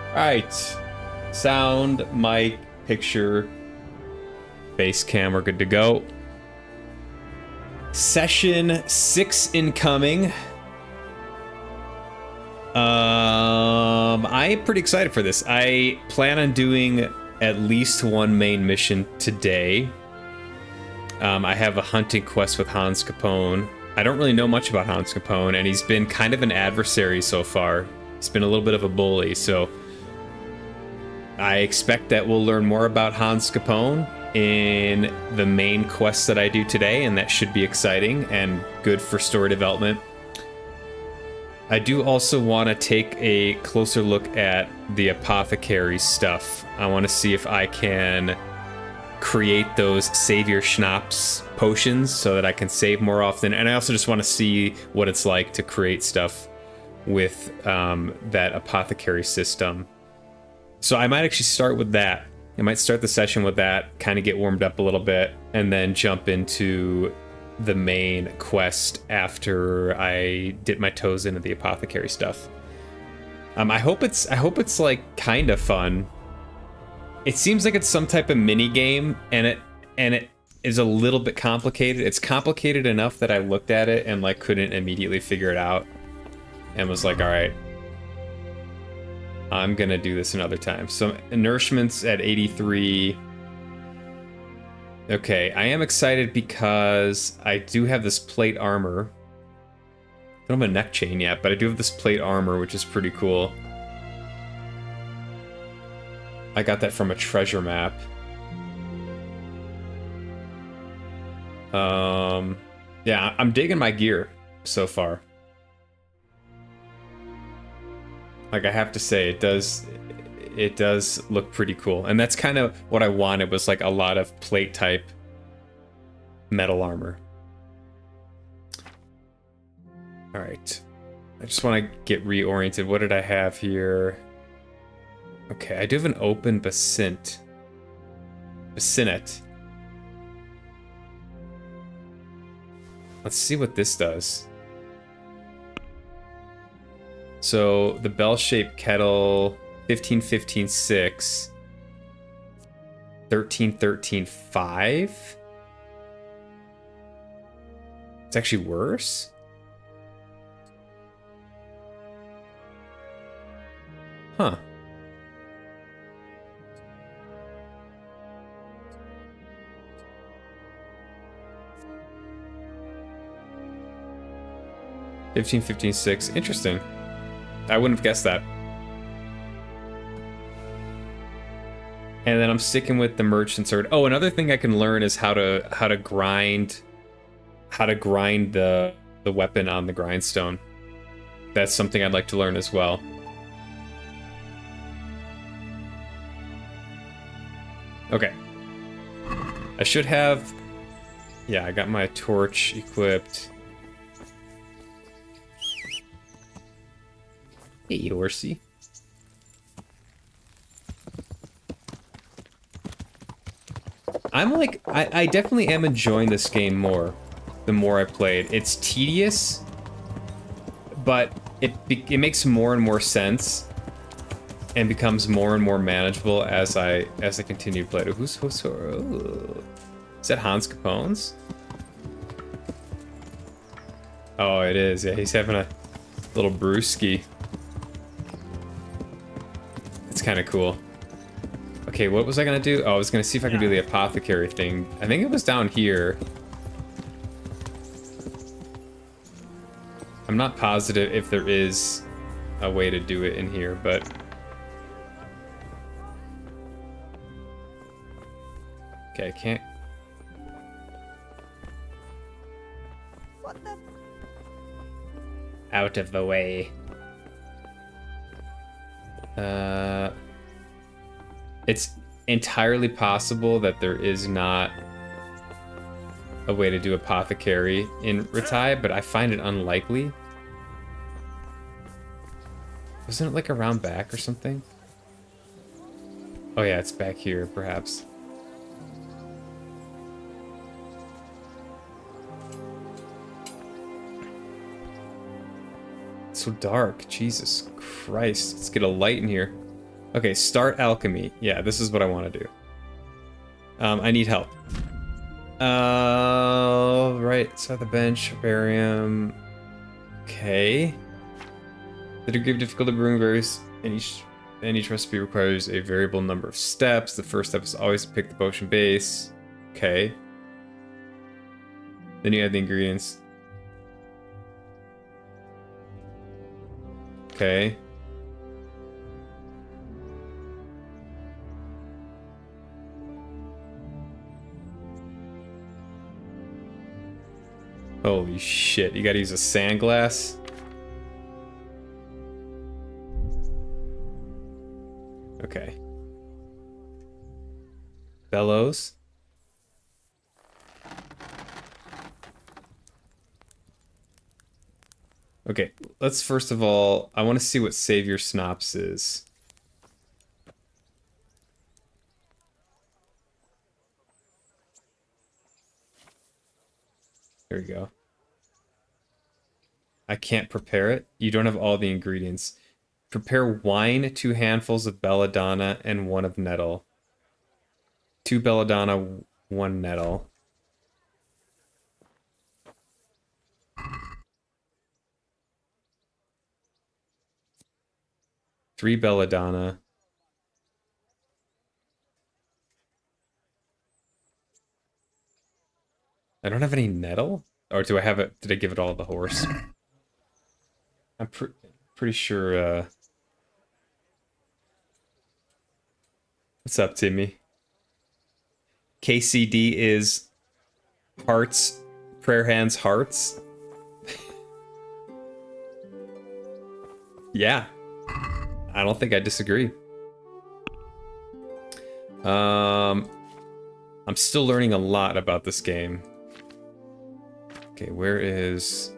Alright. Sound, mic, picture, face cam, we're good to go. Session 6 incoming. I'm pretty excited for this. I plan on doing at least one main mission today. I have a hunting quest with Hans Capon. I don't really know much about Hans Capon, and he's been kind of an adversary so far. He's been a little bit of a bully, so I expect that we'll learn more about Hans Capon in the main quest that I do today, and that should be exciting and good for story development. I do also want to take a closer look at the apothecary stuff. I want to see if I can create those savior schnapps potions so that I can save more often, and I also just want to see what it's like to create stuff with that apothecary system. So I might actually start with that. I might start the session with that, kind of get warmed up a little bit, and then jump into the main quest after I dip my toes into the apothecary stuff. I hope it's like kind of fun. It seems like it's some type of mini game, and it is a little bit complicated. It's complicated enough that I looked at it and like couldn't immediately figure it out, and was like, all right, I'm gonna do this another time. So nourishment's at 83. Okay, I am excited because I do have this plate armor. I don't have a neck chain yet, but I do have this plate armor, which is pretty cool. I got that from a treasure map. Yeah, I'm digging my gear so far. Like, I have to say, it does look pretty cool. And that's kind of what I wanted, was like a lot of plate type metal armor. All right. I just want to get reoriented. What did I have here? Okay, I do have an open bassinet. Let's see what this does. So the bell-shaped kettle, 15, 15, 6, 13, 13, 5. It's actually worse. Huh. $15, 15, 6. Interesting. I wouldn't have guessed that. And then I'm sticking with the merchant sword. Oh, another thing I can learn is how to grind the weapon on the grindstone. That's something I'd like to learn as well. Okay. I should have... Yeah, I got my torch equipped. Hey, horsey. I'm like, I definitely am enjoying this game more the more I play it. It's tedious, but it makes more and more sense and becomes more and more manageable as I continue to play it. Who's oh. Is that Hans Capone's? Oh, it is. Yeah, he's having a little brewski. It's kind of cool. Okay, what was I gonna do? Oh, I was gonna see if I can do the apothecary thing. I think it was down here. I'm not positive if there is a way to do it in here, but... Okay, I can't... What the... Out of the way. It's entirely possible that there is not a way to do apothecary in Retai, but I find it unlikely. Wasn't it like around back or something? Oh yeah, it's back here, perhaps. It's so dark, Jesus Christ. Let's get a light in here. Okay, start alchemy. Yeah, this is what I want to do. I need help. Right, start the bench, barium. Okay. The degree of difficulty brewing varies, and each recipe requires a variable number of steps. The first step is always to pick the potion base. Okay. Then you add the ingredients. Okay. Holy shit, you gotta use a sand glass? Okay. Bellows. Okay, let's first of all, I want to see what Savior Snops is. There we go. I can't prepare it. You don't have all the ingredients. Prepare wine, 2 handfuls of belladonna, and 1 of nettle. 2 belladonna, 1 nettle. Three belladonna. I don't have any nettle? Or do I have it? Did I give it all to the horse? I'm pretty sure, What's up, Timmy? KCD is hearts, prayer hands, hearts. Yeah. I don't think I disagree. I'm still learning a lot about this game. Okay, where is...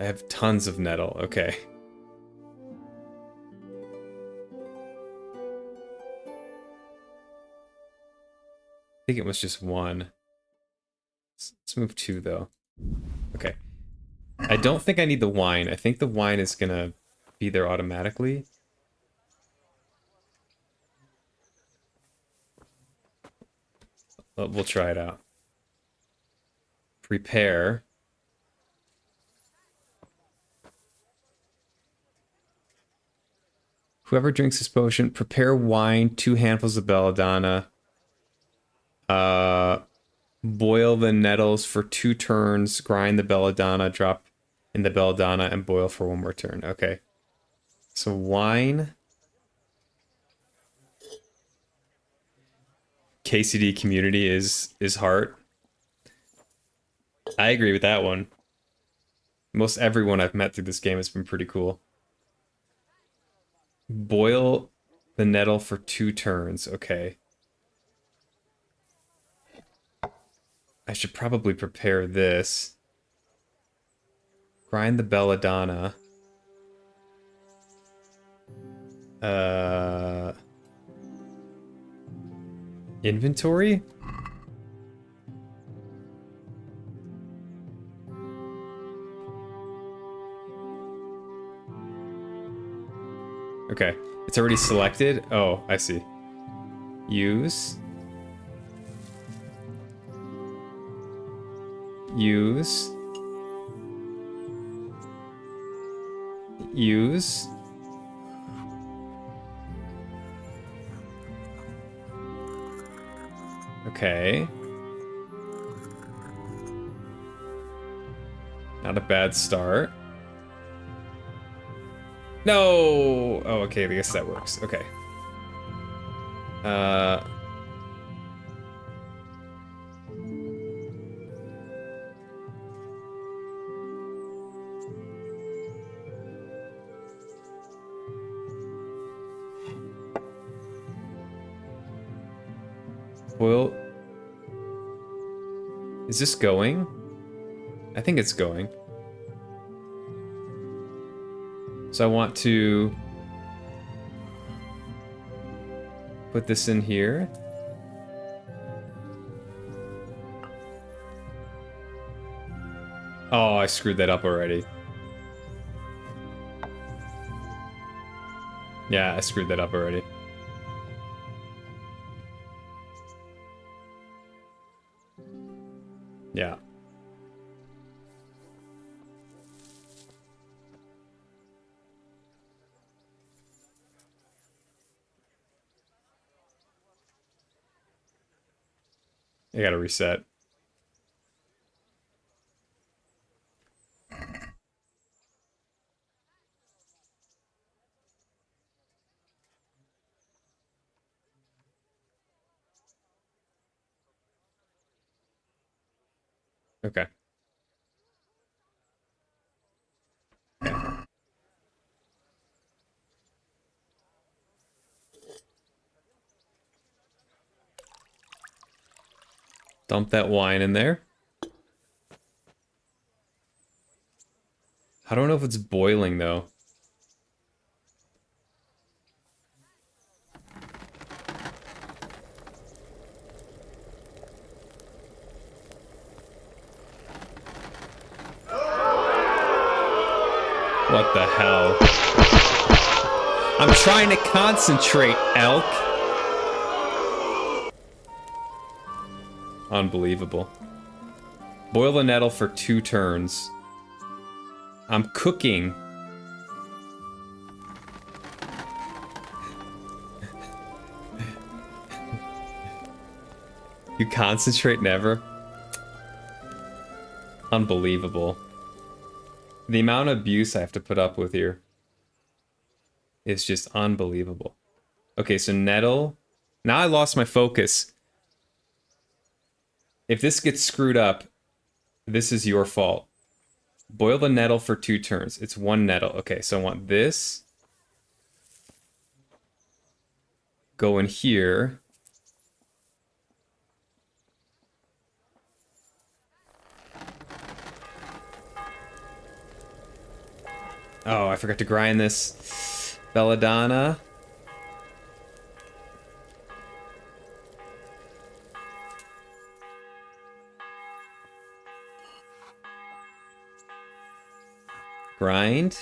I have tons of nettle. Okay. I think it was just 1. Let's move 2, though. Okay. I don't think I need the wine. I think the wine is gonna be there automatically. We'll try it out. Prepare. Whoever drinks this potion, prepare wine, 2 handfuls of belladonna. Boil the nettles for 2 turns, grind the belladonna, drop in the belladonna, and boil for 1 more turn. Okay. So wine. KCD community is heart. I agree with that one. Most everyone I've met through this game has been pretty cool. Boil the nettle for 2 turns. Okay. I should probably prepare this. Grind the belladonna. Inventory? Okay. It's already selected? Oh, I see. Use. Use. Use. Okay. Not a bad start. No! Oh, okay, I guess that works. Okay. Well, is this going? I think it's going. So I want to put this in here. Oh, I screwed that up already. Yeah, I screwed that up already. Yeah. I gotta reset. Okay. Dump that wine in there. I don't know if it's boiling though. What the hell? I'm trying to concentrate, elk. Unbelievable. Boil the nettle for 2 turns. I'm cooking. You concentrate never? Unbelievable. The amount of abuse I have to put up with here is just unbelievable. Okay, so nettle. Now I lost my focus. If this gets screwed up, this is your fault. Boil the nettle for 2 turns. It's 1 nettle. Okay, so I want this. Go in here. Oh, I forgot to grind this. Belladonna. Grind.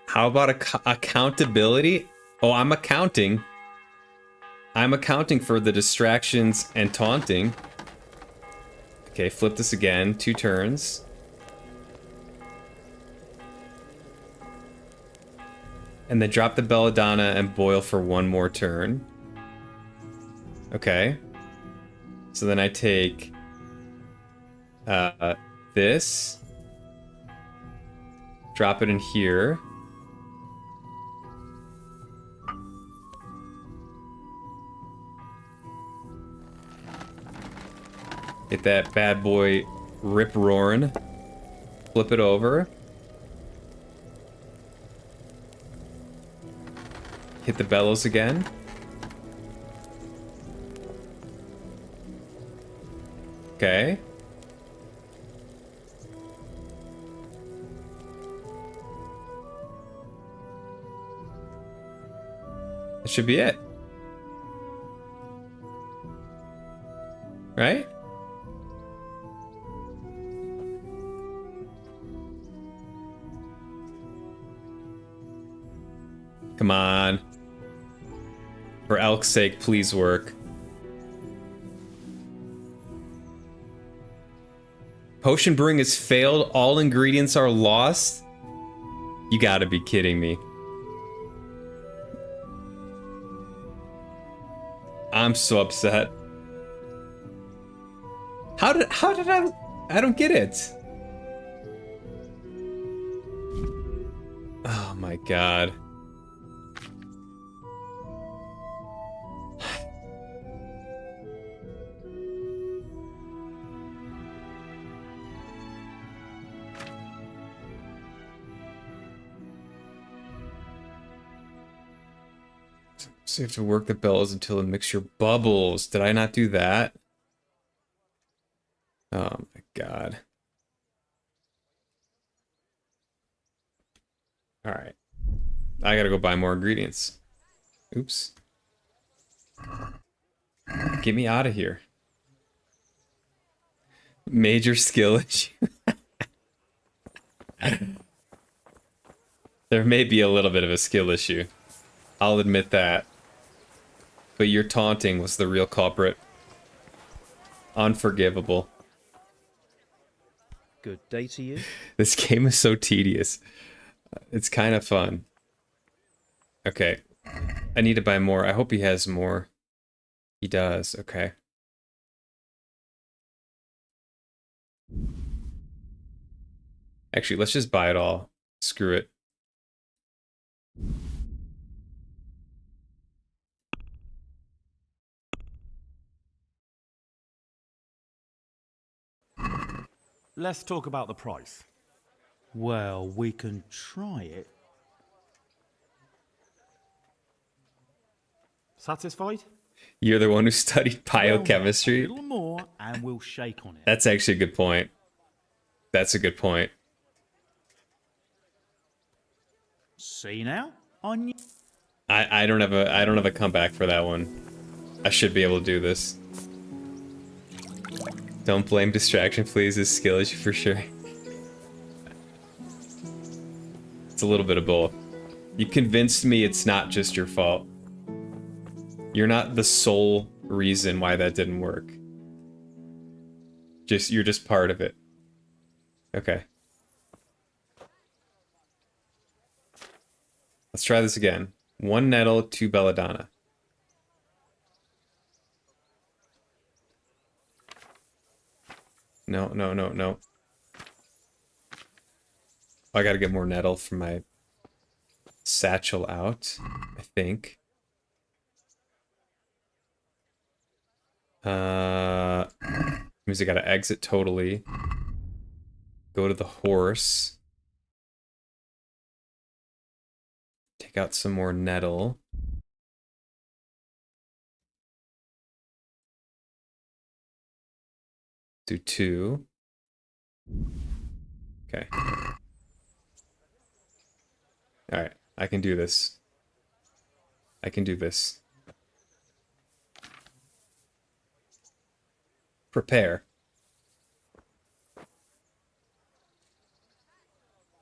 How about accountability? Oh, I'm accounting. I'm accounting for the distractions and taunting. Okay, flip this again. 2 turns. And then drop the belladonna and boil for 1 more turn. Okay. So then I take this. Drop it in here. Get that bad boy rip-roaring. Flip it over. Hit the bellows again. Okay. That should be it. Right? Come on. For elk's sake, please work. Potion brewing has failed. All ingredients are lost. You gotta be kidding me. I'm so upset. How did I don't get it. Oh my god. So you have to work the bellows until the mixture bubbles. Did I not do that? Oh my god. Alright. I gotta go buy more ingredients. Oops. Get me out of here. Major skill issue. There may be a little bit of a skill issue. I'll admit that. But your taunting was the real culprit. Unforgivable. Good day to you. This game is so tedious. It's kind of fun. Okay. I need to buy more. I hope he has more. He does. Okay. Actually, let's just buy it all. Screw it. Let's talk about the price. Well, we can try it. Satisfied? You're the one who studied biochemistry? A little more and we'll shake on it. That's actually a good point. That's a good point. See now? I don't have a comeback for that one. I should be able to do this. Don't blame distraction, please. It's skill issue for sure. It's a little bit of both. You convinced me it's not just your fault. You're not the sole reason why that didn't work. You're just part of it. Okay. Let's try this again. 1 nettle, 2 belladonna. No, no, no, no. I gotta get more nettle from my satchel out, I think. Means I gotta exit totally. Go to the horse. Take out some more nettle. Do 2. Okay. Alright, I can do this. I can do this. Prepare.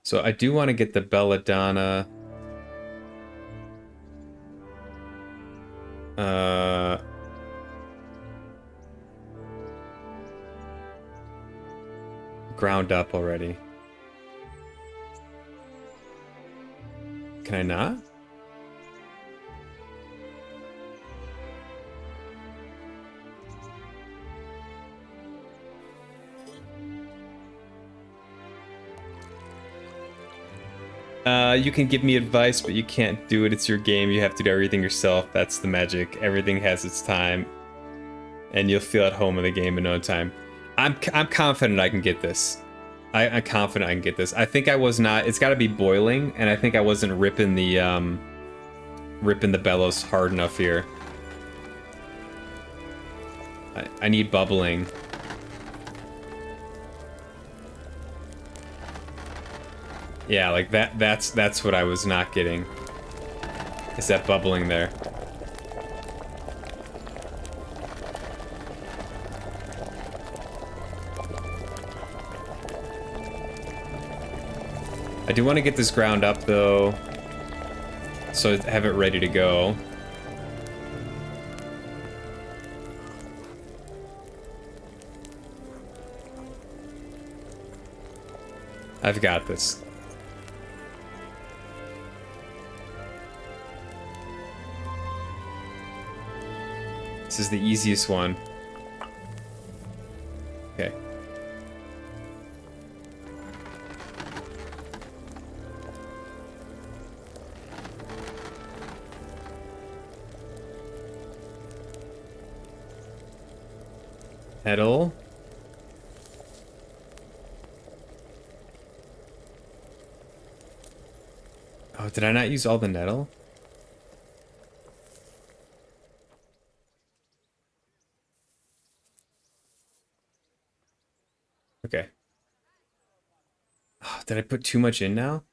So I do want to get the belladonna. Ground up already. Can I not? You can give me advice, but you can't do it. It's your game. You have to do everything yourself. That's the magic. Everything has its time. And you'll feel at home in the game in no time. I'm confident I can get this. I'm confident I can get this. I think I was not. It's got to be boiling, and I think I wasn't ripping the bellows hard enough here. I need bubbling. Yeah, like that's what I was not getting. Is that bubbling there. I do want to get this ground up though, so I have it ready to go. I've got this. This is the easiest one. Okay. Nettle. Oh, did I not use all the nettle? Okay. Oh, did I put too much in now?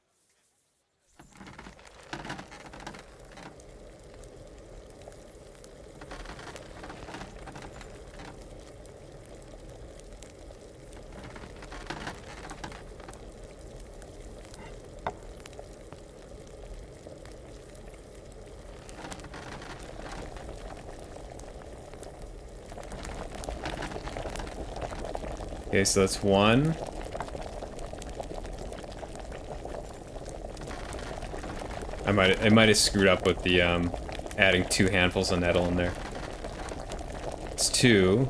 Okay, so that's one. I might have screwed up with the adding 2 handfuls of nettle in there. It's 2.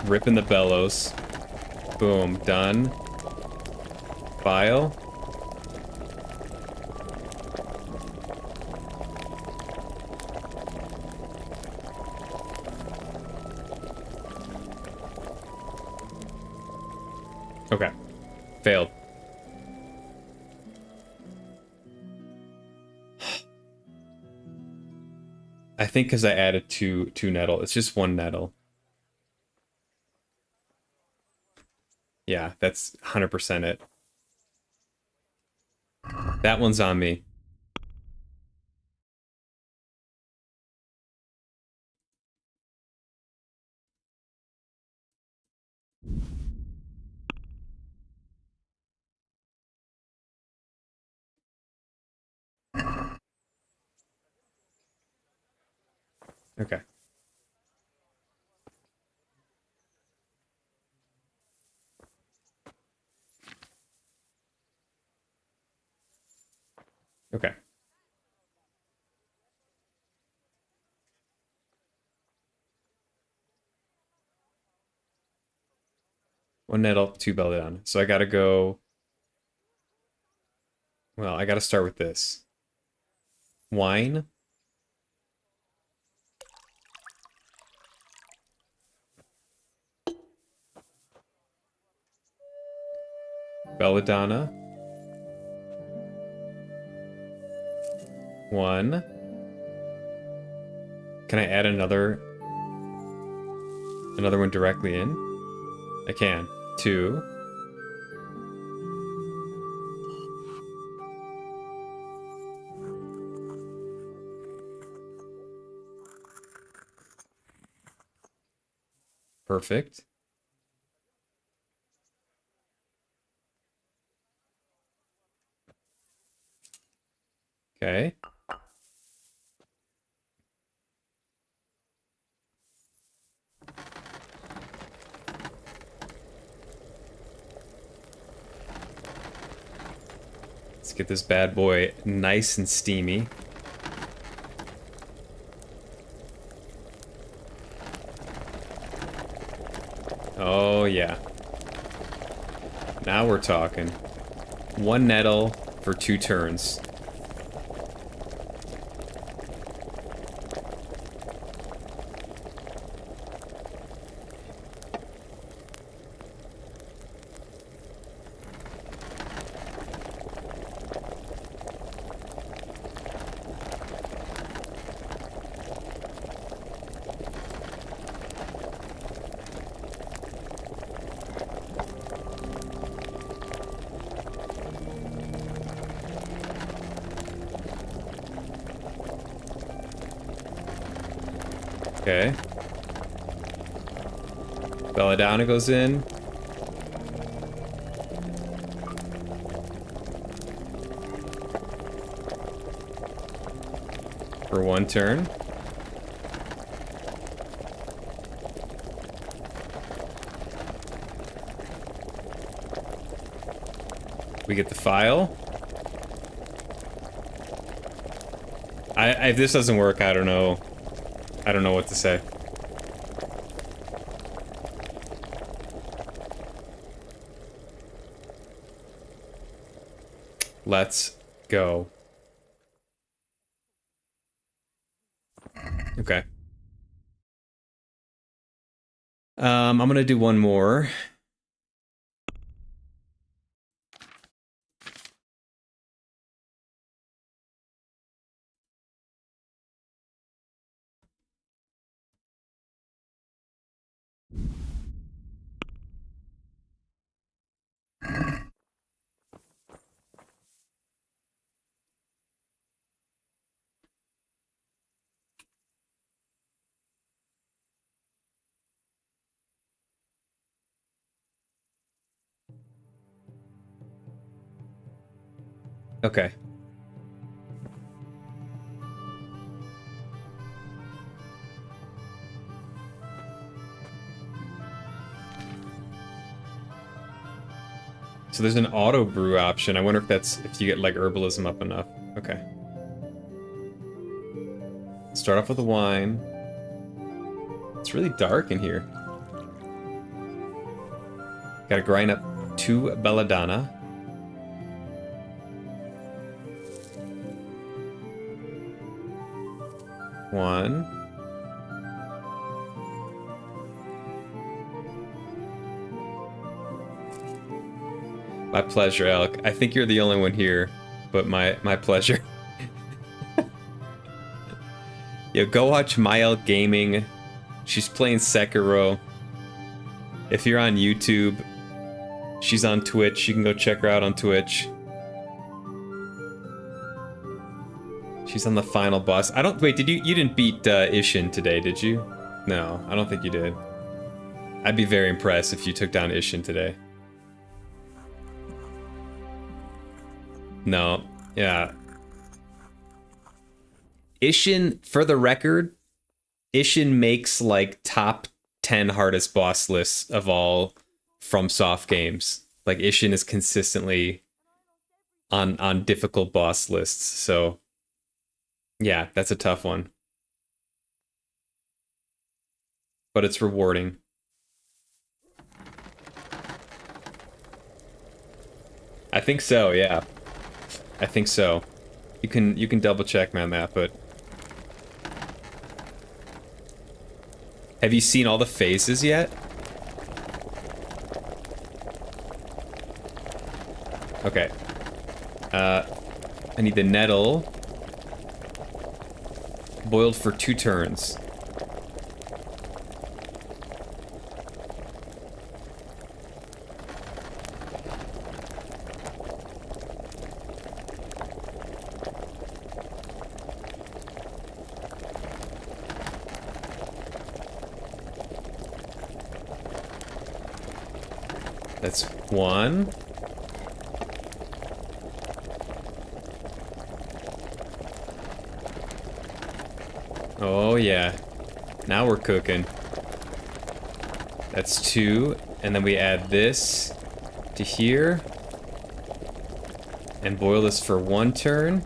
Ripping the bellows. Boom, done. File. Okay. Failed. I think because I added two nettle. It's just 1 nettle. Yeah, that's 100% it. That one's on me. Okay. Okay. One nettle, 2 belladonna. So I gotta go... Well, I gotta start with this. Wine. Belladonna. 1. Can I add another one directly in? I can. 2. Perfect. Okay. Let's get this bad boy nice and steamy. Oh, yeah. Now we're talking. 1 nettle for 2 turns. Okay. Belladonna goes in. For 1 turn. We get the file. If this doesn't work, I don't know. I don't know what to say. Let's go. Okay. I'm gonna do one more. Okay. So there's an auto brew option. I wonder if that's if you get like herbalism up enough. Okay. Start off with a wine. It's really dark in here. Gotta grind up 2 belladonna. One. My pleasure, Alec. I think you're the only one here, but my pleasure. Yo, go watch My Elk Gaming. She's playing Sekiro. If you're on YouTube, she's on Twitch. You can go check her out on Twitch. She's on the final boss. I don't... Wait, did you didn't beat Ishin today, did you? No, I don't think you did. I'd be very impressed if you took down Ishin today. No, yeah. Ishin, for the record, Ishin makes like top 10 hardest boss lists of all FromSoft games. Like Ishin is consistently on difficult boss lists. So yeah, that's a tough one. But it's rewarding. I think so, yeah. I think so. You can double check me on that, but have you seen all the phases yet? Okay. I need the nettle boiled for 2 turns. That's 1. Oh yeah. Now we're cooking. That's 2, and then we add this to here. And boil this for 1 turn.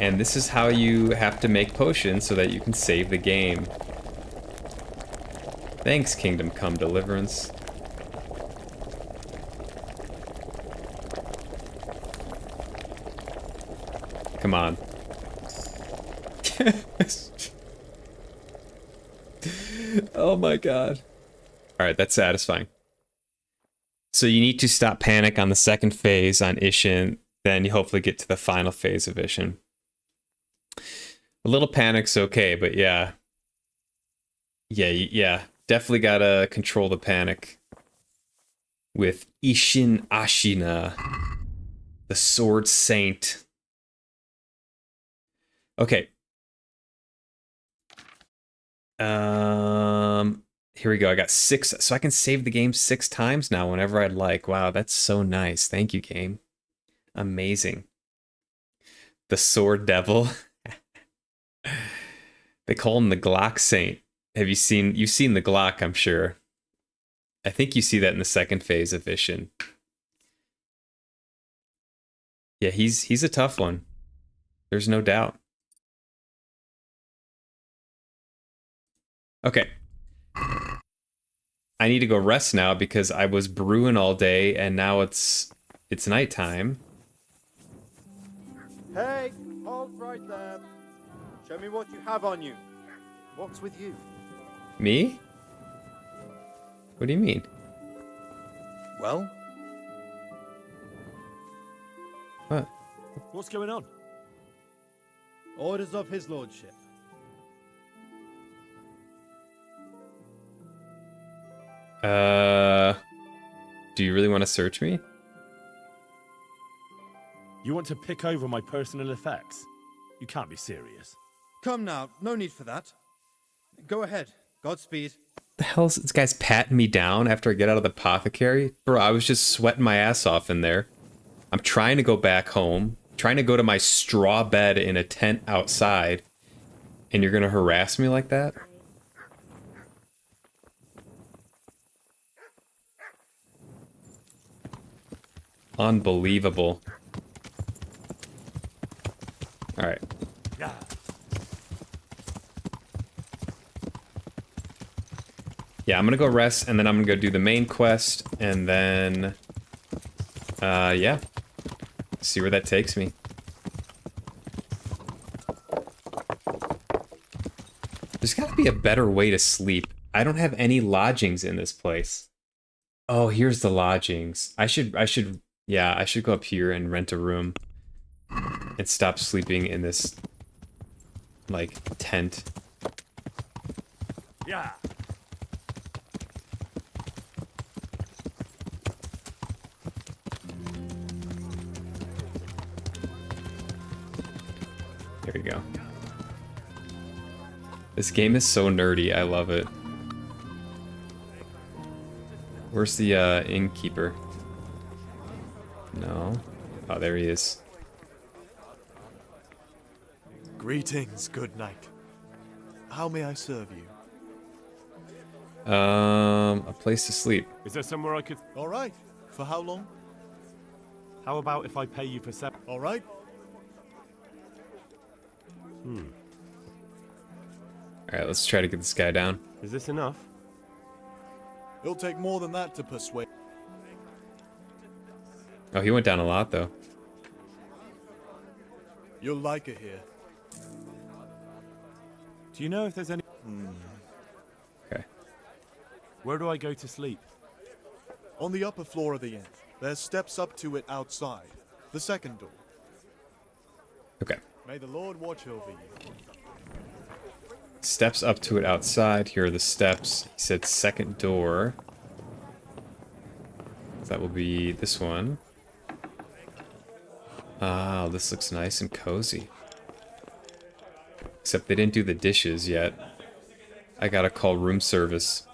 And this is how you have to make potions so that you can save the game. Thanks, Kingdom Come Deliverance. Come on. Oh my god. Alright, that's satisfying. So you need to stop panic on the second phase on Ishin, then you hopefully get to the final phase of Ishin. A little panic's okay, but yeah. Yeah. Definitely gotta control the panic. With Ishin Ashina, the Sword Saint. Okay. Here we go. I got 6, so I can save the game 6 times now whenever I'd like. Wow, that's so nice. Thank you, game. Amazing. The Sword Devil. They call him the Glock Saint. You've seen the Glock, I'm sure. I think you see that in the second phase of Ishin. Yeah, he's a tough one. There's no doubt. Okay. I need to go rest now because I was brewing all day and now it's nighttime. Hey, hold right there. Show me what you have on you. What's with you? Me? What do you mean? Well, What? What's going on? Orders of his lordship. Do you really want to search me? You want to pick over my personal effects? You can't be serious. Come now, no need for that. Go ahead. Godspeed. The hell's this guy's patting me down after I get out of the apothecary? Bro, I was just sweating my ass off in there. I'm trying to go back home, trying to go to my straw bed in a tent outside, and you're gonna harass me like that? Unbelievable. Alright. Yeah, I'm gonna go rest, and then I'm gonna go do the main quest, and then... yeah. See where that takes me. There's gotta be a better way to sleep. I don't have any lodgings in this place. Oh, here's the lodgings. I should go up here and rent a room. And stop sleeping in this, like, tent. Yeah. There we go. This game is so nerdy, I love it. Where's the innkeeper? No. Oh, there he is. Greetings, good knight. How may I serve you? A place to sleep. Is there somewhere I could... All right. For how long? How about if I pay you for 7... All right. Alright, let's try to get this guy down. Is this enough? It'll take more than that to persuade. Oh, he went down a lot, though. You'll like it here. Do you know if there's any... Okay. Where do I go to sleep? On the upper floor of the inn. There's steps up to it outside. The second door. Okay. May the Lord watch over you. Steps up to it outside. Here are the steps. He said second door. That will be this one. Ah, this looks nice and cozy. Except they didn't do the dishes yet. I gotta call room service.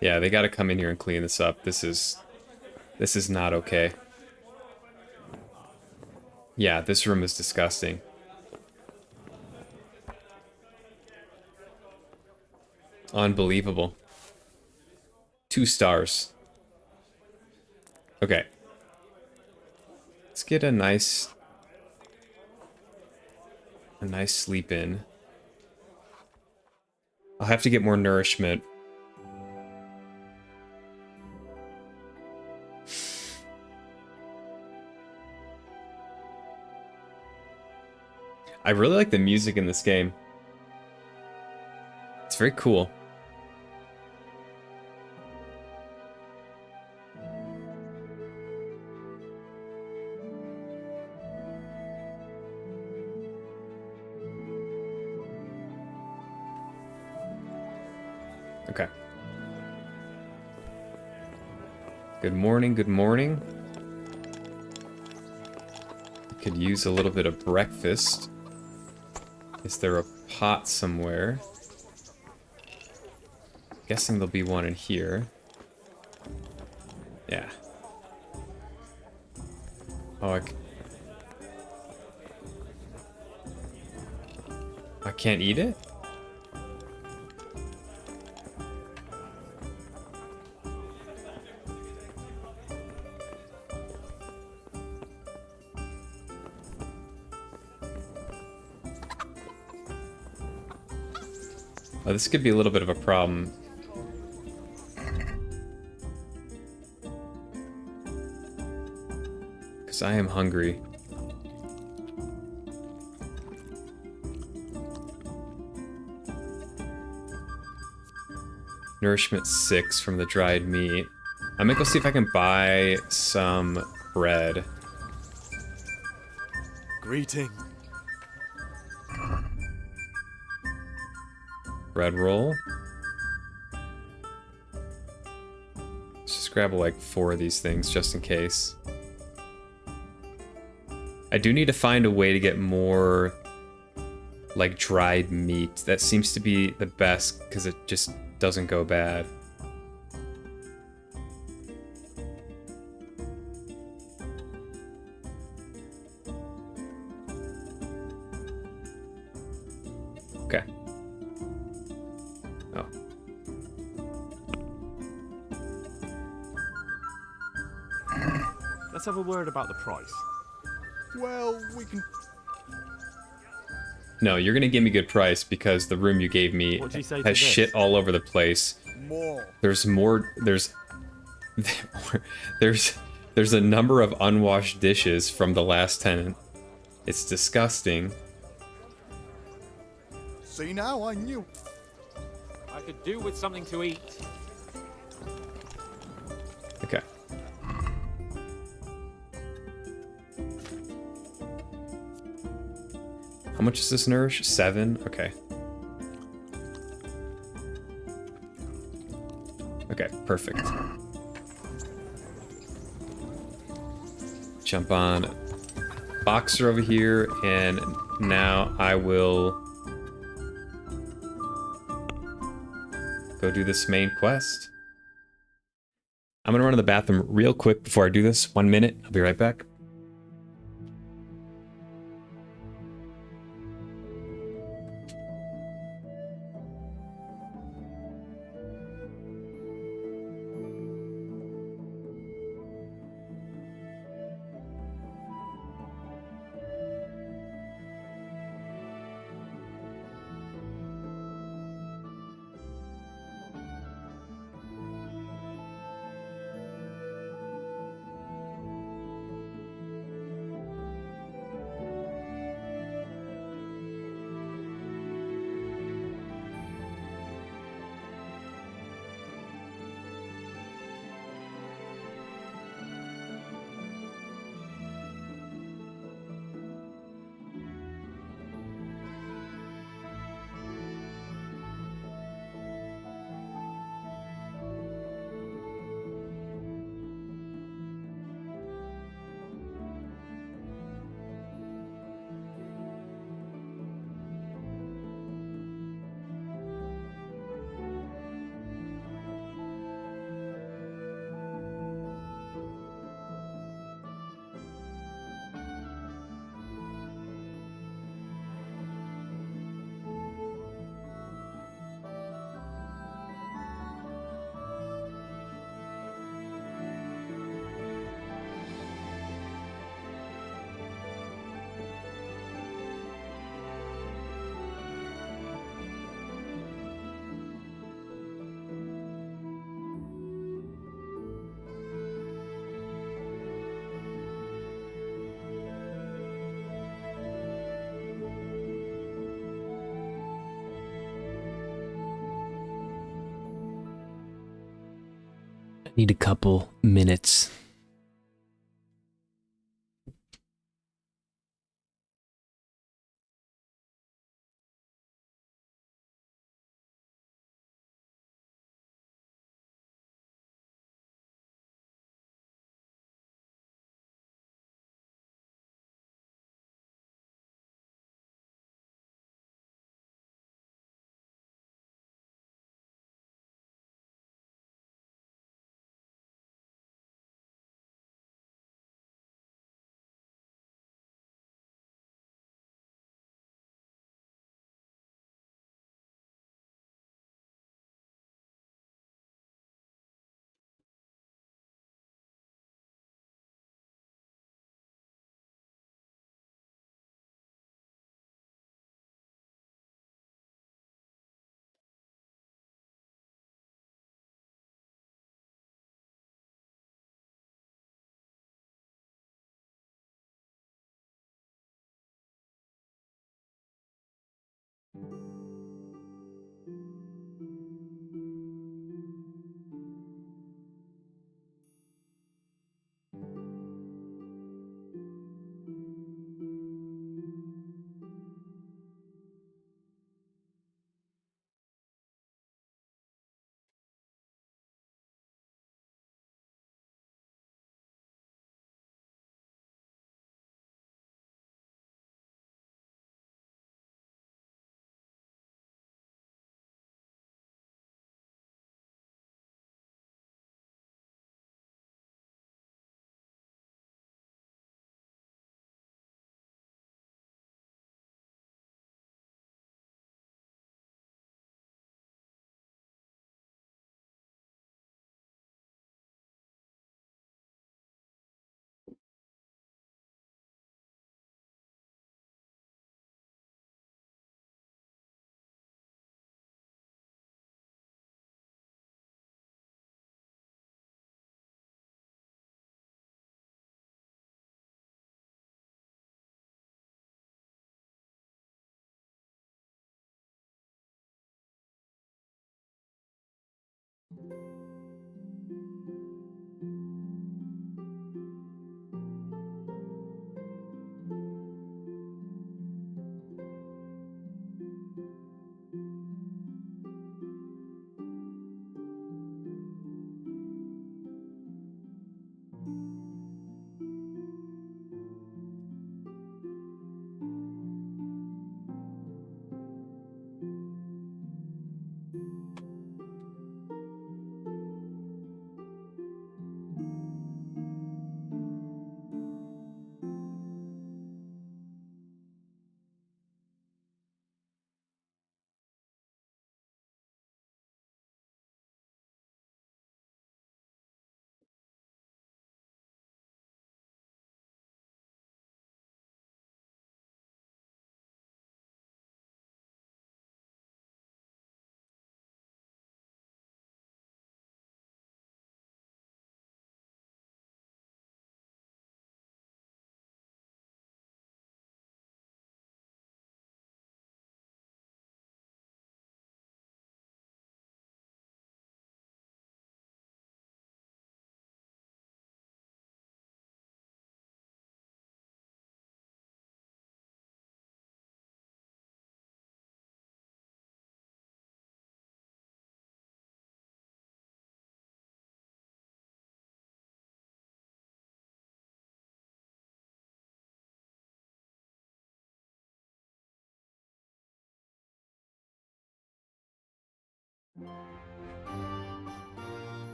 Yeah, they gotta come in here and clean this up. This is not okay. Yeah, this room is disgusting. Unbelievable. 2 stars. Okay. Let's get a nice sleep in. I'll have to get more nourishment. I really like the music in this game. It's very cool. Okay. Good morning, good morning. Could use a little bit of breakfast. Is there a pot somewhere? Guessing there'll be one in here. Yeah. Oh, I can't eat it? Oh, this could be a little bit of a problem. Because I am hungry. Nourishment 6 from the dried meat. I'm gonna go see if I can buy some bread. Greeting. Bread roll. Let's just grab like 4 of these things just in case. I do need to find a way to get more like dried meat. That seems to be the best because it just doesn't go bad. Okay. Oh. Let's have a word about the price. Well, we can. No, you're gonna give me good price because the room you gave me What'd you say to has this? shit all over the place. More. There's more. There's a number of unwashed dishes from the last tenant. It's disgusting. See now, I knew. I could do with something to eat. Okay. How much is this nourish? 7? Okay. Okay, perfect. Jump on Boxer over here, and now I will go do this main quest. I'm gonna run to the bathroom real quick before I do this. 1 minute. I'll be right back. I need a couple minutes.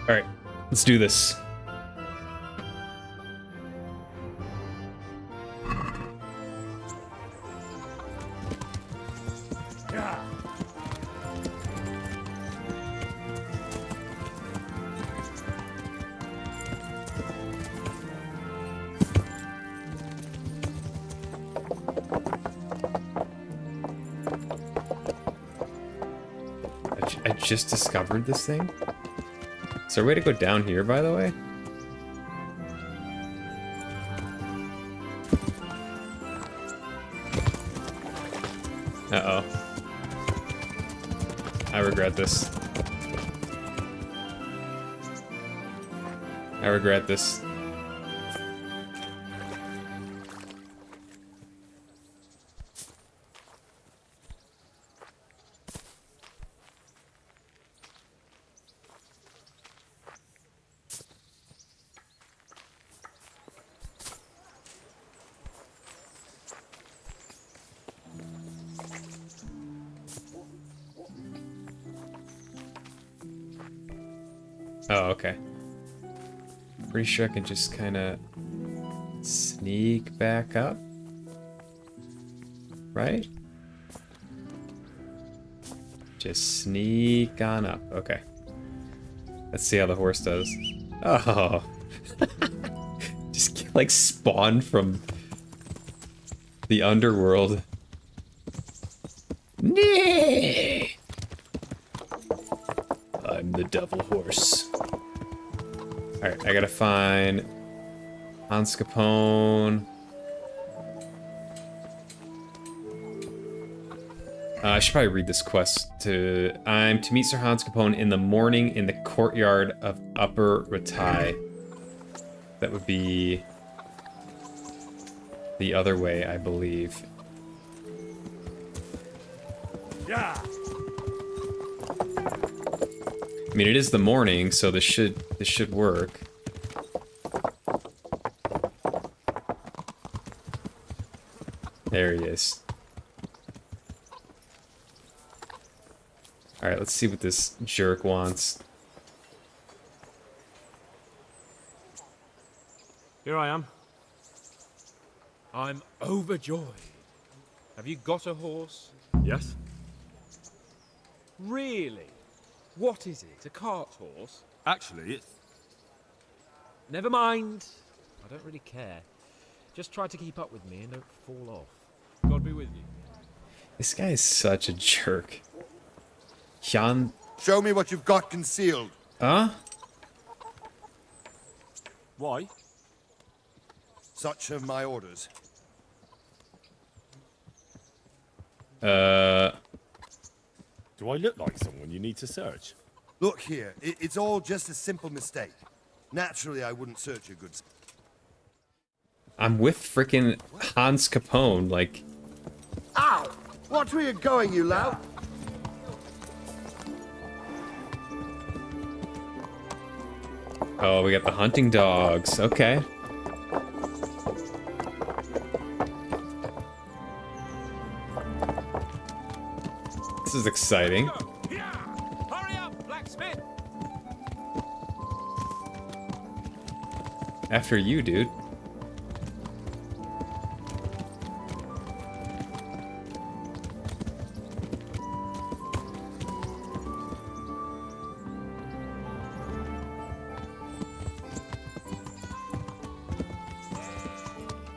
All right, let's do this. I just discovered this thing. Is there a way to go down here, by the way? Uh-oh. I regret this. I regret this. Oh, okay. Pretty sure I can just kind of sneak back up. Right? Just sneak on up. Okay. Let's see how the horse does. Oh. Just like spawn from the underworld. Nay! I'm the devil horse. Alright, I gotta find Hans Capon. I should probably read this quest to... I'm to meet Sir Hans Capon in the morning in the courtyard of Upper Ratai. That would be the other way, I believe. Yeah. I mean, it is the morning, so this should work. There he is. All right, let's see what this jerk wants. Here I am. I'm overjoyed. Have you got a horse? Yes. Really? What is it? A cart horse? Actually, it's... Never mind. I don't really care. Just try to keep up with me and don't fall off. God be with you. This guy is such a jerk. Jan... Show me what you've got concealed. Huh? Why? Such are my orders. Do I look like someone you need to search? Look here, it's all just a simple mistake. Naturally, I wouldn't search your goods. I'm with frickin' Hans Capon, like... Ow! Watch where you're going, you lout! Oh, we got the hunting dogs. Okay. This is exciting. Hurry up, blacksmith! After you, dude.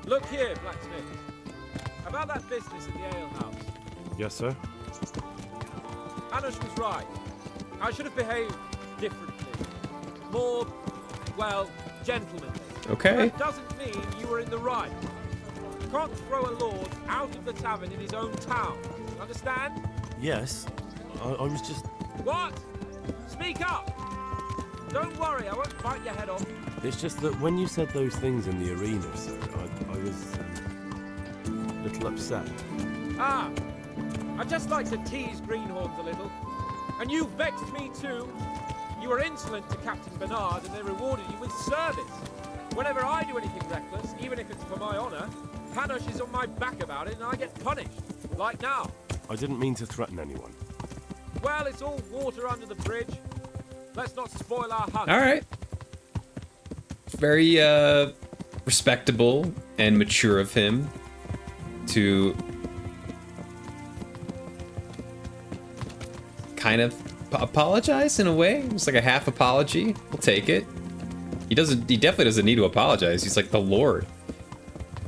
Look here, blacksmith. About that business at the alehouse. Yes, sir. Anush was right. I should have behaved differently. More, well, gentlemanly. Okay. That doesn't mean you were in the right. You can't throw a lord out of the tavern in his own town. Understand? Yes. I was just... What? Speak up! Don't worry, I won't bite your head off. It's just that when you said those things in the arena, sir, I was... a little upset. Ah, I just like to tease greenhorns a little. And you vexed me too. You were insolent to Captain Bernard and they rewarded you with service. Whenever I do anything reckless, even if it's for my honor, Hanush is on my back about it and I get punished. Like now. I didn't mean to threaten anyone. Well, it's all water under the bridge. Let's not spoil our hunt. All right. Very respectable and mature of him to kind of apologize in a way. It's like a half apology. We'll take it. He definitely doesn't need to apologize. He's like the Lord,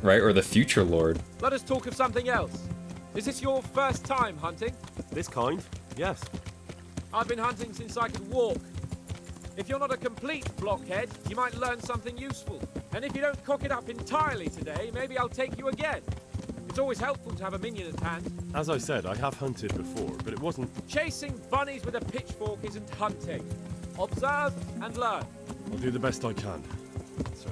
right? Or the future Lord. Let us talk of something else. Is this your first time hunting? This kind? Yes. I've been hunting since I could walk. If you're not a complete blockhead, you might learn something useful. And if you don't cock it up entirely today, maybe I'll take you again. It's always helpful to have a minion at hand. As I said, I have hunted before, but it wasn't... Chasing bunnies with a pitchfork isn't hunting. Observe and learn. I'll do the best I can, sir.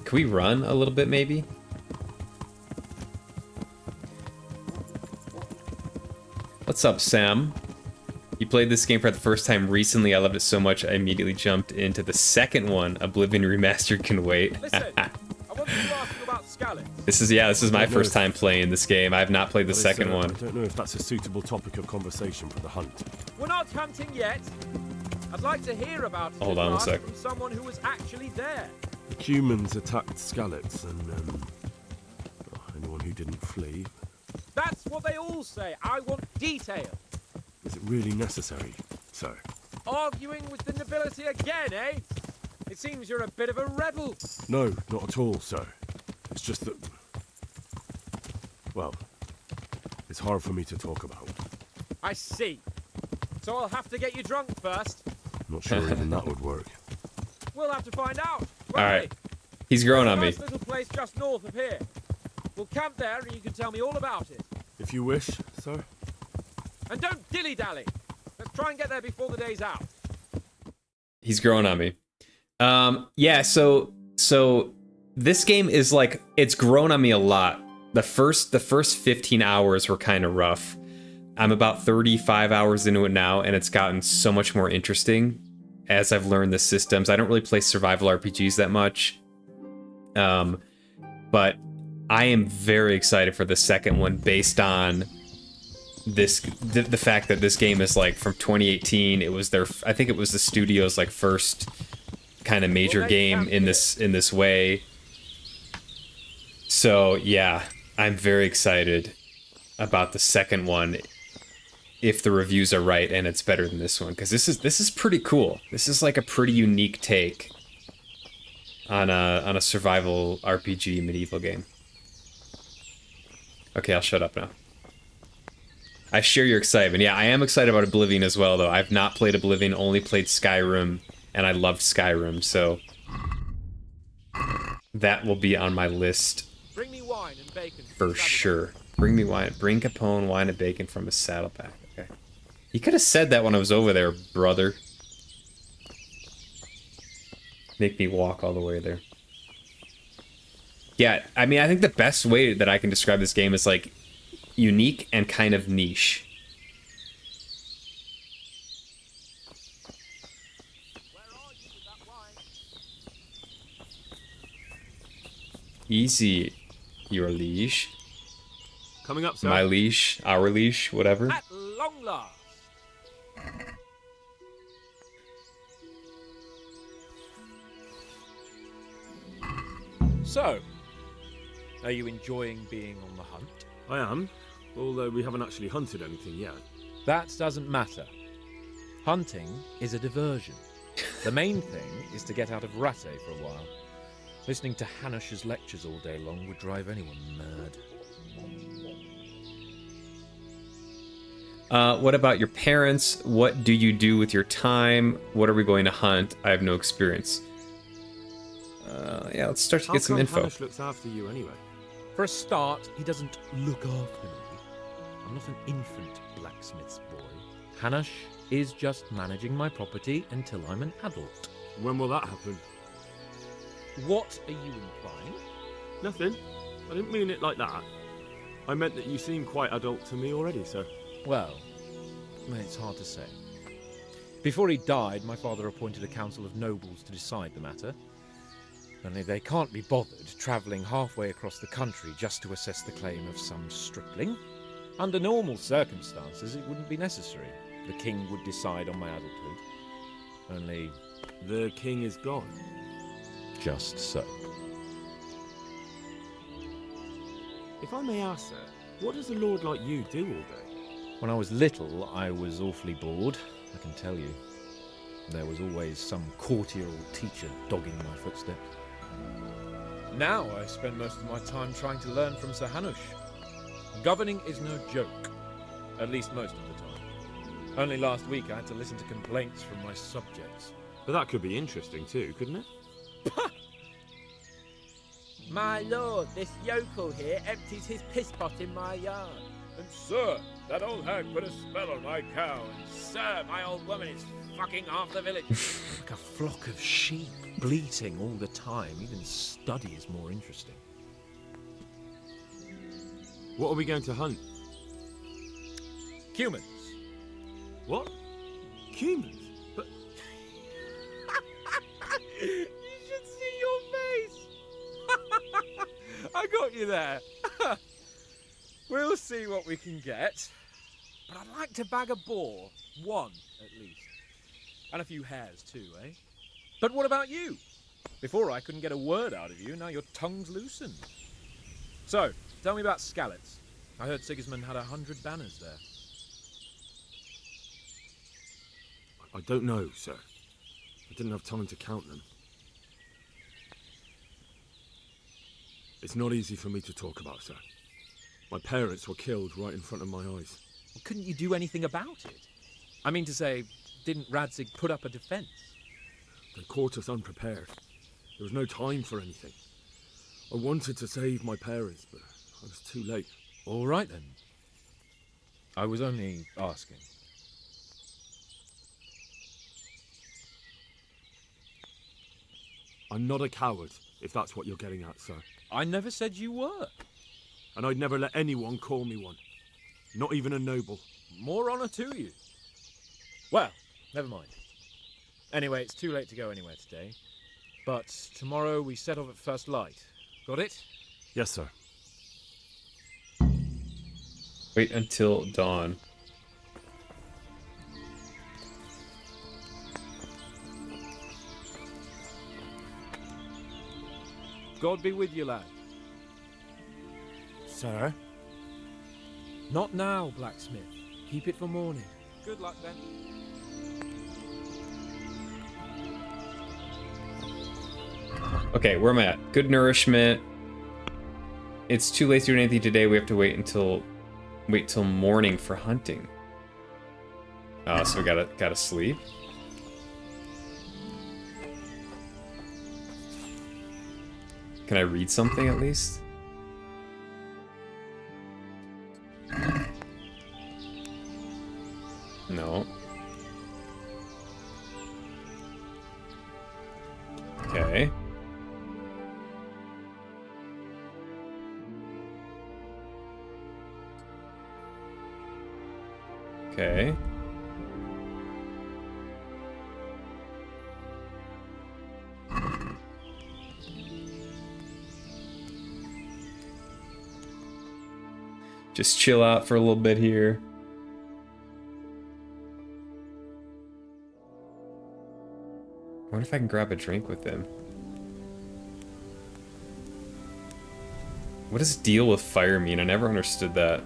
Can we run a little bit, maybe? What's up, Sam? You played this game for the first time recently. I loved it so much I immediately jumped into the second one. Oblivion Remastered can wait. Listen, I wanted to ask you about Scallop. This is my first time playing this game. I have not played the second one. I don't know if that's a suitable topic of conversation for the hunt. We're not hunting yet. I'd like to hear about it. Hold on one Mark, sec. from someone who was actually there. The humans attacked Skallets and, anyone who didn't flee. That's what they all say. I want detail. Is it really necessary, sir? Arguing with the nobility again, eh? It seems you're a bit of a rebel. No, not at all, sir. It's just that... Well, it's hard for me to talk about. I see. So I'll have to get you drunk first. Not sure even that would work. We'll have to find out. All right. He's growing on me. Nice little place just north of here. We'll camp there and you can tell me all about it. If you wish, sir. And don't dilly-dally. Let's try and get there before the day's out. He's growing on me. Yeah, so this game is like, it's grown on me a lot. The first 15 hours were kind of rough. I'm about 35 hours into it now, and it's gotten so much more interesting as I've learned the systems. I don't really play survival RPGs that much. But I am very excited for the second one based on this the fact that this game is like from 2018. It was I think it was the studio's like first kind of major game in this way. So yeah, I'm very excited about the second one if the reviews are right and it's better than this one, because this is pretty cool. This is like a pretty unique take on a survival RPG medieval game. Okay, I'll shut up now. I share your excitement. Yeah, I am excited about Oblivion as well, though. I've not played Oblivion, only played Skyrim, and I loved Skyrim, so that will be on my list Bring me wine and bacon. for sure. Bring me wine. Bring Capon wine and bacon from his saddleback. Okay. You could have said that when I was over there, brother. Make me walk all the way there. Yeah, I mean, I think the best way that I can describe this game is like unique and kind of niche. Easy, your leash. Coming up, sir. My leash, our leash, whatever. At long last. So, are you enjoying being on the hunt? I am, although we haven't actually hunted anything yet. That doesn't matter. Hunting is a diversion. The main thing is to get out of Ratte for a while. Listening to Hanush's lectures all day long would drive anyone mad. What about your parents? What do you do with your time? What are we going to hunt? I have no experience. Yeah, let's start to get some info. Hanush looks after you anyway. For a start, he doesn't look after me. I'm not an infant blacksmith's boy. Hanush is just managing my property until I'm an adult. When will that happen? What are you implying? Nothing. I didn't mean it like that. I meant that you seem quite adult to me already, sir. Well, it's hard to say. Before he died, my father appointed a council of nobles to decide the matter. Only they can't be bothered travelling halfway across the country just to assess the claim of some stripling. Under normal circumstances, it wouldn't be necessary. The king would decide on my adulthood. Only... The king is gone. just so. If I may ask, sir, what does a lord like you do all day? When I was little, I was awfully bored, I can tell you. There was always some courtier or teacher dogging my footsteps. Now I spend most of my time trying to learn from Sir Hanush. Governing is no joke, at least most of the time. Only last week I had to listen to complaints from my subjects. But that could be interesting too, couldn't it? My lord, this yokel here empties his piss pot in my yard. And sir, that old hag put a spell on my cow. And Sir, my old woman is fucking half the village. like a flock of sheep, bleating all the time. Even study is more interesting. What are we going to hunt? Humans. What? Humans? But You should see your face. I got you there. We'll see what we can get. But I'd like to bag a boar. One, at least. And a few hares too, eh? But what about you? Before I couldn't get a word out of you, now your tongue's loosened. So, tell me about Skalitz. I heard Sigismund had 100 banners there. I don't know, sir. I didn't have time to count them. It's not easy for me to talk about, sir. My parents were killed right in front of my eyes. Well, couldn't you do anything about it? I mean to say, didn't Radzig put up a defense? They caught us unprepared. There was no time for anything. I wanted to save my parents, but I was too late. All right then. I was only asking. I'm not a coward, if that's what you're getting at, sir. I never said you were. And I'd never let anyone call me one. Not even a noble. More honor to you. Well, never mind. Anyway, it's too late to go anywhere today. But tomorrow we set off at first light. Got it? Yes, sir. Wait until dawn. God be with you, lad. Sir? Not now, blacksmith. Keep it for morning. Good luck then. Okay, where am I at? Good nourishment. It's too late to do anything today. We have to wait till morning for hunting. So we gotta sleep. Can I read something at least? No. Okay. Okay. Just chill out for a little bit here. I wonder if I can grab a drink with him. What does deal with fire mean? I never understood that.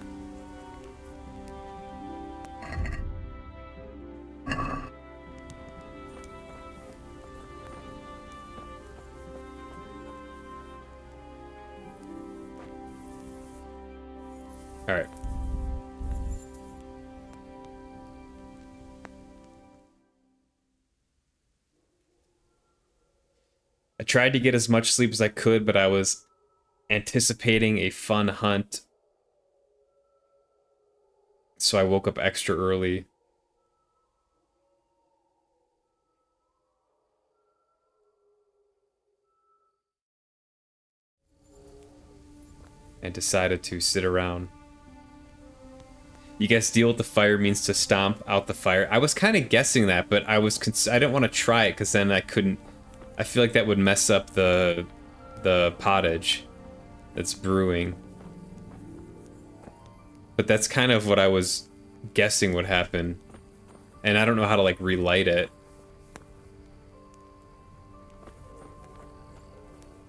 Alright. I tried to get as much sleep as I could, but I was anticipating a fun hunt. So I woke up extra early. And decided to sit around. You guess deal with the fire means to stomp out the fire. I was kind of guessing that, but I didn't want to try it because then I couldn't. I feel like that would mess up the pottage that's brewing. But that's kind of what I was guessing would happen, and I don't know how to like relight it.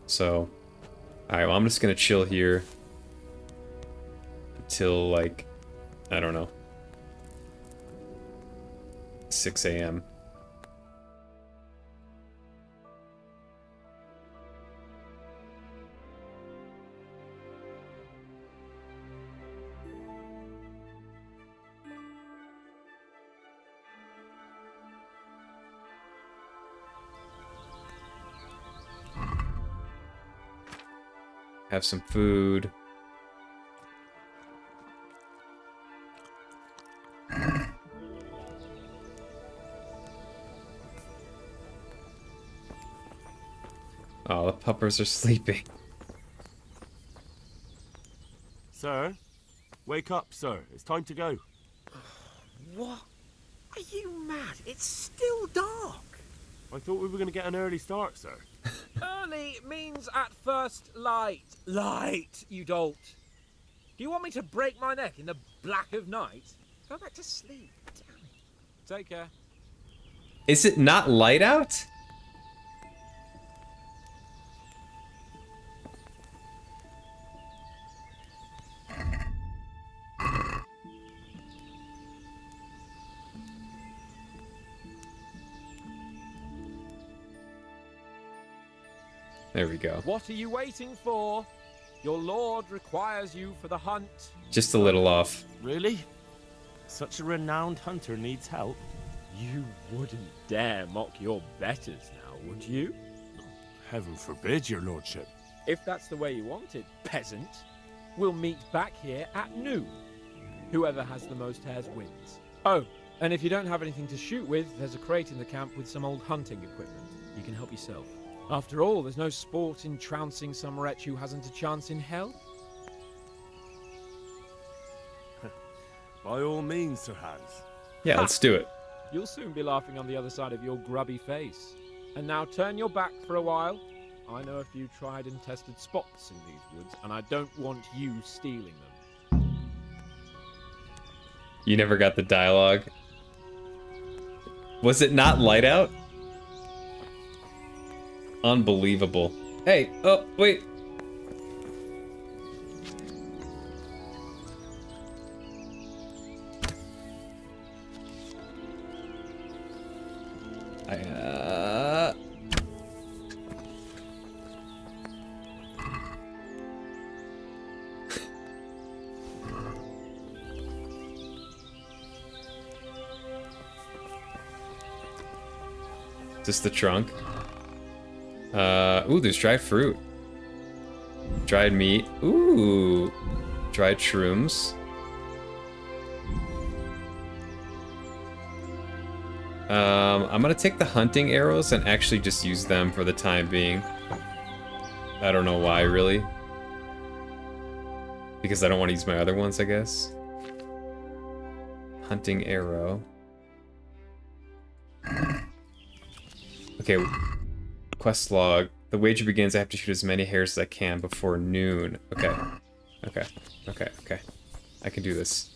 So, all right. Well, I'm just gonna chill here until like, I don't know, 6 a.m. Have some food. Oh, the puppers are sleeping. Sir? Wake up, sir. It's time to go. What? Are you mad? It's still dark. I thought we were going to get an early start, sir. Early means at first light. Light, you dolt. Do you want me to break my neck in the black of night? Go back to sleep. Damn it. Take care. Is it not light out? There we go. What are you waiting for? Your lord requires you for the hunt. Just a little off. Really? Such a renowned hunter needs help. You wouldn't dare mock your betters now, would you? Heaven forbid, your lordship. If that's the way you want it, peasant, we'll meet back here at noon. Whoever has the most hares wins. Oh, and if you don't have anything to shoot with, there's a crate in the camp with some old hunting equipment. You can help yourself. After all, there's no sport in trouncing some wretch who hasn't a chance in hell. By all means, Sir Hans. Yeah, let's do it. You'll soon be laughing on the other side of your grubby face. And now turn your back for a while. I know a few tried and tested spots in these woods, and I don't want you stealing them. You never got the dialogue. Was it not light out? Unbelievable. Hey, oh, wait. Is this the trunk? Ooh, there's dried fruit. Dried meat. Ooh. Dried shrooms. I'm gonna take the hunting arrows and actually just use them for the time being. I don't know why, really. Because I don't want to use my other ones, I guess. Hunting arrow. Okay, quest log. The wager begins. I have to shoot as many hares as I can before noon. Okay. Okay. Okay. Okay. I can do this.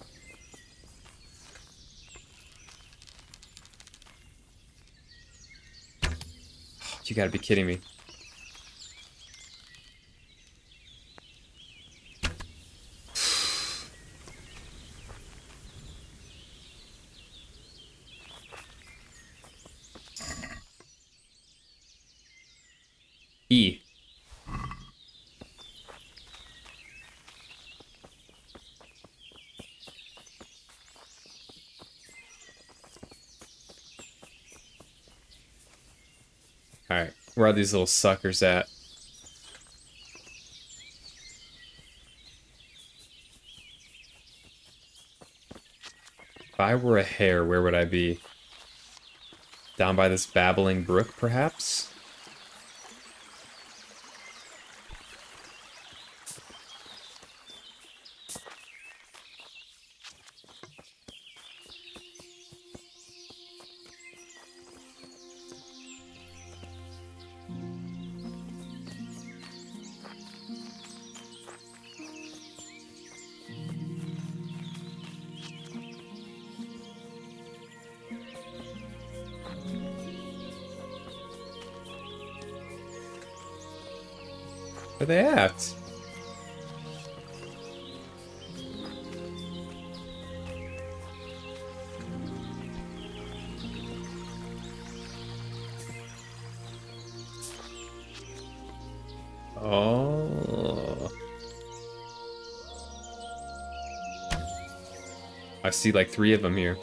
You gotta be kidding me. E. Alright, where are these little suckers at? If I were a hare, where would I be? Down by this babbling brook, perhaps? Where they at? Oh. I see like 3 of them here.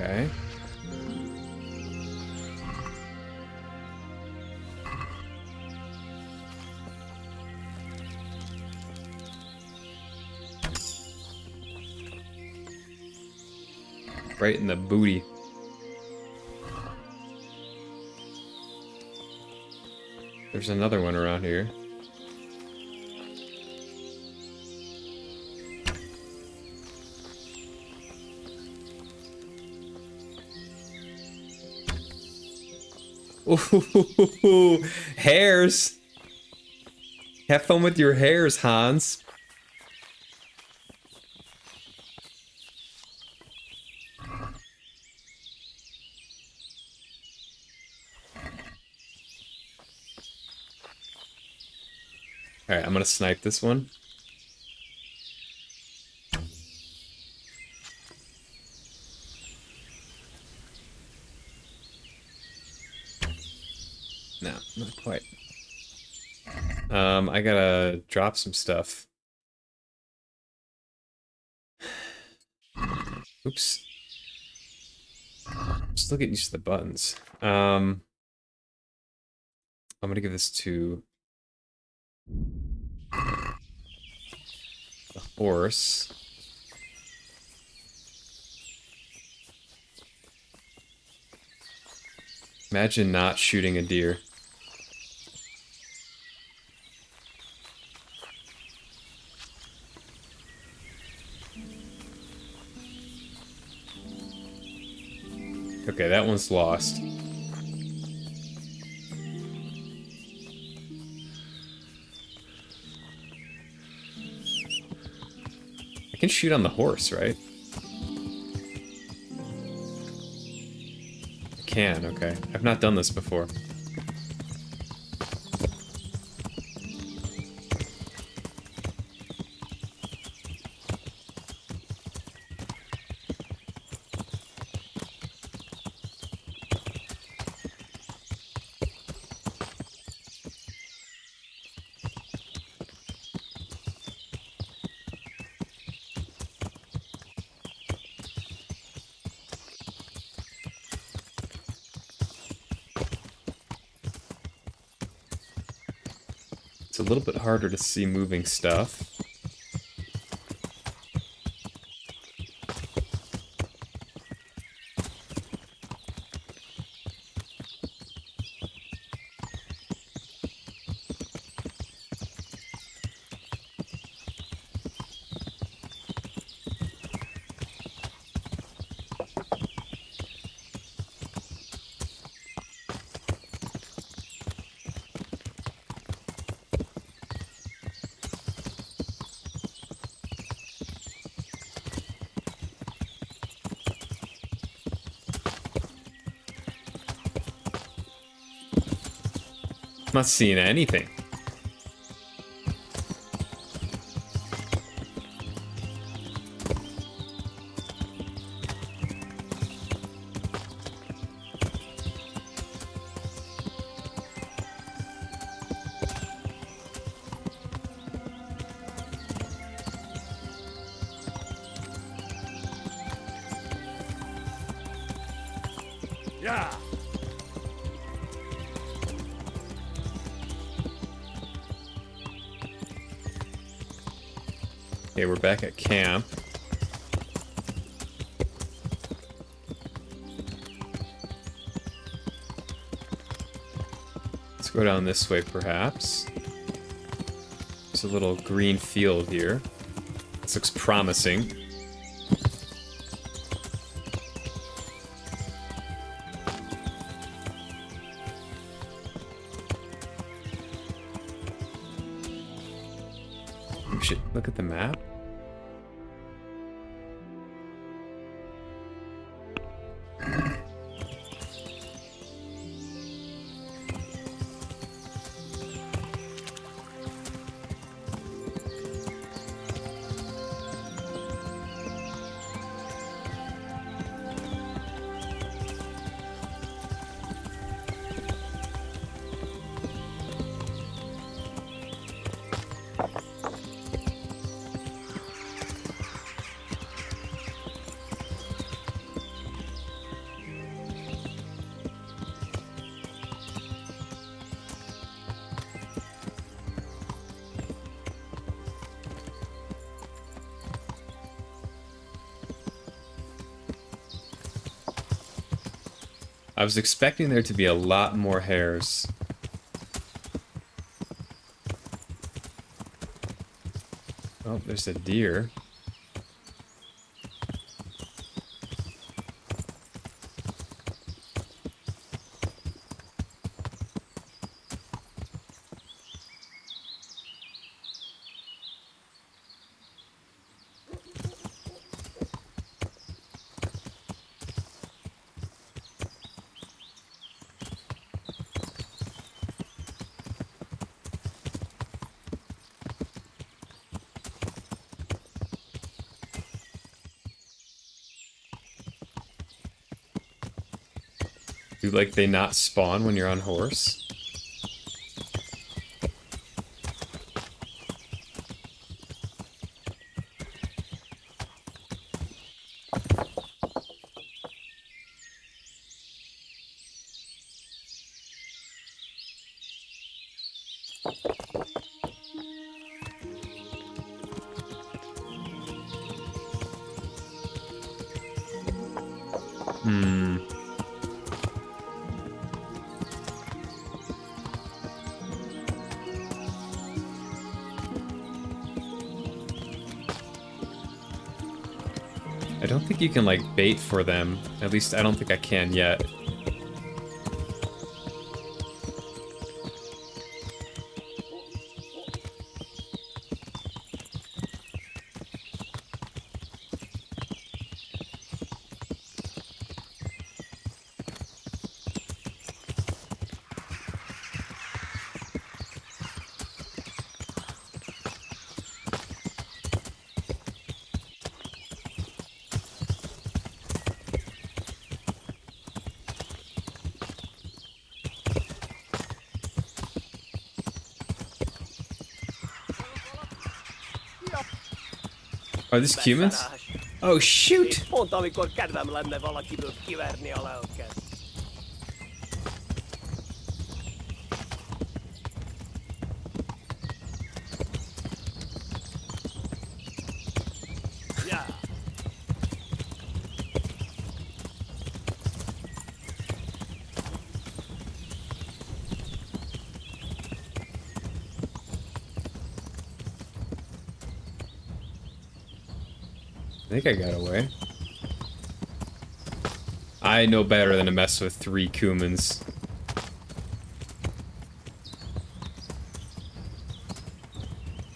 Okay. Right in the booty. There's another one around here. Ooh, hares. Have fun with your hares, Hans. Alright, I'm gonna snipe this one. No, not quite. I gotta drop some stuff. Oops. Just look at each of the buttons. I'm gonna give this to the horse. Imagine not shooting a deer. Okay, that one's lost. I can shoot on the horse, right? I can, okay. I've not done this before. It's a little bit harder to see moving stuff. Not seeing anything. Yeah. Okay, we're back at camp. Let's go down this way, perhaps. There's a little green field here. This looks promising. We should look at the map. I was expecting there to be a lot more hares. Oh, there's a deer. Do like they not spawn when you're on horse? I don't think you can, like, bait for them. At least I don't think I can yet. Are these humans? Oh, shoot! Pont amikor kedvem lenne valakiből kiverni a lelket. Yeah. I think I got away. I know better than to mess with 3 Kumans.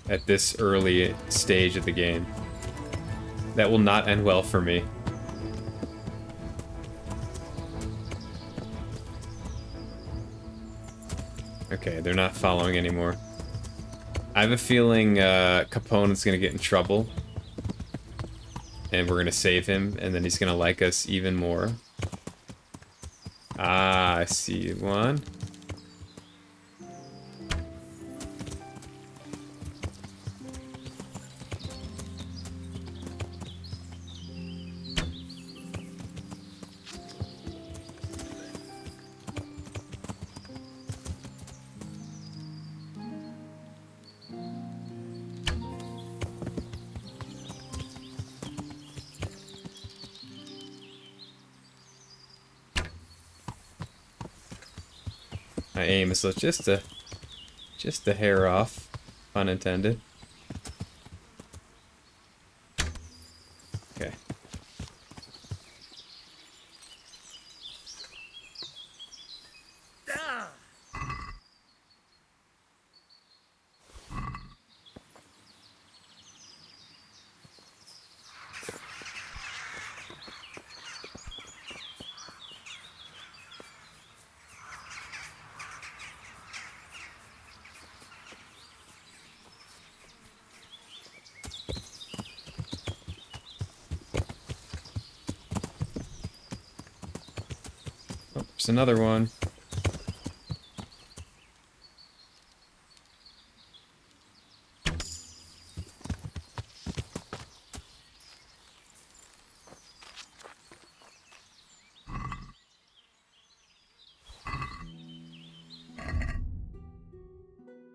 At this early stage of the game. That will not end well for me. Okay, they're not following anymore. I have a feeling Capon is going to get in trouble. And we're going to save him, and then he's going to like us even more. Ah, I see one. My aim is just a hair off, pun intended. Okay. Oh, there's another one.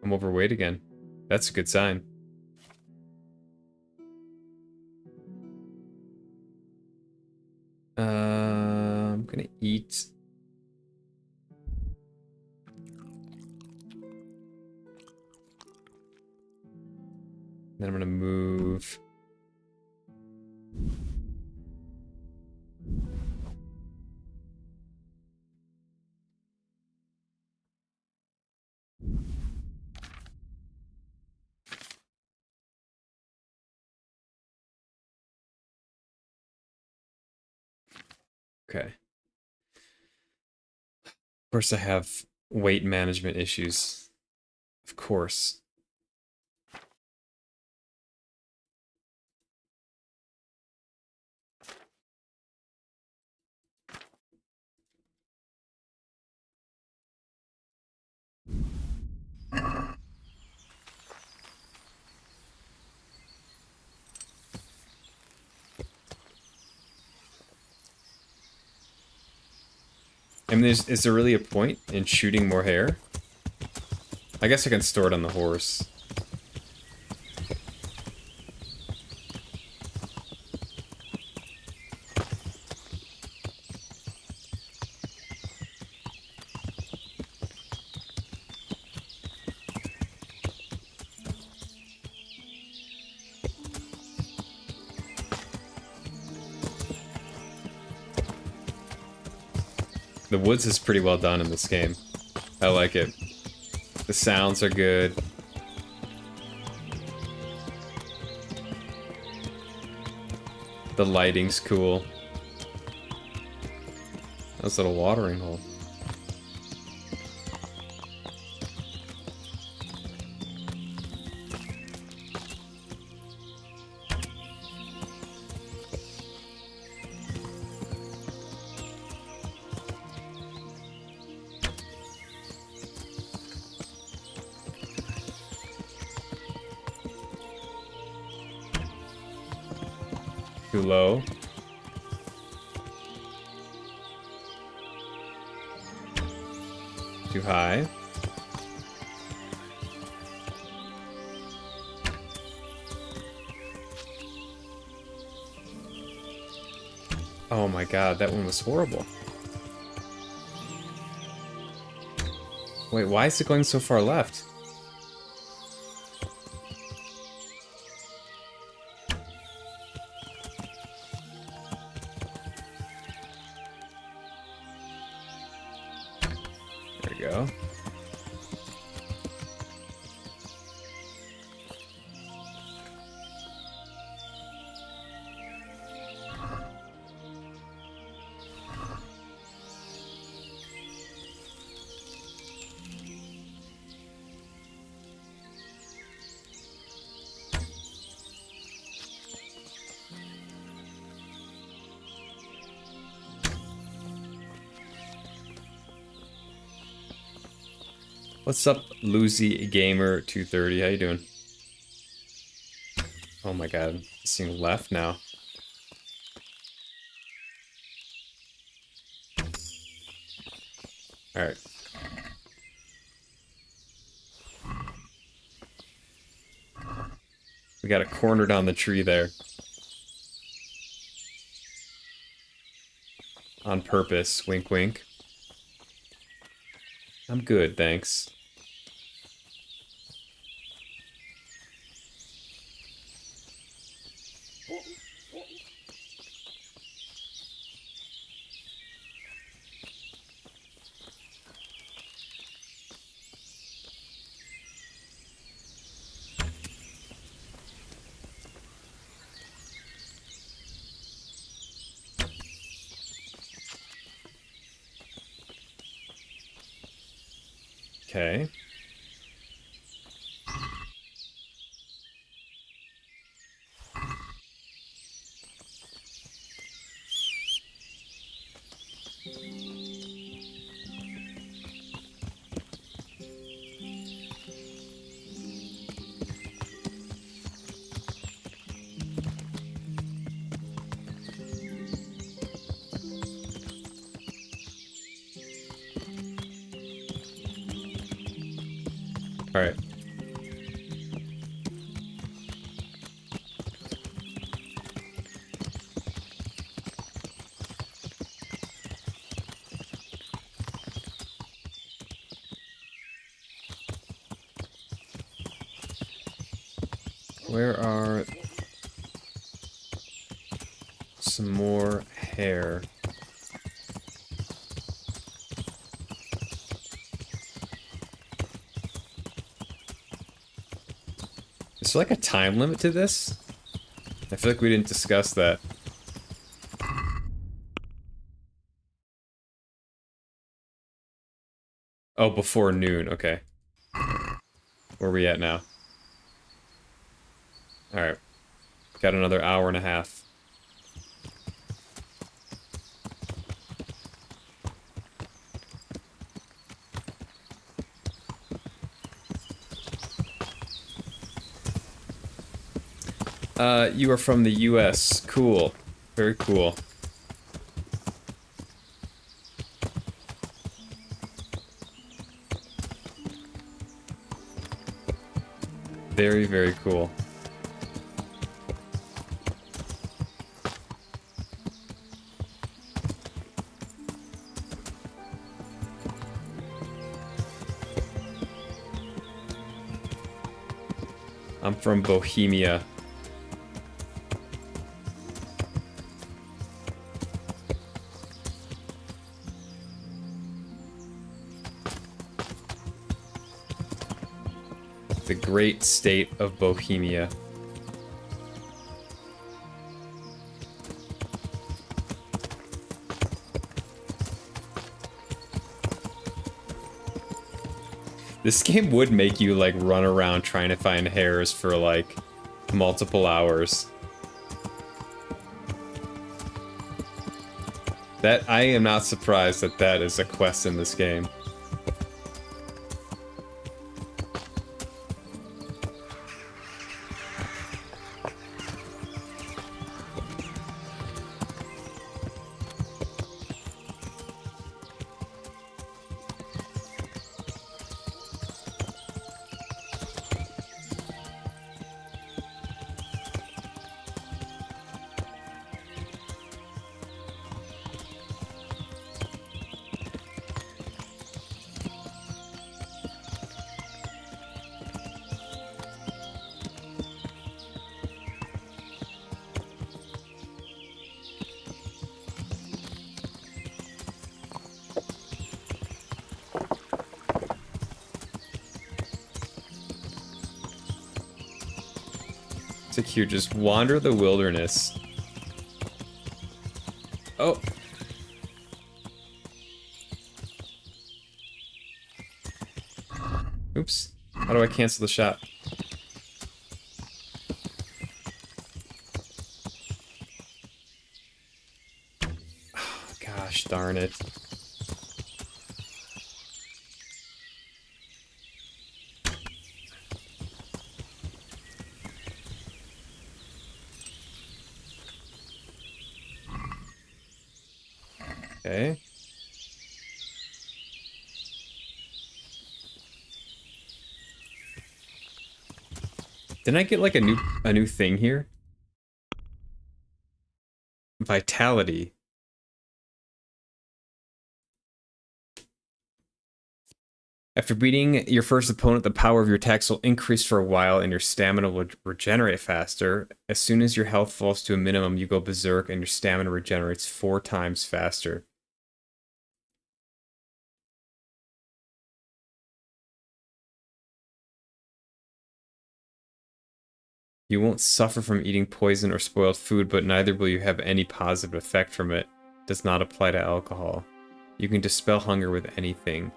I'm overweight again. That's a good sign. I'm gonna eat. Then I'm gonna move. Okay. Of course, I have weight management issues. Of course. I mean, is there really a point in shooting more hair? I guess I can store it on the horse. The woods is pretty well done in this game. I like it. The sounds are good. The lighting's cool. Nice little watering hole. Too low. Too high. Oh my god, that one was horrible. Wait, why is it going so far left? There we go. What's up, Lucy Gamer 230? How you doing? Oh my god, seeing left now. Alright. We got a cornered on the tree there. On purpose, wink wink. I'm good, thanks. Okay. All right. Where are some more hair? Is there like a time limit to this? I feel like we didn't discuss that. Oh, before noon, okay. Where are we at now? Alright. Got another hour and a half. You are from the US. Cool. Very cool. Very, very cool. I'm from Bohemia. The great state of Bohemia. This game would make you, like, run around trying to find hares for, like, multiple hours. That, I am not surprised that that is a quest in this game. Secure, just wander the wilderness. Oh. Oops. How do I cancel the shot? Oh, gosh darn it. Okay. Didn't I get like a new thing here? Vitality. After beating your first opponent, the power of your attacks will increase for a while and your stamina will regenerate faster. As soon as your health falls to a minimum, you go berserk and your stamina regenerates 4 times faster. You won't suffer from eating poison or spoiled food, but neither will you have any positive effect from it. Does not apply to alcohol. You can dispel hunger with anything.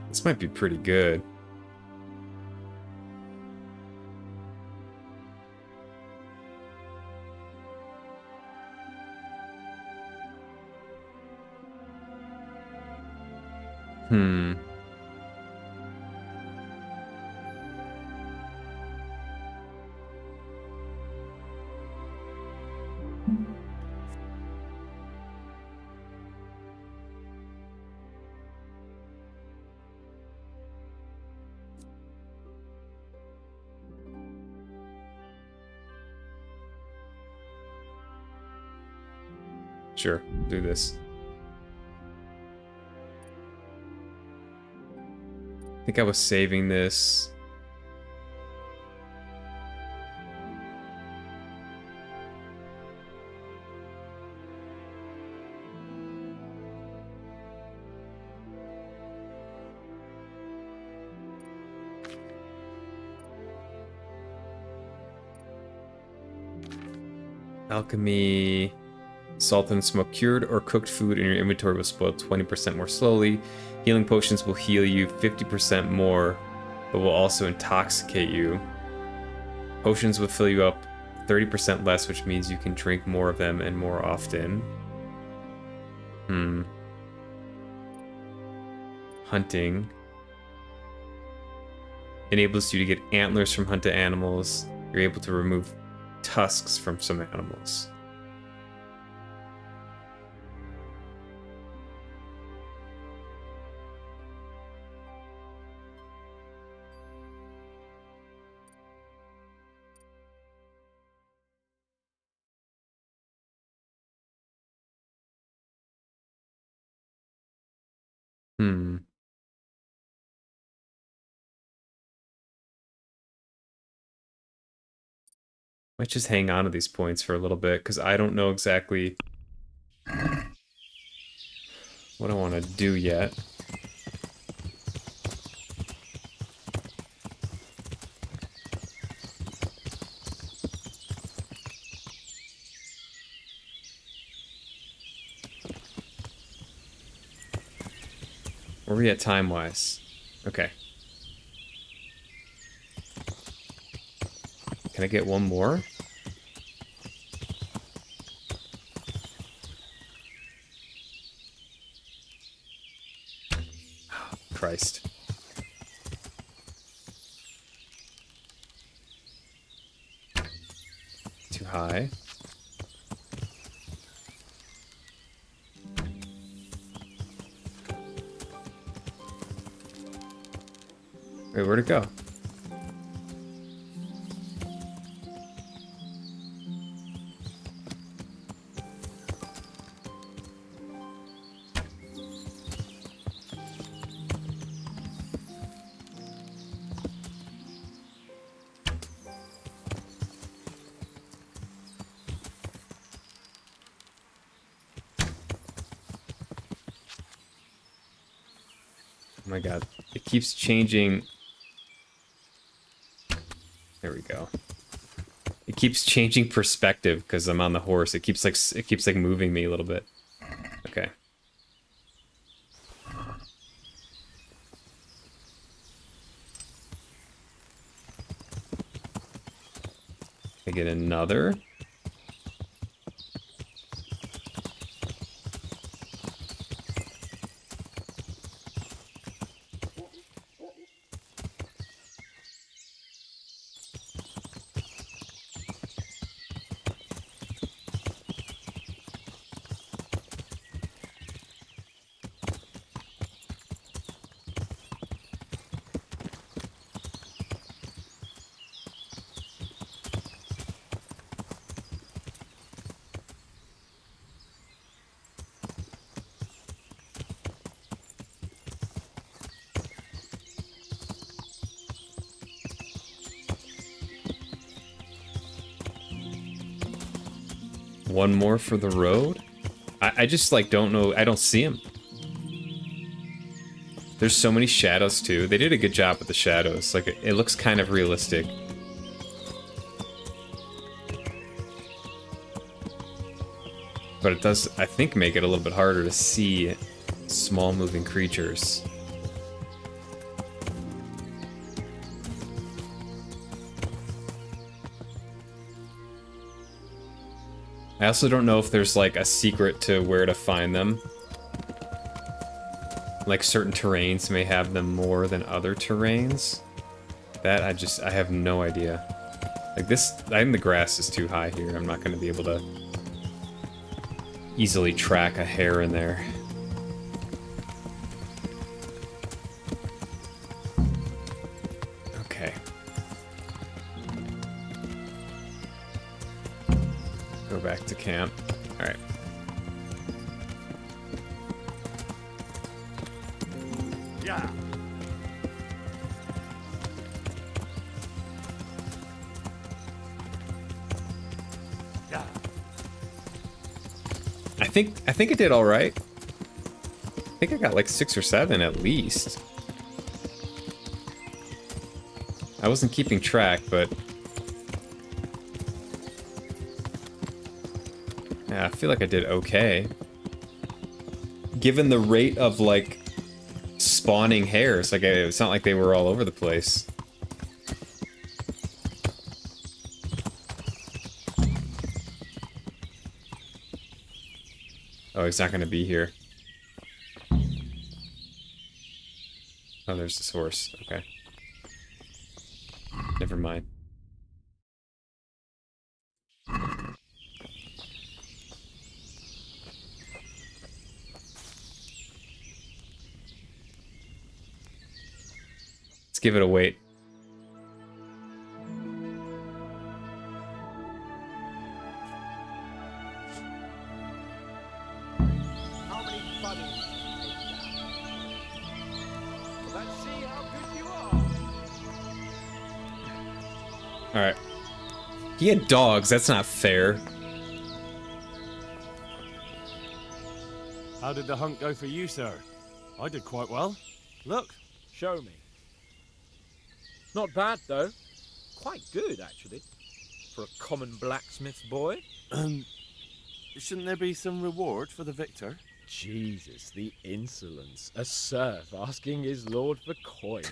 This might be pretty good. Sure, do this. I think I was saving this. Alchemy. Salt and smoke cured or cooked food in your inventory will spoil 20% more slowly. Healing potions will heal you 50% more, but will also intoxicate you. Potions will fill you up 30% less, which means you can drink more of them and more often. Hunting. Enables you to get antlers from hunted animals. You're able to remove tusks from some animals. Might just hang on to these points for a little bit, because I don't know exactly what I want to do yet. Where are we at time-wise? Okay. Can I get one more? Christ. Too high. Wait, where'd it go? Oh my god. It keeps changing. There we go. It keeps changing perspective because I'm on the horse. It keeps like moving me a little bit. Okay. I get another. One more for the road? I just, like, don't know. I don't see him. There's so many shadows, too. They did a good job with the shadows. Like, it looks kind of realistic. But it does, I think, make it a little bit harder to see small moving creatures. I also don't know if there's like a secret to where to find them. Like certain terrains may have them more than other terrains. That I have no idea. Like this, I think the grass is too high here. I'm not going to be able to easily track a hare in there. Okay. Go back to camp. All right. Yeah. Yeah. I think it did all right. I think I got like 6 or 7 at least. I wasn't keeping track, but yeah, I feel like I did okay. Given the rate of like spawning hares, like it's not like they were all over the place. Oh, he's not going to be here. Oh, there's this horse. Okay. Never mind. Let's give it a wait. How many bunnies can you take down? Let's see how good you are. Alright. He had dogs, that's not fair. How did the hunt go for you, sir? I did quite well. Look. Show me. Not bad, though. Quite good, actually. For a common blacksmith's boy. Shouldn't there be some reward for the victor? Jesus, the insolence. A serf asking his lord for coin.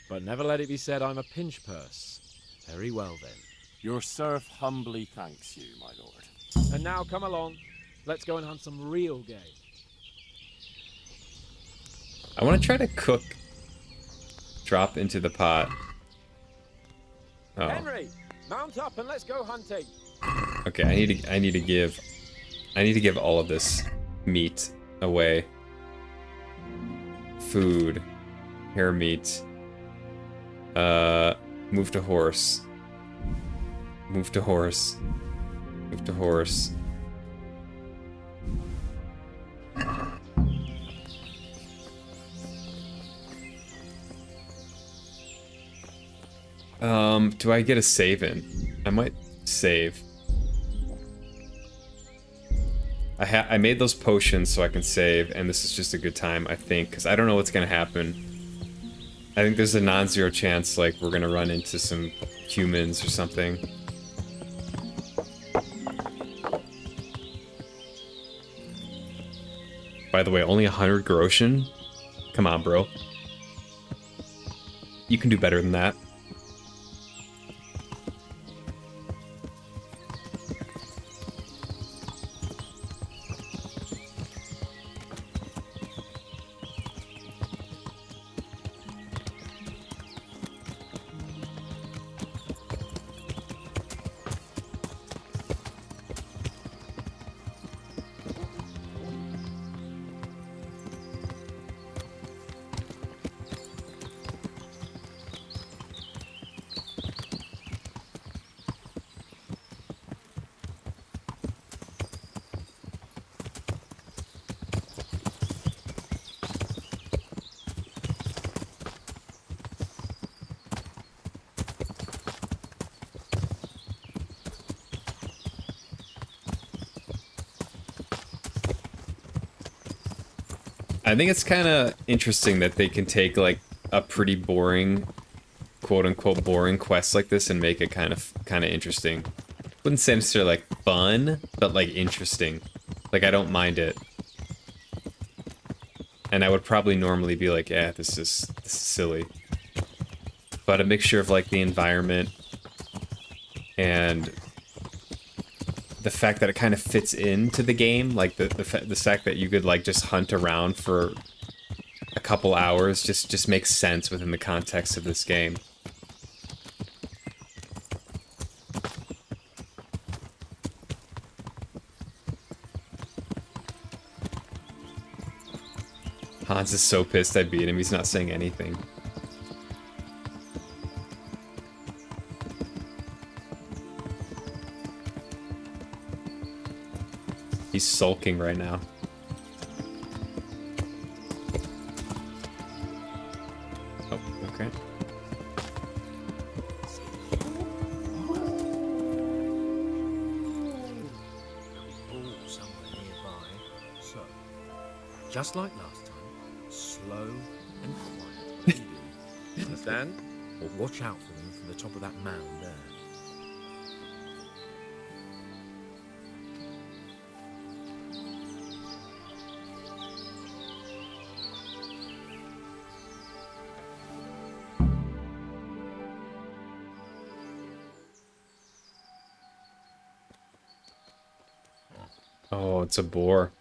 But never let it be said I'm a pinch purse. Very well then. Your serf humbly thanks you, my lord. And now come along. Let's go and hunt some real game. I want to try to cook. Drop into the pot. Oh. Henry, mount up and let's go hunting. Okay, I need to give all of this meat away. Food, hair meat. Move to horse. Move to horse. Move to horse. Do I get a save in? I might save. I made those potions so I can save, and this is just a good time, I think, because I don't know what's gonna happen. I think there's a non-zero chance, like, we're gonna run into some humans or something. By the way, only 100 groschen? Come on, bro. You can do better than that. I think it's kind of interesting that they can take, like, a pretty boring, quote-unquote boring quest like this and make it kind of interesting. Wouldn't say necessarily, like, fun, but, like, interesting. Like, I don't mind it. And I would probably normally be like, yeah, this is silly. But a mixture of, like, the environment and the fact that it kind of fits into the game, like the fact that you could, like, just hunt around for a couple hours just makes sense within the context of this game. Hans is so pissed I beat him, he's not saying anything. He's sulking right now. Oh, okay. Somewhere nearby. So, just like last time, slow and quiet. Understand? Or watch out for them from the top of that mound there. Oh, it's a boar.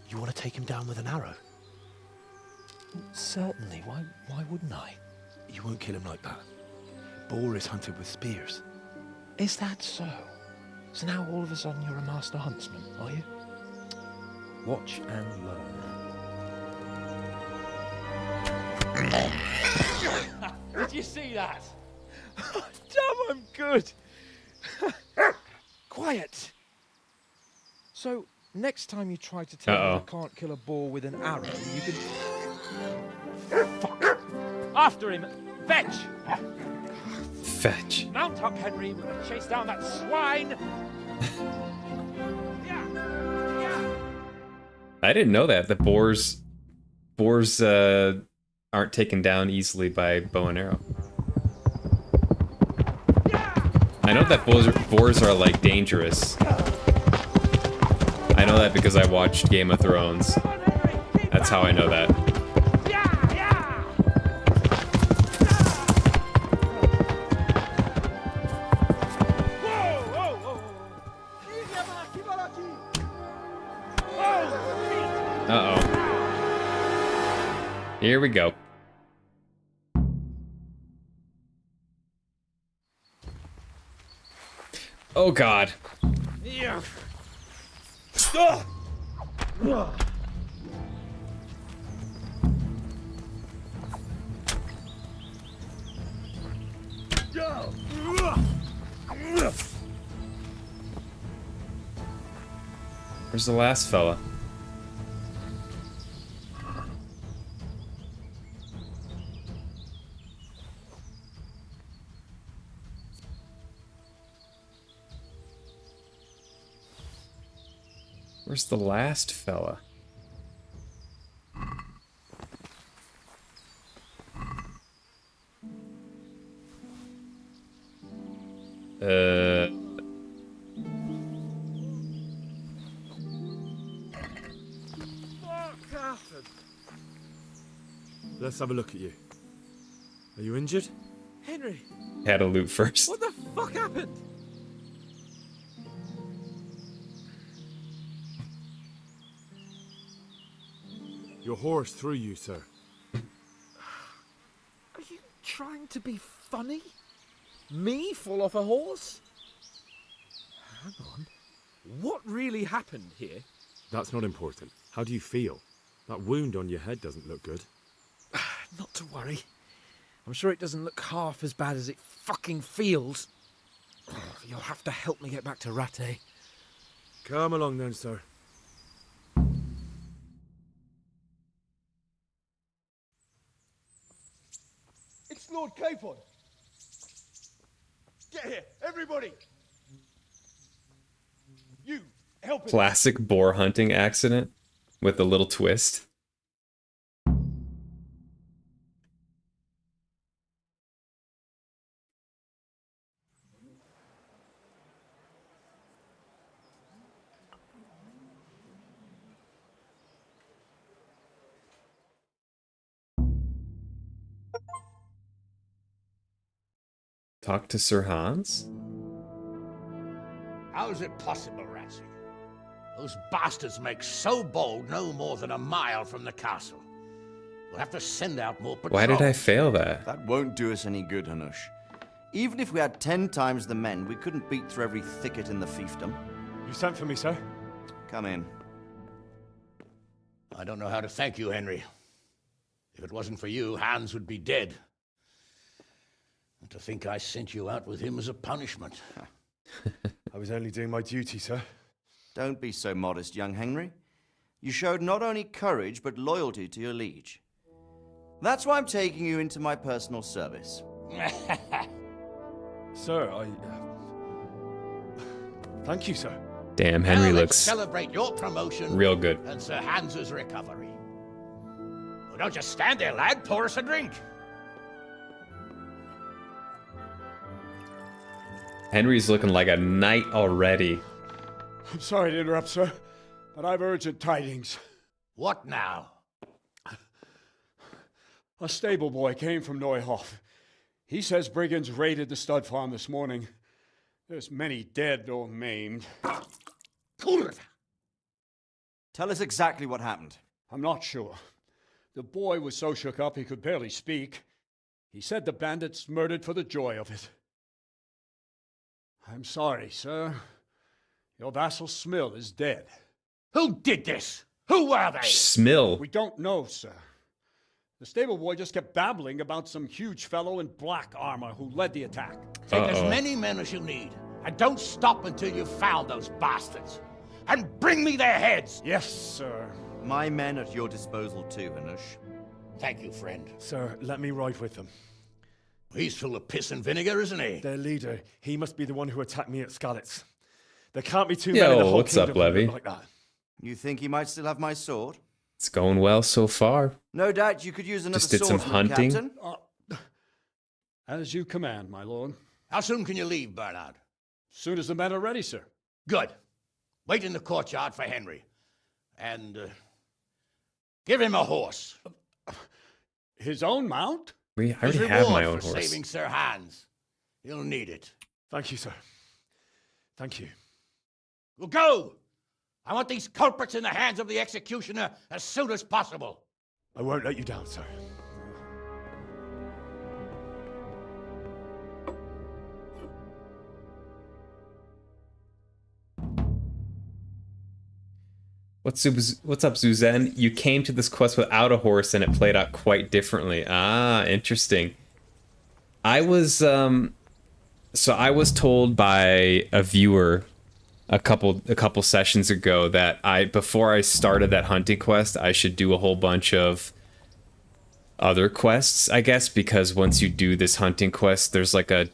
You want to take him down with an arrow? Certainly. Why wouldn't I? You won't kill him like that. Boar is hunted with spears. Is that so? So now all of a sudden you're a master huntsman, are you? Watch and learn. Did you see that? Damn, I'm good. Quiet. So, next time you try to tell me you can't kill a boar with an arrow, you can... Fuck! After him! Fetch! Fetch. Mount up, Henry. We're gonna chase down that swine! I didn't know that. The boars aren't taken down easily by bow and arrow. I know that boars are, like, dangerous. I know that because I watched Game of Thrones. That's how I know that. Uh-oh. Here we go. Oh God. Yeah. Where's the last fella? Where's the last fella? Let's have a look at you. Are you injured? Henry, Had to loot first. what the fuck happened? Your horse threw you, sir. Are you trying to be funny? Me fall off a horse? Hang on. What really happened here? That's not important. How do you feel? That wound on your head doesn't look good. Not to worry. I'm sure it doesn't look half as bad as it fucking feels. You'll have to help me get back to Rattay. Come along then, sir. It's Lord Capon. Get here, everybody. You, help him. Classic boar hunting accident with a little twist. Talk to Sir Hans? How is it possible, Ratsy? Those bastards make so bold no more than a mile from the castle. We'll have to send out more patrols. Why did I fail that? That won't do us any good, Hanush. Even if we had 10 times the men, we couldn't beat through every thicket in the fiefdom. You sent for me, sir? Come in. I don't know how to thank you, Henry. If it wasn't for you, Hans would be dead. And to think I sent you out with him as a punishment. I was only doing my duty, sir. Don't be so modest, young Henry. You showed not only courage, but loyalty to your liege. That's why I'm taking you into my personal service. Sir, thank you, sir. Damn, Henry Now let's looks celebrate your promotion real good. and Sir Hans's recovery. Well, don't just stand there, lad. Pour us a drink. Henry's looking like a knight already. I'm sorry to interrupt, sir, but I've urgent tidings. What now? A stable boy came from Neuhof. He says brigands raided the stud farm this morning. There's many dead or maimed. Tell us exactly what happened. I'm not sure. The boy was so shook up he could barely speak. He said the bandits murdered for the joy of it. I'm sorry, sir. Your vassal Smill is dead. Who did this? Who were they? Smill. We don't know, sir. The stable boy just kept babbling about some huge fellow in black armor who led the attack. Take as many men as you need, and don't stop until you've found those bastards. And bring me their heads! Yes, sir. My men at your disposal too, Hanush. Thank you, friend. Sir, let me ride with them. He's full of piss and vinegar, isn't he? Their leader, he must be the one who attacked me at Skalitz. There can't be too many in the whole what's up, kingdom Levy? like that. You think he might still have my sword? It's going well so far. No doubt you could use another Just did some swordsman, hunting. Captain. As you command, my lord. How soon can you leave, Bernard? Soon as the men are ready, sir. Good. Wait in the courtyard for Henry. And give him a horse. His own mount? I already have my own for horse. saving Sir Hans. He'll need it. Thank you, sir. Thank you. Well, go! I want these culprits in the hands of the executioner as soon as possible. I won't let you down, sir. What's up, Zuzen? You came to this quest without a horse and it played out quite differently. Ah, interesting. I was so I was told by a viewer a couple sessions ago that before I started that hunting quest, I should do a whole bunch of other quests, I guess, because once you do this hunting quest, there's like a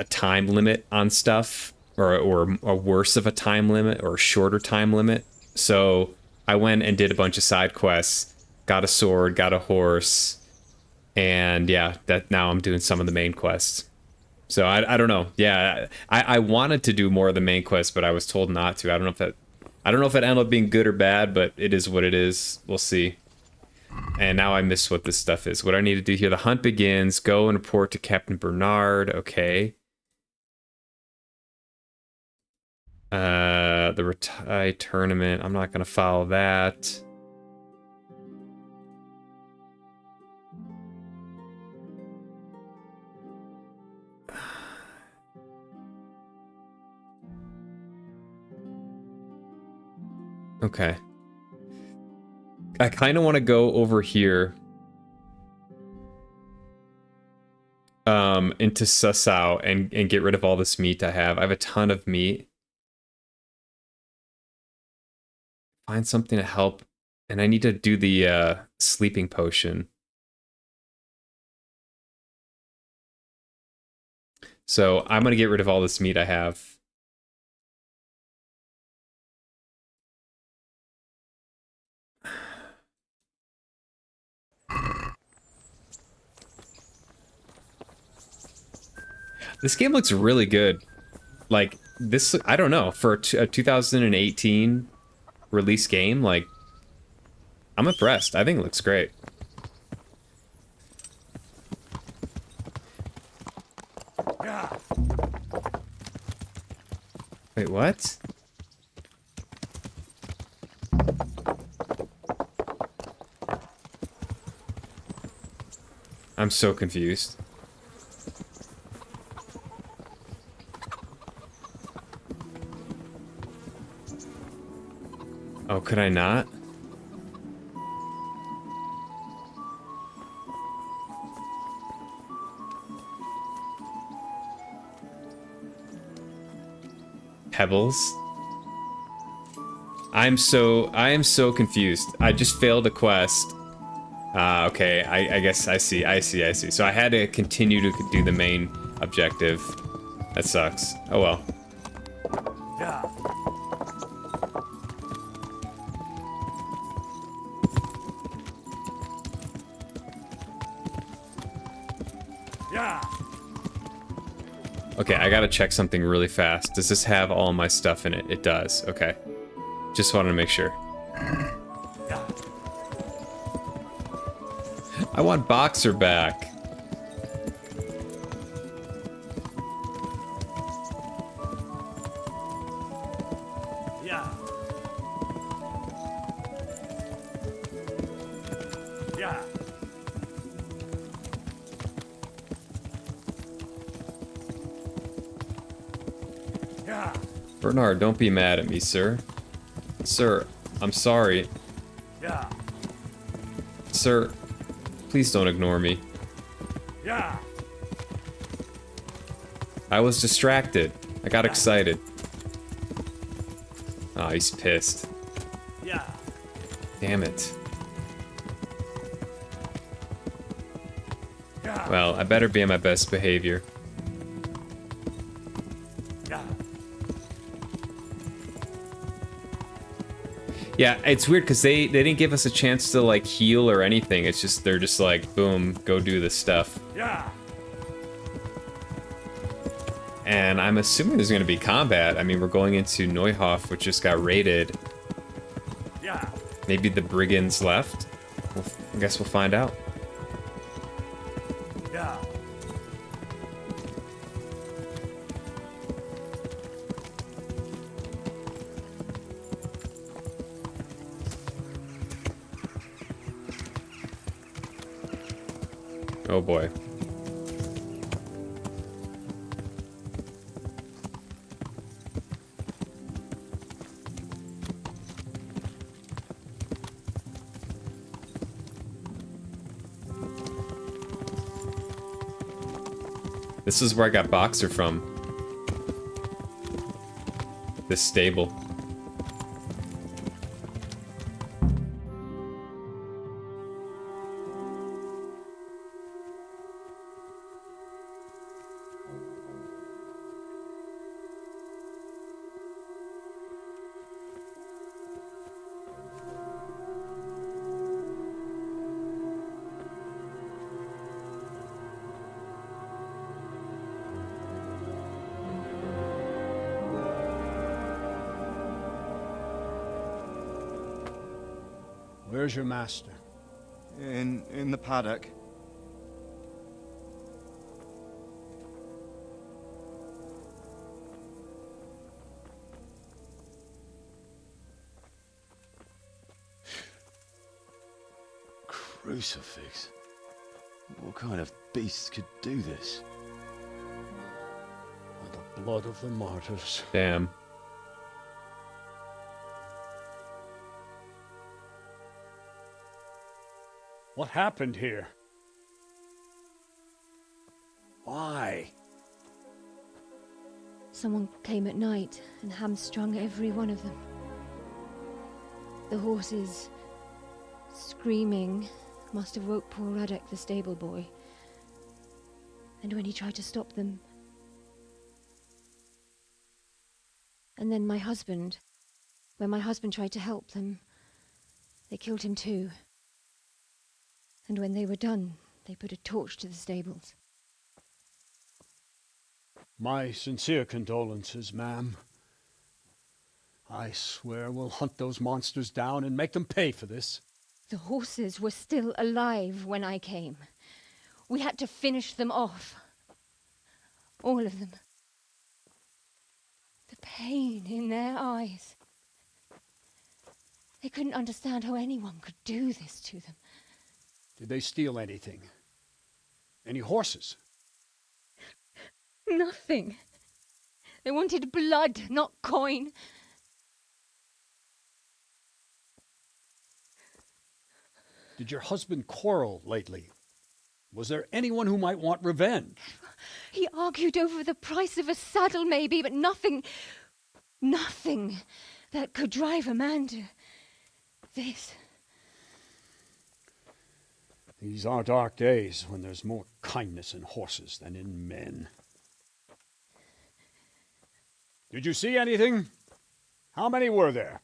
time limit on stuff, or a worse of a time limit or a shorter time limit. So I went and did a bunch of side quests, got a sword, got a horse, and yeah, that now I'm doing some of the main quests. So I don't know. Yeah, I wanted to do more of the main quest, but I was told not to. I don't know if it ended up being good or bad, but it is what it is. We'll see. And now I miss what this stuff is. What I need to do here: the hunt begins. Go and report to Captain Bernard. Okay. The Retai tournament. I'm not gonna follow that. Okay. I kind of want to go over here into Susau and get rid of all this meat I have. I have a ton of meat. Find something to help, and I need to do the sleeping potion. So I'm gonna get rid of all this meat I have. This game looks really good. Like, this, I don't know, for a 2018 release game, like, I'm impressed. I think it looks great. Wait, what? I'm so confused. Oh, could I not? Pebbles? I am so confused. I just failed a quest. Okay, I guess I see. So I had to continue to do the main objective. That sucks. Oh well. Yeah. Okay, I gotta check something really fast. Does this have all my stuff in it? It does. Okay. Just wanted to make sure. I want Boxer back. Yeah. Yeah. Yeah. Bernard, don't be mad at me, sir. Sir, I'm sorry. Yeah. Sir, please don't ignore me. Yeah. I was distracted. I got excited. Oh, he's pissed. Yeah. Damn it. Yeah. Well, I better be on my best behavior. Yeah, it's weird because they didn't give us a chance to like heal or anything. It's just they're just like, boom, go do this stuff. Yeah. And I'm assuming there's going to be combat. I mean, we're going into Neuhof, which just got raided. Yeah. Maybe the brigands left? I guess we'll find out. Yeah. Oh boy. This is where I got Boxer from. This stable. Where's your master? In the paddock. Crucifix? What kind of beast could do this? The blood of the martyrs. Damn. What happened here? Why? Someone came at night and hamstrung every one of them. The horses, screaming, must have woke poor Radek, the stable boy. And when he tried to stop them... And then my husband. When my husband tried to help them, they killed him too. And when they were done, they put a torch to the stables. My sincere condolences, ma'am. I swear we'll hunt those monsters down and make them pay for this. The horses were still alive when I came. We had to finish them off. All of them. The pain in their eyes. They couldn't understand how anyone could do this to them. Did they steal anything? Any horses? Nothing. They wanted blood, not coin. Did your husband quarrel lately? Was there anyone who might want revenge? He argued over the price of a saddle, maybe, but nothing that could drive a man to this. These are dark days when there's more kindness in horses than in men. Did you see anything? How many were there?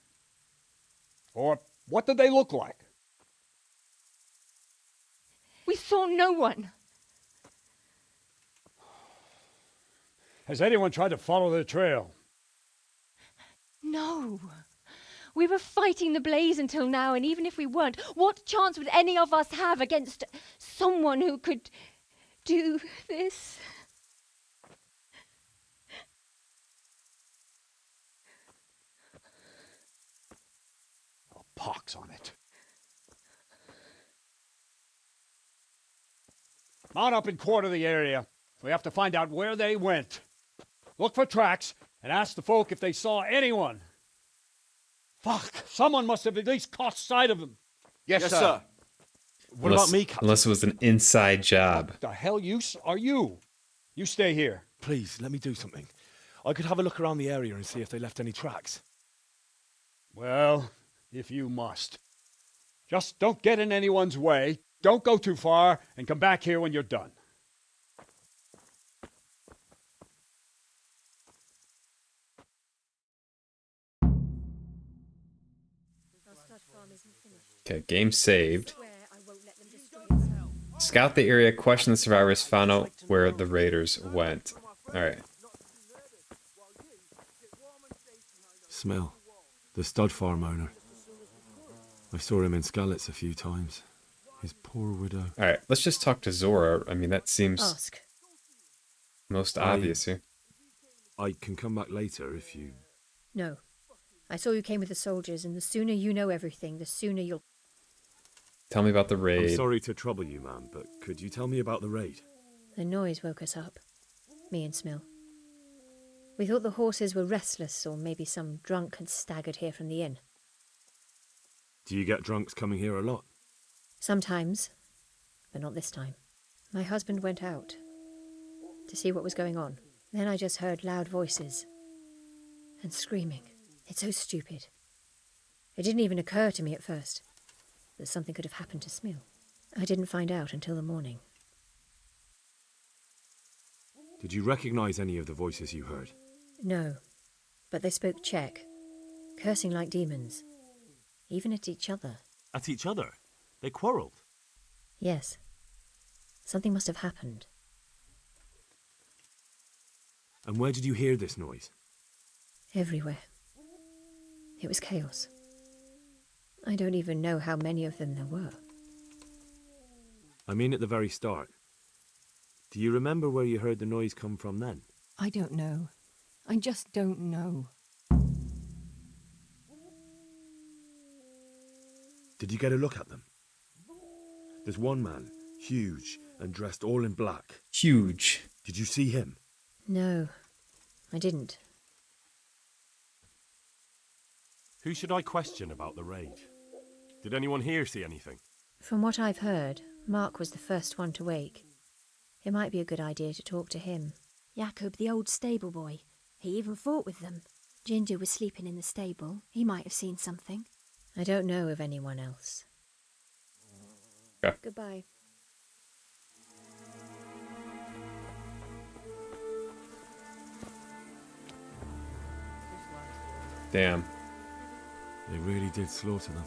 Or what did they look like? We saw no one. Has anyone tried to follow the trail? No. We were fighting the blaze until now, and even if we weren't, what chance would any of us have against someone who could do this? A pox on it. Mount up and quarter the area. We have to find out where they went. Look for tracks and ask the folk if they saw anyone. Fuck! Someone must have at least caught sight of them. Yes, sir. What about me, Captain? Unless it was an inside job. What the hell are you? You stay here. Please, let me do something. I could have a look around the area and see if they left any tracks. Well, if you must. Just don't get in anyone's way, don't go too far, and come back here when you're done. Okay, game saved. Scout the area, question the survivors, found out where the raiders went. Alright. Smell. The stud farm owner. I saw him in Skalitz a few times. His poor widow. Alright, let's just talk to Zora. I mean, that seems Ask. most obvious here. I can come back later if you... No. I saw you came with the soldiers, and the sooner you know everything, the sooner you'll... Tell me about the raid. I'm sorry to trouble you, ma'am, but could you tell me about the raid? The noise woke us up. Me and Smill. We thought the horses were restless, or maybe some drunk had staggered here from the inn. Do you get drunks coming here a lot? Sometimes, but not this time. My husband went out to see what was going on. Then I just heard loud voices and screaming. It's so stupid. It didn't even occur to me at first that something could have happened to Smill. I didn't find out until the morning. Did you recognize any of the voices you heard? No, but they spoke Czech, cursing like demons, even at each other. At each other? They quarreled? Yes. Something must have happened. And where did you hear this noise? Everywhere. It was chaos. I don't even know how many of them there were. I mean at the very start. Do you remember where you heard the noise come from then? I don't know. I just don't know. Did you get a look at them? There's one man, huge and dressed all in black. Huge. Did you see him? No, I didn't. Who should I question about the raid? Did anyone here see anything? From what I've heard, Mark was the first one to wake. It might be a good idea to talk to him. Jacob, the old stable boy. He even fought with them. Ginger was sleeping in the stable. He might have seen something. I don't know of anyone else. Yeah. Goodbye. Damn. They really did slaughter them.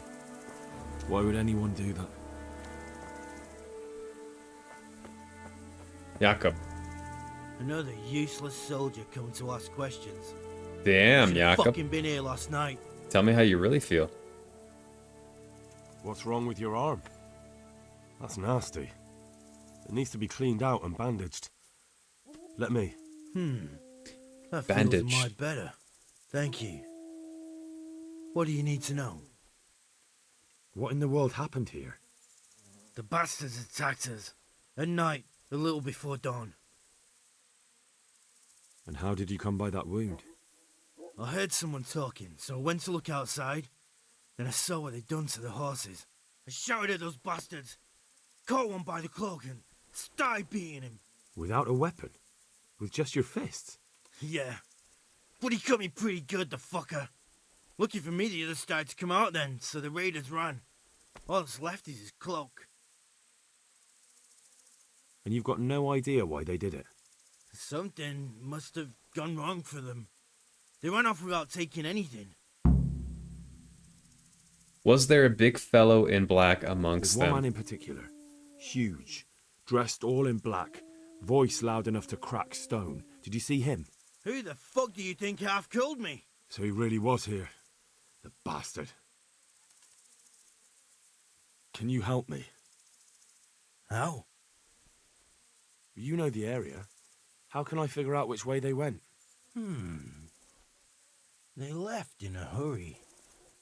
Why would anyone do that? Jakob. Another useless soldier coming to ask questions. Damn, Should've Jakob. fucking been here last night. Tell me how you really feel. What's wrong with your arm? That's nasty. It needs to be cleaned out and bandaged. Let me. That Bandage. feels my better. Thank you. What do you need to know? What in the world happened here? The bastards attacked us. At night, a little before dawn. And how did you come by that wound? I heard someone talking, so I went to look outside. Then I saw what they'd done to the horses. I shouted at those bastards. Caught one by the cloak and started beating him. Without a weapon? With just your fists? Yeah. But he cut me pretty good, the fucker. Lucky for me, the others started to come out then, so the raiders ran. All that's left is his cloak. And you've got no idea why they did it? Something must have gone wrong for them. They ran off without taking anything. Was there a big fellow in black amongst There's one them? man in particular. Huge. Dressed all in black. Voice loud enough to crack stone. Did you see him? Who the fuck do you think half killed me? So he really was here. The bastard. Can you help me? How? You know the area. How can I figure out which way they went? They left in a hurry.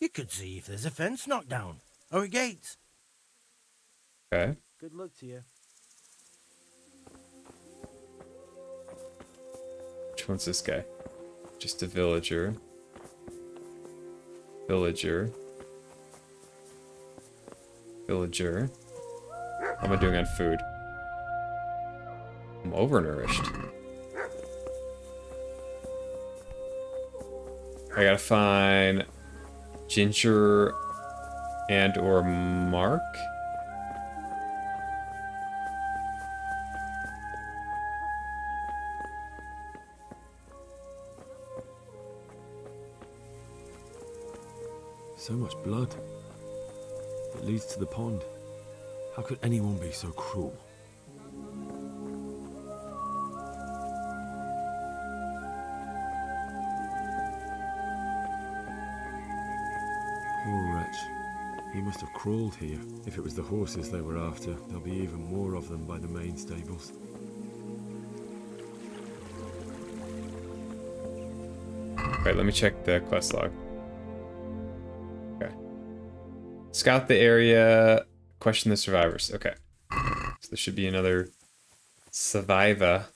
You could see if there's a fence knocked down. Or a gate. Okay. Good luck to you. Which one's this guy? Just a villager. Villager. Villager. How am I doing on food? I'm overnourished. I gotta find Ginger and or Mark. So much blood. It leads to the pond. How could anyone be so cruel? He must have crawled here. If it was the horses they were after, there'll be even more of them by the main stables. Right, let me check the quest log. Okay. Scout the area, question the survivors. Okay. So there should be another survivor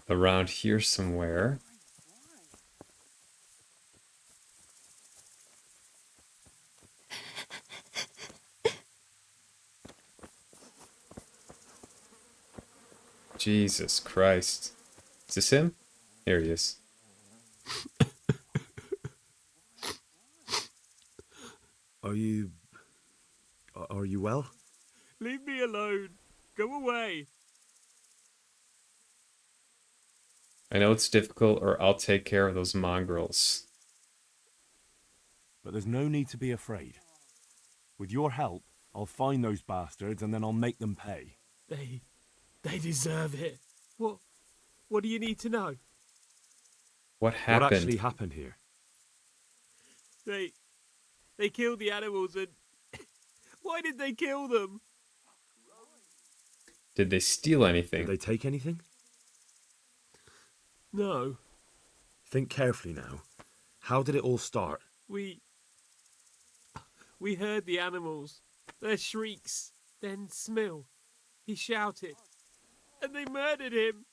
around here somewhere. Jesus Christ. Is this him? Here he is. Are you well? Leave me alone. Go away. I know it's difficult, or I'll take care of those mongrels. But there's no need to be afraid. With your help, I'll find those bastards and then I'll make them pay. They deserve it. What do you need to know? What happened? What actually happened here? They killed the animals and... Why did they kill them? Did they steal anything? Did they take anything? No. Think carefully now. How did it all start? We heard the animals, their shrieks, then Smill. He shouted, and they murdered him.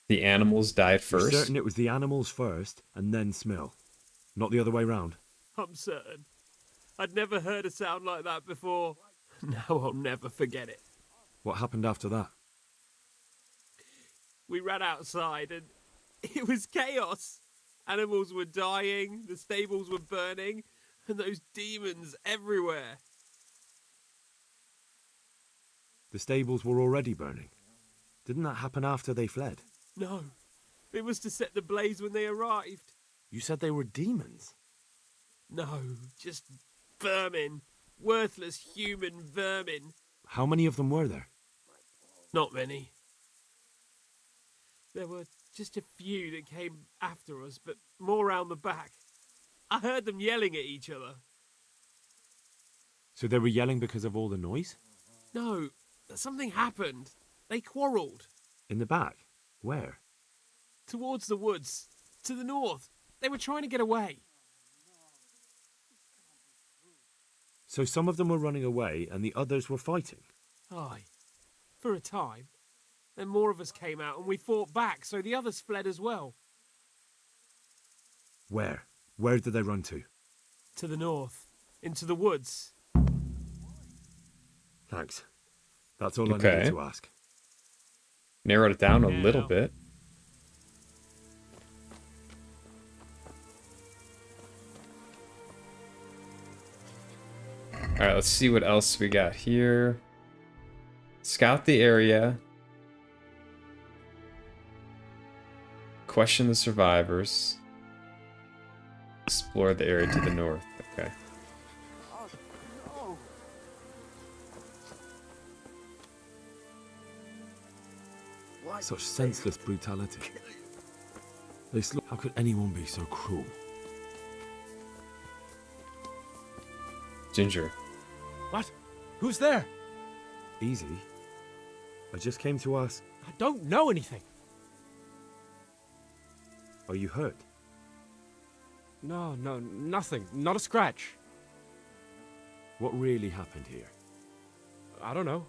The animals died first? You're certain it was the animals first, and then Smill? Not the other way round? I'm certain. I'd never heard a sound like that before. Now I'll never forget it. What happened after that? We ran outside and it was chaos. Animals were dying, the stables were burning, and those demons everywhere. The stables were already burning. Didn't that happen after they fled? No, it was to set the blaze when they arrived. You said they were demons? No, just vermin. Worthless human vermin. How many of them were there? Not many. There were just a few that came after us, but more round the back. I heard them yelling at each other. So they were yelling because of all the noise? No, something happened. They quarrelled. In the back? Where? Towards the woods. To the north. They were trying to get away. So some of them were running away and the others were fighting? Aye. For a time. Then more of us came out and we fought back, so the others fled as well. Where? Where did they run to? To the north. Into the woods. Thanks. That's all I needed to ask. Narrowed it down a little bit. Alright, let's see what else we got here. Scout the area. Question the survivors. Explore the area to the north. Okay. Such senseless brutality. How could anyone be so cruel? Ginger. What? Who's there? Easy. I just came to ask... I don't know anything. Are you hurt? No, nothing. Not a scratch. What really happened here? I don't know.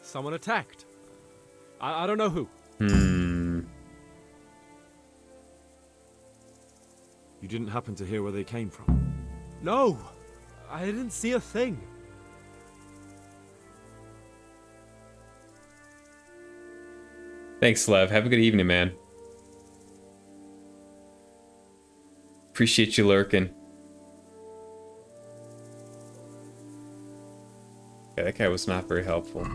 Someone attacked. I don't know who. You didn't happen to hear where they came from? No, I didn't see a thing. Thanks, Lev. Have a good evening, man. Appreciate you lurking. Yeah, that guy was not very helpful.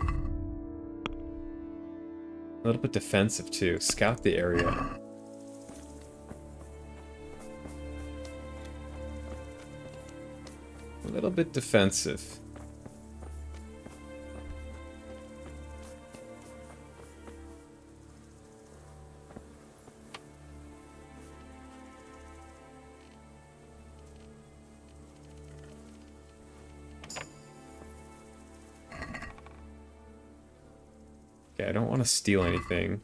A little bit defensive, too. Scout the area. A little bit defensive. Okay, I don't want to steal anything.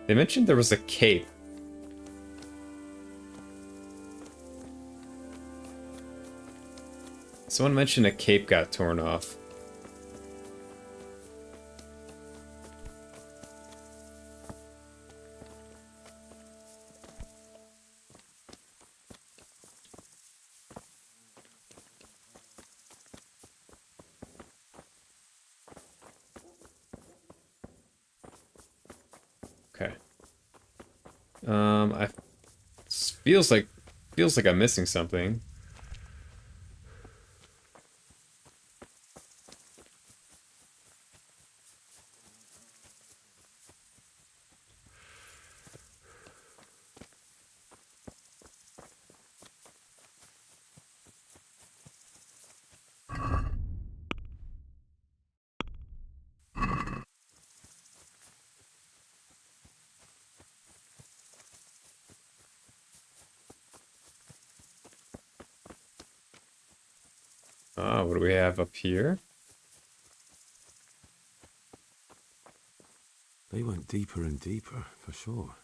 They mentioned there was a cape. Someone mentioned a cape got torn off. Okay. I feels like I'm missing something. Ah, what do we have up here? They went deeper and deeper, for sure.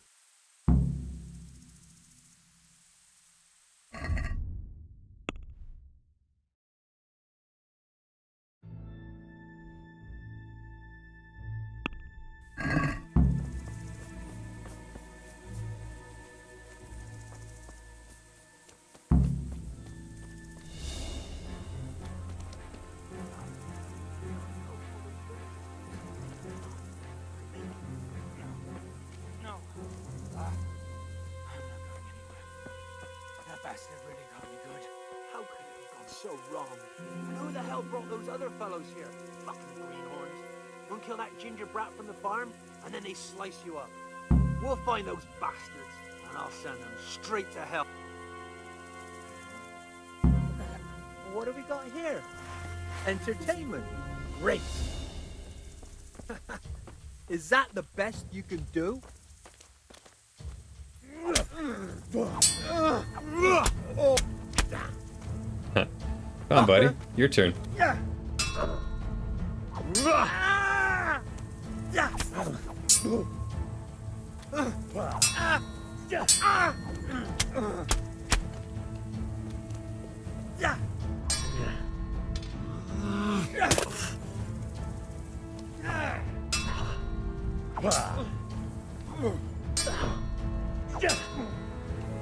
No. That bastard really got me good. How could it have gone so wrong? And who the hell brought those other fellows here? Fucking greenhorns. Don't kill that ginger brat from the farm, and then they slice you up. We'll find those bastards, and I'll send them straight to hell. What have we got here? Entertainment. Great. Is that the best you can do? Come on, buddy. Your turn.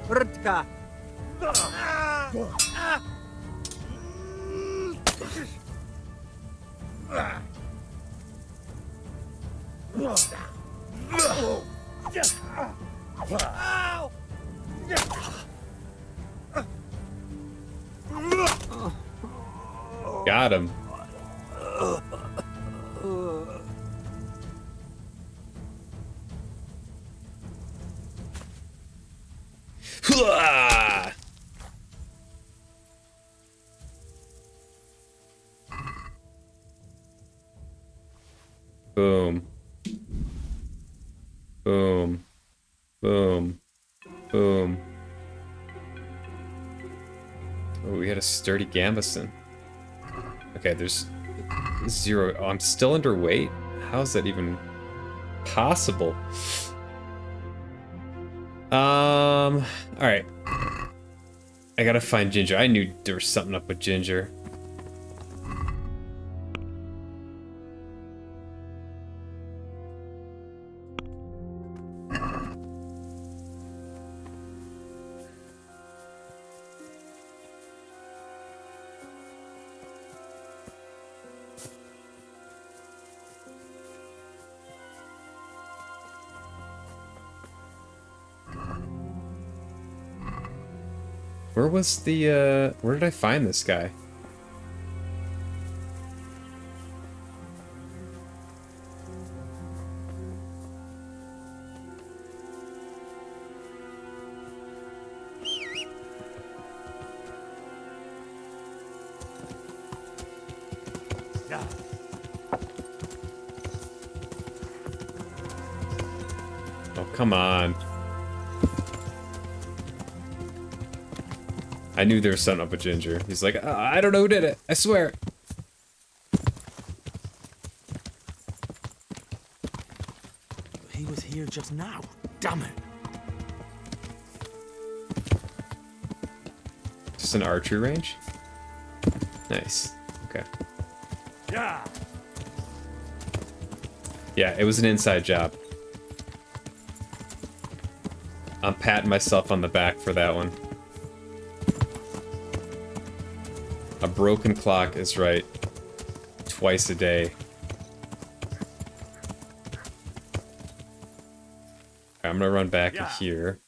Rtka. Got him. Boom. Boom. Boom. Boom. Oh, we had a sturdy gambeson. Okay, there's 0. Oh, I'm still underweight? How is that even possible? Alright. I gotta find Ginger. I knew there was something up with Ginger. Where was the, where did I find this guy? come on. I knew there was something up with Ginger. He's like, I don't know who did it. I swear. He was here just now. Damn it. Just an archery range? Nice. Okay. Yeah. Yeah, it was an inside job. I'm patting myself on the back for that one. A broken clock is right twice a day. I'm gonna run back in here.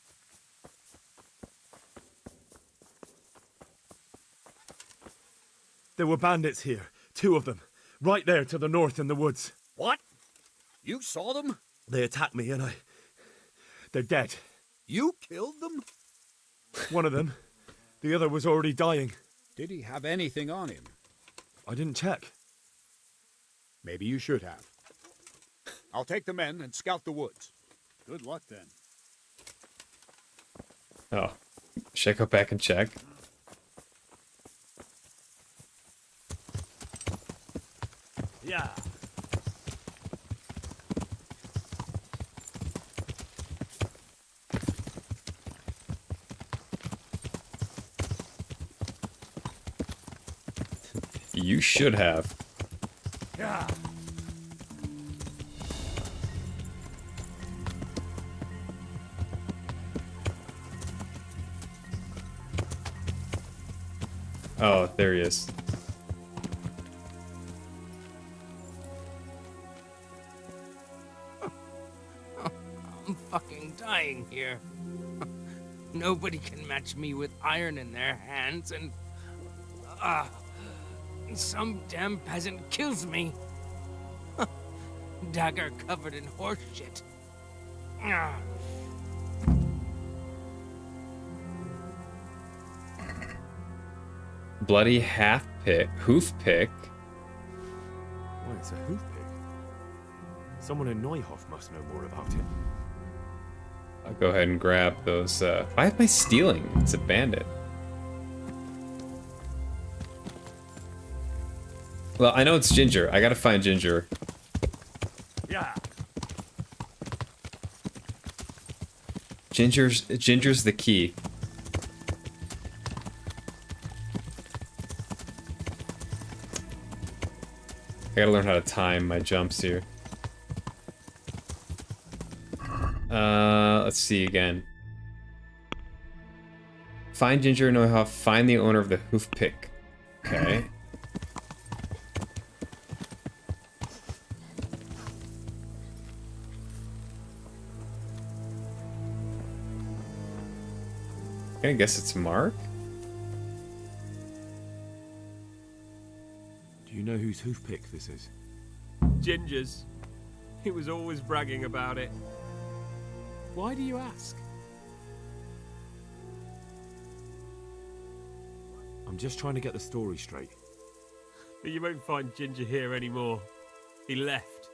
There were bandits here. 2 of them. Right there to the north in the woods. What? You saw them? They attacked me and they're dead. You killed them? One of them. The other was already dying. Did he have anything on him? I didn't check. Maybe you should have. I'll take the men and scout the woods. Good luck then. Oh. Should I go back and check? Yeah. You should have. Yeah. Oh, there he is. I'm fucking dying here. Nobody can match me with iron in their hands, and some damn peasant kills me. Dagger covered in horse shit. Bloody hoof pick. Why, it's a hoof pick. Someone in Neuhof must know more about it. I'll go ahead and grab those. Why am I stealing? It's a bandit. Well, I know it's Ginger. I gotta find Ginger. Yeah. Ginger's the key. I gotta learn how to time my jumps here. Let's see again. Find Ginger and Neuhof. Find the owner of the hoof pick. Okay. I guess it's Mark? Do you know whose hoof pick this is? Ginger's. He was always bragging about it. Why do you ask? I'm just trying to get the story straight. But you won't find Ginger here anymore. He left.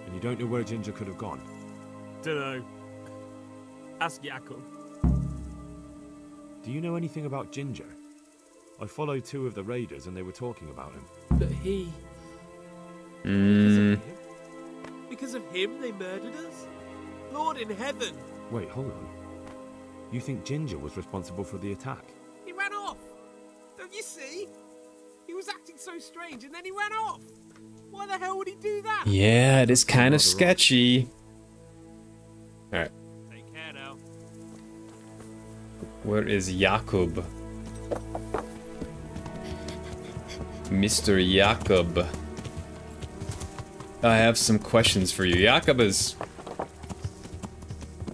And you don't know where Ginger could have gone? Dunno. Ask Jakob. Do you know anything about Ginger? I followed 2 of the raiders and they were talking about him. But he... Because of him they murdered us? Lord in heaven! Wait, hold on. You think Ginger was responsible for the attack? He ran off! Don't you see? He was acting so strange and then he ran off! Why the hell would he do that? Yeah, it is kind of sketchy. Alright. Take care now. Where is Jakob? Mr. Jakob. I have some questions for you. Jakob is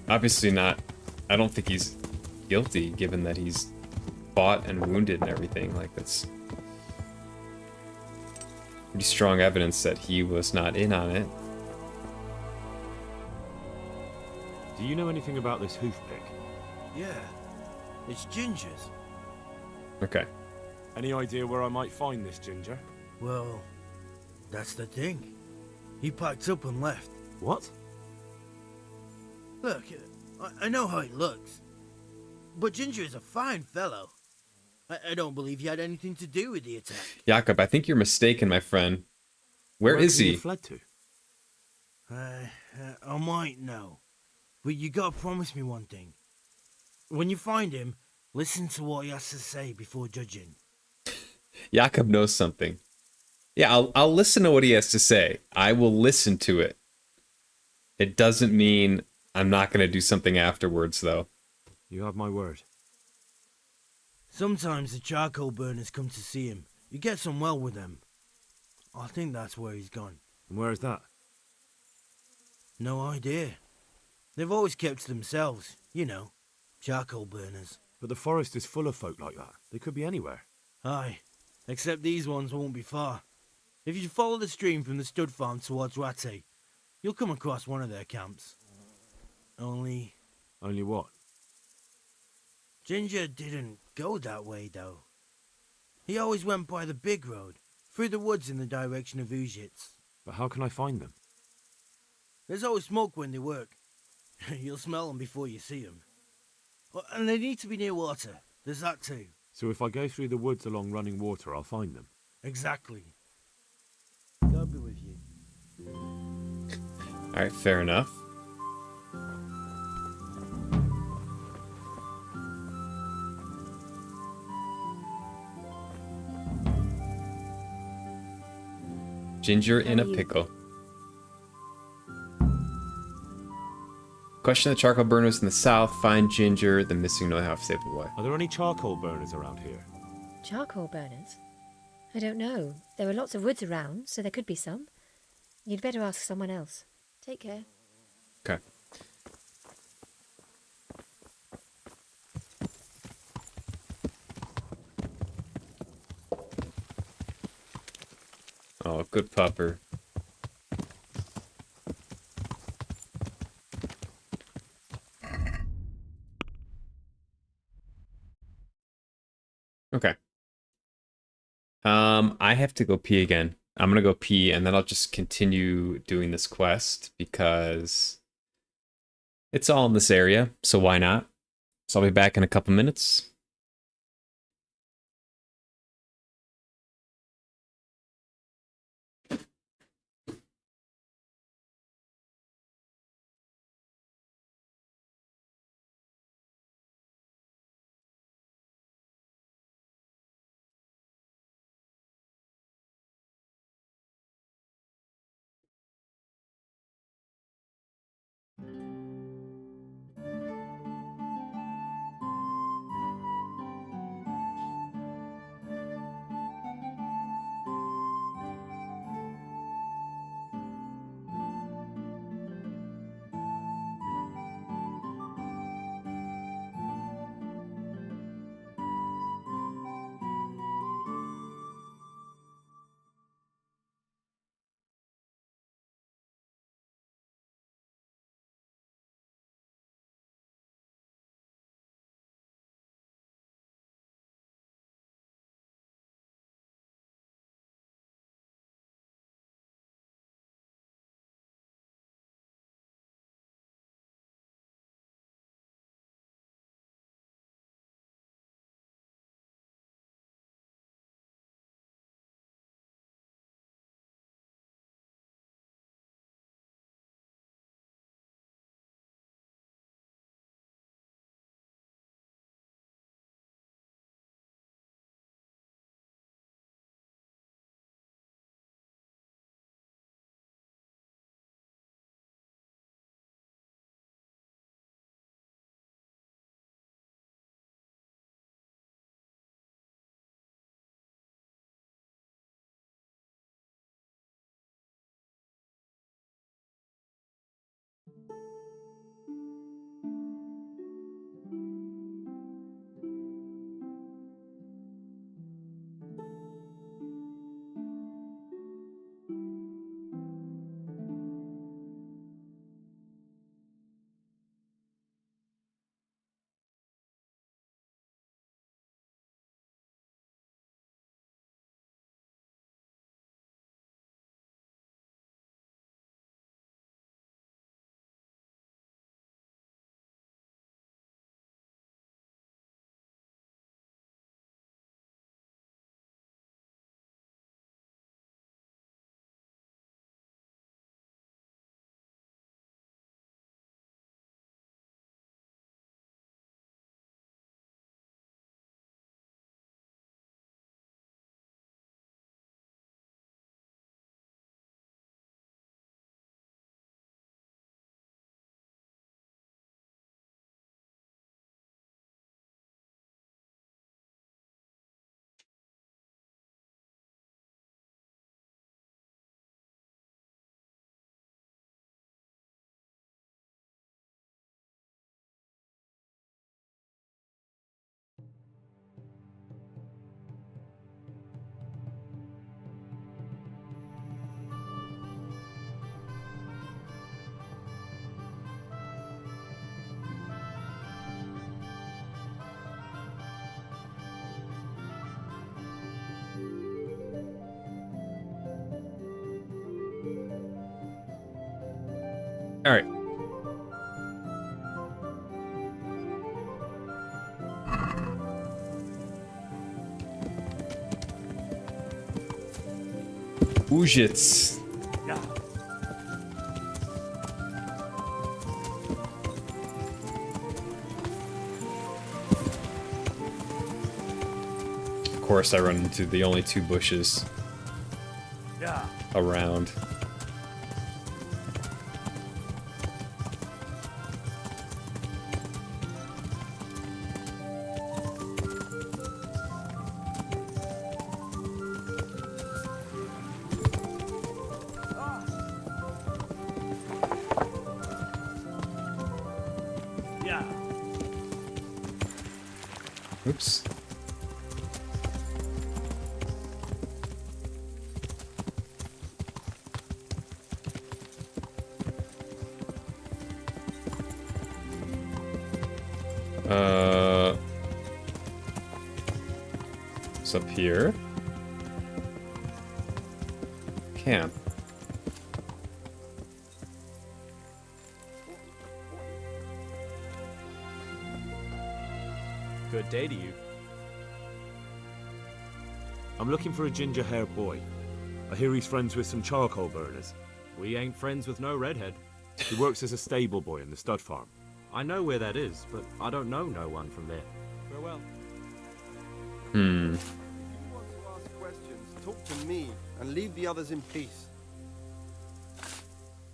obviously not... I don't think he's guilty, given that he's fought and wounded and everything. Like, that's pretty strong evidence that he was not in on it. Do you know anything about this hoof pick? Yeah, it's Ginger's. Okay. Any idea where I might find this Ginger? Well, that's the thing. He packed up and left. What? Look, I know how he looks. But Ginger is a fine fellow. I don't believe he had anything to do with the attack. Jakob, I think you're mistaken, my friend. Where is he? Fled to? I might know. But you gotta promise me one thing. When you find him, listen to what he has to say before judging. Jakob knows something. Yeah, I'll listen to what he has to say. I will listen to it. It doesn't mean I'm not going to do something afterwards, though. You have my word. Sometimes the charcoal burners come to see him. You get on well with them. I think that's where he's gone. And where is that? No idea. They've always kept to themselves, you know, charcoal burners. But the forest is full of folk like that. They could be anywhere. Aye, except these ones won't be far. If you follow the stream from the stud farm towards Rate, you'll come across one of their camps. Only what? Ginger didn't go that way, though. He always went by the big road, through the woods in the direction of Uzhitz. But how can I find them? There's always smoke when they work. You'll smell them before you see them. And they need to be near water. There's that too. So if I go through the woods along running water, I'll find them? Exactly. God be with you. Alright, fair enough. Ginger in a pickle. Question the charcoal burners in the south. Find Ginger, the missing no half stable boy. Are there any charcoal burners around here? Charcoal burners? I don't know. There are lots of woods around, so there could be some. You'd better ask someone else. Take care. Okay. Oh, good pupper. Okay. I have to go pee again. I'm gonna go pee and then I'll just continue doing this quest because it's all in this area, so why not? So I'll be back in a couple minutes. All right. Ujits. Yeah. Of course, I run into the only two bushes around. Yeah. Oops. It's up here. Camp. Good day to you. I'm looking for a ginger-haired boy. I hear he's friends with some charcoal burners. We ain't friends with no redhead. He works as a stable boy in the stud farm. I know where that is, but I don't know no one from there. Farewell. Hmm. If you want to ask questions, talk to me and leave the others in peace.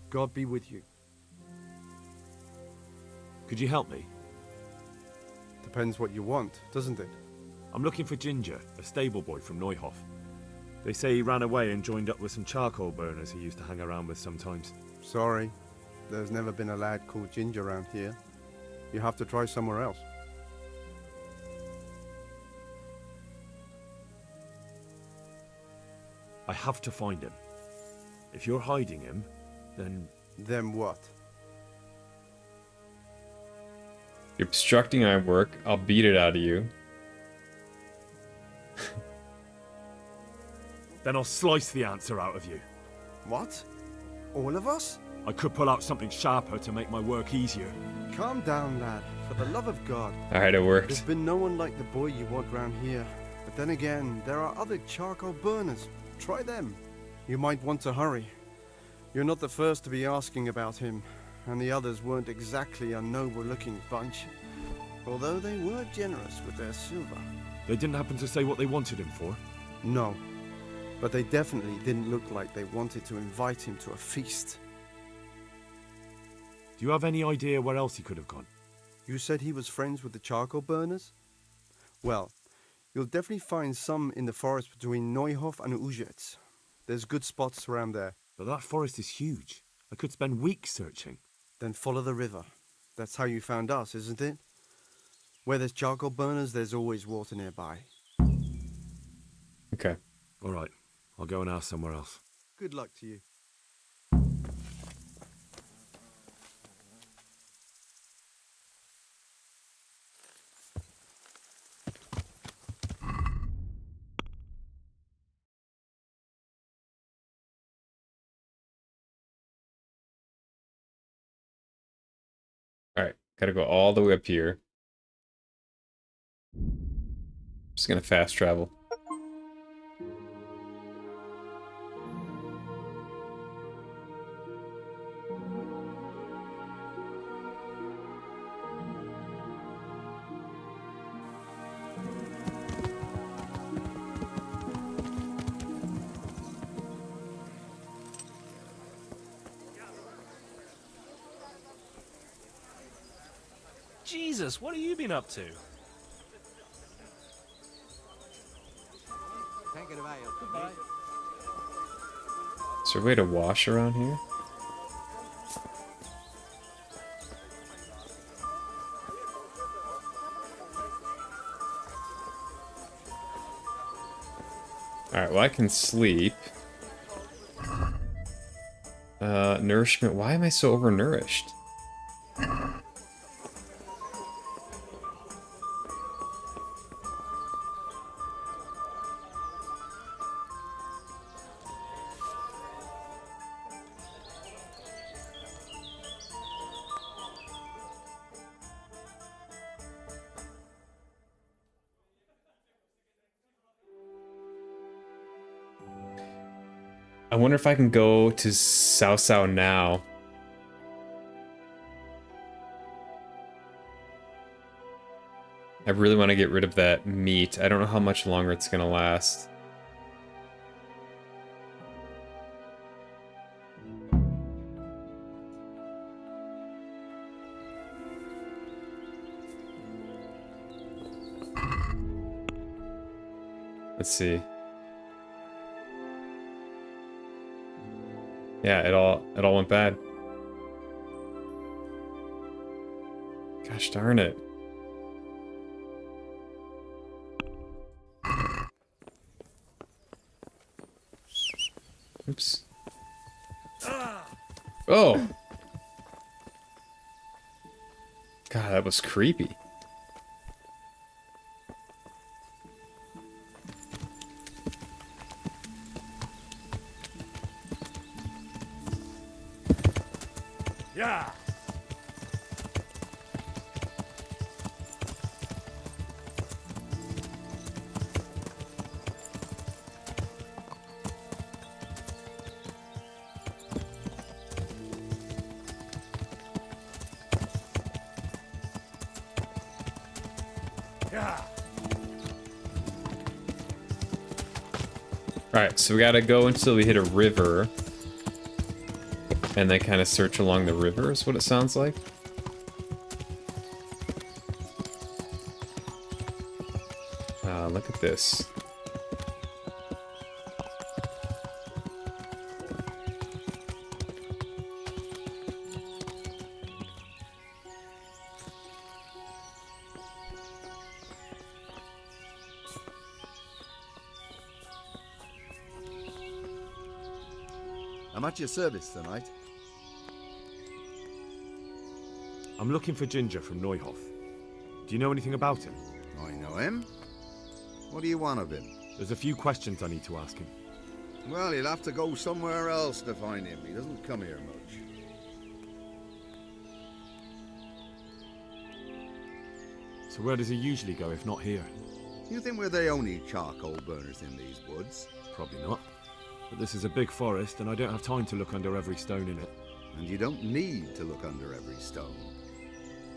God be with you. Could you help me? Depends what you want, doesn't it? I'm looking for Ginger, a stable boy from Neuhof. They say he ran away and joined up with some charcoal burners he used to hang around with sometimes. Sorry, there's never been a lad called Ginger around here. You have to try somewhere else. I have to find him. If you're hiding him, then... Then what? You're obstructing my work. I'll beat it out of you. Then I'll slice the answer out of you. What? All of us? I could pull out something sharper to make my work easier. Calm down, lad. For the love of God. Alright, it worked. There's been no one like the boy you want round here. But then again, there are other charcoal burners. Try them. You might want to hurry. You're not the first to be asking about him, and the others weren't exactly a noble-looking bunch. Although they were generous with their silver. They didn't happen to say what they wanted him for? No. But they definitely didn't look like they wanted to invite him to a feast. Do you have any idea where else he could have gone? You said he was friends with the charcoal burners? Well, you'll definitely find some in the forest between Neuhof and Ujets. There's good spots around there. But that forest is huge. I could spend weeks searching. Then follow the river. That's how you found us, isn't it? Where there's charcoal burners, there's always water nearby. Okay. All right. I'll go and ask somewhere else. Good luck to you. Alright, gotta go all the way up here. Just gonna fast travel. Jesus, what have you been up to? Goodbye. Is there a way to wash around here? Alright, well I can sleep. Nourishment. Why am I so overnourished? I wonder if I can go to Sao Sao now. I really want to get rid of that meat. I don't know how much longer it's gonna last. Let's see. Yeah, it all went bad. Gosh darn it. Oops. Oh! God, that was creepy. Yeah. Yeah. Alright, so we gotta go until we hit a river. And then kind of search along the river is what it sounds like. Look at this. I'm at your service tonight. I'm looking for Ginger from Neuhof. Do you know anything about him? I know him. What do you want of him? There's a few questions I need to ask him. Well, you'll have to go somewhere else to find him. He doesn't come here much. So where does he usually go if not here? You think we're the only charcoal burners in these woods? Probably not. But this is a big forest and I don't have time to look under every stone in it. And you don't need to look under every stone.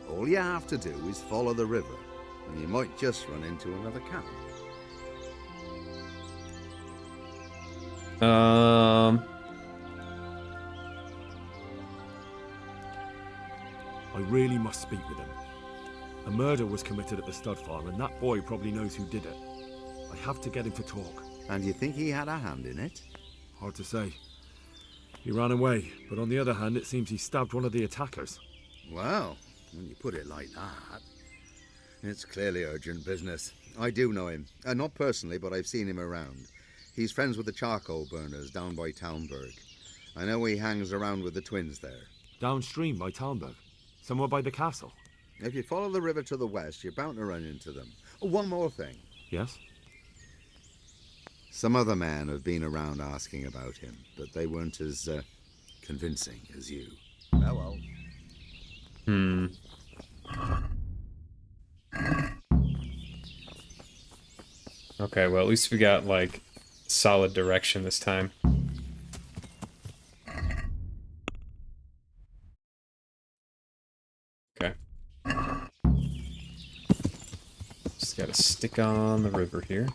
All you have to do is follow the river, and you might just run into another camp. I really must speak with him. A murder was committed at the stud farm, and that boy probably knows who did it. I have to get him to talk. And you think he had a hand in it? Hard to say. He ran away, but on the other hand, it seems he stabbed one of the attackers. Well, when you put it like that, it's clearly urgent business. I do know him. Not personally, but I've seen him around. He's friends with the charcoal burners down by Townburg. I know he hangs around with the twins there. Downstream by Townburg? Somewhere by the castle? If you follow the river to the west, you're bound to run into them. Oh, one more thing. Yes? Some other men have been around asking about him, but they weren't as convincing as you. Well. Okay, well at least we got like solid direction this time. Okay. Just gotta stick on the river here.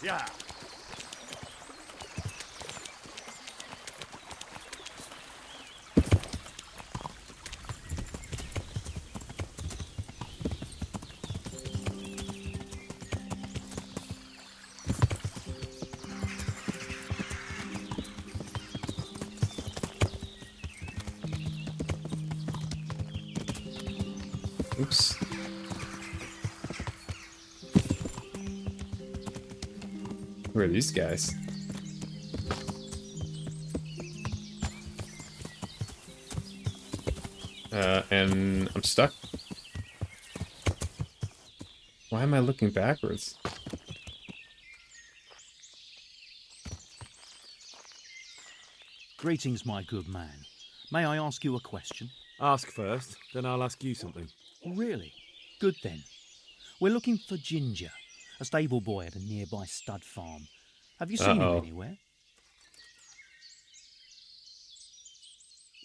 Yeah. Oops. Who are these guys? And I'm stuck. Why am I looking backwards? Greetings, my good man. May I ask you a question? Ask first, then I'll ask you something. Really? Good then. We're looking for Ginger, a stable boy at a nearby stud farm. Have you seen him anywhere?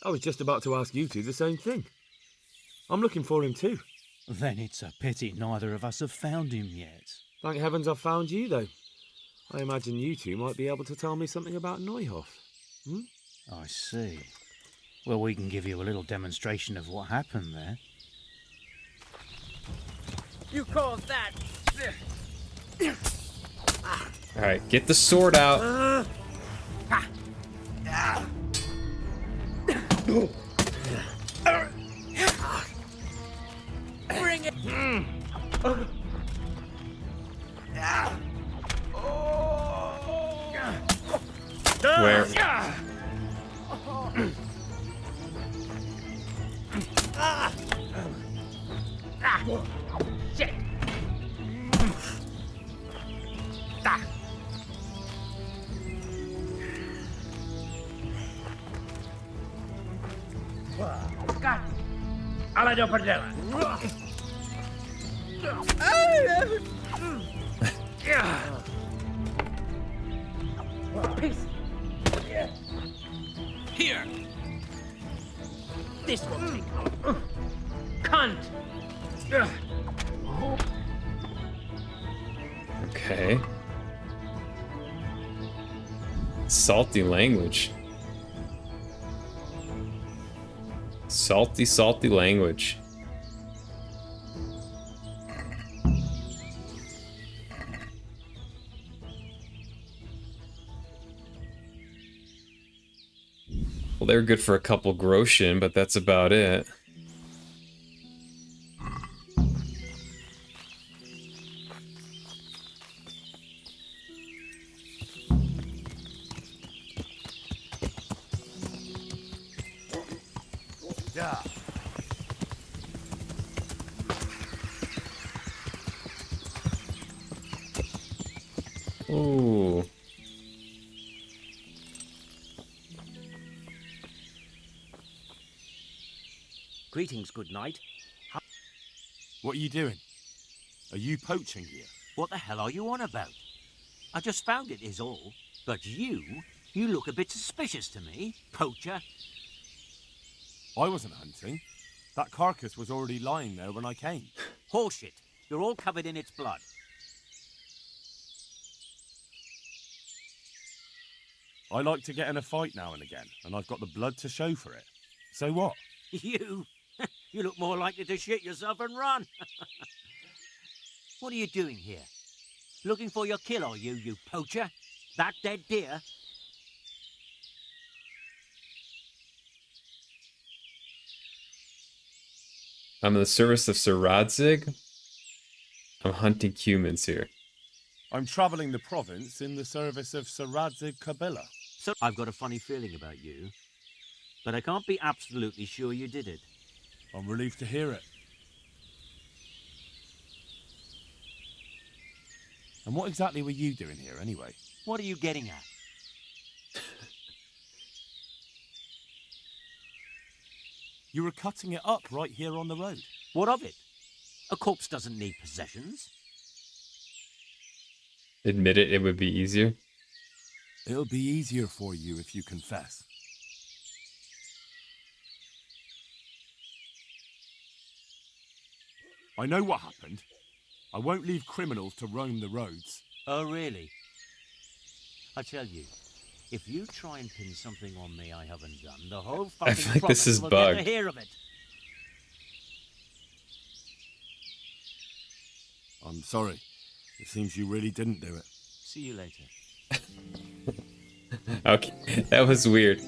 I was just about to ask you two the same thing. I'm looking for him too. Then it's a pity neither of us have found him yet. Thank heavens I've found you, though. I imagine you two might be able to tell me something about Neuhoff. Hmm? I see. Well, we can give you a little demonstration of what happened there. You call that? Alright, get the sword out. Bring it! Where? Shit! God! Alla do padella! Peace! Here! This won't take long. Cunt! Okay. Salty language. Salty, salty language. Well, they're good for a couple groschen, but that's about it. Yeah. Ooh. Greetings, good night. What are you doing? Are you poaching here? What the hell are you on about? I just found it is all. But you look a bit suspicious to me, poacher. I wasn't hunting. That carcass was already lying there when I came. Horseshit. You're all covered in its blood. I like to get in a fight now and again, and I've got the blood to show for it. So what? You look more likely to shit yourself and run. What are you doing here? Looking for your kill, are you, you poacher? That dead deer? I'm in the service of Sir Radzig. I'm hunting humans here. I'm travelling the province in the service of Sir Radzig Kabila. So I've got a funny feeling about you, but I can't be absolutely sure you did it. I'm relieved to hear it. And what exactly were you doing here, anyway? What are you getting at? You were cutting it up right here on the road. What of it? A corpse doesn't need possessions. Admit it, it would be easier. It'll be easier for you if you confess. I know what happened. I won't leave criminals to roam the roads. Oh, really? I tell you, if you try and pin something on me I haven't done, the whole fucking I feel like this is will bugged. get to hear of it. I'm sorry. It seems you really didn't do it. See you later. Okay, that was weird.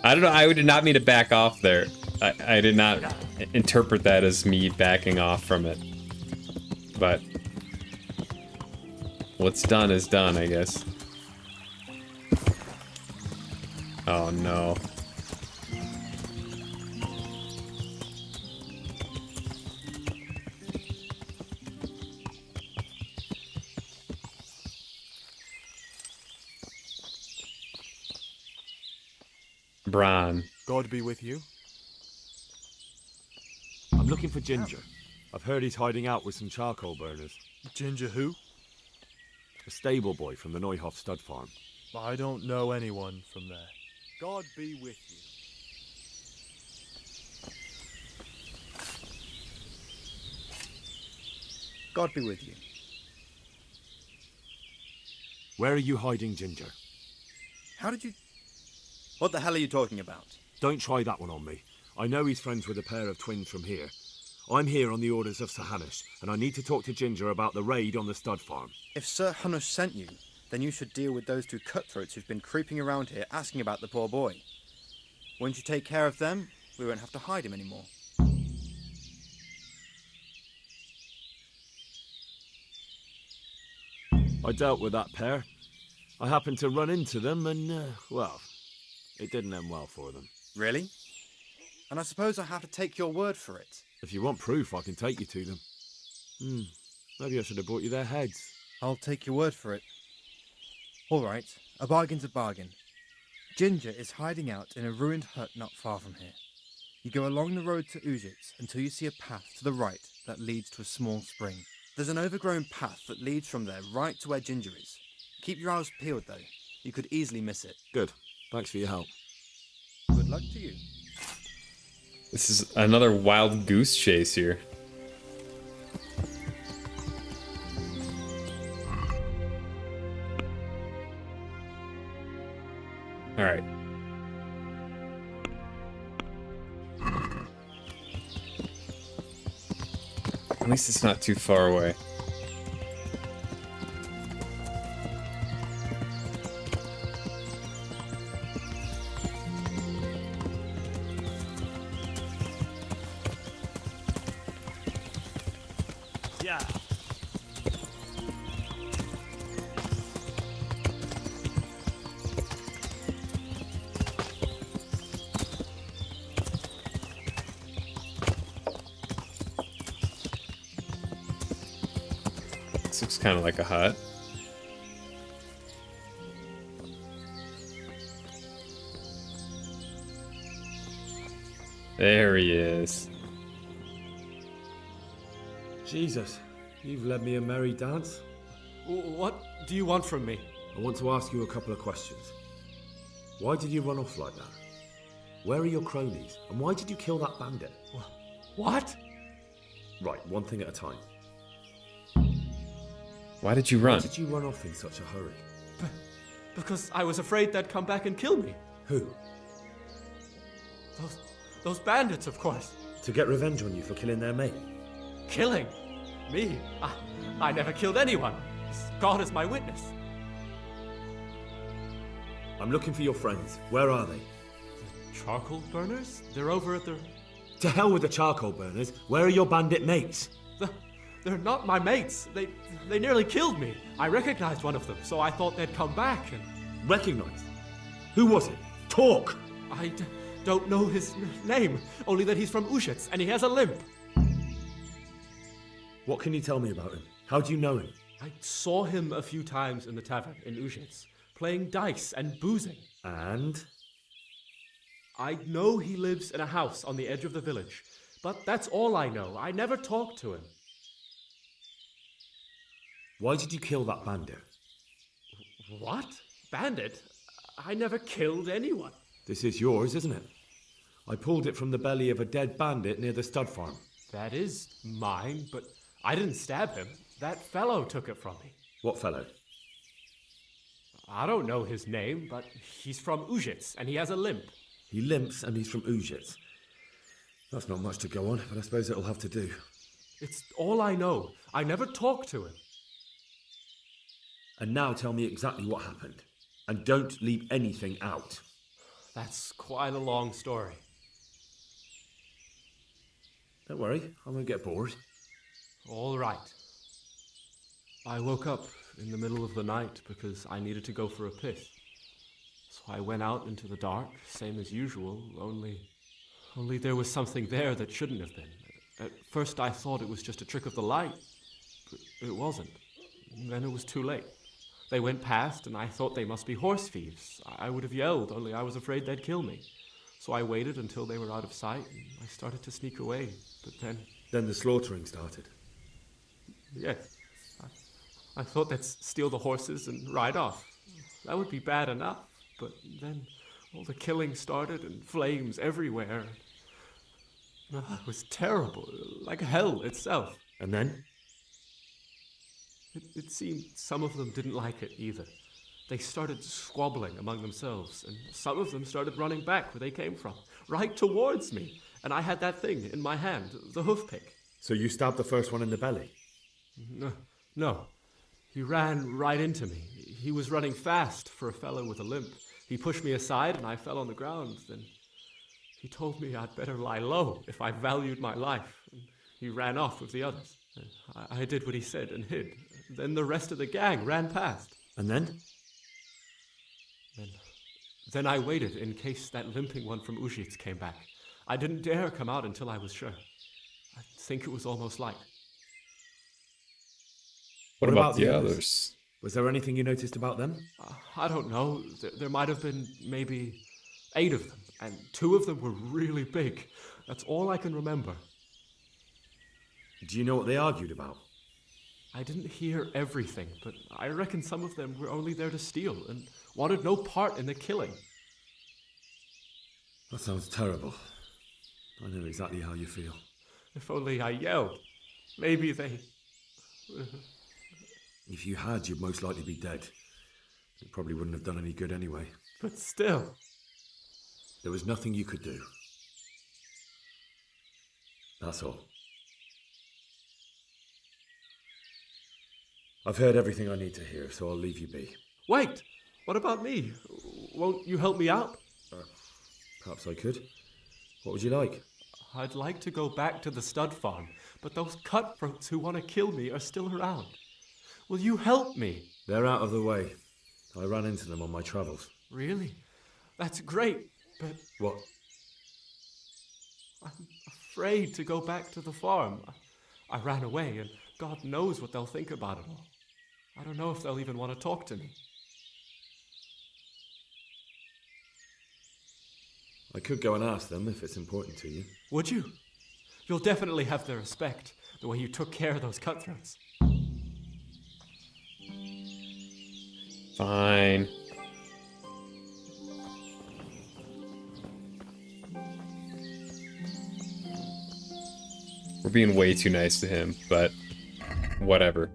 I don't know, I did not mean to back off there. I did not interpret that as me backing off from it. But what's done is done, I guess. Oh no. Bran. God be with you. I'm looking for Ginger. I've heard he's hiding out with some charcoal burners. Ginger who? A stable boy from the Neuhoff stud farm. I don't know anyone from there. God be with you. God be with you. Where are you hiding Ginger? How did you... What the hell are you talking about? Don't try that one on me. I know he's friends with a pair of twins from here. I'm here on the orders of Sir Hanush, and I need to talk to Ginger about the raid on the stud farm. If Sir Hanush sent you, then you should deal with those two cutthroats who've been creeping around here asking about the poor boy. Once you take care of them, we won't have to hide him anymore. I dealt with that pair. I happened to run into them and, well, it didn't end well for them. Really? And I suppose I have to take your word for it. If you want proof, I can take you to them. Maybe I should have brought you their heads. I'll take your word for it. All right, a bargain's a bargain. Ginger is hiding out in a ruined hut not far from here. You go along the road to Uzhitz until you see a path to the right that leads to a small spring. There's an overgrown path that leads from there right to where Ginger is. Keep your eyes peeled, though. You could easily miss it. Good. Thanks for your help. Good luck to you. This is another wild goose chase here. All right. At least it's not too far away. Yeah. This looks kind of like a hut. There he is. Jesus, you've led me a merry dance. What do you want from me? I want to ask you a couple of questions. Why did you run off like that? Where are your cronies? And why did you kill that bandit? What? Right, one thing at a time. Why did you run? Why did you run off in such a hurry? Because I was afraid they'd come back and kill me. Who? Those bandits, of course. To get revenge on you for killing their mate? Killing? Me? I never killed anyone. God is my witness. I'm looking for your friends. Where are they? Charcoal burners? They're over at the... To hell with the charcoal burners. Where are your bandit mates? They're not my mates. They nearly killed me. I recognized one of them, so I thought they'd come back and... Recognized? Who was it? Talk! I don't know his name, only that he's from Uzhitz and he has a limp. What can you tell me about him? How do you know him? I saw him a few times in the tavern in Uzhitz, playing dice and boozing. And? I know he lives in a house on the edge of the village, but that's all I know. I never talked to him. Why did you kill that bandit? What? Bandit? I never killed anyone. This is yours, isn't it? I pulled it from the belly of a dead bandit near the stud farm. That is mine, but I didn't stab him. That fellow took it from me. What fellow? I don't know his name, but he's from Uzhitz, and he has a limp. He limps and he's from Uzhitz. That's not much to go on, but I suppose it'll have to do. It's all I know. I never talked to him. And now tell me exactly what happened. And don't leave anything out. That's quite a long story. Don't worry, I won't get bored. All right. I woke up in the middle of the night because I needed to go for a piss. So I went out into the dark, same as usual, only there was something there that shouldn't have been. At first I thought it was just a trick of the light, but it wasn't. And then it was too late. They went past and I thought they must be horse thieves. I would have yelled, only I was afraid they'd kill me. So I waited until they were out of sight and I started to sneak away, but then... Then the slaughtering started? Yes. I thought they'd steal the horses and ride off. That would be bad enough, but then all the killing started and flames everywhere. Oh, it was terrible, like hell itself. And then? It seemed some of them didn't like it either. They started squabbling among themselves, and some of them started running back where they came from, right towards me. And I had that thing in my hand, the hoof pick. So you stabbed the first one in the belly? No. He ran right into me. He was running fast for a fellow with a limp. He pushed me aside and I fell on the ground. Then he told me I'd better lie low if I valued my life. And he ran off with the others. I did what he said and hid. Then the rest of the gang ran past. And then? Then I waited in case that limping one from Ujits came back. I didn't dare come out until I was sure. I think it was almost light. What about the others? Was there anything you noticed about them? I don't know. There might have been maybe 8 of them, and 2 of them were really big. That's all I can remember. Do you know what they argued about? I didn't hear everything, but I reckon some of them were only there to steal and wanted no part in the killing. That sounds terrible. I know exactly how you feel. If only I yelled. Maybe they... If you had, you'd most likely be dead. It probably wouldn't have done any good anyway. But still... There was nothing you could do. That's all. I've heard everything I need to hear, so I'll leave you be. Wait! What about me? Won't you help me out? Perhaps I could. What would you like? I'd like to go back to the stud farm, but those cutthroats who want to kill me are still around. Will you help me? They're out of the way. I ran into them on my travels. Really? That's great, but... What? I'm afraid to go back to the farm. I ran away, and God knows what they'll think about it all. I don't know if they'll even want to talk to me. I could go and ask them if it's important to you. Would you? You'll definitely have their respect, the way you took care of those cutthroats. Fine. We're being way too nice to him, but whatever.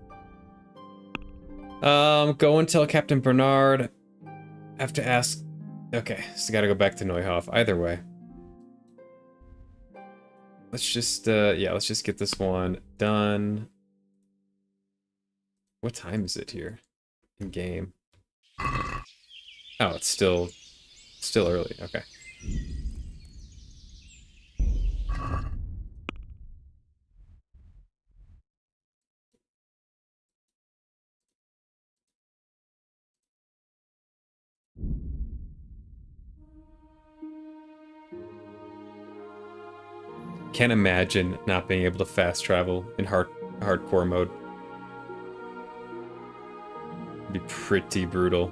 Go and tell Captain Bernard. Have to ask. Okay, so gotta go back to Neuhof. Either way. Let's just, yeah, let's just get this one done. What time is it here in game? Oh, it's still early. Okay. Can't imagine not being able to fast travel in hardcore mode. It'd be pretty brutal.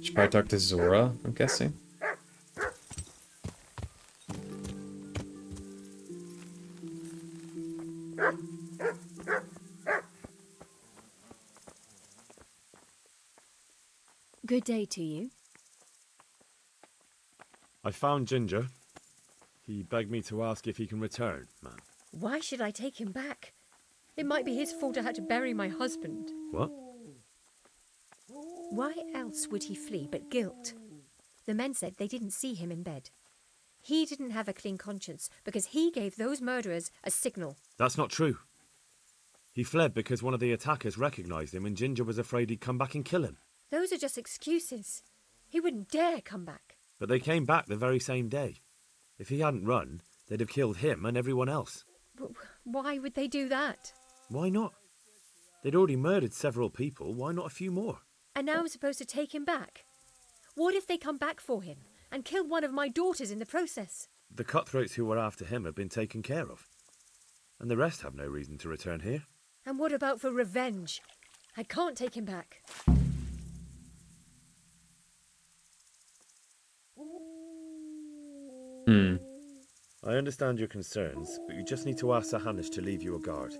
Should probably talk to Zora, I'm guessing. Good day to you. I found Ginger. He begged me to ask if he can return, ma'am. Why should I take him back? It might be his fault I had to bury my husband. What? Why else would he flee but guilt? The men said they didn't see him in bed. He didn't have a clean conscience because he gave those murderers a signal. That's not true. He fled because one of the attackers recognized him and Ginger was afraid he'd come back and kill him. Those are just excuses. He wouldn't dare come back. But they came back the very same day. If he hadn't run, they'd have killed him and everyone else. Why would they do that? Why not? They'd already murdered several people. Why not a few more? And now I'm supposed to take him back? What if they come back for him and kill one of my daughters in the process? The cutthroats who were after him have been taken care of. And the rest have no reason to return here. And what about for revenge? I can't take him back. I understand your concerns, but you just need to ask Sir Hanish to leave you a guard.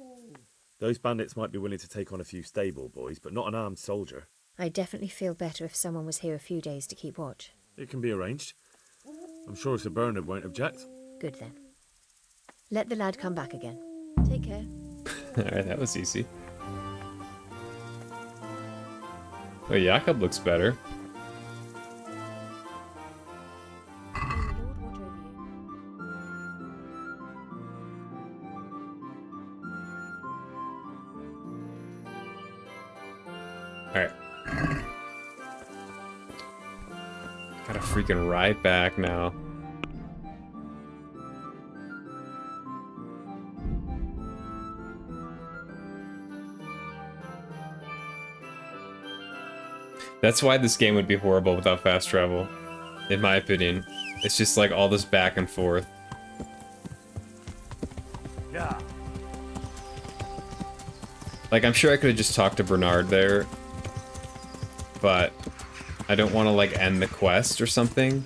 Those bandits might be willing to take on a few stable boys, but not an armed soldier. I'd definitely feel better if someone was here a few days to keep watch. It can be arranged. I'm sure Sir Bernard won't object. Good then. Let the lad come back again. Take care. Alright, that was easy. Oh, Jakob looks better. Alright. Gotta freaking ride back now. That's why this game would be horrible without fast travel, in my opinion. It's just like all this back and forth. Yeah. Like, I'm sure I could have just talked to Bernard there, but I don't want to, like, end the quest or something.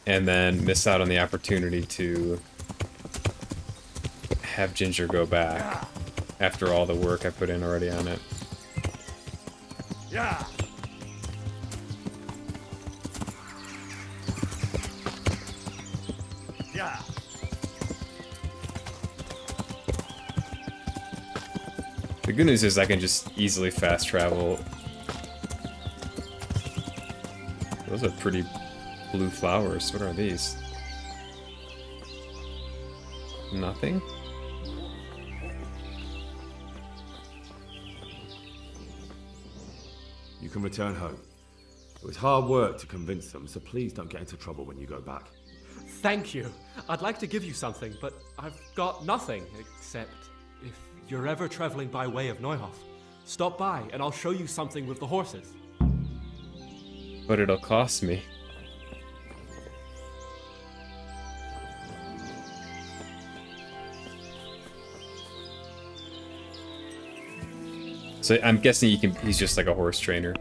And then miss out on the opportunity to have Ginger go back after all the work I put in already on it. Yeah. Yeah. The good news is I can just easily fast travel. Those are pretty blue flowers. What are these? Nothing? You can return home. It was hard work to convince them, so please don't get into trouble when you go back. Thank you. I'd like to give you something, but I've got nothing, except if you're ever traveling by way of Neuhof, stop by and I'll show you something with the horses. But it'll cost me. So I'm guessing he's just like a horse trainer.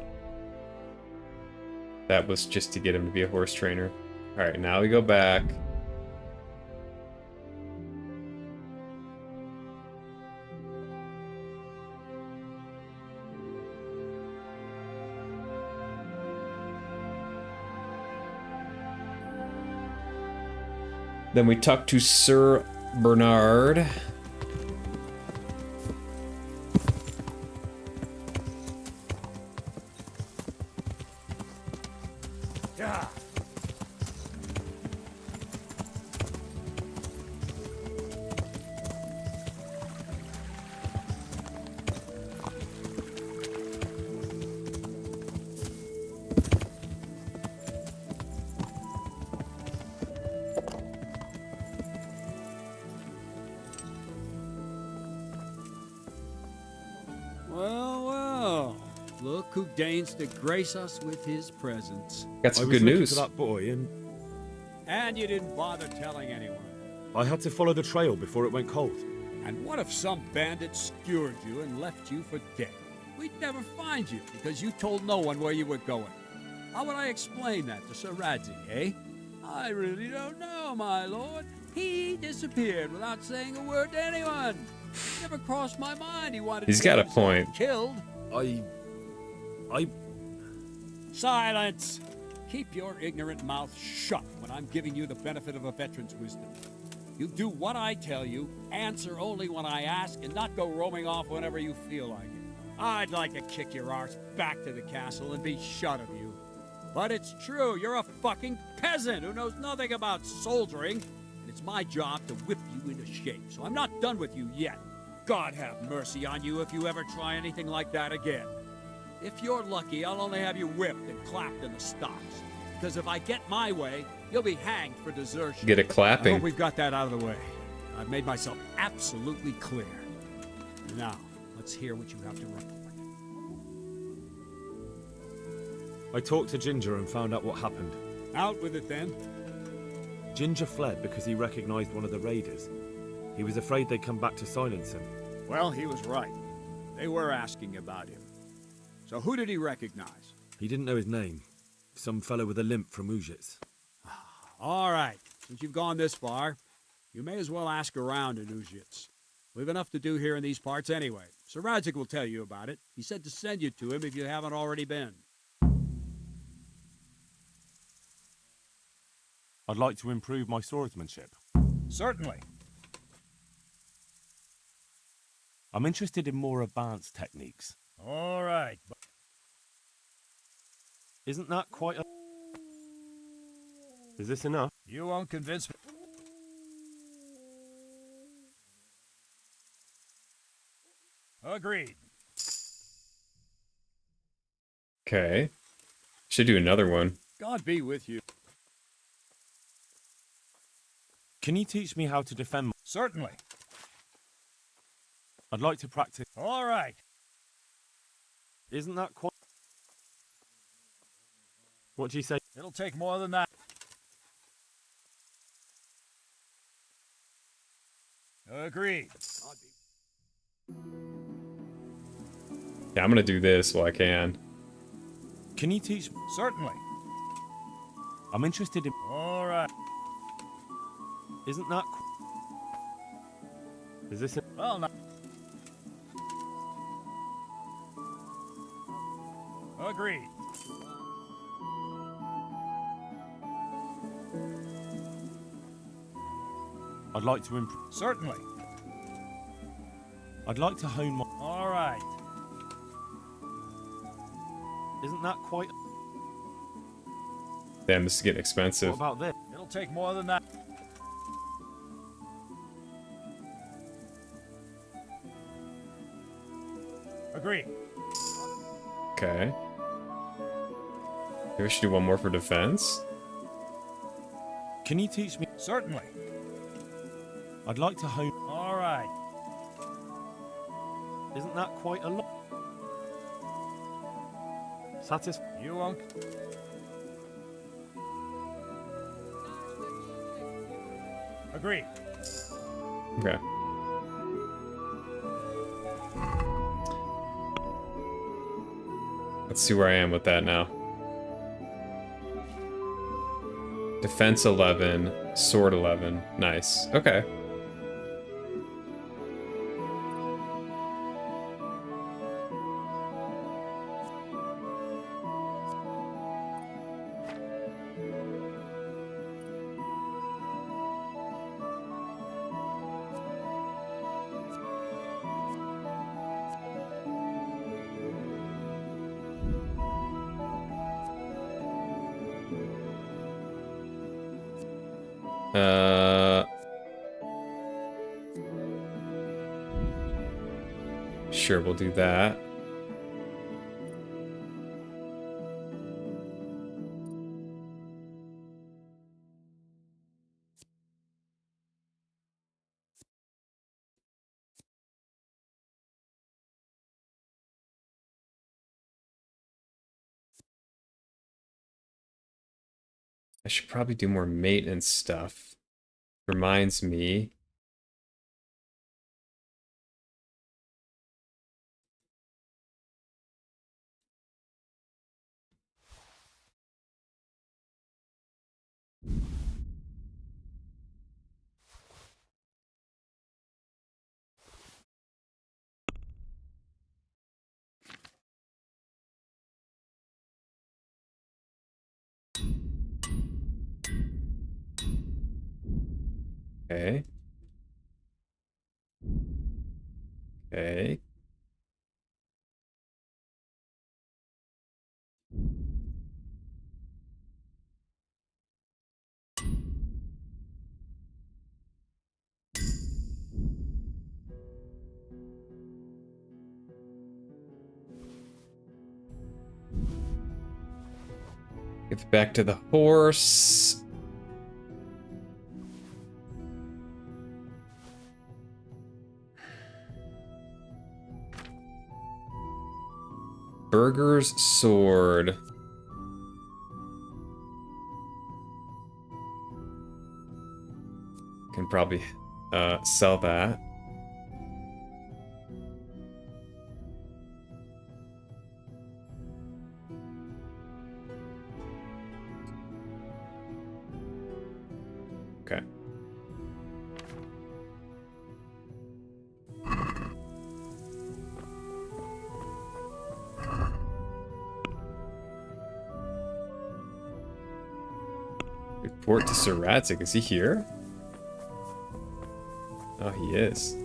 That was just to get him to be a horse trainer. Alright, now we go back. Then we talk to Sir Bernard. Yeah. Well, well. Look who deigns to grace us with his presence. Got some I was good looking news. for that boy, and And you didn't bother telling anyone. I had to follow the trail before it went cold. And what if some bandit skewered you and left you for dead? We'd never find you because you told no one where you were going. How would I explain that to Sir Radzi, eh? I really don't know, my lord. He disappeared without saying a word to anyone. It never crossed my mind he wanted He's to got get a point. himself killed. Silence! Keep your ignorant mouth shut when I'm giving you the benefit of a veteran's wisdom. You do what I tell you, answer only when I ask, and not go roaming off whenever you feel like it. I'd like to kick your arse back to the castle and be shut of you. But it's true, you're a fucking peasant who knows nothing about soldiering, and it's my job to whip you into shape, so I'm not done with you yet. God have mercy on you if you ever try anything like that again. If you're lucky, I'll only have you whipped and clapped in the stocks. Because if I get my way, you'll be hanged for desertion. Get a clapping. I hope we've got that out of the way. I've made myself absolutely clear. Now, let's hear what you have to report. I talked to Ginger and found out what happened. Out with it then. Ginger fled because he recognized one of the raiders. He was afraid they'd come back to silence him. Well, he was right. They were asking about him. So who did he recognize? He didn't know his name. Some fellow with a limp from Ujits. All right. Since you've gone this far, you may as well ask around in Ujits. We've enough to do here in these parts anyway. Sir Radzik will tell you about it. He said to send you to him if you haven't already been. I'd like to improve my swordsmanship. Certainly. I'm interested in more advanced techniques. All right. Isn't that quite a... Is this enough? You won't convince me. Agreed. Okay. Should do another one. God be with you. Can you teach me how to defend? Certainly. I'd like to practice. All right. Isn't that quite... What do you say? It'll take more than that. Agreed. Yeah, I'm gonna do this while I can. Can you teach... Certainly. I'm interested in... All right. Isn't that... Is this... Well, now... Agreed. I'd like to improve... Certainly. I'd like to hone my... All right. Isn't that quite... Damn, this is getting expensive. What about this? It'll take more than that. Agreed. Okay. Maybe we should do one more for defense. Can you teach me? Certainly. I'd like to hone... All right. Isn't that quite a lot? You won't... Agreed. Okay. Let's see where I am with that now. Defense 11, sword 11. Nice. Okay. Sure, we'll do that. I should probably do more maintenance stuff. Reminds me. Okay. Okay. Get back to the horse. Burger's sword. Can probably sell that. Okay. Report to Sir Radzik. Is he here? Oh, he is.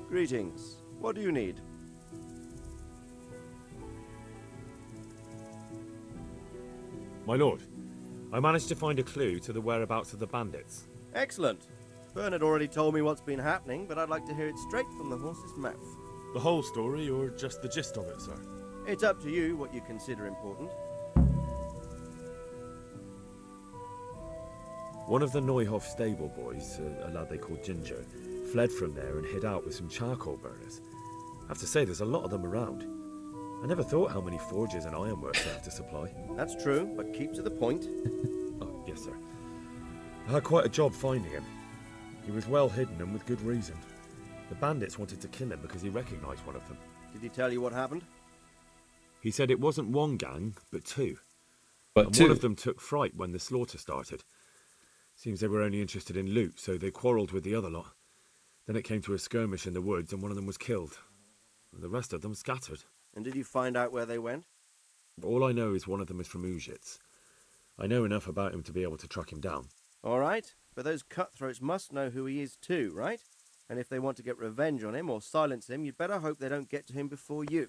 Greetings. What do you need? My lord, I managed to find a clue to the whereabouts of the bandits. Excellent. Bernard already told me what's been happening, but I'd like to hear it straight from the horse's mouth. The whole story, or just the gist of it, sir? It's up to you what you consider important. One of the Neuhoff stable boys, a lad they called Ginger, fled from there and hid out with some charcoal burners. I have to say, there's a lot of them around. I never thought how many forges and ironworks they have to supply. That's true, but keep to the point. Oh, yes, sir. I had quite a job finding him. He was well hidden and with good reason. The bandits wanted to kill him because he recognised one of them. Did he tell you what happened? He said it wasn't one gang, but two. But and two. One of them took fright when the slaughter started. Seems they were only interested in loot, so they quarrelled with the other lot. Then it came to a skirmish in the woods and one of them was killed. The rest of them scattered. And did you find out where they went? All I know is one of them is from Uzhitz. I know enough about him to be able to track him down. All right, but those cutthroats must know who he is too, right? And if they want to get revenge on him or silence him, you'd better hope they don't get to him before you.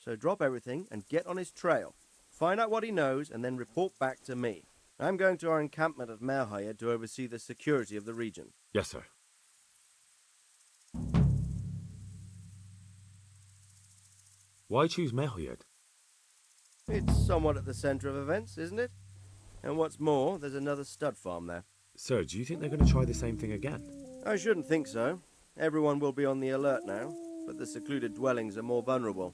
So drop everything and get on his trail. Find out what he knows and then report back to me. I'm going to our encampment at Merhayed to oversee the security of the region. Yes, sir. Why choose Merhayed? It's somewhat at the centre of events, isn't it? And what's more, there's another stud farm there. Sir, do you think they're going to try the same thing again? I shouldn't think so. Everyone will be on the alert now, but the secluded dwellings are more vulnerable.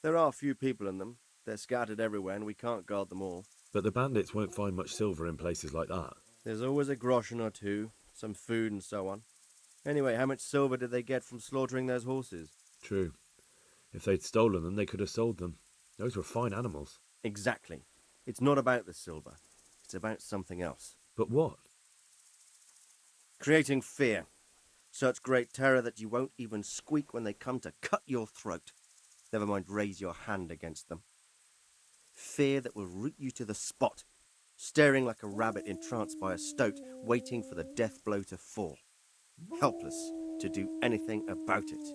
There are few people in them. They're scattered everywhere and we can't guard them all. But the bandits won't find much silver in places like that. There's always a groschen or two, some food and so on. Anyway, how much silver did they get from slaughtering those horses? True. If they'd stolen them, they could have sold them. Those were fine animals. Exactly. It's not about the silver. It's about something else. But what? Creating fear. Such great terror that you won't even squeak when they come to cut your throat. Never mind raise your hand against them. Fear that will root you to the spot, staring like a rabbit entranced by a stoat, waiting for the death blow to fall. Helpless to do anything about it.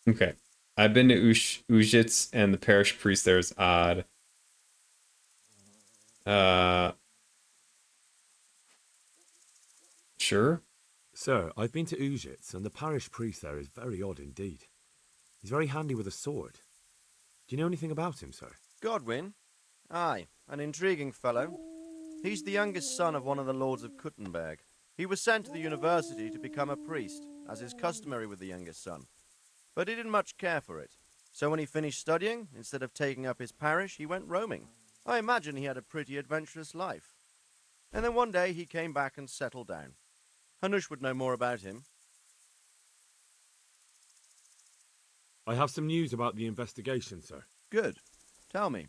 Okay. I've been to Uzhitz, and the parish priest there is odd. Sure? Sir, I've been to Uzhitz, and the parish priest there is very odd indeed. He's very handy with a sword. Do you know anything about him, sir? Godwin? Aye, an intriguing fellow. He's the youngest son of one of the lords of Kuttenberg. He was sent to the university to become a priest, as is customary with the youngest son. But he didn't much care for it. So when he finished studying, instead of taking up his parish, he went roaming. I imagine he had a pretty adventurous life. And then one day he came back and settled down. Hanush would know more about him. I have some news about the investigation, sir. Good. Tell me.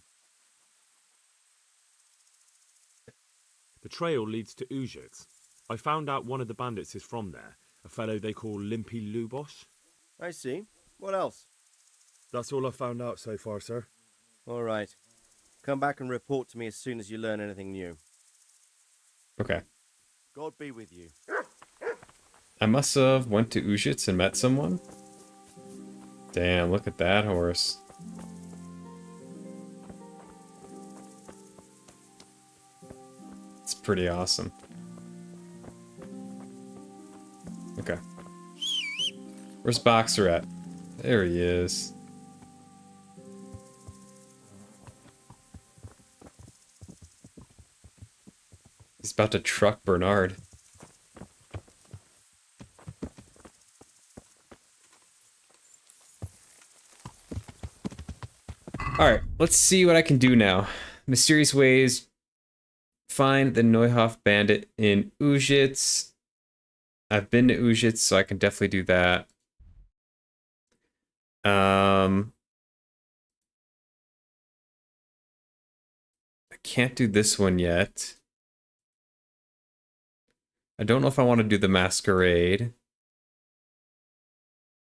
The trail leads to Uzhitz. I found out one of the bandits is from there, a fellow they call Limpy Lubosh. I see. What else? That's all I found out so far, sir. All right. Come back and report to me as soon as you learn anything new. Okay. God be with you. I must have went to Uzhitz and met someone. Damn, look at that horse. It's pretty awesome. Okay. Where's Boxer at? There he is. He's about to truck Bernard. Alright, let's see what I can do now. Mysterious ways. Find the Neuhof bandit in Ujitz. I've been to Ujitz, so I can definitely do that. I can't do this one yet. I don't know if I want to do the masquerade.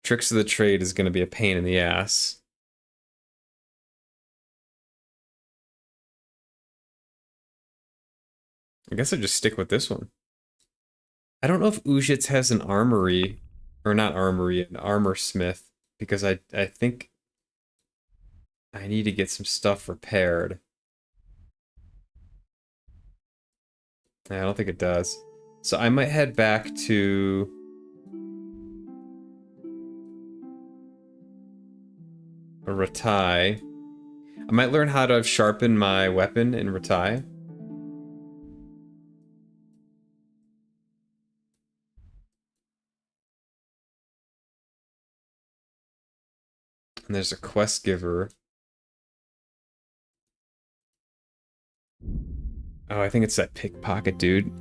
Tricks of the trade is going to be a pain in the ass. I guess I just stick with this one. I don't know if Ujitz has an armory, or not armory, an armor smith, because I think I need to get some stuff repaired. I don't think it does. So I might head back to a Ratai. I might learn how to sharpen my weapon in Ratai. And there's a quest giver. Oh, I think it's that pickpocket dude.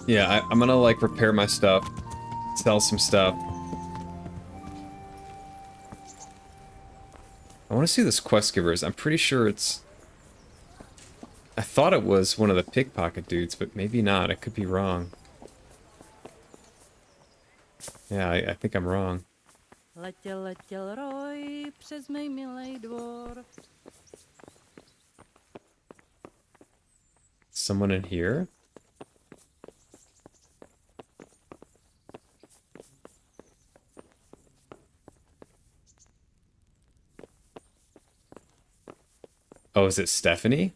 Yeah, I'm gonna like repair my stuff, sell some stuff. I want to see this quest givers. I'm pretty sure it's... I thought it was one of the pickpocket dudes, but maybe not. I could be wrong. Yeah, I think I'm wrong. Someone in here? Oh, is it Stephanie?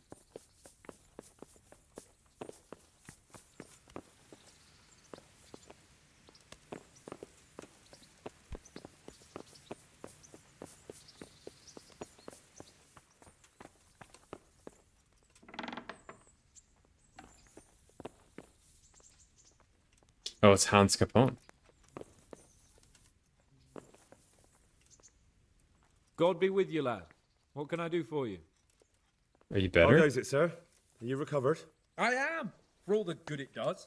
Oh, it's Hans Capon. God be with you, lad. What can I do for you? Are you better? How goes it, sir? Are you recovered? I am, for all the good it does.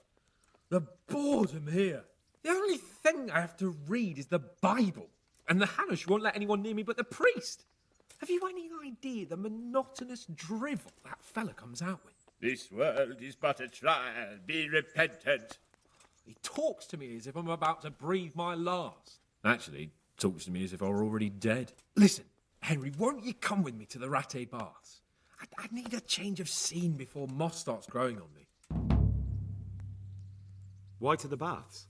The boredom here. The only thing I have to read is the Bible, and the Hanush won't let anyone near me but the priest. Have you any idea the monotonous drivel that fella comes out with? This world is but a trial. Be repentant. He talks to me as if I'm about to breathe my last. Actually, talks to me as if I were already dead. Listen, Henry, won't you come with me to the Rattay Baths? I need a change of scene before moss starts growing on me. Why to the baths?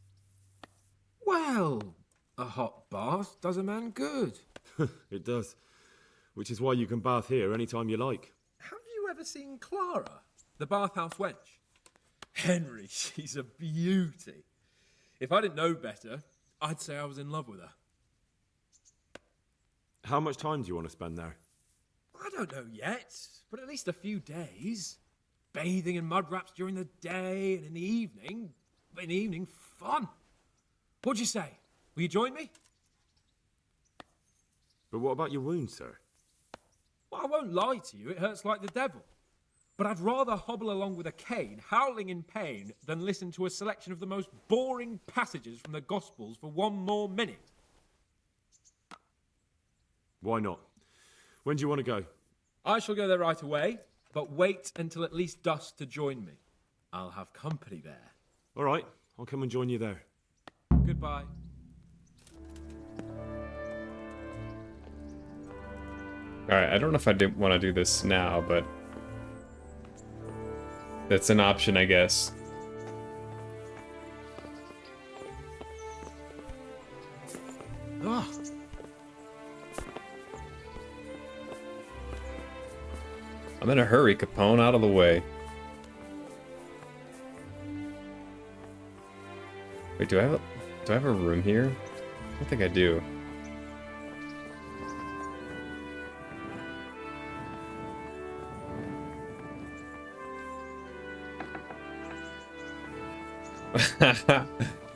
Well, a hot bath does a man good. It does. Which is why you can bath here anytime you like. Have you ever seen Clara, the bathhouse wench? Henry, she's a beauty. If I didn't know better, I'd say I was in love with her. How much time do you want to spend there? I don't know yet, but at least a few days. Bathing in mud wraps during the day, and in the evening, fun. What'd you say? Will you join me? But what about your wound, sir? Well, I won't lie to you, it hurts like the devil. But I'd rather hobble along with a cane, howling in pain, than listen to a selection of the most boring passages from the Gospels for one more minute. Why not? When do you want to go? I shall go there right away, but wait until at least dusk to join me. I'll have company there. All right, I'll come and join you there. Goodbye. Alright, I don't know if I want to do this now, but... that's an option, I guess. Ah. I'm in a hurry, Capone, out of the way. Wait, do I have a room here? I don't think I do.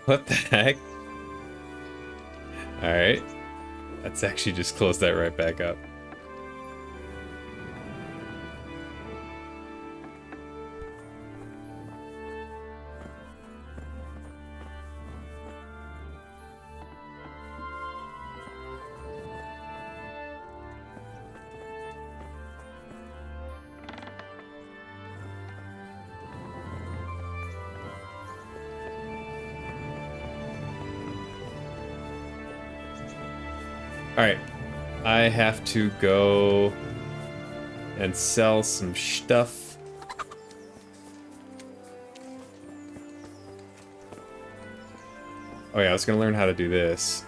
What the heck? Alright. Let's actually just close that right back up. Alright, I have to go and sell some stuff. Oh yeah, I was gonna learn how to do this.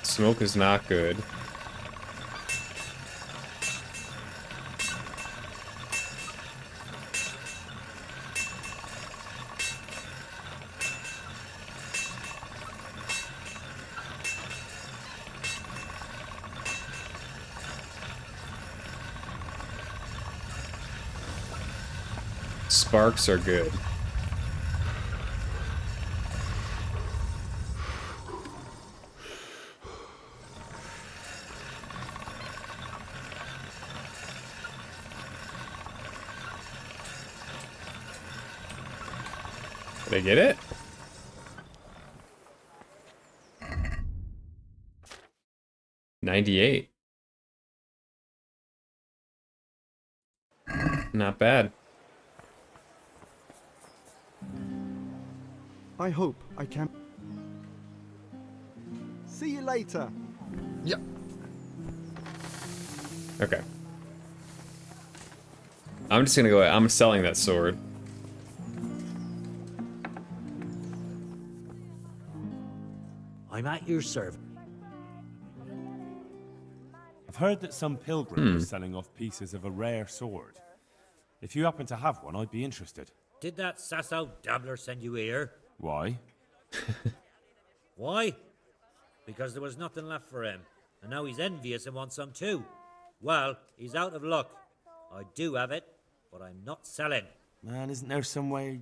Smoke is not good. Sparks are good. Did I get it? $98. Not bad. I hope I can. See you later. Yep. Okay. I'm just gonna go. I'm selling that sword. I'm at your service. I've heard that some pilgrim was selling off pieces of a rare sword. If you happen to have one, I'd be interested. Did that Sasso dabbler send you here? Why? Why? Because there was nothing left for him, and now he's envious and wants some too. Well, he's out of luck. I do have it, but I'm not selling. Man, isn't there some way?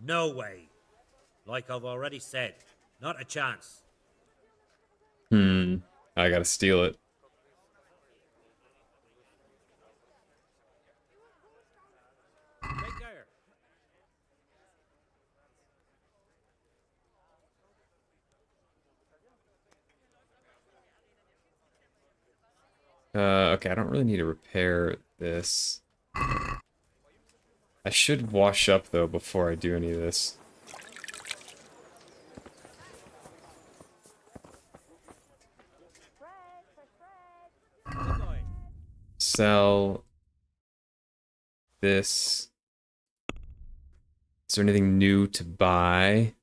No way. Like I've already said, not a chance. I gotta steal it. Take care. Okay, I don't really need to repair this. I should wash up, though, before I do any of this. Sell this. Is there anything new to buy?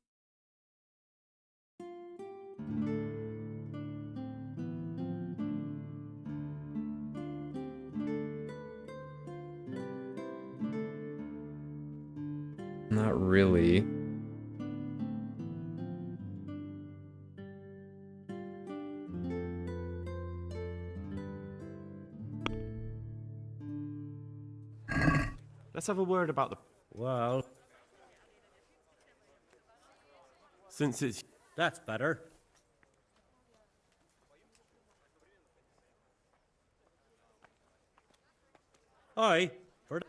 Not really. Let's have a word about the... Well, Since it's... that's better. Aye, for...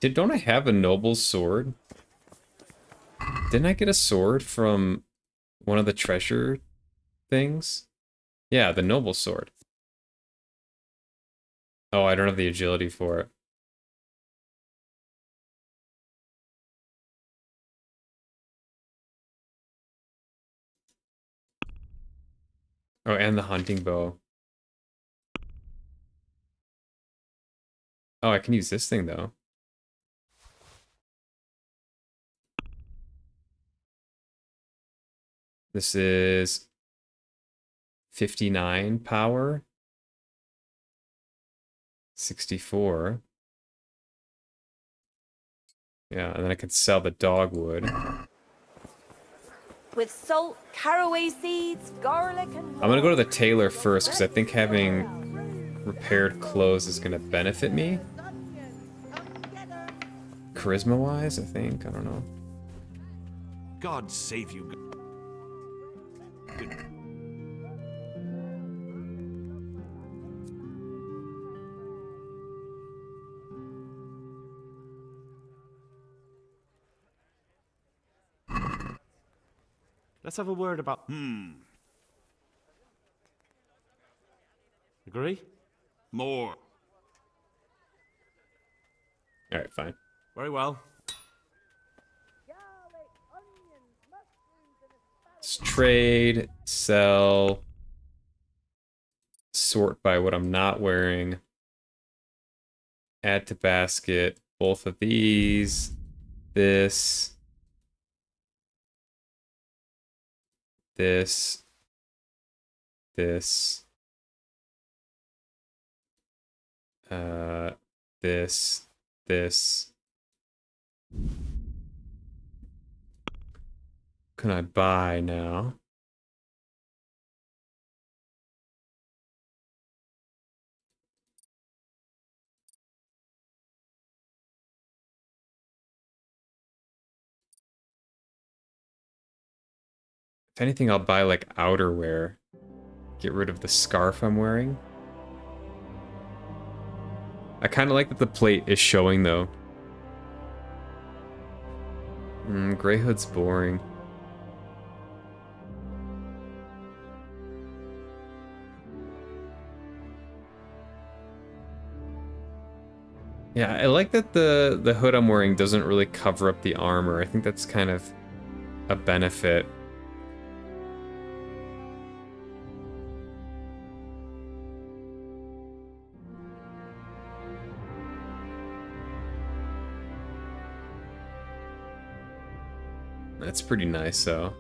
Don't I have a noble sword? Didn't I get a sword from one of the treasure things? Yeah, the noble sword. Oh, I don't have the agility for it. Oh, and the hunting bow. Oh, I can use this thing, though. This is 59 power. 64. Yeah, and then I could sell the dogwood. With salt, caraway seeds, garlic, and I'm gonna go to the tailor first because I think having repaired clothes is gonna benefit me. Charisma-wise, I think. I don't know. God save you. Good. Let's have a word about... Agree? More. Alright, fine. Very well. Let's trade, sell, sort by what I'm not wearing, add to basket, both of these, this, this, this, this. Can I buy now? If anything, I'll buy like outerwear. Get rid of the scarf I'm wearing. I kind of like that the plate is showing though. Grey Hood's boring. Yeah, I like that the hood I'm wearing doesn't really cover up the armor. I think that's kind of a benefit. That's pretty nice, though.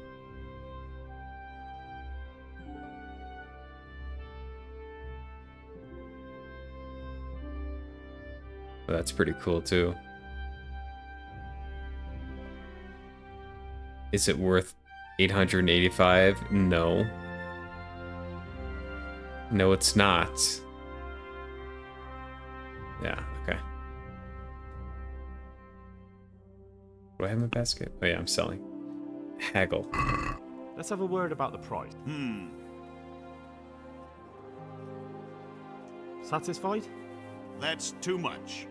But that's pretty cool, too. Is it worth 885? No. No, it's not. Yeah, okay. Do I have my basket? Oh yeah, I'm selling. Haggle. Let's have a word about the price. Satisfied? That's too much.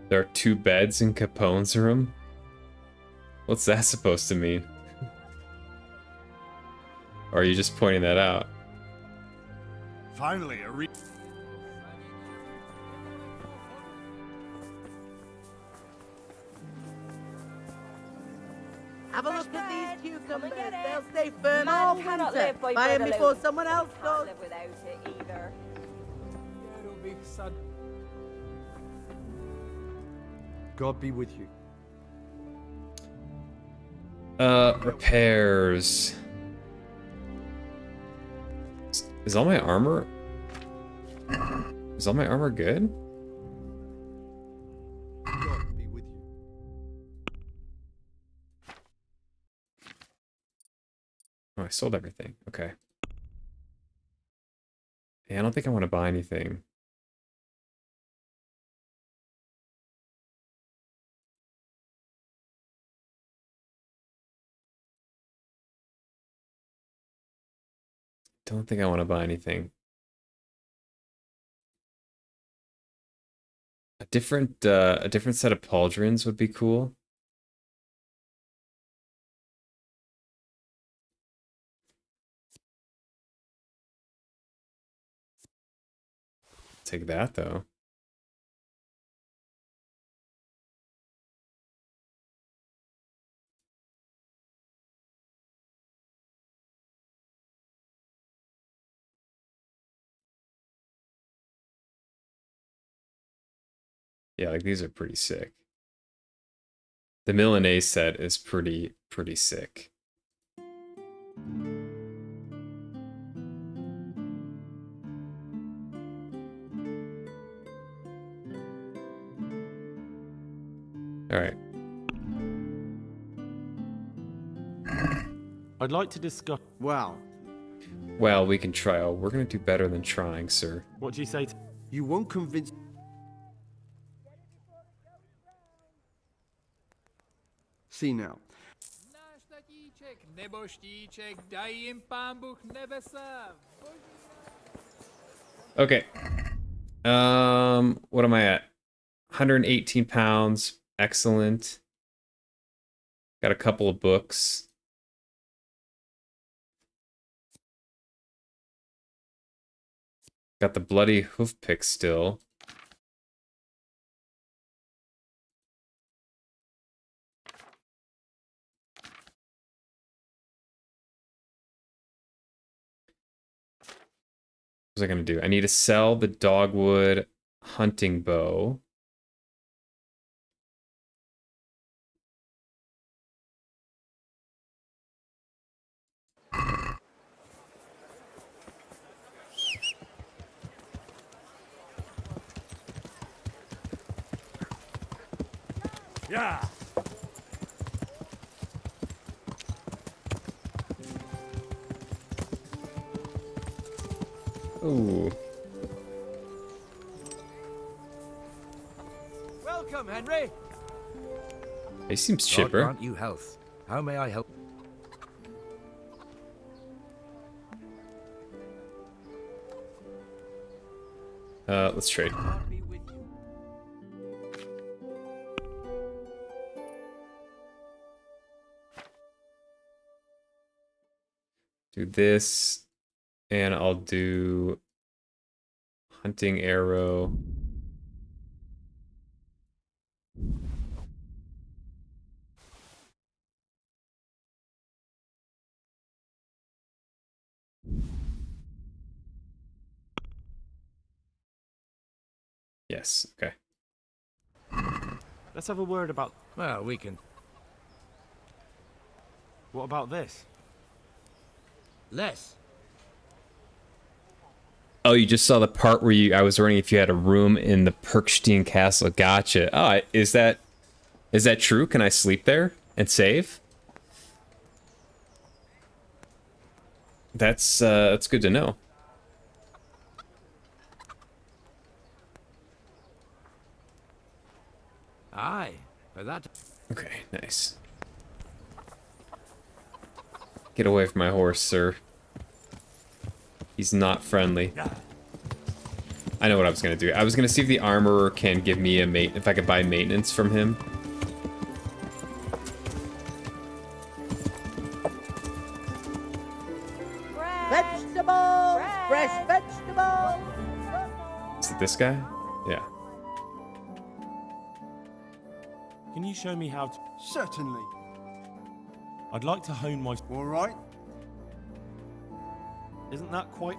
There are 2 beds in Capone's room? What's that supposed to mean? Or are you just pointing that out? Finally, a Have a look at these cucumbers. They'll stay firm Man all cannot winter. live by Buy bread them before alone. someone else Can't does. live without it either. Don't be sad. God be with you. Repairs. Is all my armor... Is all my armor good? God be with you. Oh, I sold everything. Okay. Yeah, I don't think I want to buy anything. Don't think I want to buy anything. A different set of pauldrons would be cool. Take that though. Yeah, like these are pretty sick. The Milanese set is pretty sick. All right. I'd like to discuss. Well, Well, we can try. Oh, we're gonna do better than trying, sir. What do you say? you won't convince. See now. Okay. What am I at? 118 pounds. Excellent. Got a couple of books. Got the bloody hoof pick still. What was I gonna do? I need to sell the dogwood hunting bow. Yeah. Ooh. Welcome, Henry. He seems God chipper. grant you health. How may I help? Let's trade. Do this, and I'll do hunting arrow. Yes, okay. Let's have a word about. Well, we can. What about this? Less. Oh, you just saw the part where I was wondering if you had a room in the Perkstein Castle. Gotcha. Oh, is that true? Can I sleep there and save? That's good to know. Aye, for that. Okay, nice. Get away from my horse, sir. He's not friendly. I know what I was gonna do. I was gonna see if the armorer can give me if I could buy maintenance from him. Vegetables! Fresh vegetables! Is it this guy? Yeah. Can you show me how to... Certainly. I'd like to hone my... All right. Isn't that quite...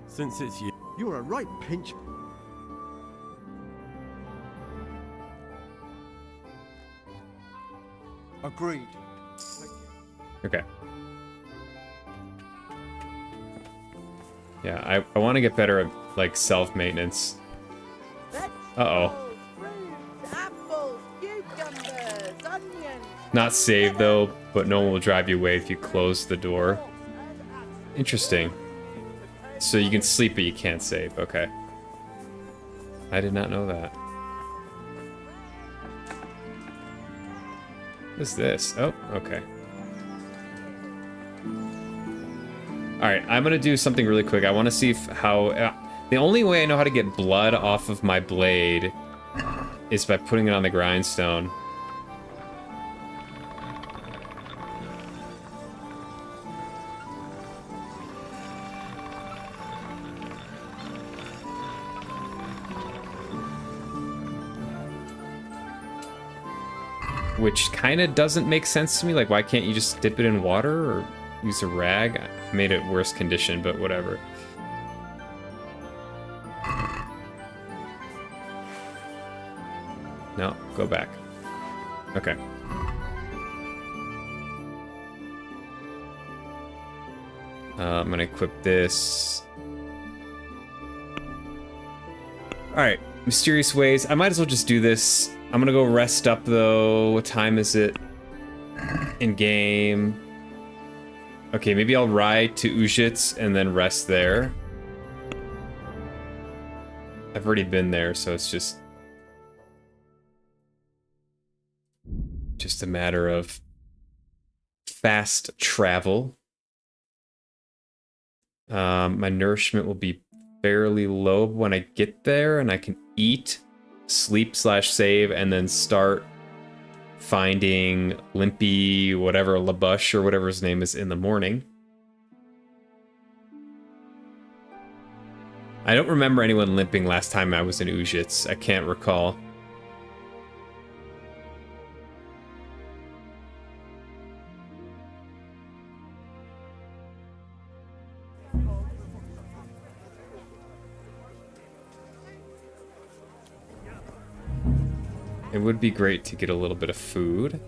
Since it's you... You're a right pinch. Agreed. Okay. Yeah, I want to get better at, like, self-maintenance. Uh-oh. Fruits, apples, cucumbers, onions. Not save, though, but no one will drive you away if you close the door. Interesting. So you can sleep, but you can't save. Okay. I did not know that. What's this? Oh, okay. Alright, I'm gonna do something really quick. I want to see how... the only way I know how to get blood off of my blade is by putting it on the grindstone. Which kind of doesn't make sense to me. Like, why can't you just dip it in water or use a rag? I made it worse condition, but whatever. go back. Okay. I'm gonna equip this. Alright, mysterious ways. I might as well just do this. I'm gonna go rest up though. What time is it? In game. Okay, maybe I'll ride to Ujits and then rest there. I've already been there, so it's just a matter of fast travel. My nourishment will be fairly low when I get there, and I can eat, sleep/save, and then start finding Limpy, whatever, Labush, or whatever his name is, in the morning. I don't remember anyone limping last time I was in Ujits. I can't recall. It would be great to get a little bit of food.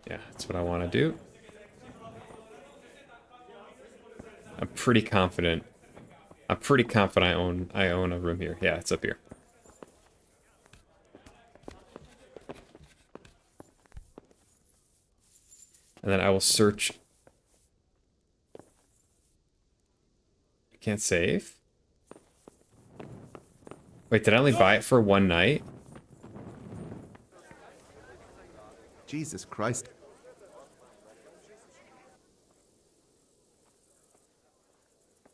Yeah, that's what I want to do. I'm pretty confident. I own a room here. Yeah, it's up here. And then I will search. I can't save? Wait, did I only buy it for one night? Jesus Christ.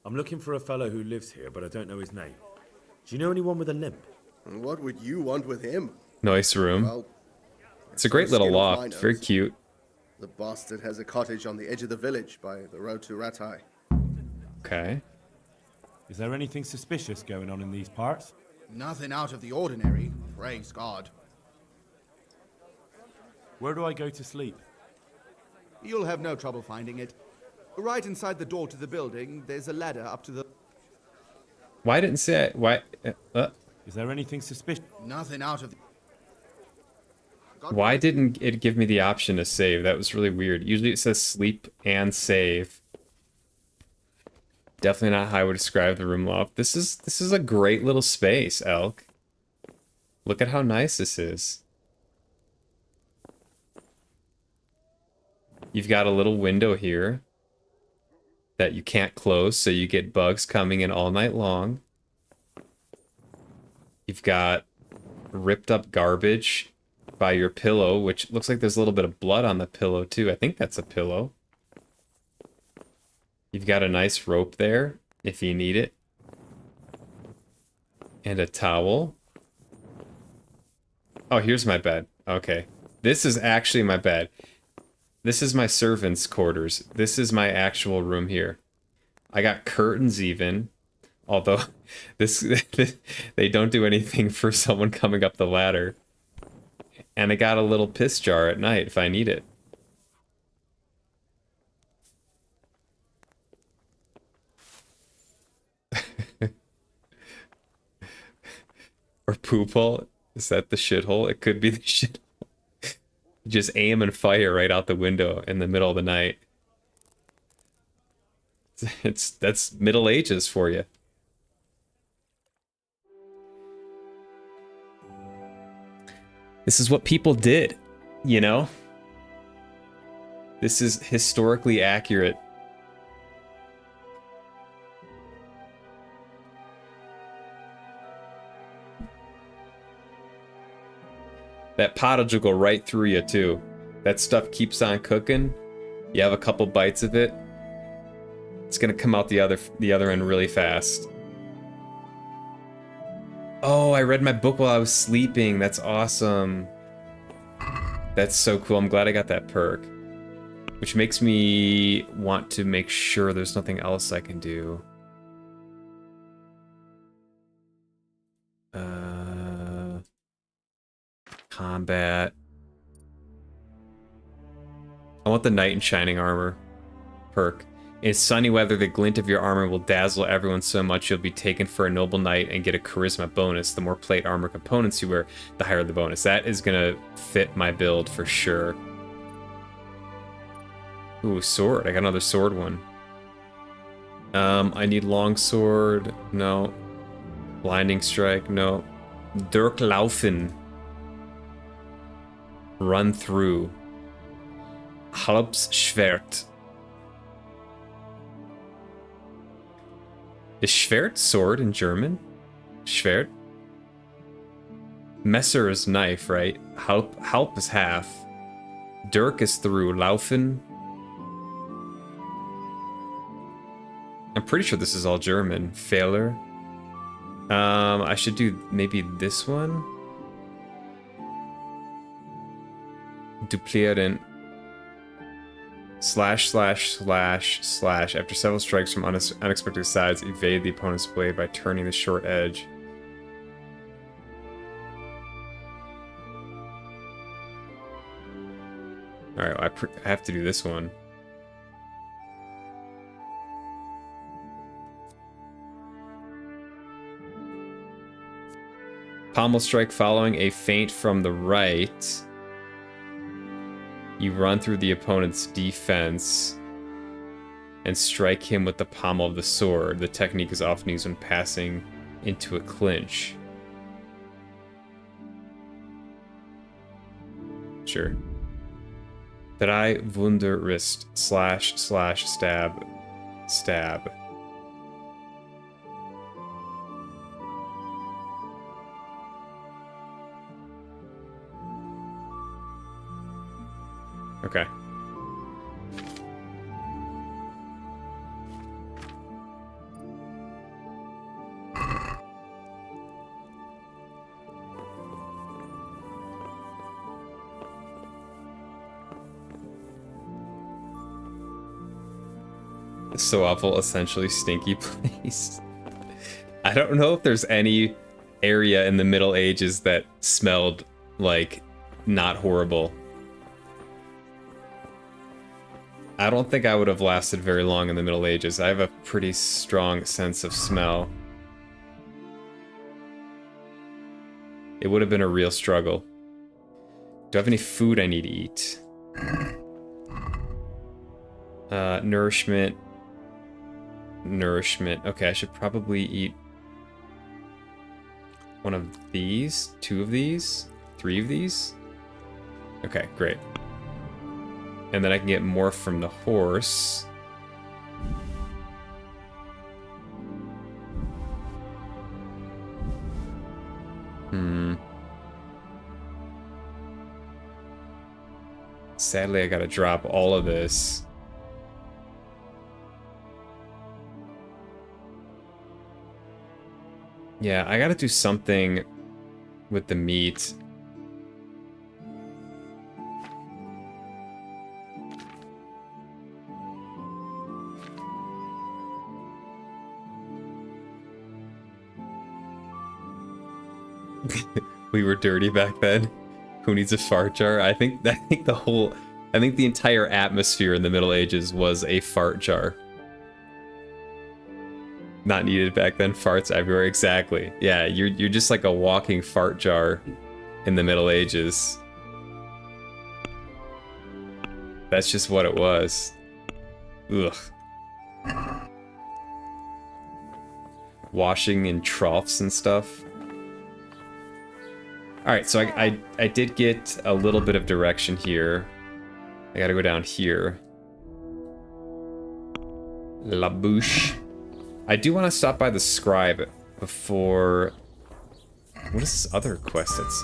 I'm looking for a fellow who lives here, but I don't know his name. Do you know anyone with a limp? And what would you want with him? Nice room. Well, it's a great little loft. Very cute. The bastard has a cottage on the edge of the village by the road to Ratai. Okay. Is there anything suspicious going on in these parts? Nothing out of the ordinary, praise God. Where do I go to sleep? You'll have no trouble finding it. Right inside the door to the building, there's a ladder up to the... Why didn't say... Why... Is there anything suspicious? Nothing out of... Why didn't it give me the option to save? That was really weird. Usually it says sleep and save. Definitely not how I would describe the room loft. This is a great little space, Elk. Look at how nice this is. You've got a little window here that you can't close, so you get bugs coming in all night long. You've got ripped up garbage by your pillow, which looks like there's a little bit of blood on the pillow too. I think that's a pillow. You've got a nice rope there if you need it. And a towel. Oh, here's my bed. Okay. This is actually my bed. This is my servants' quarters. This is my actual room here. I got curtains even. Although they don't do anything for someone coming up the ladder. And I got a little piss jar at night if I need it. Or poop hole. Is that the shithole? It could be the shithole. Just aim and fire right out the window in the middle of the night. That's Middle Ages for you. This is what people did, you know? This is historically accurate. That pottage will go right through you too. That stuff keeps on cooking. You have a couple bites of it. It's gonna come out the other end really fast. Oh, I read my book while I was sleeping. That's awesome. That's so cool. I'm glad I got that perk. Which makes me want to make sure there's nothing else I can do. combat. I want the Knight in Shining Armor perk. In sunny weather, the glint of your armor will dazzle everyone so much you'll be taken for a noble knight and get a charisma bonus. The more plate armor components you wear, the higher the bonus. That is gonna fit my build for sure. Ooh, sword. I got another sword one. I need longsword. No. Blinding strike. No. Durchlaufen. Run through. Halbschwert. Is Schwert sword in German? Schwert? Messer is knife, right? Halb is half. Dirk is through. Laufen. I'm pretty sure this is all German. Fehler. I should do maybe this one. Duplieren. Slash. After several strikes from unexpected sides, evade the opponent's blade by turning the short edge. Alright, well, I have to do this one. Pommel strike following a feint from the right. You run through the opponent's defense and strike him with the pommel of the sword. The technique is often used when passing into a clinch. Sure. Drei Wunderrist / stab. Okay. It's so awful, essentially stinky place. I don't know if there's any area in the Middle Ages that smelled like not horrible. I don't think I would have lasted very long in the Middle Ages. I have a pretty strong sense of smell. It would have been a real struggle. Do I have any food I need to eat? Nourishment. Okay, I should probably eat one of these, 2 of these, 3 of these. Okay, great. And then I can get more from the horse. Sadly, I gotta drop all of this. Yeah, I gotta do something with the meat. We were dirty back then. Who needs a fart jar? I think the entire atmosphere in the Middle Ages was a fart jar. Not needed back then. Farts everywhere. Exactly. Yeah, you're just like a walking fart jar in the Middle Ages. That's just what it was. Ugh. Washing in troughs and stuff. Alright, so I did get a little bit of direction here. I gotta go down here. La Bouche. I do want to stop by the scribe before... What is this other quest that's...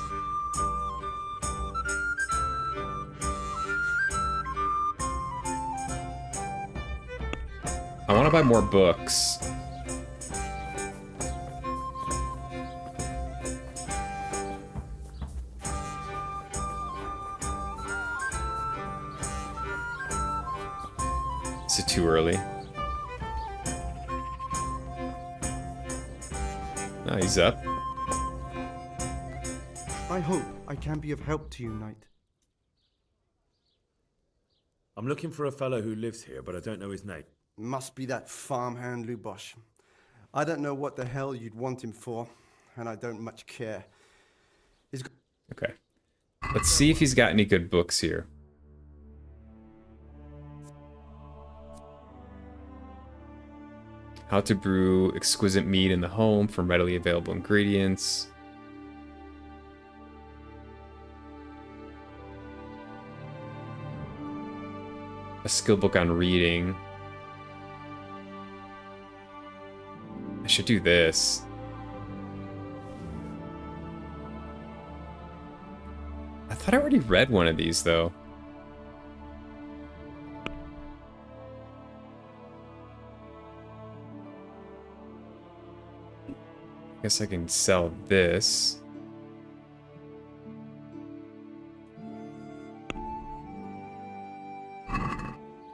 I want to buy more books. Is it too early? No, he's up. I hope I can be of help to you, knight. I'm looking for a fellow who lives here, but I don't know his name. Must be that farmhand Lubosh. I don't know what the hell you'd want him for, and I don't much care. Okay. Let's see if he's got any good books here. How to brew exquisite mead in the home from readily available ingredients. A skill book on reading. I should do this. I thought I already read one of these, though. I guess I can sell this.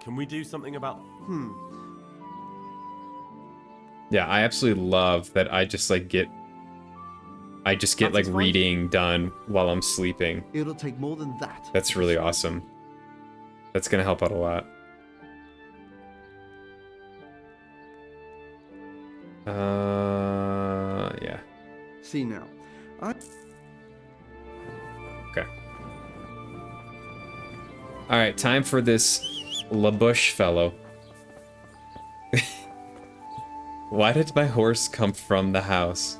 Can we do something about... Yeah, I absolutely love that I just like get like reading done while I'm sleeping. It'll take more than that. That's really awesome. That's gonna help out a lot. Yeah. See now. Okay. Alright, time for this LaBush fellow. Why did my horse come from the house?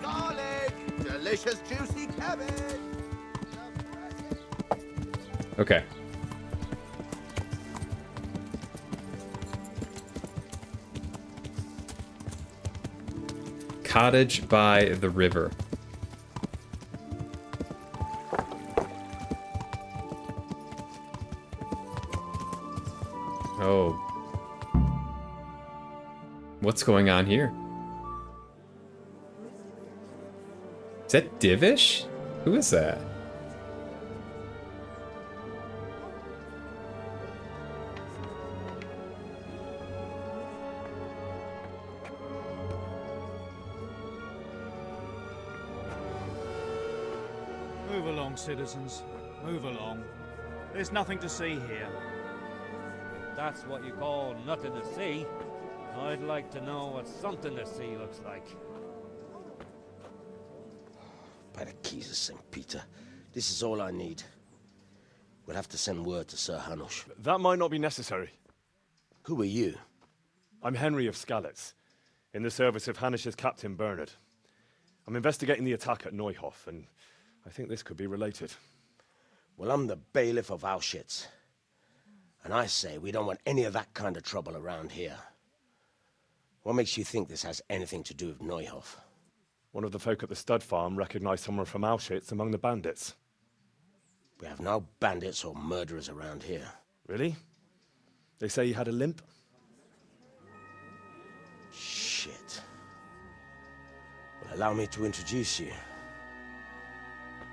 Garlic! Delicious juicy cabbage! Okay. Cottage by the river. Oh. What's going on here? Is that Divish? Who is that? Move along, citizens. Move along. There's nothing to see here. If that's what you call nothing to see, I'd like to know what something to see looks like. By the keys of St. Peter, this is all I need. We'll have to send word to Sir Hanush. That might not be necessary. Who are you? I'm Henry of Skalitz, in the service of Hanush's Captain Bernard. I'm investigating the attack at Neuhof, and I think this could be related. Well, I'm the bailiff of Auschwitz. And I say we don't want any of that kind of trouble around here. What makes you think this has anything to do with Neuhof? One of the folk at the stud farm recognized someone from Auschwitz among the bandits. We have no bandits or murderers around here. Really? They say he had a limp? Shit. Well, allow me to introduce you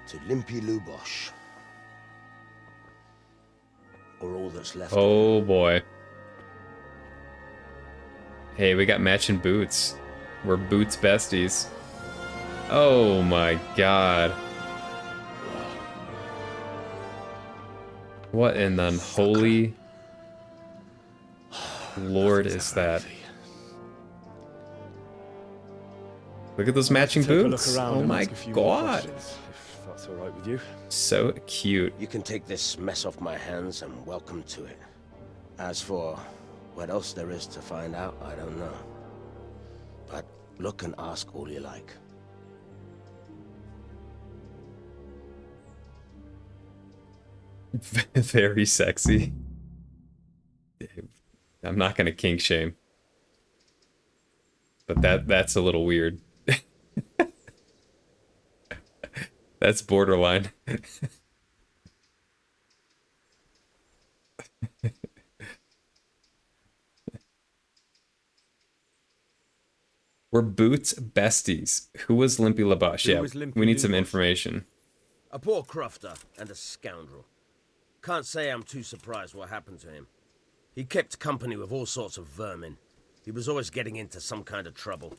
to Limpy Lubosh. Or all that's left. Oh boy. Hey, we got matching boots. We're boots besties. Oh my god. What in the unholy Lord is that? Look at those matching boots. Oh my god. If that's all right with you. So cute. You can take this mess off my hands and welcome to it. As for what else there is to find out, I don't know. But look and ask all you like. Very sexy. I'm not gonna kink shame. But that's a little weird. That's borderline. We're boots besties. Who was Limpy Labush? Who Yeah, was Limpy we need some Labush? information. A poor crofter and a scoundrel. Can't say I'm too surprised what happened to him. He kept company with all sorts of vermin. He was always getting into some kind of trouble.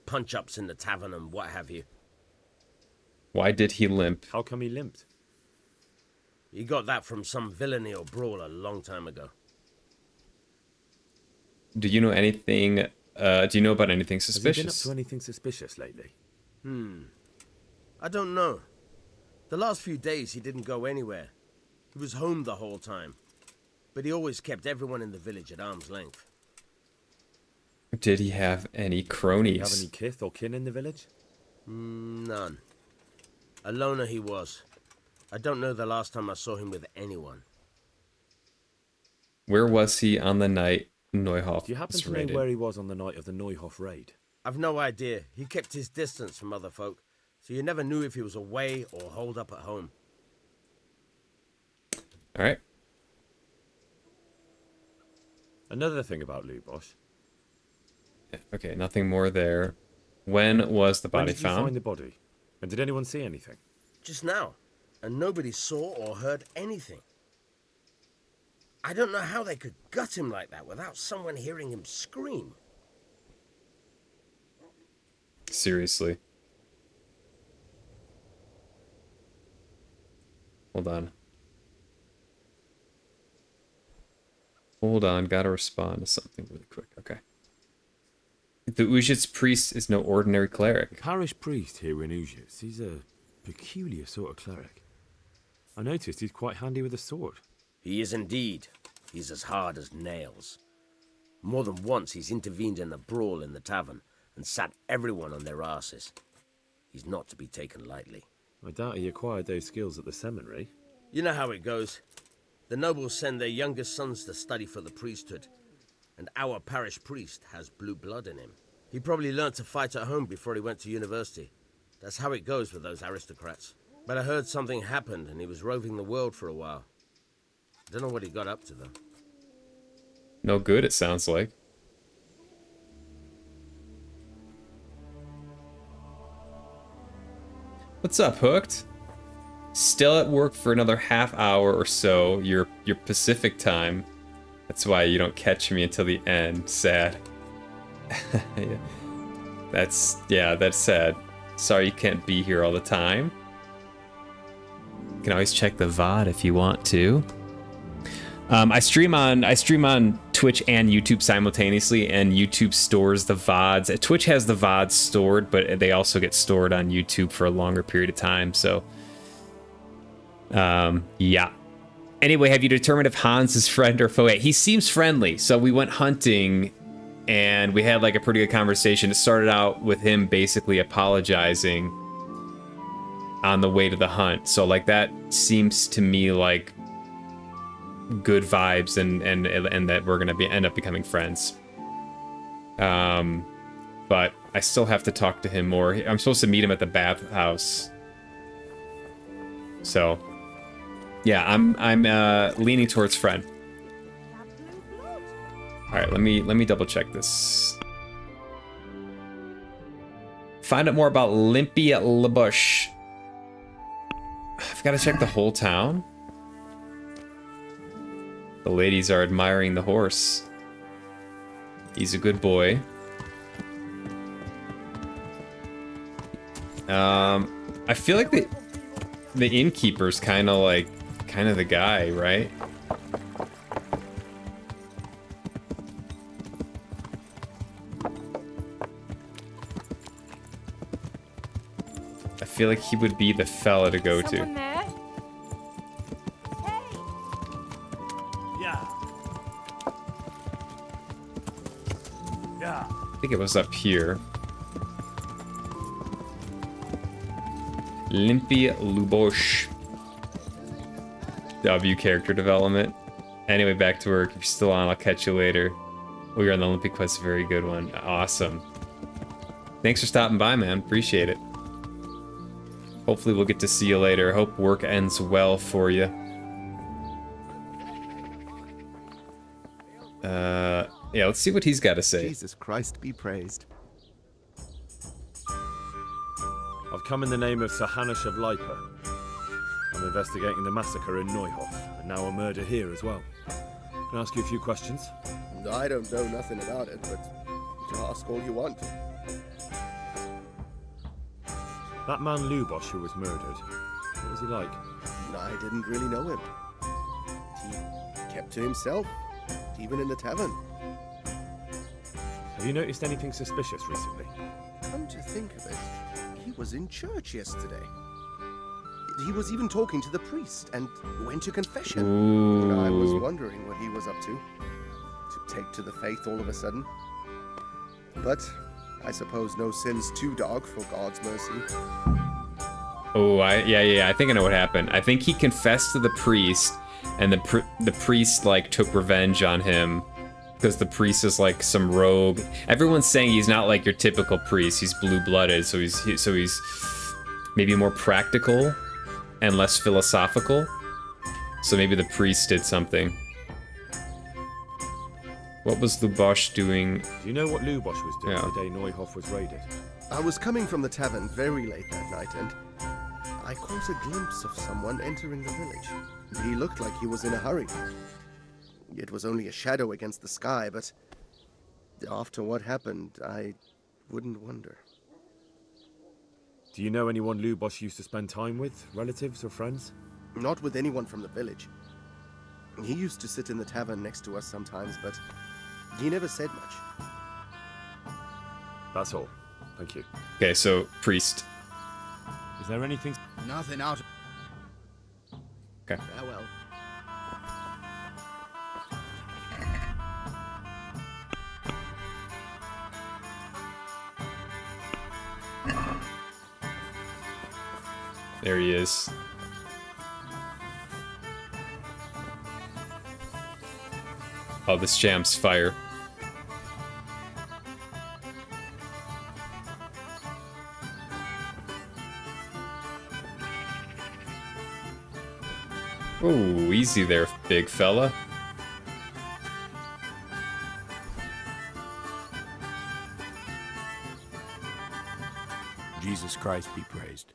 Punch-ups in the tavern and what have you. Why did he limp? How come he limped? He got that from some villainy or brawl a long time ago. Do you know anything? Do you know about anything suspicious? Has he been up to anything suspicious lately? I don't know. The last few days he didn't go anywhere. He was home the whole time. But he always kept everyone in the village at arm's length. Did he have any cronies? Did he have any kith or kin in the village? None. A loner he was. I don't know the last time I saw him with anyone. Where was he on the night Neuhoff Do you happen was to raided? know where he was on the night of the Neuhoff raid? I've no idea. He kept his distance from other folk, so you never knew if he was away or holed up at home. All right. Another thing about Lubosh. Okay, nothing more there. When was the When body did you found? find the body? And did anyone see anything? Just now. And nobody saw or heard anything. I don't know how they could gut him like that without someone hearing him scream. Seriously. Hold on. Hold on, gotta respond to something really quick. Okay. The Ujit's priest is no ordinary cleric. The parish priest here in Ujits, he's a peculiar sort of cleric. I noticed he's quite handy with a sword. He is indeed. He's as hard as nails. More than once he's intervened in a brawl in the tavern and sat everyone on their asses. He's not to be taken lightly. I doubt he acquired those skills at the seminary. You know how it goes. The nobles send their youngest sons to study for the priesthood, and our parish priest has blue blood in him. He probably learned to fight at home before he went to university. That's how it goes with those aristocrats. But I heard something happened and he was roving the world for a while. Don't know what he got up to, though. No good, it sounds like. What's up, Hooked? Still at work for another half hour or so, your Pacific time. That's why you don't catch me until the end. Sad. Yeah. That's sad. Sorry you can't be here all the time. You can always check the VOD if you want to. I stream on Twitch and YouTube simultaneously, and YouTube stores the VODs. Twitch has the VODs stored, but they also get stored on YouTube for a longer period of time. So, yeah. Anyway, have you determined if Hans is friend or foe? He seems friendly, so we went hunting, and we had like a pretty good conversation. It started out with him basically apologizing on the way to the hunt. So like that seems to me like good vibes, and that we're gonna end up becoming friends. But I still have to talk to him more. I'm supposed to meet him at the bathhouse. So yeah, I'm leaning towards friend. All right, let me double check this. Find out more about Limpy LaBush. I've got to check the whole town. The ladies are admiring the horse. He's a good boy. I feel like the innkeeper's kind of the guy, right? I feel like he would be the fella to go to. There? Yeah. Yeah. I think it was up here. Limpy Lubosh. W character development. Anyway, back to work. If you're still on, I'll catch you later. We are on the Olympic quest. Very good one. Awesome. Thanks for stopping by, man. Appreciate it. Hopefully we'll get to see you later. Hope work ends well for you. Yeah, let's see what he's got to say. Jesus Christ be praised. I've come in the name of Sir Hanush of Lipa. I'm investigating the massacre in Neuhoff, and now a murder here as well. Can I ask you a few questions? I don't know nothing about it, but ask all you want. That man Lubosh who was murdered, what was he like? I didn't really know him. He kept to himself, even in the tavern. Have you noticed anything suspicious recently? Come to think of it, he was in church yesterday. He was even talking to the priest and went to confession. Ooh. I was wondering what he was up to take to the faith all of a sudden. But I suppose no sin's too dark for God's mercy. Oh, yeah. I think I know what happened. I think he confessed to the priest, and the priest like took revenge on him because the priest is like some rogue. Everyone's saying he's not like your typical priest. He's blue-blooded, so he's maybe more practical and less philosophical. So maybe the priest did something. What was Lubosh doing? Do you know what Lubosh was doing the day Neuhof was raided? I was coming from the tavern very late that night, and I caught a glimpse of someone entering the village. He looked like he was in a hurry. It was only a shadow against the sky, but after what happened, I wouldn't wonder. Do you know anyone Lubosh used to spend time with? Relatives or friends? Not with anyone from the village. He used to sit in the tavern next to us sometimes, but he never said much. That's all. Thank you. Okay, so priest. Is there anything? Nothing out. Okay. Farewell. There he is. Oh, this jam's fire. Oh, easy there, big fella. Jesus Christ be praised.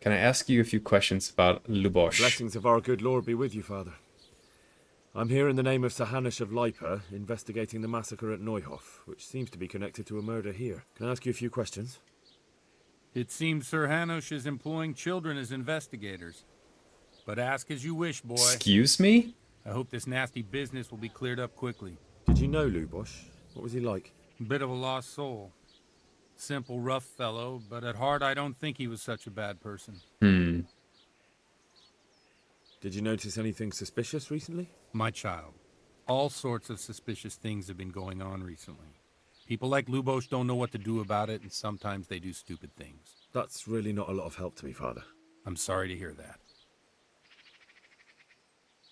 Can I ask you a few questions about Lubosh? The blessings of our good Lord be with you, Father. I'm here in the name of Sir Hanush of Lipa, investigating the massacre at Neuhof, which seems to be connected to a murder here. Can I ask you a few questions? It seems Sir Hanush is employing children as investigators. But ask as you wish, boy. Excuse me? I hope this nasty business will be cleared up quickly. Did you know Lubosh? What was he like? A bit of a lost soul. Simple, rough fellow, but at heart I don't think he was such a bad person. Did you notice anything suspicious recently? My child, all sorts of suspicious things have been going on recently. People like Lubosh don't know what to do about it, and sometimes they do stupid things. That's really not a lot of help to me, Father. I'm sorry to hear that.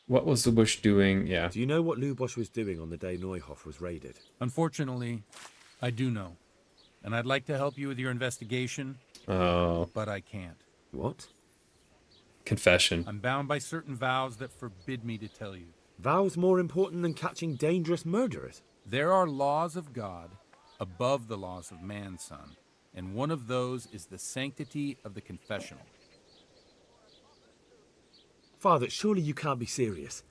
What was Lubosh doing? Yeah. Do you know what Lubosh was doing on the day Neuhof was raided? Unfortunately, I do know. And I'd like to help you with your investigation. Oh. But I can't. What? Confession. I'm bound by certain vows that forbid me to tell you. Vows more important than catching dangerous murderers? There are laws of God above the laws of man, son. And one of those is the sanctity of the confessional. Father, surely you can't be serious.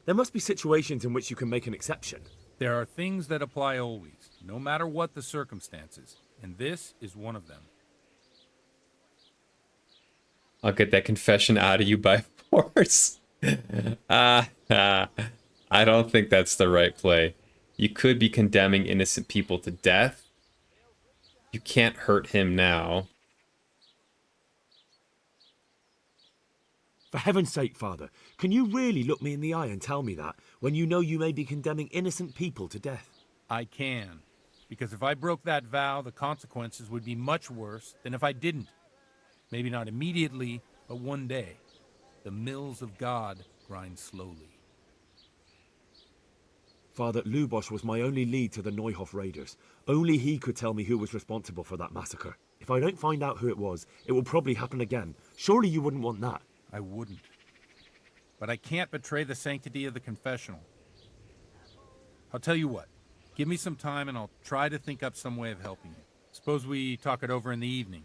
There must be situations in which you can make an exception. There are things that apply always, no matter what the circumstances, and this is one of them. I'll get that confession out of you by force. I don't think that's the right play. You could be condemning innocent people to death. You can't hurt him now. For heaven's sake, Father, can you really look me in the eye and tell me that, when you know you may be condemning innocent people to death? I can, because if I broke that vow, the consequences would be much worse than if I didn't. Maybe not immediately, but one day. The mills of God grind slowly. Father, Lubosh was my only lead to the Neuhof raiders. Only he could tell me who was responsible for that massacre. If I don't find out who it was, it will probably happen again. Surely you wouldn't want that. I wouldn't. But I can't betray the sanctity of the confessional. I'll tell you what. Give me some time and I'll try to think up some way of helping you. Suppose we talk it over in the evening.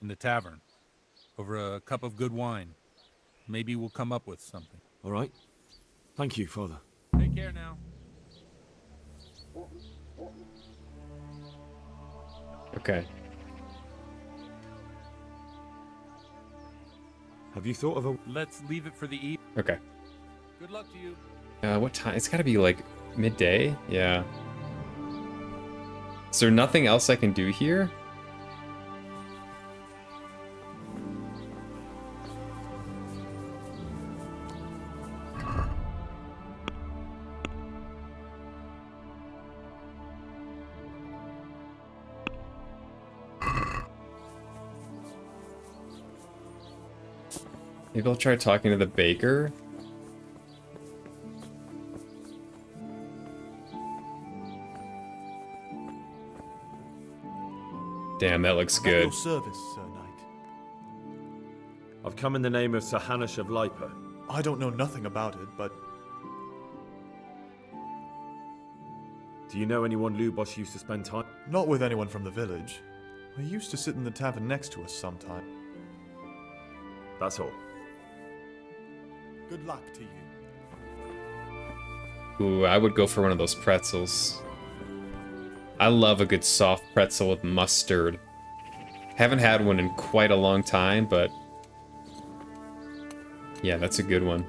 In the tavern. Over a cup of good wine. Maybe we'll come up with something. All right. Thank you, Father. Take care now. Okay. Have you thought of a... Let's leave it for the evening. Okay. Good luck to you. What time? It's gotta be like midday? Yeah. Is there nothing else I can do here? Maybe I'll try talking to the baker. Damn, that looks At good. your service, Sir Knight. I've come in the name of Sir Hanush of Lipa. I don't know nothing about it, but Do you know anyone Lubos used to spend time? not with anyone from the village. He used to sit in the tavern next to us sometime. That's all. Good luck to you. Ooh, I would go for one of those pretzels. I love a good soft pretzel with mustard. Haven't had one in quite a long time, but yeah, that's a good one.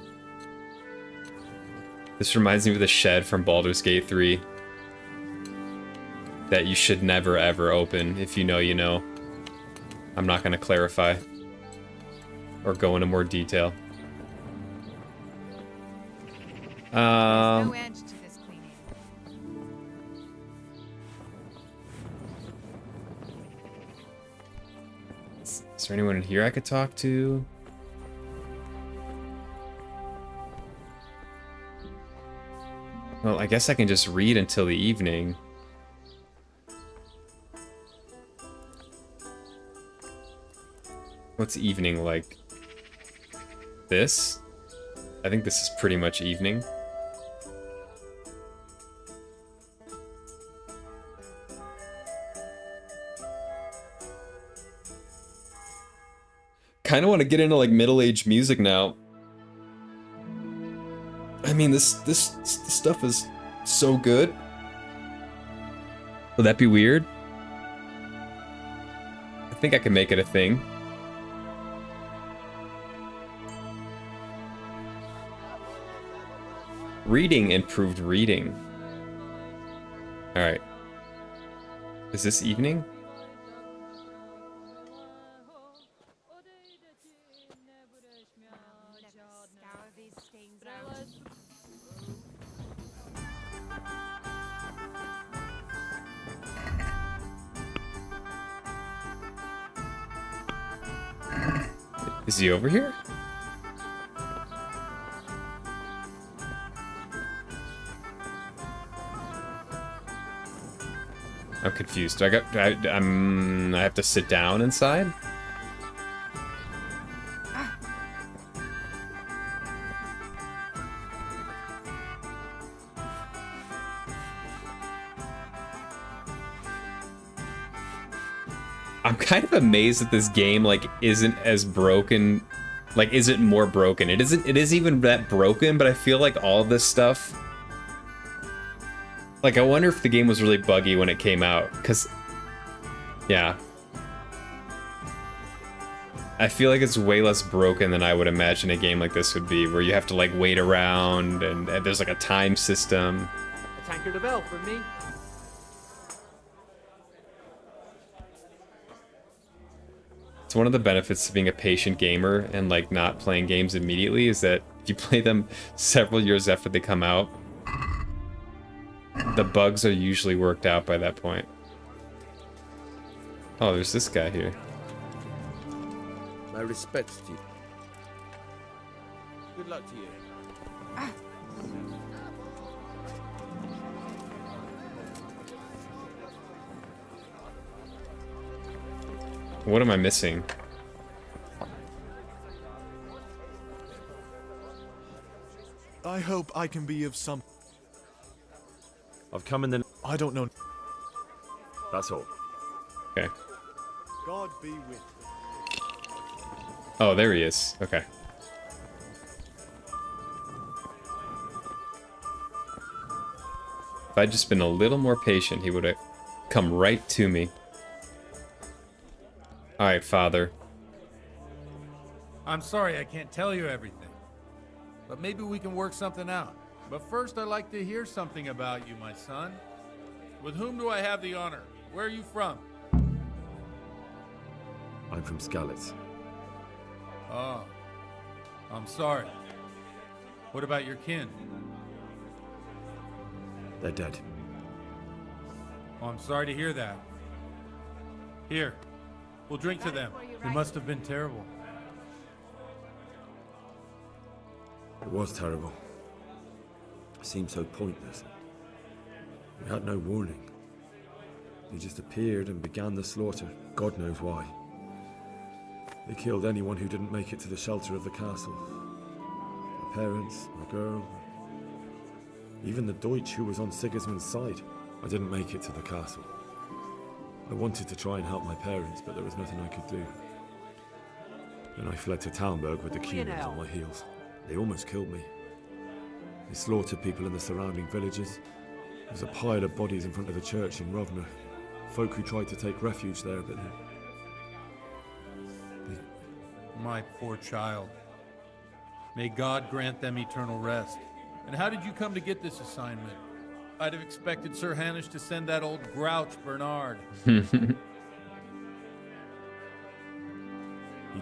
This reminds me of the shed from Baldur's Gate 3 that you should never ever open. If you know, you know. I'm not going to clarify or go into more detail. No edge to this cleaning. Is there anyone in here I could talk to? Well, I guess I can just read until the evening. What's evening like? This? I think this is pretty much evening. Kind of want to get into like middle-aged music now. I mean, this stuff is so good. Would that be weird? I think I can make it a thing. Reading improved reading. Alright. Is this evening? Is he over here? I'm confused. I have to sit down inside? I'm kind of amazed that this game like isn't as broken, like isn't more broken. It is even that broken, but I feel like all this stuff, like I wonder if the game was really buggy when it came out, cuz yeah. I feel like it's way less broken than I would imagine a game like this would be, where you have to like wait around and there's like a time system. A tankard of ale for me. It's one of the benefits of being a patient gamer and like not playing games immediately is that if you play them several years after they come out, the bugs are usually worked out by that point. Oh, there's this guy here. My respects to you. Good luck to you. What am I missing? I hope I can be of some... I've come in the... I don't know. That's all. Okay. God be with you. Oh, there he is. Okay. If I'd just been a little more patient, he would have come right to me. Alright, Father. I'm sorry I can't tell you everything. But maybe we can work something out. But first, I'd like to hear something about you, my son. With whom do I have the honor? Where are you from? I'm from Skalitz. Oh, I'm sorry. What about your kin? They're dead. Oh, I'm sorry to hear that. Here, we'll drink to them. It must have been terrible. It was terrible. It seemed so pointless. We had no warning. They just appeared and began the slaughter. God knows why. They killed anyone who didn't make it to the shelter of the castle. My parents, my girl, even the Deutsch who was on Sigismund's side. I didn't make it to the castle. I wanted to try and help my parents, but there was nothing I could do. Then I fled to Talmberg with the Cumans on my heels. They almost killed me. They slaughtered people in the surrounding villages. There's a pile of bodies in front of the church in Rovna. Folk who tried to take refuge there, but My poor child. May God grant them eternal rest. And how did you come to get this assignment? I'd have expected Sir Hanish to send that old grouch, Bernard. He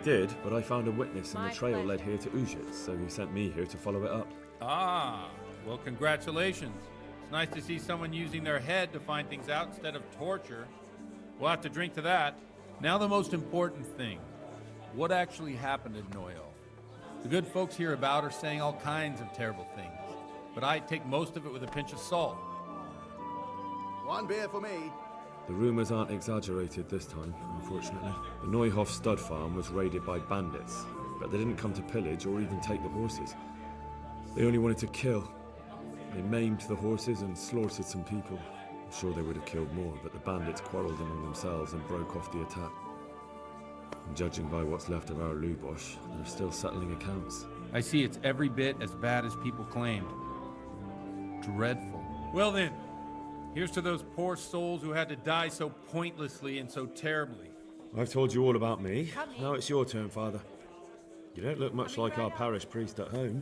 did, but I found a witness and the trail led here to Ujit, so he sent me here to follow it up. Ah, well, congratulations. It's nice to see someone using their head to find things out instead of torture. We'll have to drink to that. Now the most important thing. What actually happened at Noyal? The good folks hereabout are saying all kinds of terrible things, but I take most of it with a pinch of salt. One beer for me. The rumours aren't exaggerated this time, unfortunately. The Neuhof stud farm was raided by bandits, but they didn't come to pillage or even take the horses. They only wanted to kill. They maimed the horses and slaughtered some people. I'm sure they would have killed more, but the bandits quarrelled among themselves and broke off the attack. And judging by what's left of our Lubosh, they're still settling accounts. I see it's every bit as bad as people claimed. Dreadful. Well then, here's to those poor souls who had to die so pointlessly and so terribly. I've told you all about me. Now it's your turn, Father. You don't look much like our parish priest at home.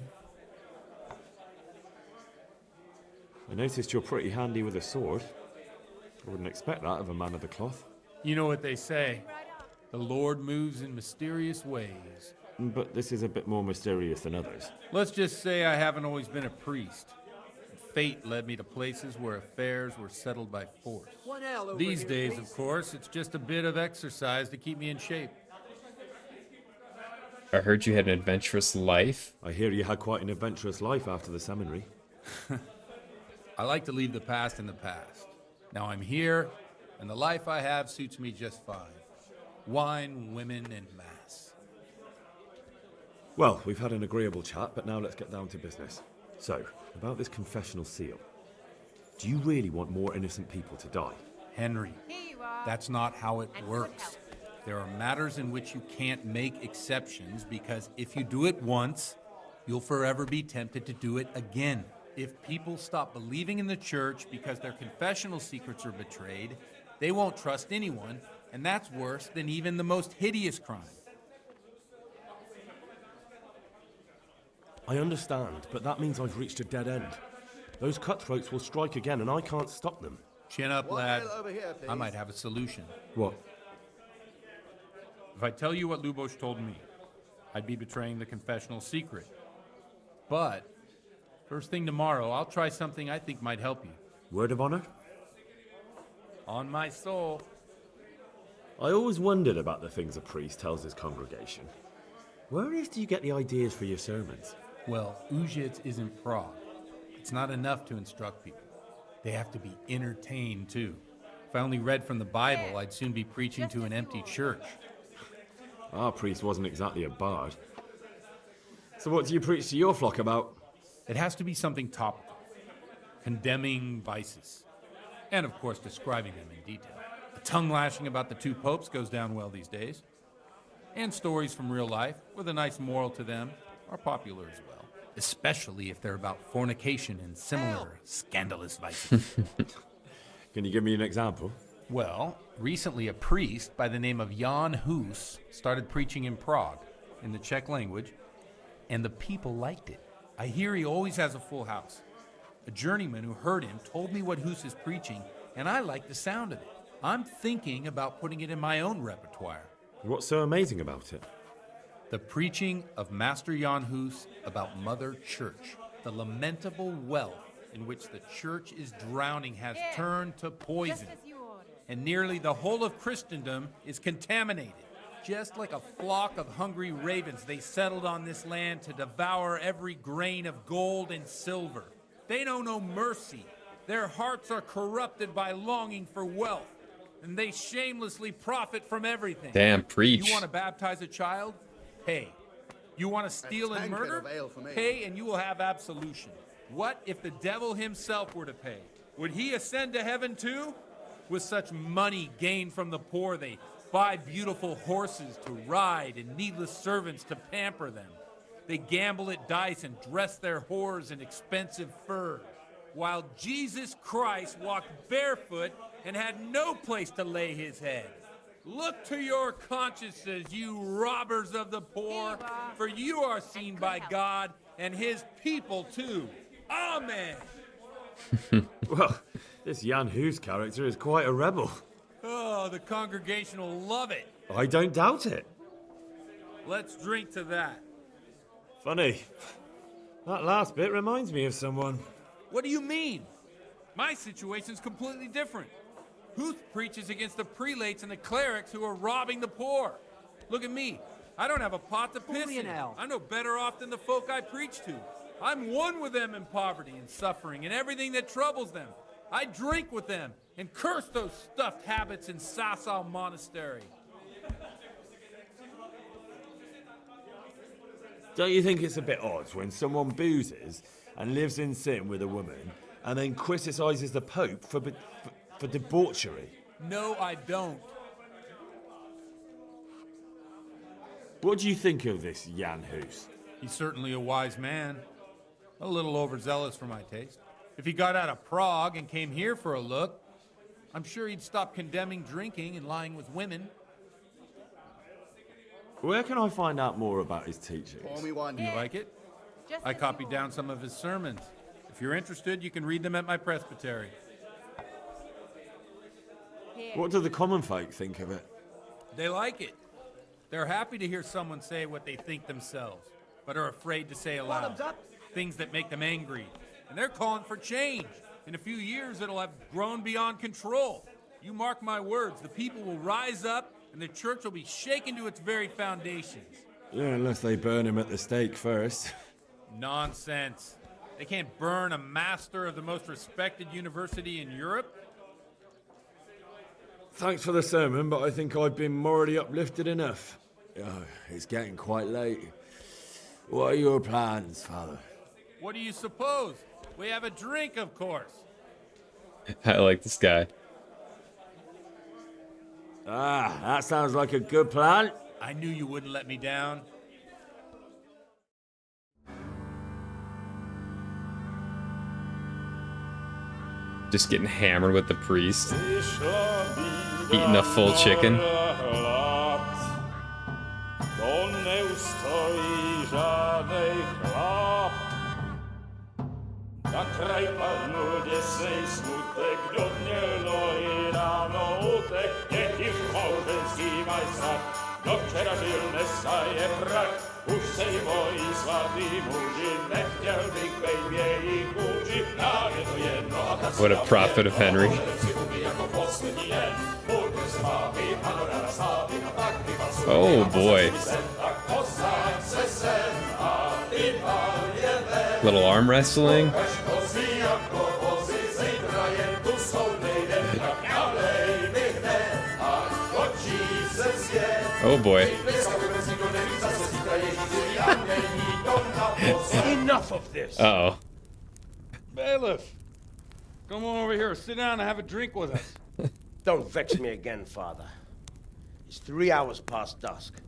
I noticed you're pretty handy with a sword. I wouldn't expect that of a man of the cloth. You know what they say. The Lord moves in mysterious ways. But this is a bit more mysterious than others. Let's just say I haven't always been a priest. Fate led me to places where affairs were settled by force. These days, of course, it's just a bit of exercise to keep me in shape. I heard you had an adventurous life. I hear you had quite an adventurous life after the seminary. I like to leave the past in the past. Now I'm here, and the life I have suits me just fine. Wine, women, and mass. Well, we've had an agreeable chat, but now let's get down to business. So, about this confessional seal. Do you really want more innocent people to die? Henry, that's not how it works. There are matters in which you can't make exceptions because if you do it once, you'll forever be tempted to do it again. If people stop believing in the church because their confessional secrets are betrayed, they won't trust anyone, and that's worse than even the most hideous crime. I understand, but that means I've reached a dead end. Those cutthroats will strike again, and I can't stop them. Chin up, lad. I might have a solution. What? If I tell you what Lubosh told me, I'd be betraying the confessional secret. But first thing tomorrow, I'll try something I think might help you. Word of honor? On my soul. I always wondered about the things a priest tells his congregation. Where on earth do you get the ideas for your sermons? Well, Ujits isn't Prague. It's not enough to instruct people. They have to be entertained, too. If I only read from the Bible, I'd soon be preaching to an empty church. Our priest wasn't exactly a bard. So what do you preach to your flock about? It has to be something topical. Condemning vices. And, of course, describing them in detail. The tongue-lashing about the two popes goes down well these days. And stories from real life, with a nice moral to them, are popular as well. especially if they're about fornication and similar scandalous vices. Can you give me an example? Well, recently a priest by the name of Jan Hus started preaching in Prague, in the Czech language, and the people liked it. I hear he always has a full house. A journeyman who heard him told me what Hus is preaching, and I like the sound of it. I'm thinking about putting it in my own repertoire. What's so amazing about it? The preaching of Master Jan Hus about Mother Church. The lamentable wealth in which the church is drowning has turned to poison. And nearly the whole of Christendom is contaminated. Just like a flock of hungry ravens, they settled on this land to devour every grain of gold and silver. They know no mercy. Their hearts are corrupted by longing for wealth, and they shamelessly profit from everything. Damn, preach. You want to baptize a child? Pay. You want to steal and murder? Pay and you will have absolution. What if the devil himself were to pay? Would he ascend to heaven too? With such money gained from the poor, they buy beautiful horses to ride and needless servants to pamper them. They gamble at dice and dress their whores in expensive furs, while Jesus Christ walked barefoot and had no place to lay his head. Look to your consciences, you robbers of the poor, for you are seen by God and his people too. Amen. Well, this Jan Hus character is quite a rebel. Oh, the congregation will love it. I don't doubt it. Let's drink to that. Funny. That last bit reminds me of someone. What do you mean? My situation's completely different. Huth preaches against the prelates and the clerics who are robbing the poor. Look at me. I don't have a pot to piss in. I'm no better off than the folk I preach to. I'm one with them in poverty and suffering and everything that troubles them. I drink with them and curse those stuffed habits in Sasau Monastery. Don't you think it's a bit odd when someone boozes and lives in sin with a woman and then criticises the Pope for debauchery? No, I don't. What do you think of this Jan Hus? He's certainly a wise man. A little overzealous for my taste. If he got out of Prague and came here for a look, I'm sure he'd stop condemning drinking and lying with women. Where can I find out more about his teachings? Pour me one. You like it? I copied down some of his sermons. If you're interested, you can read them at my presbytery. What do the common folk think of it? They like it. They're happy to hear someone say what they think themselves, but are afraid to say aloud. Things that make them angry. And they're calling for change. In a few years, it'll have grown beyond control. You mark my words, the people will rise up and the church will be shaken to its very foundations. Yeah, unless they burn him at the stake first. Nonsense. They can't burn a master of the most respected university in Europe. Thanks for the sermon, but I think I've been morally uplifted enough. Oh, it's getting quite late. What are your plans, Father? What do you suppose? We have a drink, of course. I like this guy. Ah, that sounds like a good plan. I knew you wouldn't let me down. Just getting hammered with the priest. Eating a full chicken. Na kraj padł desej smutek, do dnielo i rano utek, niech małżeński majstrat, do wczera żylne staje brak. Už sej moji svatý muži, nechtěl bych bejbě jich učit, právě to jedno a ta What a prophet of Henry. Oh boy. Little arm wrestling. Oh boy. Enough of this. Uh-oh. Bailiff, come on over here, sit down and have a drink with us. Don't vex me again, Father. It's 3 hours past dusk.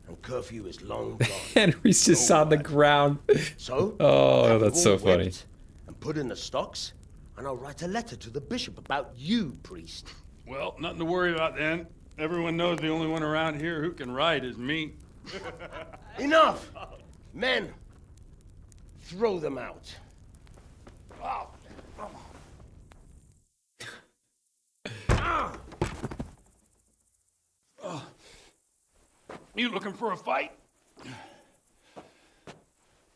and curfew is long gone. Henry's just on the ground. So, Oh, have that's you so all funny. wept and put in the stocks, and I'll write a letter to the bishop about you, priest. Well, nothing to worry about then. Everyone knows the only one around here who can ride is me. Enough! Men, throw them out. You looking for a fight?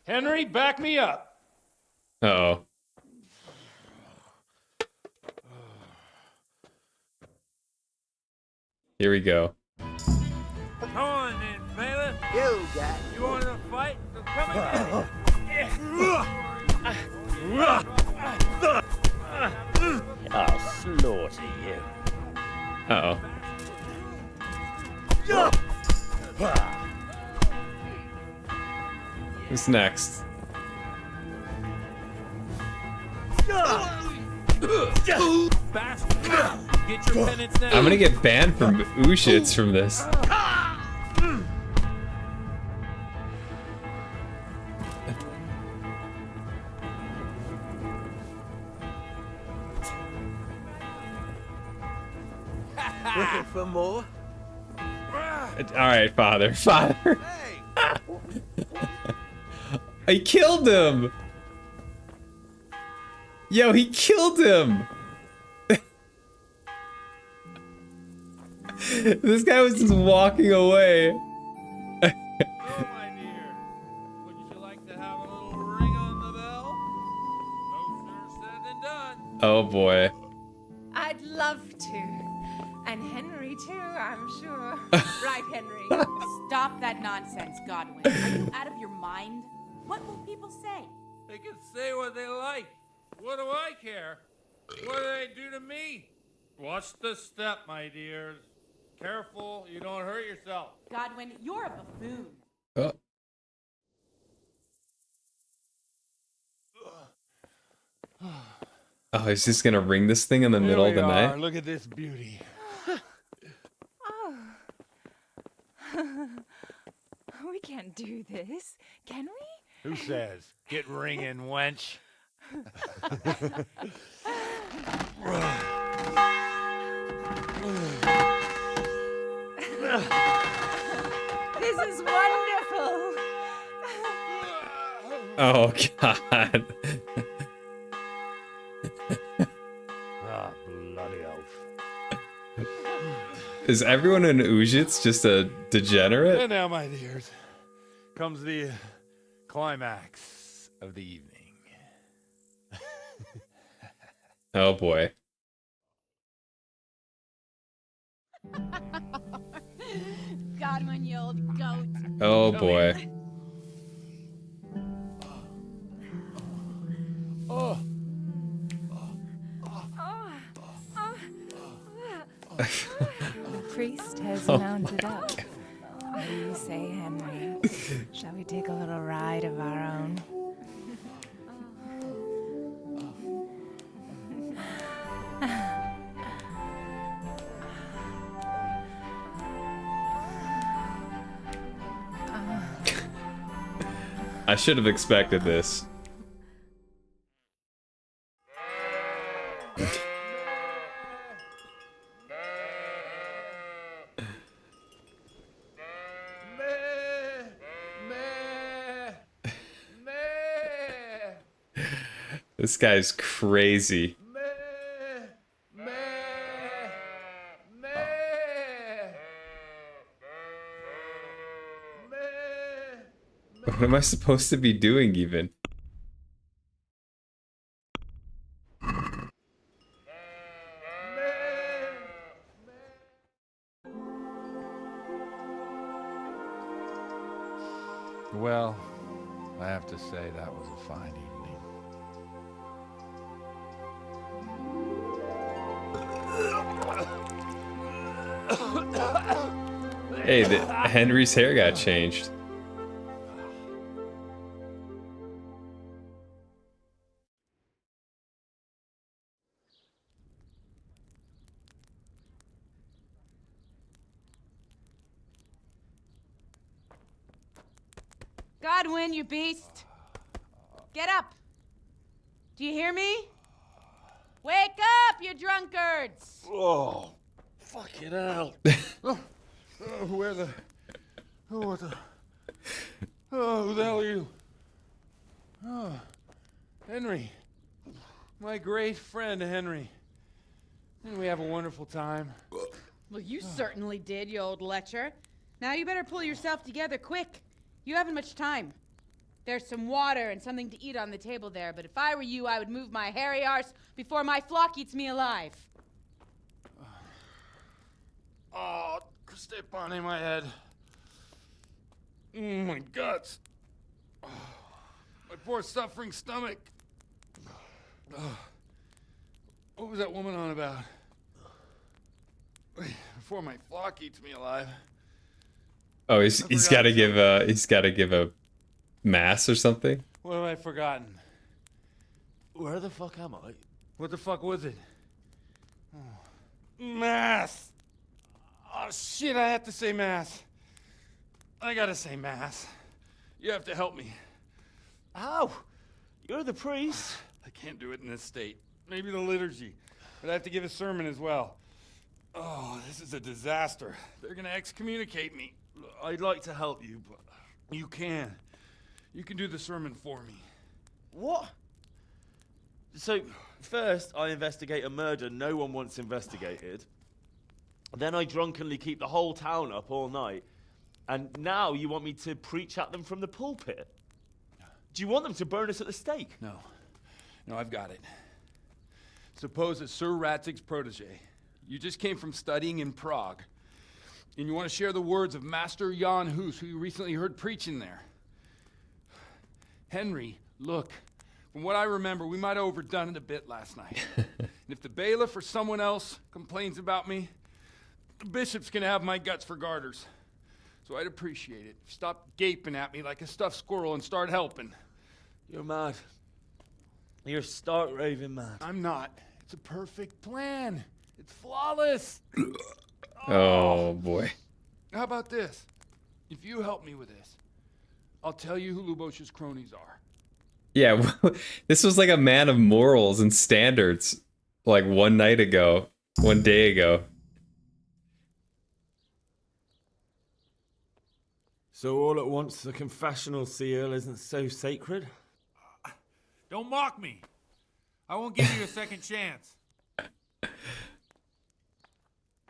Henry, back me up. Uh-oh. Here we go. Come on then, bailiff. You got. You want to fight? So come again. I'll slaughter you. Uh-oh. Who's next? Bastard. Get your penance now. I'm gonna get banned from Ushits from this. Looking for more? Alright, father. Father. I killed him! Yo, he killed him! This guy was just walking away. Oh boy. I'd love to. And Henry too, I'm sure. Right, Henry. Stop that nonsense, Godwin. Are you out of your mind? What will people say? They can say what they like. What do I care? What do they do to me? Watch the step, my dears. Careful, you don't hurt yourself. Godwin, you're a buffoon. Oh. Oh, he's just gonna ring this thing in the middle of the night? Look at this beauty. We can't do this, can we? Who says? Get ringing, wench. This is wonderful. Oh god. Ah, bloody oath. Is everyone in Ujits just a degenerate? And now, my dears, comes the climax of the evening. Oh boy. Godwin, you old goat. Oh boy. Oh. The priest has Oh mounted up. What do you say, Henry? Shall we take a little ride of our own? I should have expected this. This guy's crazy. What am I supposed to be doing even? Well, I have to say that was a fine evening. Hey, Henry's hair got changed. Godwin, you beast! Get up! Do you hear me? Wake up, you drunkards! Oh, fucking hell. Where the... Oh, what the... Oh, who the hell are you? Oh, Henry. My great friend, Henry. Didn't we have a wonderful time? Well, you certainly did, you old lecher. Now you better pull yourself together quick. You haven't much time. There's some water and something to eat on the table there, but if I were you, I would move my hairy arse before my flock eats me alive. Oh, step on in my head. My guts. Oh, my poor suffering stomach. Oh, what was that woman on about? Before my flock eats me alive. Oh, he's got to give a mass or something. What have I forgotten? Where the fuck am I? What the fuck was it? Oh. Mass! Oh shit, I have to say mass. I gotta say mass. You have to help me. How? You're the priest. I can't do it in this state. Maybe the liturgy. But I have to give a sermon as well. Oh, this is a disaster. They're gonna excommunicate me. I'd like to help you, but you can. You can do the sermon for me. What? So, first I investigate a murder no one wants investigated. Then I drunkenly keep the whole town up all night. And now you want me to preach at them from the pulpit? Do you want them to burn us at the stake? No. No, I've got it. Suppose that Sir Ratzig's protege. You just came from studying in Prague. And you want to share the words of Master Jan Hus, who you recently heard preaching there. Henry, look. From what I remember, we might have overdone it a bit last night. And if the bailiff or someone else complains about me, the bishop's gonna have my guts for garters. So I'd appreciate it. Stop gaping at me like a stuffed squirrel and start helping. You're mad. You're stark raving mad. I'm not. It's a perfect plan. It's flawless. Oh boy. How about this? If you help me with this, I'll tell you who Lubosh's cronies are. Yeah, this was like a man of morals and standards, like one day ago. So all at once the confessional seal isn't so sacred? Don't mock me. I won't give you a second chance.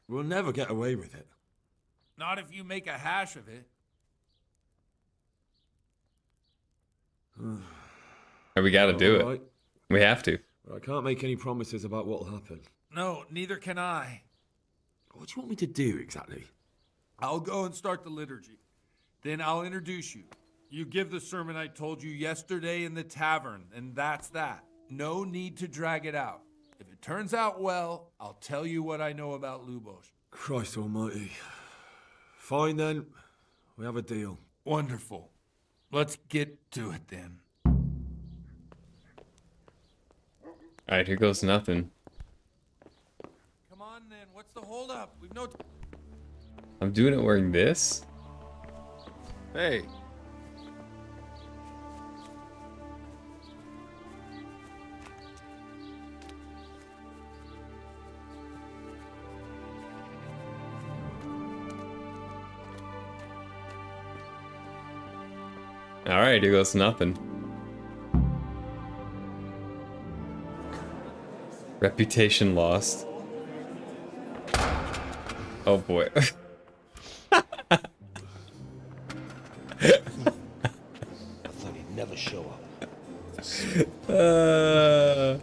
We'll never get away with it. Not if you make a hash of it. We got to do it. Right. We have to. But I can't make any promises about what'll happen. No, neither can I. What do you want me to do exactly? I'll go and start the liturgy. Then I'll introduce you. You give the sermon I told you yesterday in the tavern, and that's that. No need to drag it out. If it turns out well, I'll tell you what I know about Lubosh. Christ almighty. Fine then. We have a deal. Wonderful. Let's get to it then. Alright, here goes nothing. Come on then, what's the holdup? We've no... I'm doing it wearing this? Hey. Alright, here goes nothing. Reputation lost. Oh boy. I thought he'd never show up.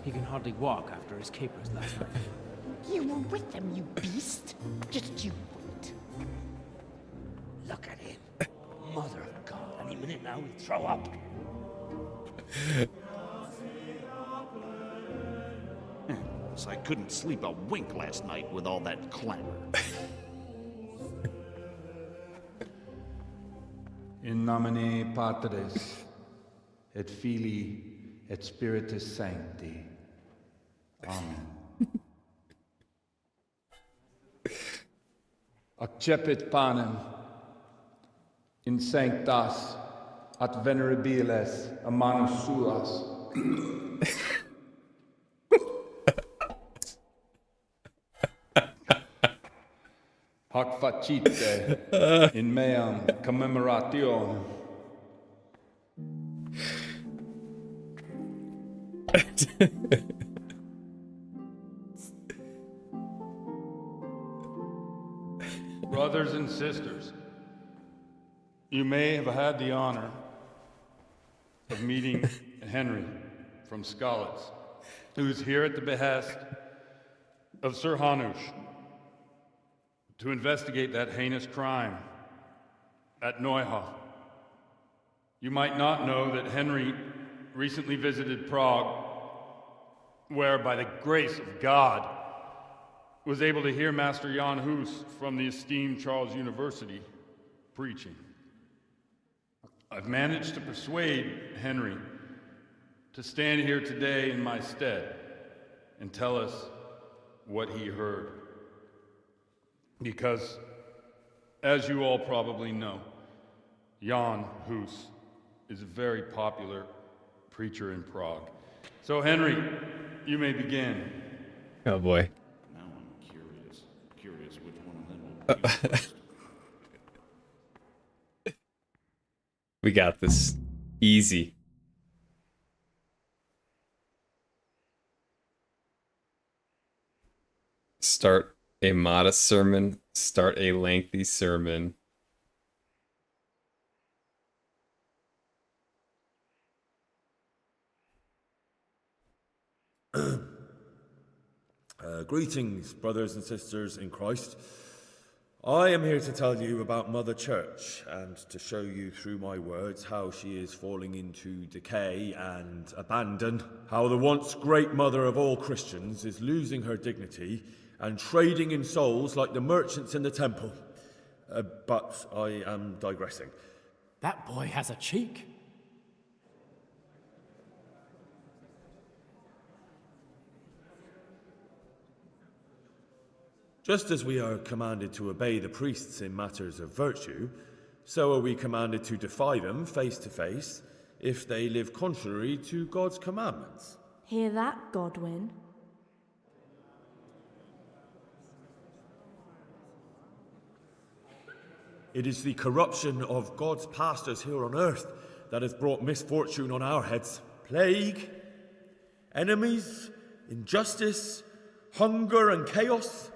He can hardly walk after his capers last night. You were with them, you beast. Just you wait. Look at him. Mother of God, any minute now he'll throw up. So I couldn't sleep a wink last night with all that clamor. In nomine Patris, et Filii, et Spiritus Sancti. Amen. Accepit panem in sanctas at venerabiles amanus suas. Hac facite in meam commemorationem. Brothers and sisters, you may have had the honor of meeting Henry from Skalitz, who is here at the behest of Sir Hanush to investigate that heinous crime at Neuhof. You might not know that Henry recently visited Prague, where, by the grace of God, was able to hear Master Jan Hus from the esteemed Charles University preaching. I've managed to persuade Henry to stand here today in my stead and tell us what he heard. Because, as you all probably know, Jan Hus is a very popular preacher in Prague. So, Henry, you may begin. Oh boy. Now I'm curious which one of them will be first. We got this. Easy. Start a modest sermon. Start a lengthy sermon. Greetings, brothers and sisters in Christ. I am here to tell you about Mother Church and to show you through my words how she is falling into decay and abandon, how the once great mother of all Christians is losing her dignity and trading in souls like the merchants in the temple. But I am digressing. That boy has a cheek. Just as we are commanded to obey the priests in matters of virtue, so are we commanded to defy them face to face if they live contrary to God's commandments. Hear that, Godwin? It is the corruption of God's pastors here on earth that has brought misfortune on our heads. Plague, enemies, injustice, hunger and chaos,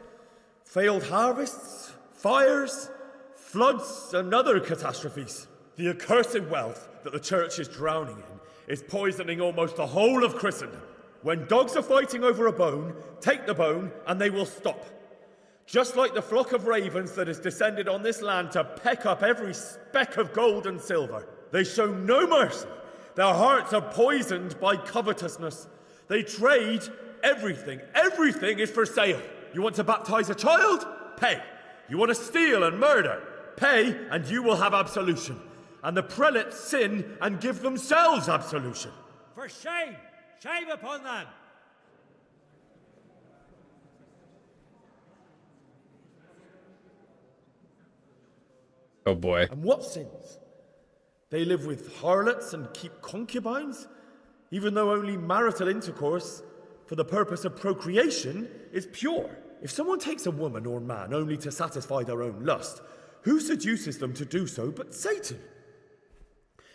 failed harvests, fires, floods, and other catastrophes. The accursed wealth that the church is drowning in is poisoning almost the whole of Christendom. When dogs are fighting over a bone, take the bone and they will stop. Just like the flock of ravens that has descended on this land to peck up every speck of gold and silver. They show no mercy. Their hearts are poisoned by covetousness. They trade everything. Everything is for sale. You want to baptize a child? Pay. You want to steal and murder? Pay, and you will have absolution. And the prelates sin and give themselves absolution. For shame! Shame upon them! Oh boy. And what sins? They live with harlots and keep concubines, even though only marital intercourse for the purpose of procreation is pure. If someone takes a woman or man only to satisfy their own lust, who seduces them to do so but Satan?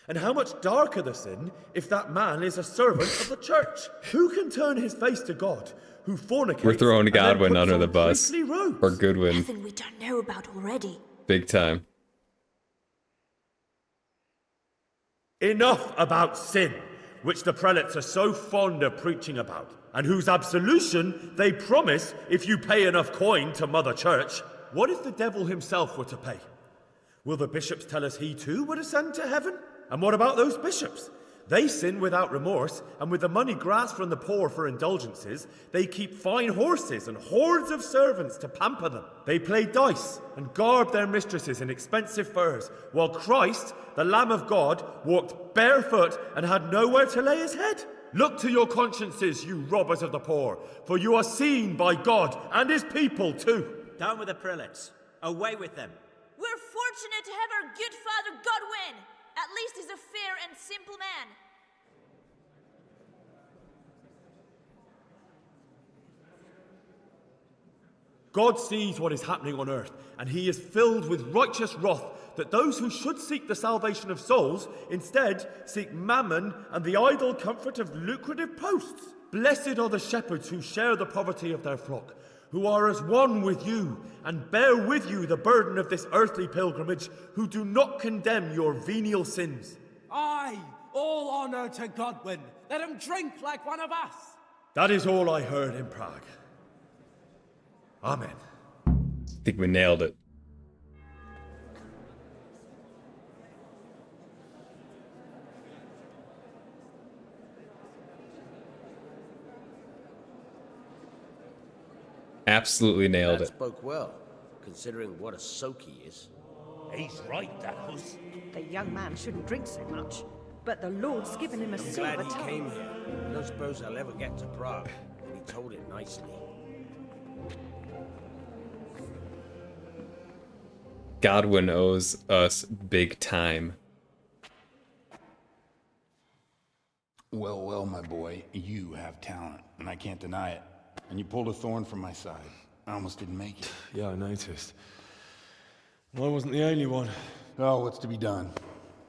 And how much darker the sin if that man is a servant of the church? Who can turn his face to God, who fornicates? We're throwing Godwin under the bus. priestly robes? Or Goodwin. Nothing we don't know about already. Big time. Enough about sin, which the prelates are so fond of preaching about, and whose absolution they promise if you pay enough coin to Mother Church. What if the devil himself were to pay? Will the bishops tell us he too would ascend to heaven? And what about those bishops? They sin without remorse, and with the money grasped from the poor for indulgences, they keep fine horses and hordes of servants to pamper them. They play dice and garb their mistresses in expensive furs, while Christ, the Lamb of God, walked barefoot and had nowhere to lay his head. Look to your consciences, you robbers of the poor, for you are seen by God and his people too. Down with the prelates. Away with them. We're fortunate to have our good Father Godwin. At least he's a fair and simple man. God sees what is happening on earth, and he is filled with righteous wrath that those who should seek the salvation of souls instead seek mammon and the idle comfort of lucrative posts. Blessed are the shepherds who share the poverty of their flock, who are as one with you and bear with you the burden of this earthly pilgrimage, who do not condemn your venial sins. Aye, all honor to Godwin. Let him drink like one of us. That is all I heard in Prague. Amen. I think we nailed it. Absolutely nailed That it. spoke well, considering what a soak he is. He's right, that was. The young man shouldn't drink so much, but the Lord's given him a I'm silver glad he tongue. came here. I don't suppose I'll ever get to Prague, but he told it nicely. Godwin owes us big time. Well, well, my boy, you have talent, and I can't deny it. And you pulled a thorn from my side. I almost didn't make it. Yeah, I noticed. I wasn't the only one. Oh, what's to be done?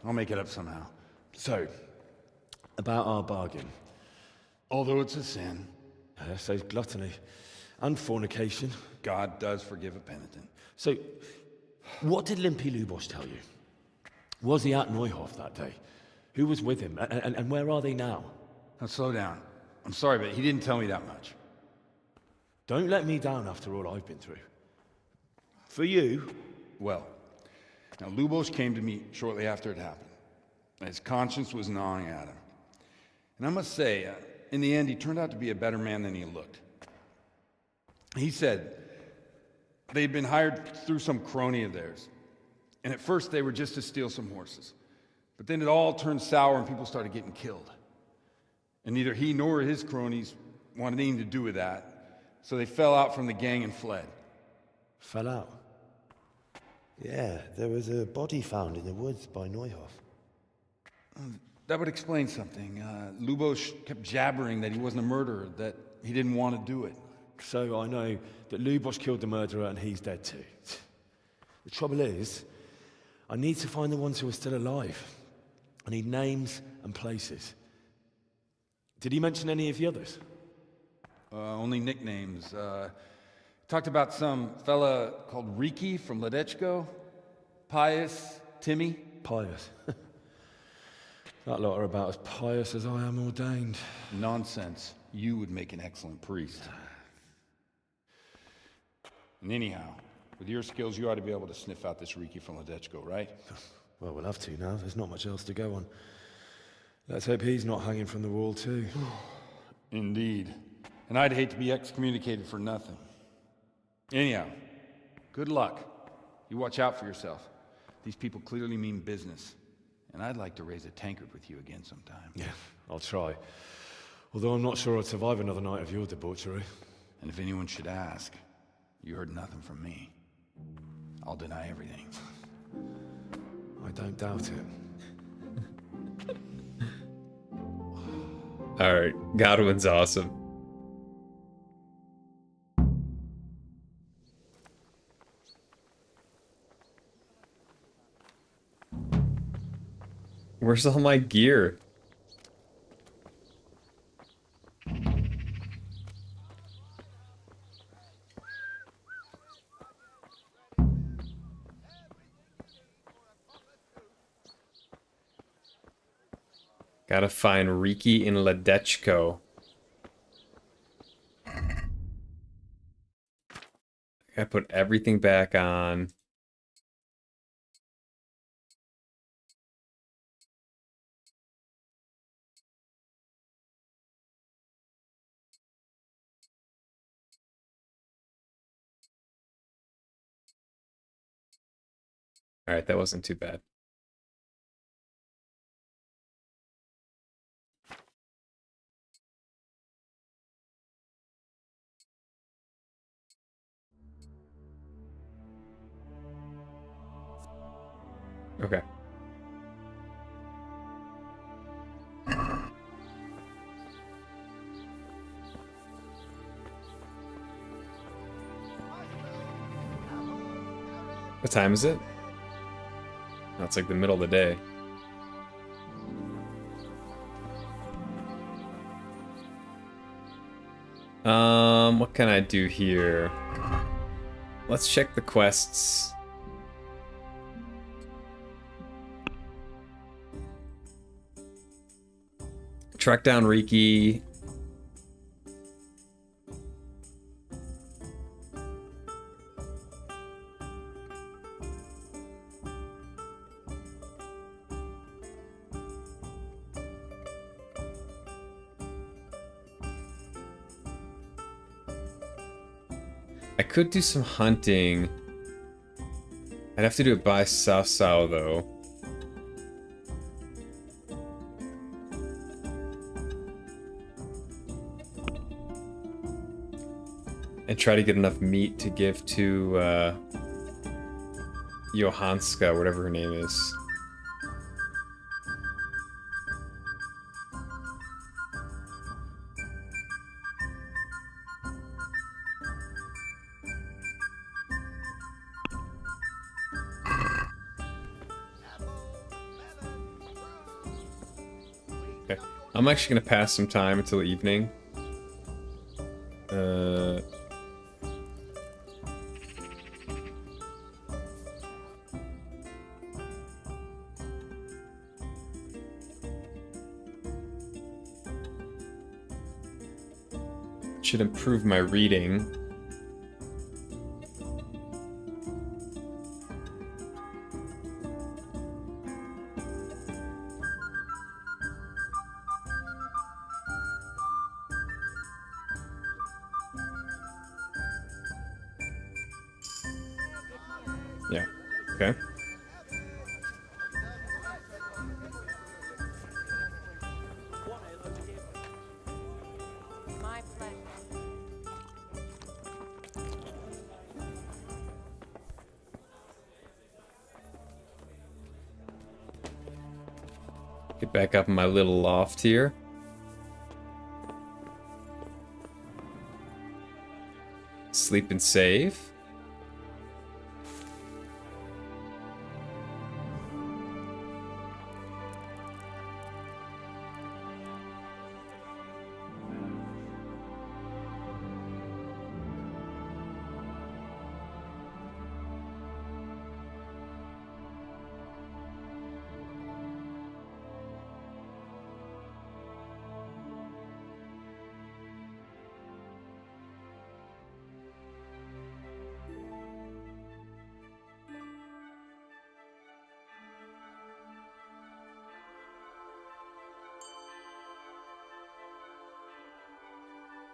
I'll make it up somehow. So, about our bargain. Although it's a sin. So gluttony and fornication. God does forgive a penitent. So, what did Limpy Lubosh tell you? Was he at Neuhof that day? Who was with him? And where are they now? Now slow down. I'm sorry, but he didn't tell me that much. Don't let me down after all I've been through. For you... Well, now Lubosh came to me shortly after it happened. His conscience was gnawing at him. And I must say, in the end, he turned out to be a better man than he looked. He said they'd been hired through some crony of theirs. And at first they were just to steal some horses. But then it all turned sour and people started getting killed. And neither he nor his cronies wanted anything to do with that. So they fell out from the gang and fled. Fell out? Yeah, there was a body found in the woods by Neuhof. That would explain something. Lubosh kept jabbering that he wasn't a murderer, that he didn't want to do it. So I know that Lubosh killed the murderer and he's dead too. The trouble is, I need to find the ones who are still alive. I need names and places. Did he mention any of the others? Only nicknames. Talked about some fella called Riki from Ledechko, Pius, Timmy. Pius. That lot are about as pious as I am ordained. Nonsense. You would make an excellent priest. And anyhow, with your skills, you ought to be able to sniff out this Riki from Ledechko, right? Well, we'll have to now. There's not much else to go on. Let's hope he's not hanging from the wall too. Indeed. And I'd hate to be excommunicated for nothing. Anyhow, good luck. You watch out for yourself. These people clearly mean business. And I'd like to raise a tankard with you again sometime. Yeah, I'll try. Although I'm not sure I'd survive another night of your debauchery. And if anyone should ask, you heard nothing from me. I'll deny everything. I don't doubt it. Alright, Godwin's awesome. Where's all my gear? Gotta find Riki in Ledechko. I put everything back on. All right, that wasn't too bad. Okay. What time is it? Oh, it's like the middle of the day. What can I do here? Let's check the quests. Track down Riki. I could do some hunting. I'd have to do it by Sao Sao though. And try to get enough meat to give to Johanska, whatever her name is. Okay. I'm actually gonna pass some time until evening. Should improve my reading. Yeah. Okay. My pleasure. Get back up in my little loft here. Sleep and save.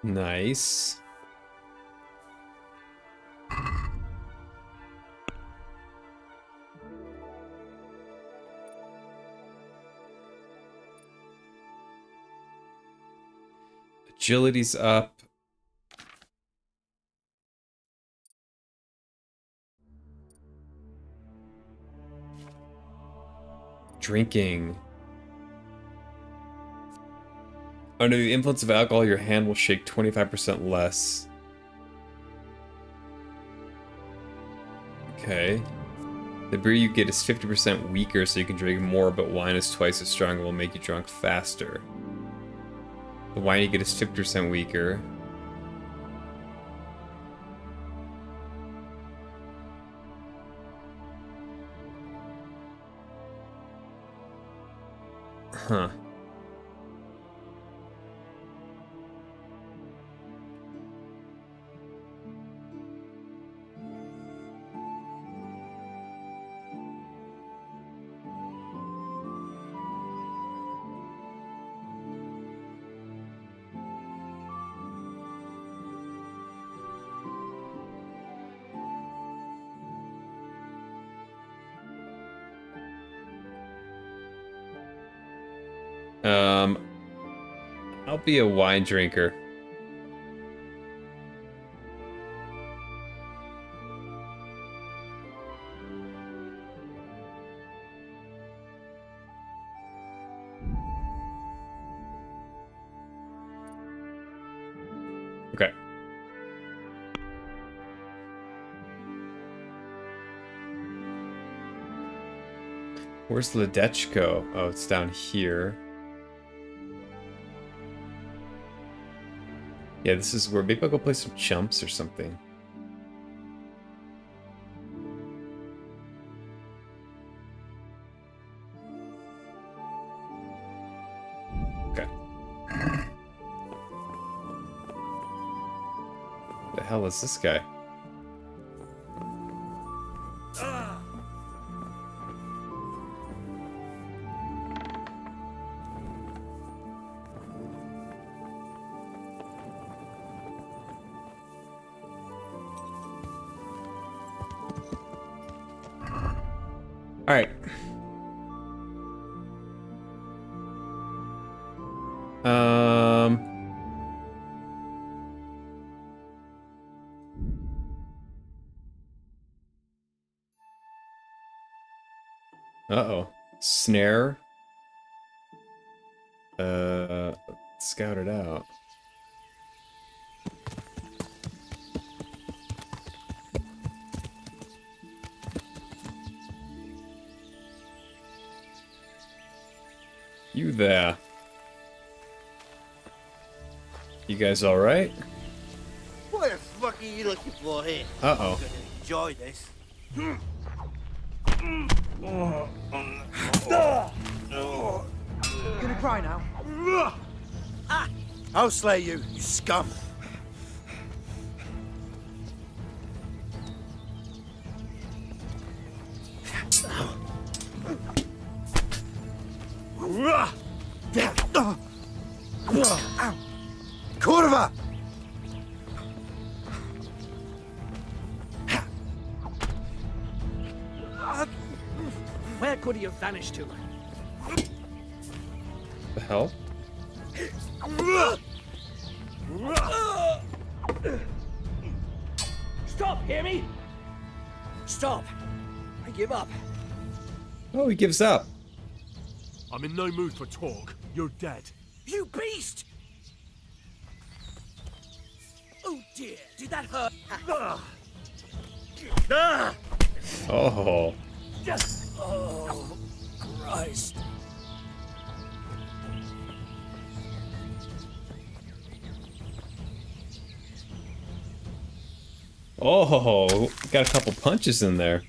Nice. Agility's up. Drinking. Under the influence of alcohol, your hand will shake 25% less. Okay. The beer you get is 50% weaker, so you can drink more, but wine is twice as strong and will make you drunk faster. The wine you get is 50% weaker. Huh. I'll be a wine drinker. Okay. Where's Ledechko? Oh, it's down here. Yeah, this is where maybe I'll go play some chumps or something. Okay. The hell is this guy? All right. Uh-oh. Snare. Scout it out. You there. You guys all right? What the fuck are you looking for here? Uh-oh. I'm gonna enjoy this. Gonna cry now? I'll slay you, you scum. Kurva! Where could he have vanished to? The hell? Stop, hear me? Stop. I give up. Oh, he gives up. I'm in no mood for talk. You're dead. You beast! Oh dear, did that hurt? Oh. Oh, Christ. Oh, got a couple punches in there.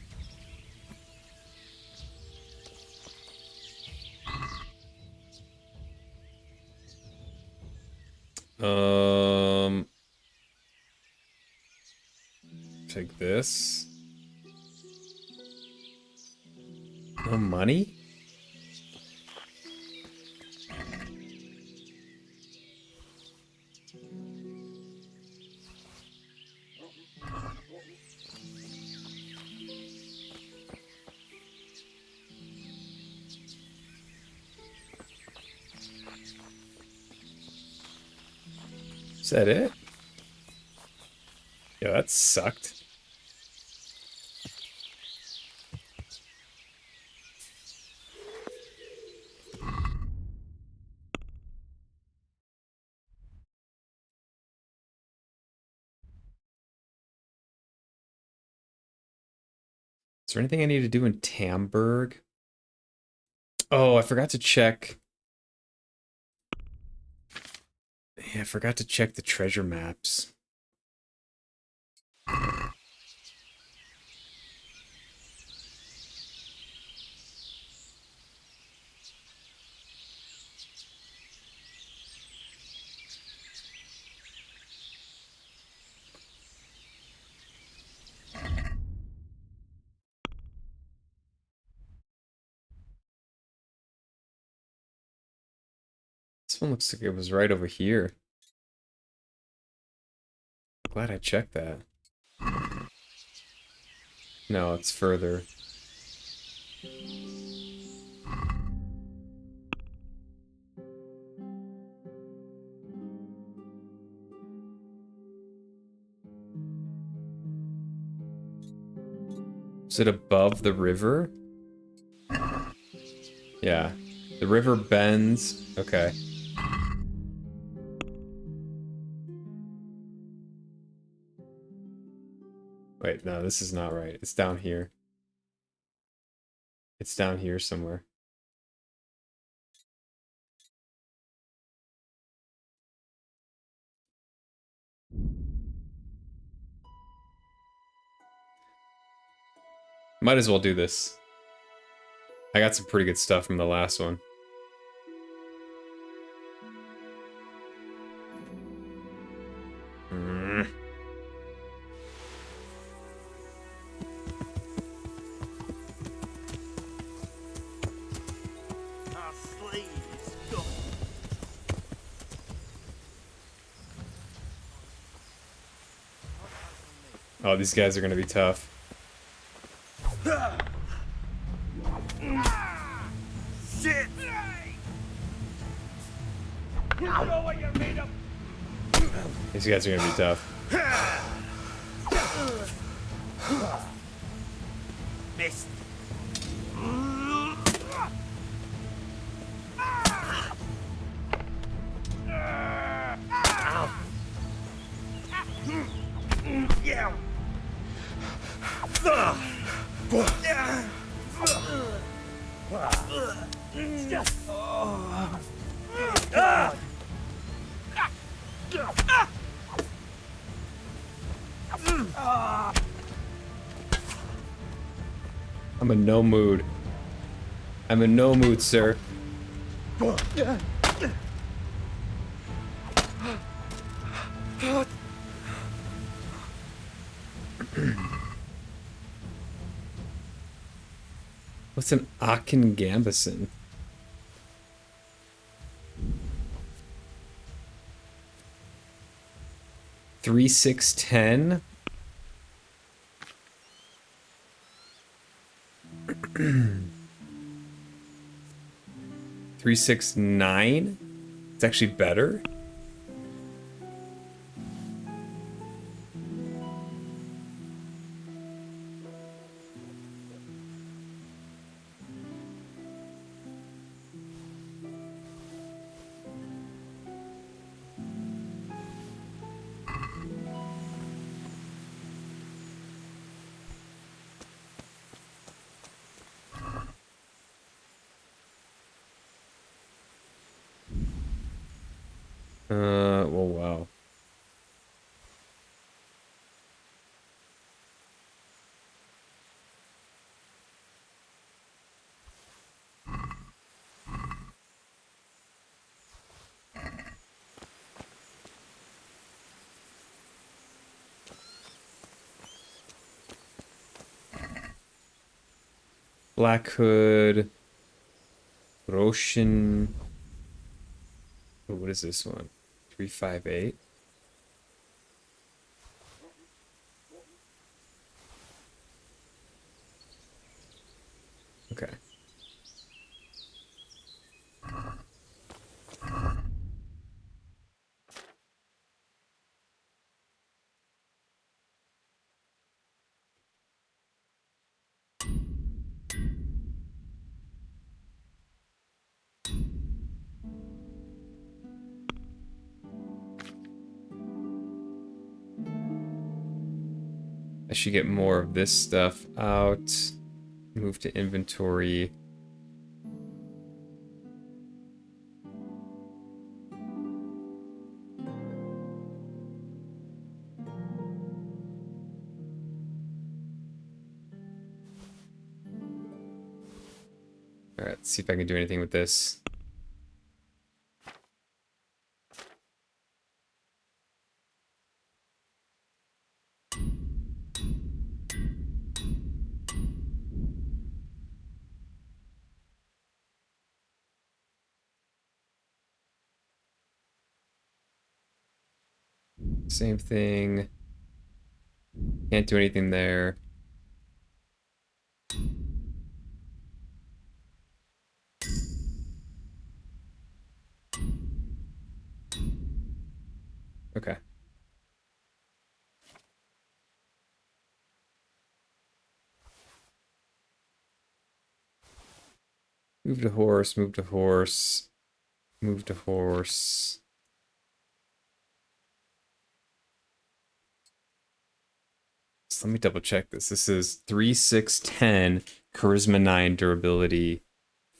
Take this. No money? Is that it? Yeah, that sucked. Is there anything I need to do in Tamburg? Oh, I forgot to check. Yeah, I forgot to check the treasure maps. This one looks like it was right over here. Glad I checked that. No, it's further. Is it above the river? Yeah. The river bends. Okay. Wait, no, this is not right. It's down here. It's down here somewhere. Might as well do this. I got some pretty good stuff from the last one. Oh, these guys are gonna be tough. Shit! You know what you're made of. These guys are gonna be tough. Missed. Yeah. I'm in no mood. I'm in no mood, sir. What's an Akin Gambison? Three, 6, 10. 3, 6, 9. It's actually better. Well, wow. Black Hood. Roshan. Oh, what is this one? 358. Okay. I should get more of this stuff out. Move to inventory. All right, let's see if I can do anything with this. Same thing. Can't do anything there. Okay. Move to horse, move to horse, move to horse. So let me double check this. This is 3, 6, 10. Charisma 9, durability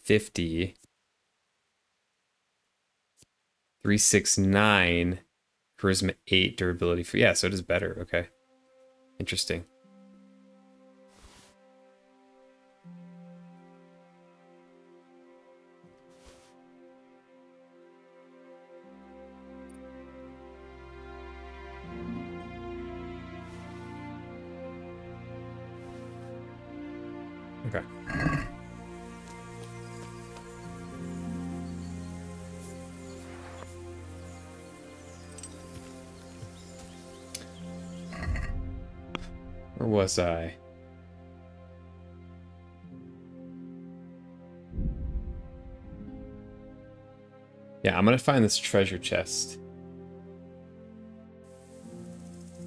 50. 369, charisma 8, durability. Yeah, so it is better. Okay. Interesting. Okay. Where was I? Yeah, I'm gonna find this treasure chest.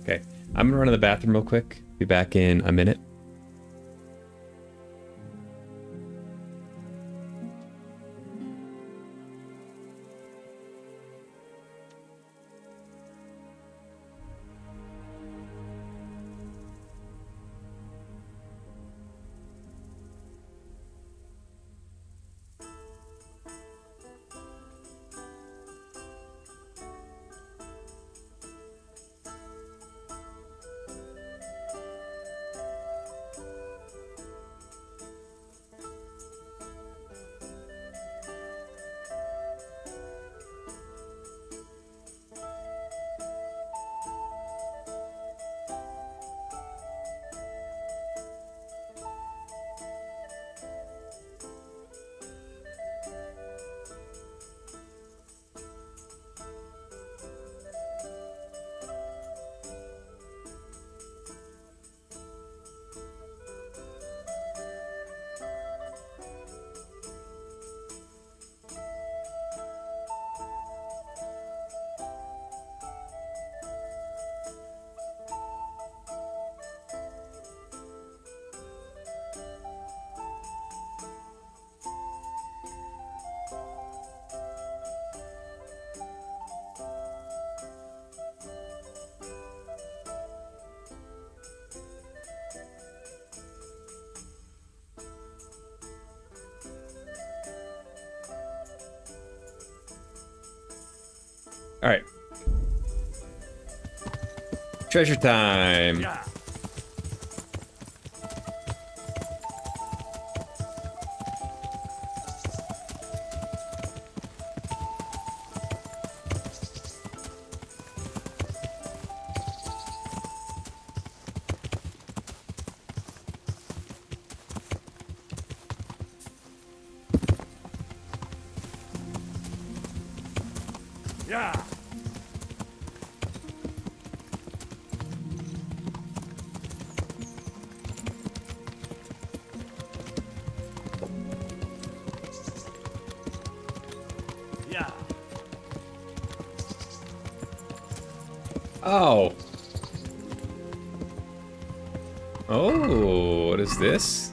Okay, I'm gonna run to the bathroom real quick. Be back in a minute. All right. Treasure time. Yeah. Yeah. Yeah. Oh. Oh, what is this?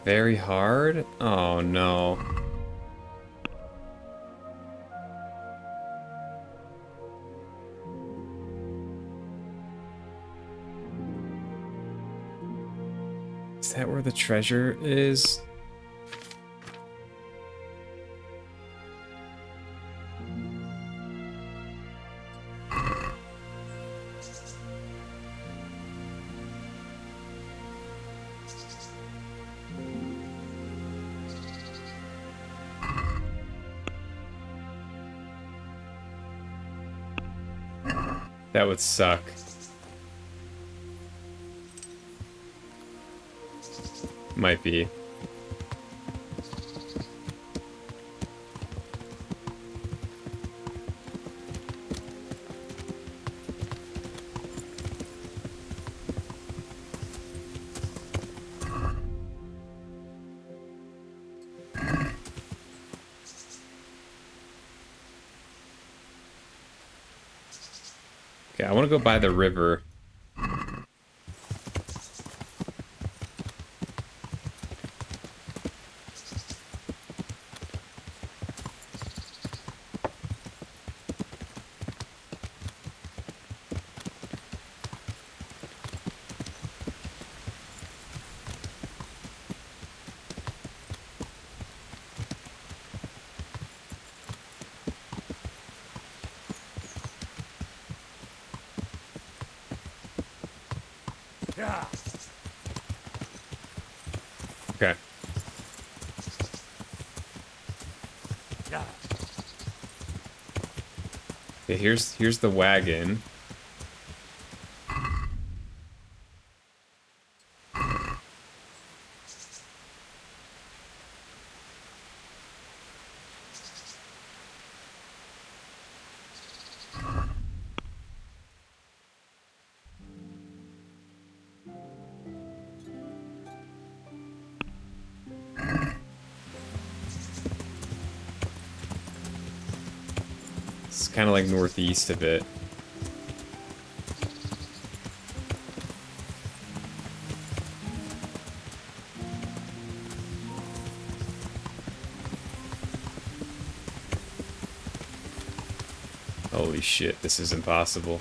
Very hard? Oh no. Is that where the treasure is? That would suck. Might be. Okay, I want to go by the river. Okay. Okay, here's the wagon. It's kind of like northeast of it. Holy shit, this is impossible.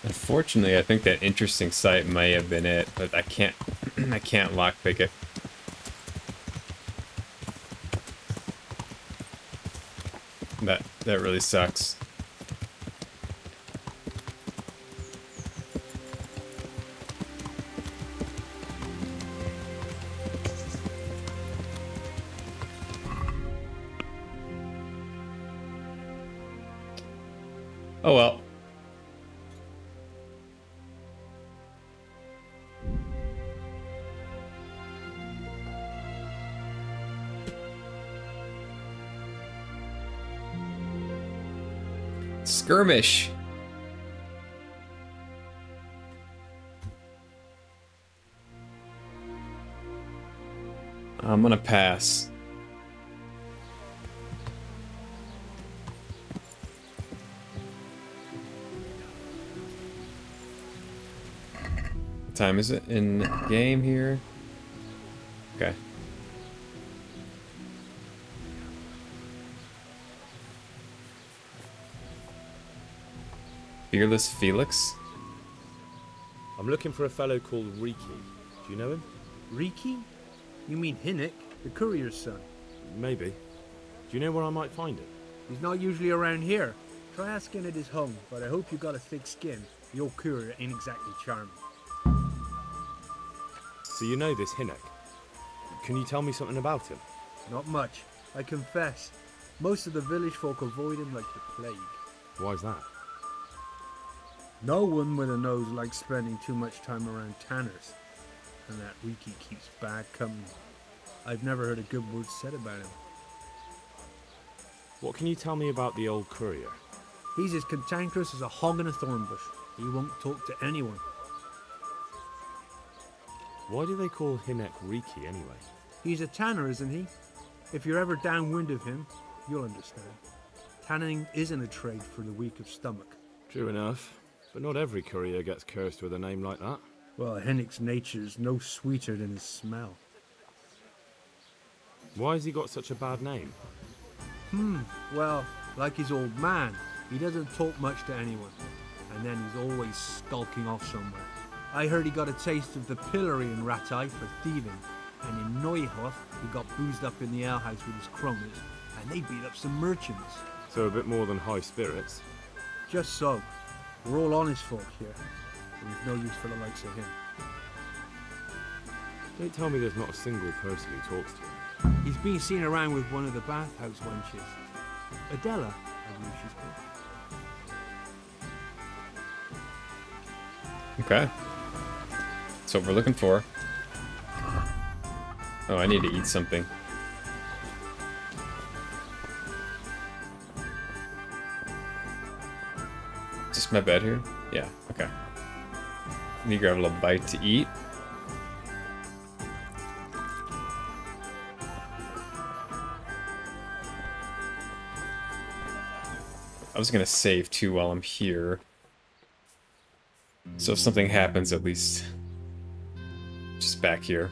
Unfortunately, I think that interesting site may have been it, but I can't I can't lockpick it. That really sucks. Oh well. Skirmish. I'm gonna pass. What time is it in game here? Okay. Fearless Felix? I'm looking for a fellow called Riki. Do you know him? Riki? You mean Hinnick, the courier's son? Maybe. Do you know where I might find him? He's not usually around here. Try asking at his home, but I hope you got a thick skin. The old courier ain't exactly charming. So you know this Hinnick? Can you tell me something about him? Not much, I confess. Most of the village folk avoid him like the plague. Why's that? No one with a nose likes spending too much time around tanners. And that Riki keeps bad company. I've never heard a good word said about him. What can you tell me about the old courier? He's as cantankerous as a hog in a thorn bush. He won't talk to anyone. Why do they call Hinnick Riki anyway? He's a tanner, isn't he? If you're ever downwind of him, you'll understand. Tanning isn't a trade for the weak of stomach. True enough. But not every courier gets cursed with a name like that. Well, Hinnick's nature's no sweeter than his smell. Why has he got such a bad name? Well, like his old man, he doesn't talk much to anyone. And then he's always skulking off somewhere. I heard he got a taste of the pillory in Rattay for thieving. And in Neuhof, he got boozed up in the alehouse with his cronies. And they beat up some merchants. So a bit more than high spirits? Just so. We're all honest folk here. We've no use for the likes of him. Don't tell me there's not a single person who talks to him. He's been seen around with one of the bathhouse wenches. Adela, I believe she's called. Okay. That's what we're looking for. Oh, I need to eat something. Just Is my bed here? Yeah, okay. Let me grab a little bite to eat. I was gonna save too while I'm here. So if something happens, at least just back here.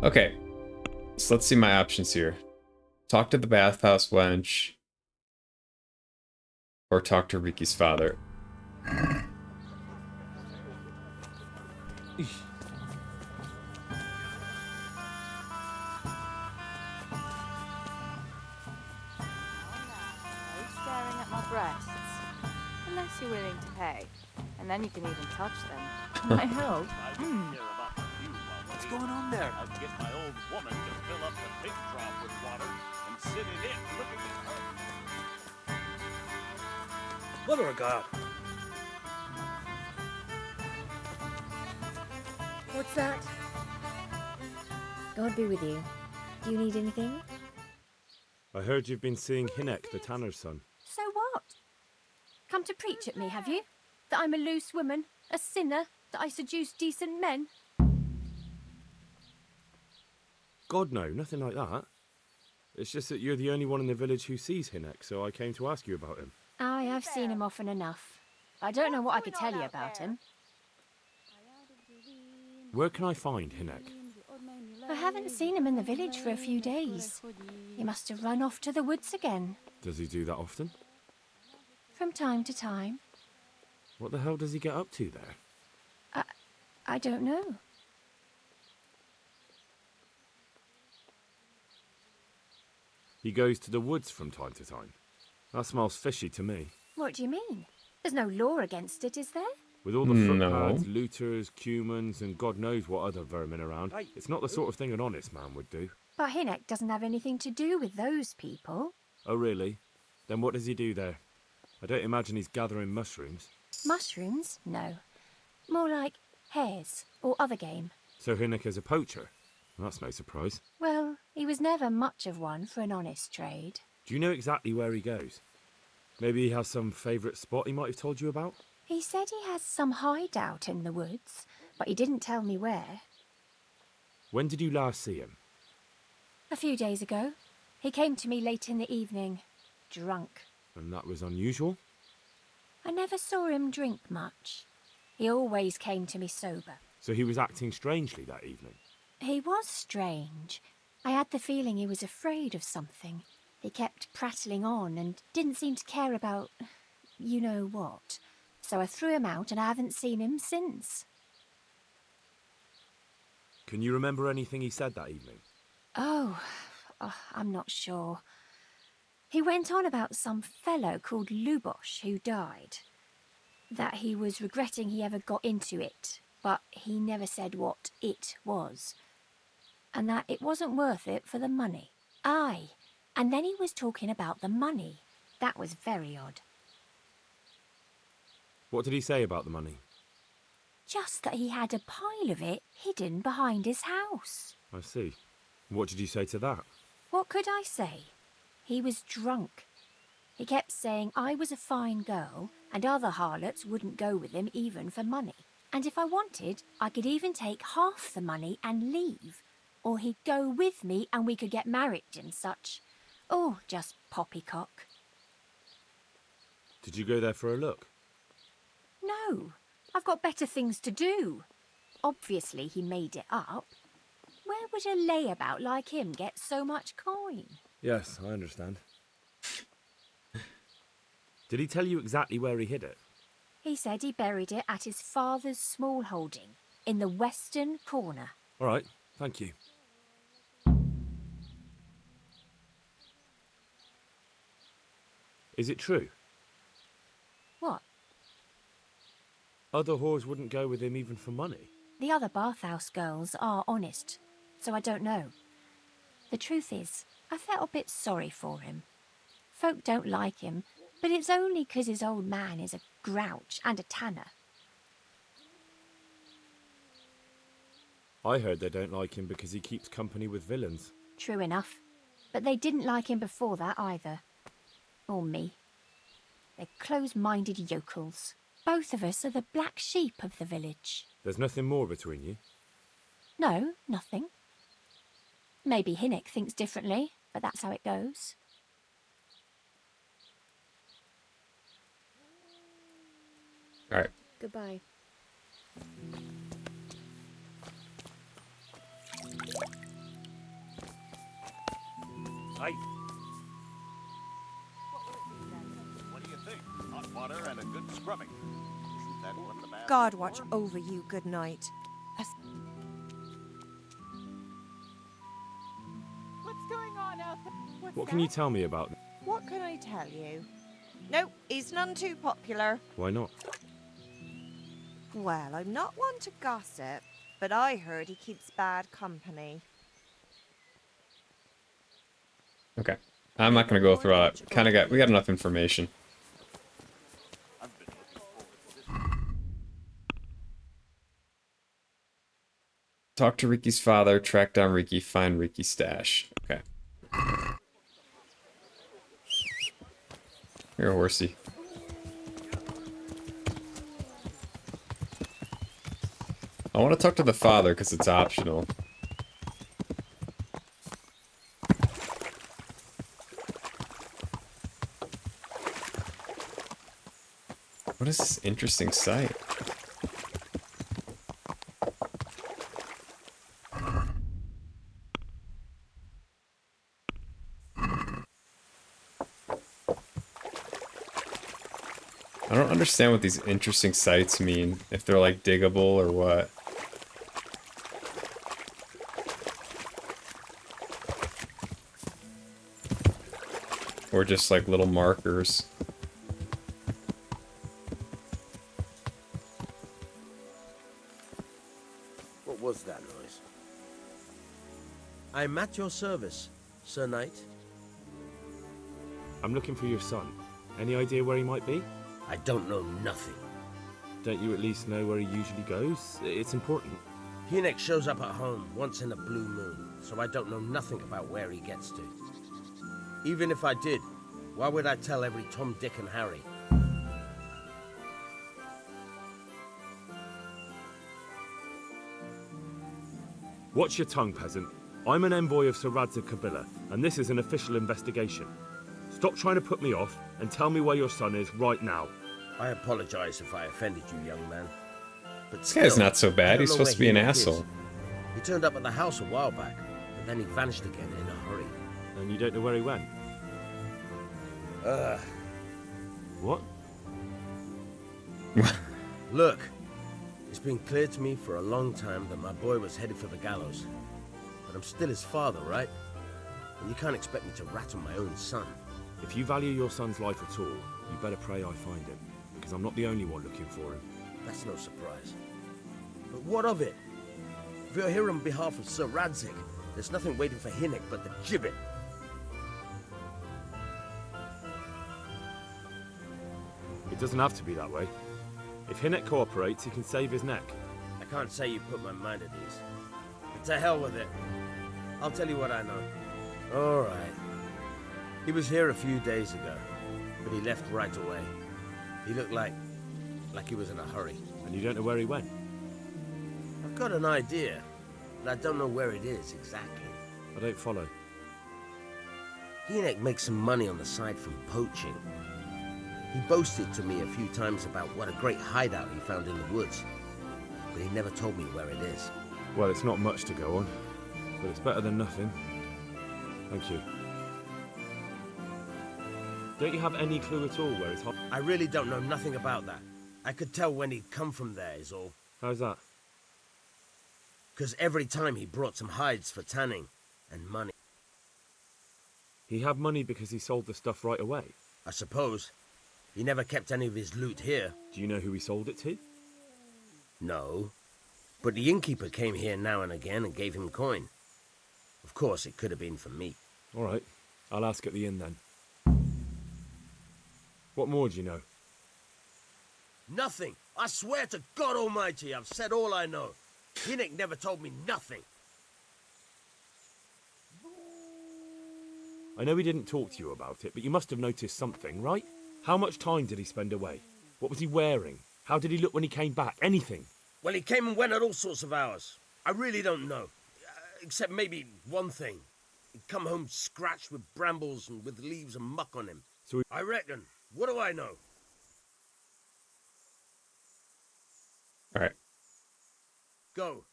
Okay, so let's see my options here. Talk to the bathhouse wench, or talk to Riki's father. Staring at my breasts. Unless you're willing to pay. And then you can even touch them. My help? What's going on there? I'd get my old woman to fill up the big trough with water and sit in it looking at her. Mother of God! What's that? God be with you. Do you need anything? I heard you've been seeing Hinek, the tanner's son. So what? Come to preach at me, have you? That I'm a loose woman, a sinner, that I seduce decent men? God, no, nothing like that. It's just that you're the only one in the village who sees Hinek, so I came to ask you about him. Aye, I've seen him often enough. I don't know what I could tell you about him. Where can I find Hinek? I haven't seen him in the village for a few days. He must have run off to the woods again. Does he do that often? From time to time. What the hell does he get up to there? I don't know. He goes to the woods from time to time. That smells fishy to me. What do you mean? There's no law against it, is there? With all the footpads, looters, cumans, and God knows what other vermin around, it's not the sort of thing an honest man would do. But Hinek doesn't have anything to do with those people. Oh, really? Then what does he do there? I don't imagine he's gathering mushrooms. Mushrooms? No. More like hares or other game. So Hinek is a poacher? That's no surprise. Well, he was never much of one for an honest trade. Do you know exactly where he goes? Maybe he has some favourite spot he might have told you about? He said he has some hideout in the woods, but he didn't tell me where. When did you last see him? A few days ago. He came to me late in the evening, drunk. And that was unusual? I never saw him drink much. He always came to me sober. So he was acting strangely that evening? He was strange. I had the feeling he was afraid of something. He kept prattling on and didn't seem to care about you know what. So I threw him out and I haven't seen him since. Can you remember anything he said that evening? Oh, I'm not sure. He went on about some fellow called Lubosh who died. That he was regretting he ever got into it, but he never said what it was. And that it wasn't worth it for the money. Aye, and then he was talking about the money. That was very odd. What did he say about the money? Just that he had a pile of it hidden behind his house. I see. What did you say to that? What could I say? He was drunk. He kept saying I was a fine girl and other harlots wouldn't go with him even for money. And if I wanted, I could even take half the money and leave. Or he'd go with me and we could get married and such. Oh, just poppycock. Did you go there for a look? No, I've got better things to do. Obviously he made it up. Where would a layabout like him get so much coin? Yes, I understand. Did he tell you exactly where he hid it? He said he buried it at his father's small holding, in the western corner. All right, thank you. Is it true? What? Other whores wouldn't go with him even for money. The other bathhouse girls are honest, so I don't know. The truth is, I felt a bit sorry for him. Folk don't like him, but it's only 'cause his old man is a grouch and a tanner. I heard they don't like him because he keeps company with villains. True enough. But they didn't like him before that either. Or me. They're close-minded yokels. Both of us are the black sheep of the village. There's nothing more between you? No, nothing. Maybe Hinnick thinks differently, but that's how it goes. All right. Goodbye. Hi. What do you think? Hot water and a good scrubbing. Isn't that what the man... God watch over you, good night. What's going on out there? What can you tell me about them? What can I tell you? No, he's none too popular. Why not? Well, I'm not one to gossip, but I heard he keeps bad company. Okay. I'm not gonna go through all that. We got enough information. Talk to Ricky's father, track down Ricky, find Ricky's stash. Okay. Here, horsey. I want to talk to the father because it's optional. What is this interesting sight? I don't understand what these interesting sights mean, if they're like diggable or what. Or just like little markers. What was that noise? I'm at your service, Sir Knight. I'm looking for your son. Any idea where he might be? I don't know nothing. Don't you at least know where he usually goes? It's important. Hinnick shows up at home once in a blue moon, so I don't know nothing about where he gets to. Even if I did, why would I tell every Tom, Dick, and Harry? Watch your tongue, peasant. I'm an envoy of Sir Radzig Kabila, and this is an official investigation. Stop trying to put me off, and tell me where your son is right now. I apologize if I offended you, young man. But This guy's not so bad. He's supposed to be an asshole. He turned up at the house a while back, but then he vanished again in a hurry. And you don't know where he went? What? Look, it's been clear to me for a long time that my boy was headed for the gallows. But I'm still his father, right? And you can't expect me to rat on my own son. If you value your son's life at all, you better pray I find him, because I'm not the only one looking for him. That's no surprise. But what of it? If you're here on behalf of Sir Radzig, there's nothing waiting for Hinnick but the gibbet. It doesn't have to be that way. If Hinnick cooperates, he can save his neck. I can't say you put my mind at ease. But to hell with it. I'll tell you what I know. All right. He was here a few days ago, but he left right away. He looked like he was in a hurry. And you don't know where he went? I've got an idea, but I don't know where it is exactly. I don't follow. Hinnick makes some money on the side from poaching. He boasted to me a few times about what a great hideout he found in the woods, but he never told me where it is. Well, it's not much to go on, but it's better than nothing. Thank you. Don't you have any clue at all where his hot... I really don't know nothing about that. I could tell when he'd come from there is all. How's that? Because every time he brought some hides for tanning and money. He had money because he sold the stuff right away? I suppose. He never kept any of his loot here. Do you know who he sold it to? No. But the innkeeper came here now and again and gave him coin. Of course, it could have been for me. All right, I'll ask at the inn then. What more do you know? Nothing. I swear to God Almighty, I've said all I know. Hinnick never told me nothing. I know he didn't talk to you about it, but you must have noticed something, right? How much time did he spend away? What was he wearing? How did he look when he came back? Anything? Well, he came and went at all sorts of hours. I really don't know. Except maybe one thing. He'd come home scratched with brambles and with leaves and muck on him. So I reckon. What do I know? All right. Go.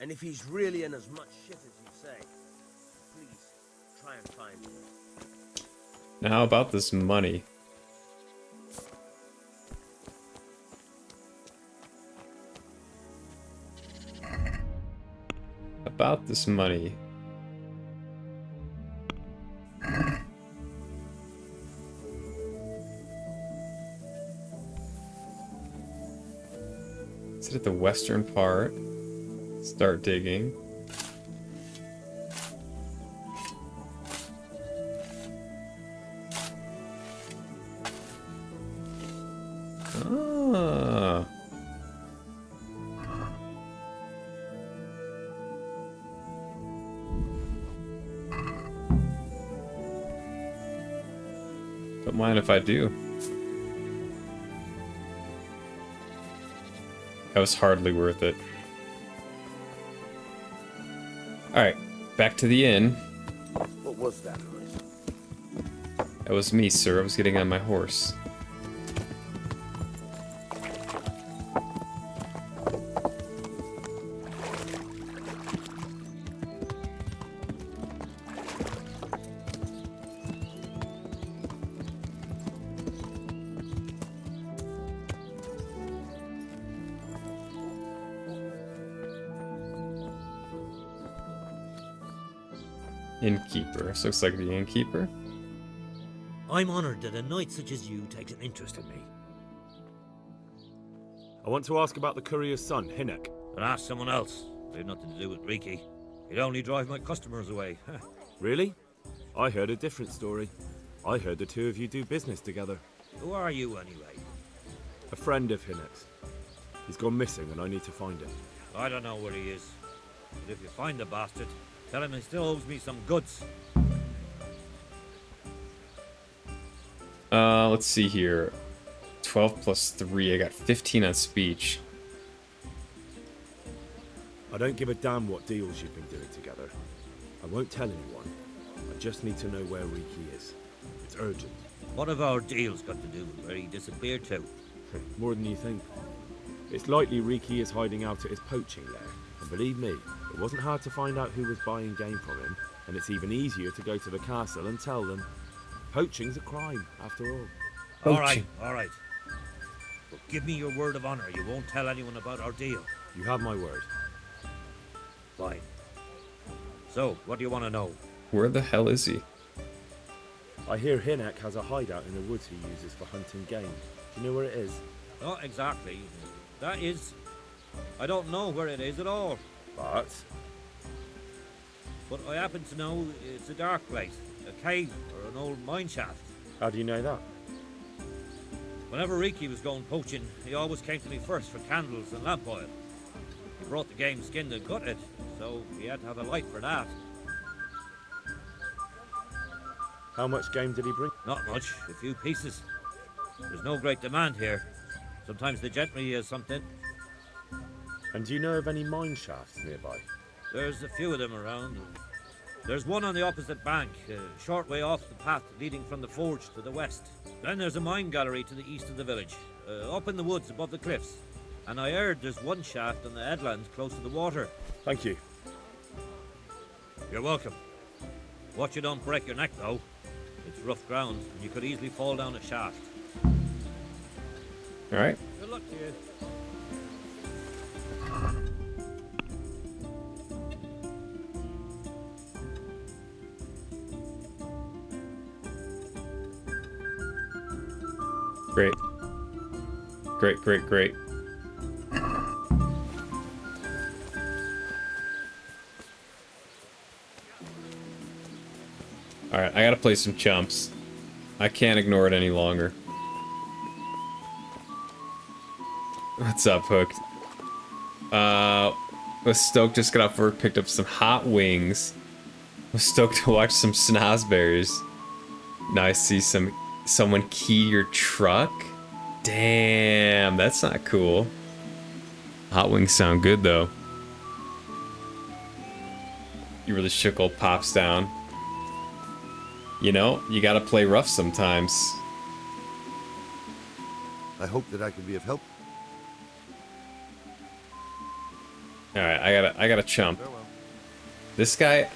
And if he's really in as much shit as you say, please try and find him. Now about this money. About this money. Sit at the western part. Start digging. Ah. Don't mind if I do. That was hardly worth it. Alright, back to the inn. What was that noise? That was me, sir. I was getting on my horse. Innkeeper. This looks like the innkeeper. I'm honored that a knight such as you takes an interest in me. I want to ask about the courier's son, Hinnock. But ask someone else. I have nothing to do with Riki. He'd only drive my customers away. Really? I heard a different story. I heard the two of you do business together. Who are you, anyway? A friend of Hinnock's. He's gone missing and I need to find him. I don't know where he is. But if you find the bastard, tell him he still owes me some goods. Let's see here. 12 plus 3. I got 15 on speech. I don't give a damn what deals you've been doing together. I won't tell anyone. I just need to know where Riki is. It's urgent. What have our deals got to do with where he disappeared to? More than you think. It's likely Riki is hiding out at his poaching lair. And believe me, it wasn't hard to find out who was buying game from him, and it's even easier to go to the castle and tell them. Poaching's a crime, after all. All right. But give me your word of honor you won't tell anyone about our deal. You have my word. Fine. So, what do you want to know? Where the hell is he? I hear Hinnock has a hideout in the woods he uses for hunting game. Do you know where it is? Not exactly. That is... I don't know where it is at all. But I happen to know it's a dark place. A cave or an old mine shaft. How do you know that? Whenever Riki was going poaching, he always came to me first for candles and lamp oil. He brought the game skinned and gutted, so he had to have a light for that. How much game did he bring? Not much, a few pieces. There's no great demand here. Sometimes the gentry has something. And do you know of any mine shafts nearby? There's a few of them around. There's one on the opposite bank, a short way off the path leading from the forge to the west. Then there's a mine gallery to the east of the village, up in the woods above the cliffs. And I heard there's one shaft on the headlands close to the water. Thank you. You're welcome. Watch you don't break your neck, though. It's rough ground, and you could easily fall down a shaft. All right. Good luck to you. Great. Great. Alright, I gotta play some chumps. I can't ignore it any longer. What's up, Hooked? Was stoked, just got off work, picked up some hot wings. Was stoked to watch some snozberries. Now I see someone key your truck? Damn, that's not cool. Hot wings sound good, though. You really shook old Pops down. You know, you gotta play rough sometimes. I hope that I can be of help. Alright, I gotta chump. This guy,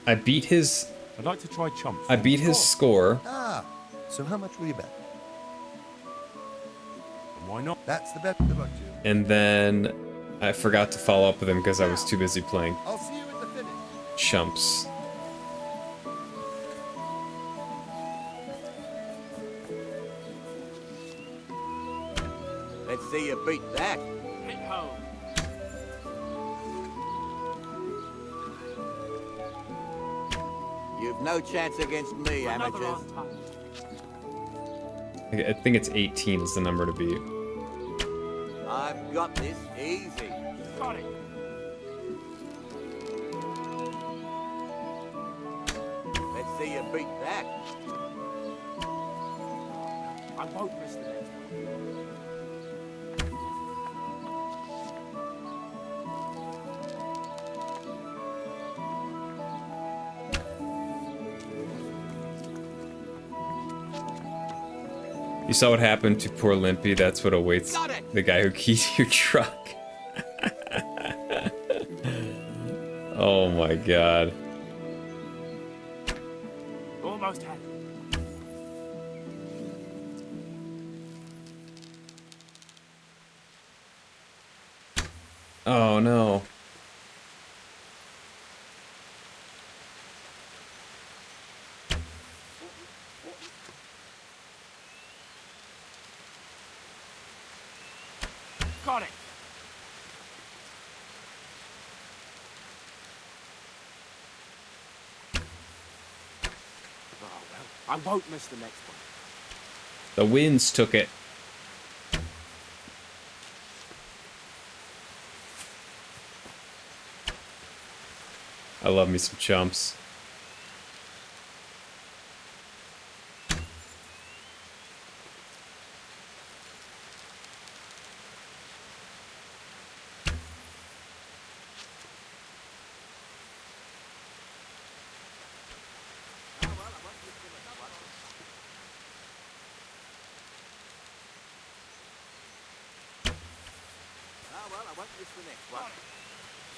I beat his... I'd like to try chump. I beat his score. Ah, so how much will you bet? And why not? That's the bet. Good luck to you. And then I forgot to follow up with him because I was too busy playing I'll see you at the finish. chumps. Let's see you beat that. Hit home. You've no chance against me, Another amateurs. on time. I think it's 18 is the number to beat. I've got this easy. Got it. Let's see you beat that. I won't miss the next one. You saw what happened to poor Limpy. That's what awaits the guy who keyed your truck. Oh my god. Almost had it. Oh no. Got it. Oh well, I won't miss the next one. The winds took it. I love me some chumps.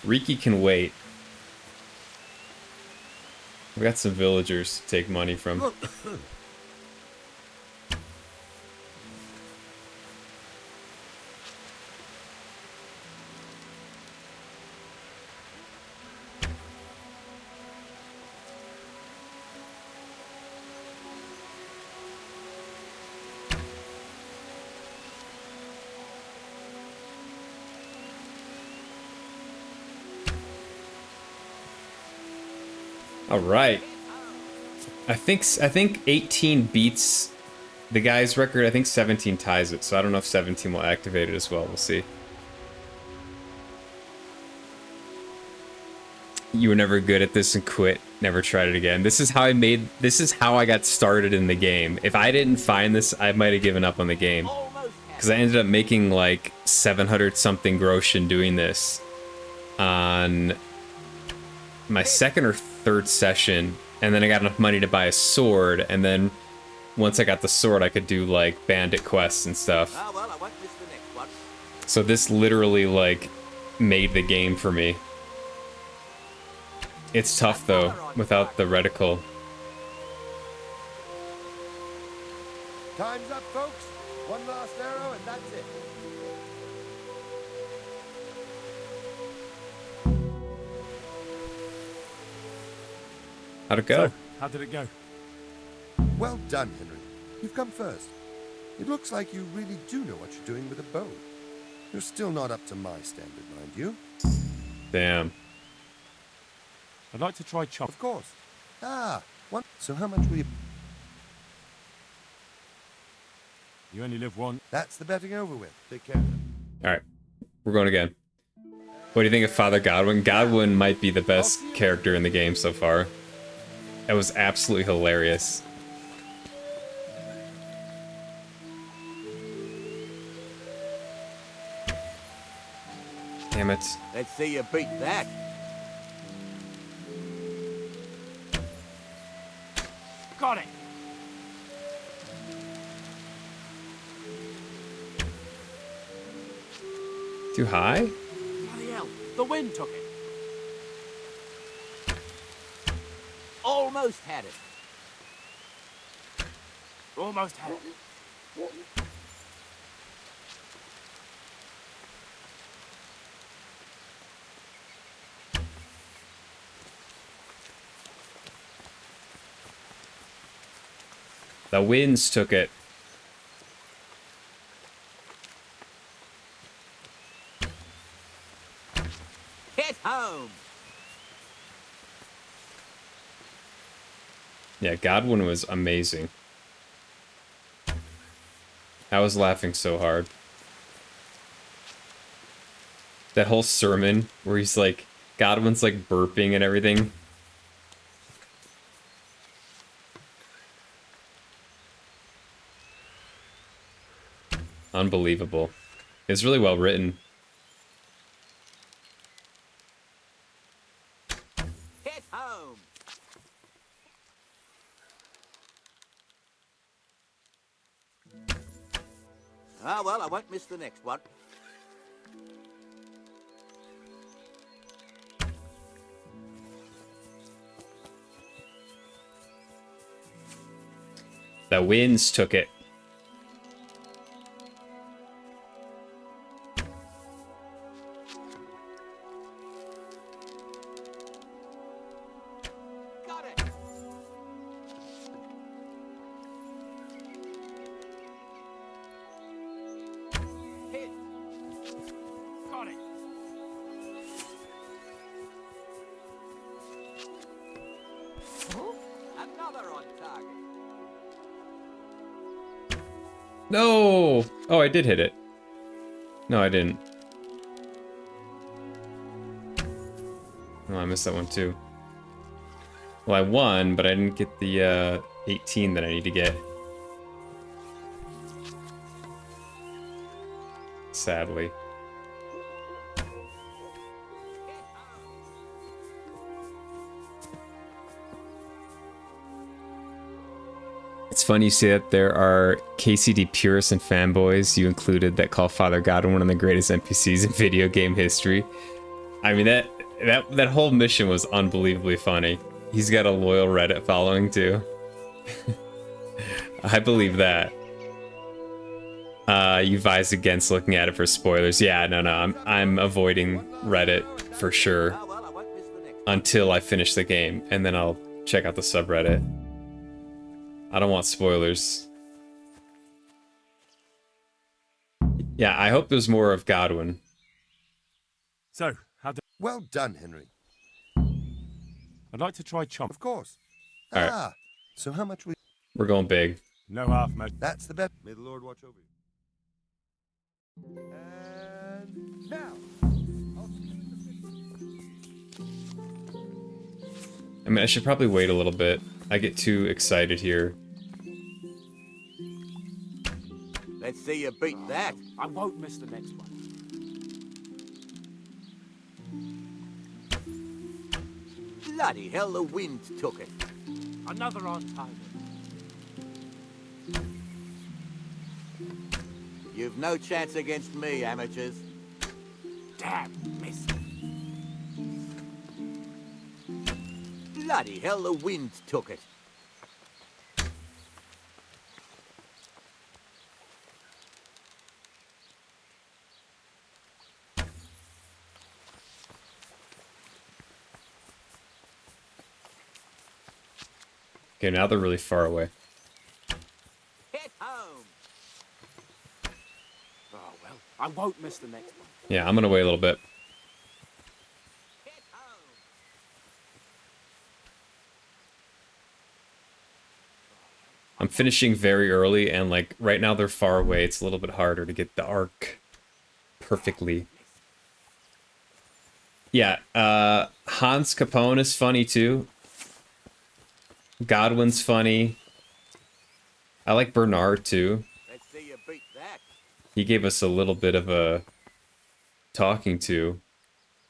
Riki can wait. We got some villagers to take money from. All right. I think 18 beats the guy's record. I think 17 ties it. So I don't know if 17 will activate it as well. We'll see. You were never good at this and quit. Never tried it again. This is how I got started in the game. If I didn't find this, I might have given up on the game. Because I ended up making like 700 something groschen doing this on my second or third session, and then I got enough money to buy a sword, and then once I got the sword I could do like bandit quests and stuff. So this literally like made the game for me. It's tough though without the reticle. Time's up, folks. One last arrow and that's it. How'd it go? So, how did it go? Well done, Henry. You've come first. It looks like you really do know what you're doing with a bow. You're still not up to my standard, mind you. Damn. I'd like to try chop. Of course. Ah, what? So how much will you... You only live once. That's the betting over with. Take care. Alright, we're going again. What do you think of Father Godwin? Godwin might be the best character in the game so far. That was absolutely hilarious. Damn it. Let's see you beat that. Got it. Too high? Bloody hell, the wind took it. Almost had it. Almost had it. The winds took it. Hit home. Yeah, Godwin was amazing. I was laughing so hard. That whole sermon where he's like, Godwin's like burping and everything. Unbelievable. It's really well written. Hit home. Ah, well, I won't miss the next one. The winds took it. No! Oh, I did hit it. No, I didn't. Oh, I missed that one too. Well, I won, but I didn't get the 18 that I need to get. Sadly. It's funny you say that there are KCD purists and fanboys you included that call Father Godwin one of the greatest NPCs in video game history. I mean, that whole mission was unbelievably funny. He's got a loyal Reddit following too. I believe that. You advise against looking at it for spoilers. Yeah, no, I'm avoiding Reddit for sure until I finish the game, and then I'll check out the subreddit. I don't want spoilers. Yeah, I hope there's more of Godwin. So, how do... Well done, Henry. I'd like to try chomp. Of course. All right. Ah, so how much we... We're going big. No half, mate. That's the bet. May the Lord watch over you. And now. I mean, I should probably wait a little bit. I get too excited here. Let's see you beat that. I won't miss the next one. Bloody hell, the wind took it. Another on target. You've no chance against me, amateurs. Damn, missed. Bloody hell, the wind took it. Okay, now they're really far away. Hit home. Oh, well, I won't miss the next one. Yeah, I'm gonna wait a little bit. I'm finishing very early, and like right now they're far away. It's a little bit harder to get the arc perfectly. Yeah, Hans Capone is funny too. Godwin's funny. I like Bernard too. Let's see you beat that. He gave us a little bit of a talking to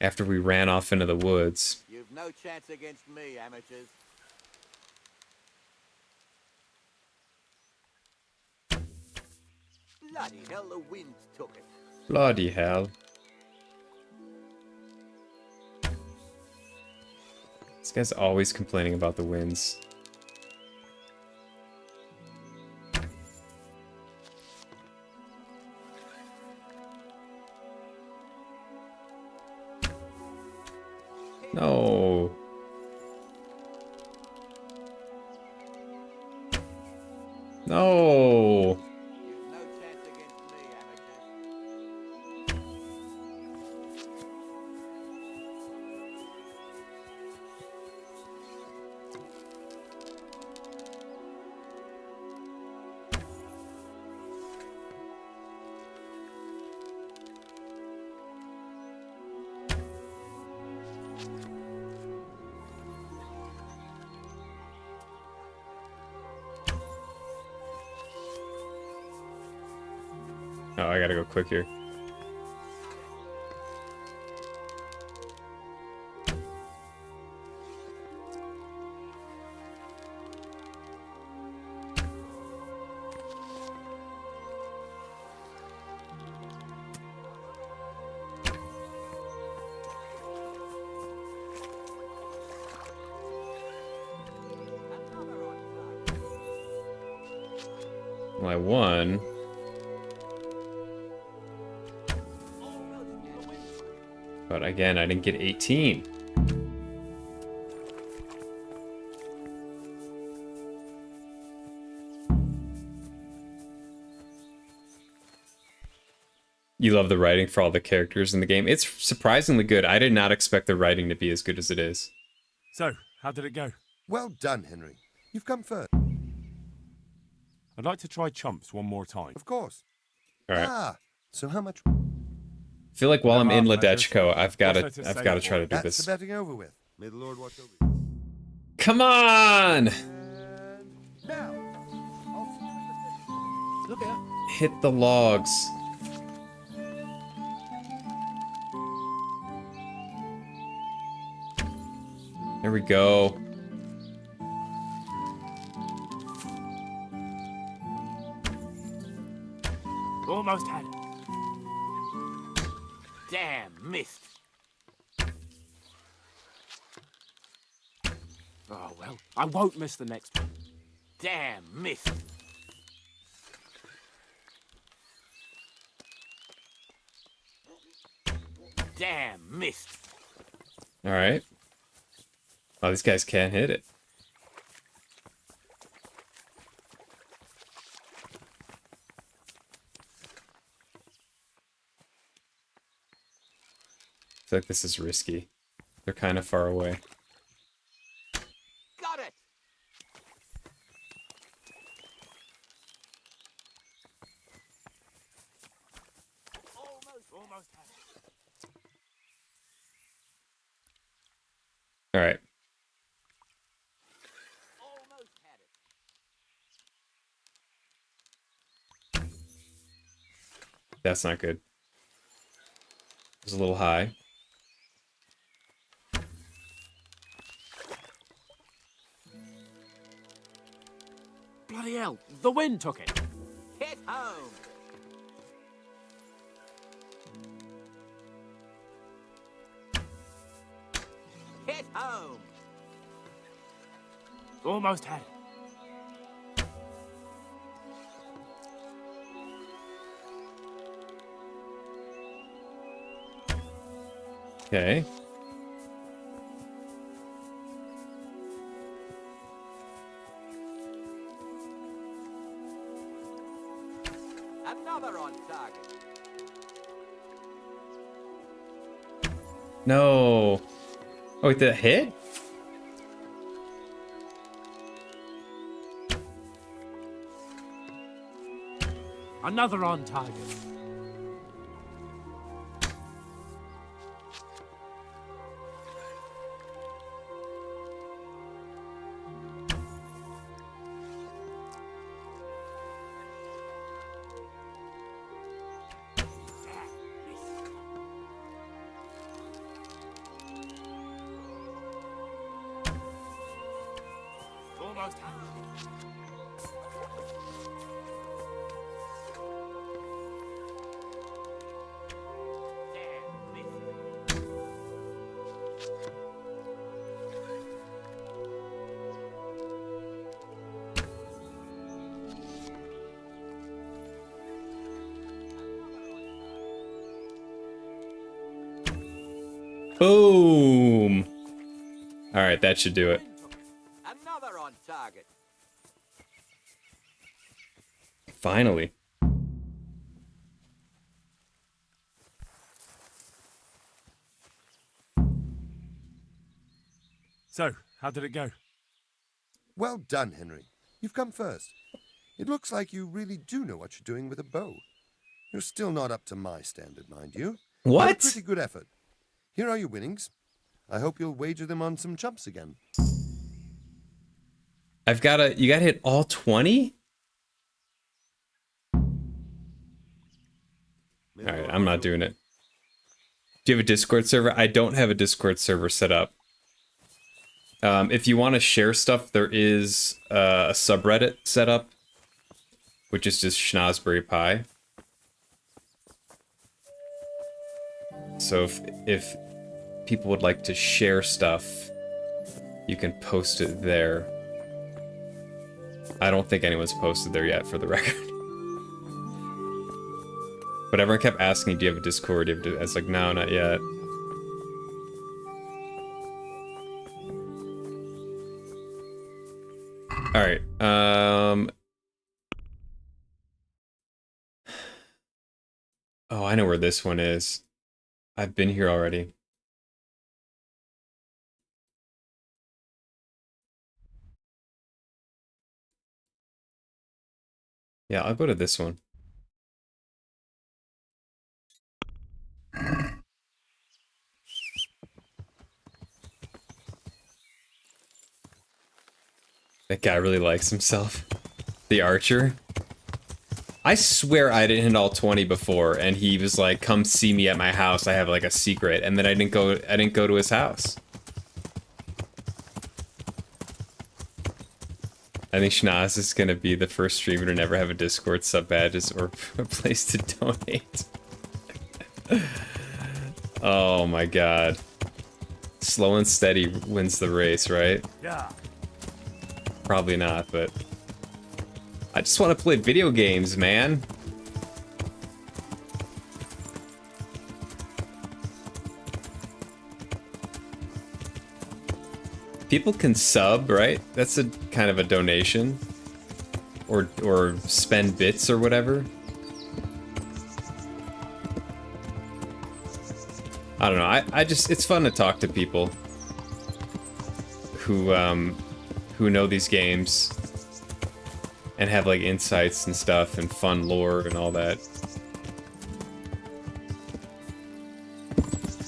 after we ran off into the woods. You've no chance against me, amateurs. Bloody hell, the wind took it. Bloody hell. This guy's always complaining about the winds. No. No. Oh, I gotta go quick here. Well, I won. But again, I didn't get 18. You love the writing for all the characters in the game. It's surprisingly good. I did not expect the writing to be as good as it is. So, how did it go? Well done, Henry. You've come first. I'd like to try chumps one more time. Of course. All right. Ah, so how much? I feel like while I'm in Ledechko, I've got What's to there to try say to for do it? That's this. the betting over with. May the Lord watch over you. Come on! Now, Look out. Hit the logs. There we go. Almost had it. Damn, missed. Oh, well, I won't miss the next one. Damn, missed. Damn, missed. All right. Oh, these guys can't hit it. I feel like this is risky. They're kind of far away. Got it. Almost had it. All right. Almost had it. That's not good. It was a little high. Bloody hell, the wind took it. Hit home. Hit home. Almost had it. Okay. Another on target. No. Oh, wait, did it hit? Another on target. Almost. Boom. All right, that should do it. Another on target. Finally. So, how did it go? Well done, Henry. You've come first. It looks like you really do know what you're doing with a bow. You're still not up to my standard, mind you. What? But a pretty good effort. Here are your winnings. I hope you'll wager them on some chumps again. You gotta hit all 20? Alright, I'm not doing it. Do you have a Discord server? I don't have a Discord server set up. If you want to share stuff, there is a subreddit set up, which is just Schnozberry Pie. So if people would like to share stuff, you can post it there. I don't think anyone's posted there yet, for the record. But everyone kept asking, do you have a Discord? I was like, no, not yet. Alright, oh, I know where this one is. I've been here already. Yeah, I'll go to this one. That guy really likes himself. The archer. I swear I didn't hit all 20 before, and he was like, come see me at my house, I have like a secret, and then I didn't go to his house. I think Schnoz is gonna be the first streamer to never have a Discord sub badges or a place to donate. Oh my god. Slow and steady wins the race, right? Yeah. Probably not, but I just want to play video games, man. People can sub, right? That's a kind of a donation. Or spend bits or whatever. I don't know. I just, it's fun to talk to people who know these games and have like insights and stuff and fun lore and all that.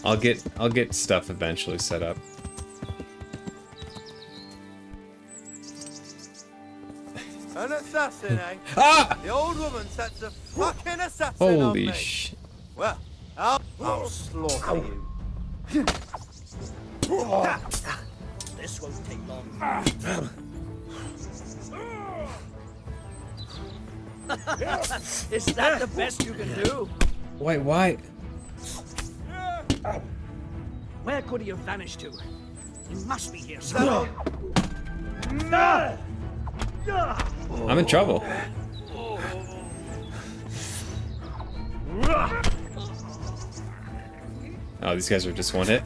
I'll get stuff eventually set up. An assassin, eh? Ah! The old woman sets a fucking assassin on Holy me. shit. Well, I'll slaughter you. This won't take long. Is that the best you can do? Wait, why? Where could he have vanished to? He must be here somewhere. I'm in trouble. Oh, these guys are just one hit.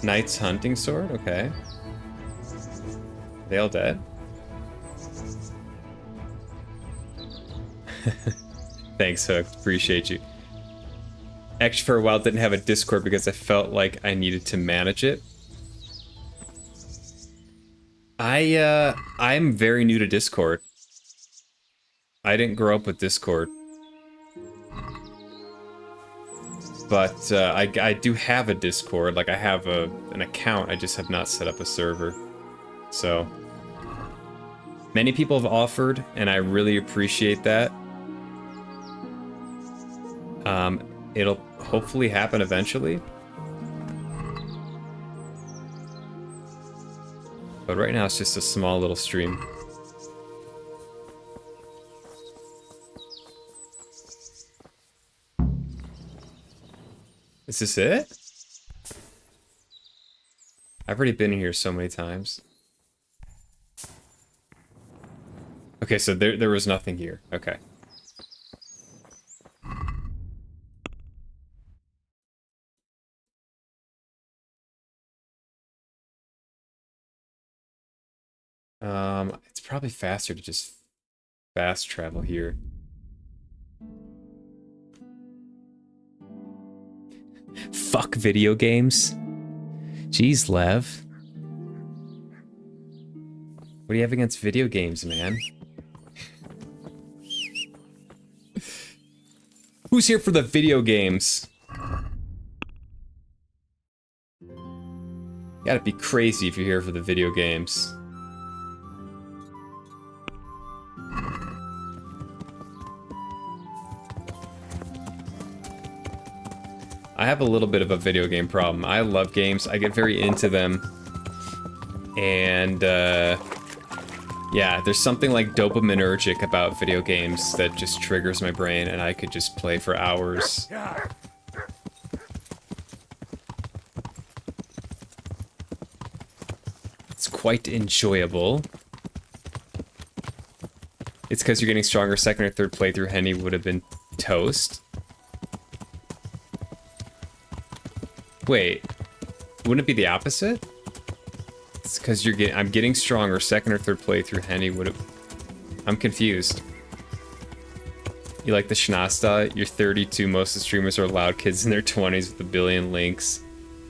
Knight's hunting sword? Okay. They all dead? Thanks, Hook. Appreciate you. Actually, for a while, didn't have a Discord because I felt like I needed to manage it. I'm very new to Discord. I didn't grow up with Discord. But I do have a Discord. Like, I have an account. I just have not set up a server. So, many people have offered, and I really appreciate that. It'll hopefully happen eventually. But right now, it's just a small little stream. Is this it? I've already been here so many times. Okay, so there was nothing here. Okay. It's probably faster to just fast travel here. Fuck video games. Jeez, Lev. What do you have against video games, man? Who's here for the video games? You gotta be crazy if you're here for the video games. I have a little bit of a video game problem. I love games. I get very into them. And, yeah, there's something like dopaminergic about video games that just triggers my brain, and I could just play for hours. It's quite enjoyable. It's because you're getting stronger. Second or third playthrough, Henny would have been toast. Wait, wouldn't it be the opposite? It's because I'm getting stronger. Second or third playthrough, Henny would have. I'm confused. You like the Shnasta? You're 32. Most of the streamers are loud kids in their 20s with a billion links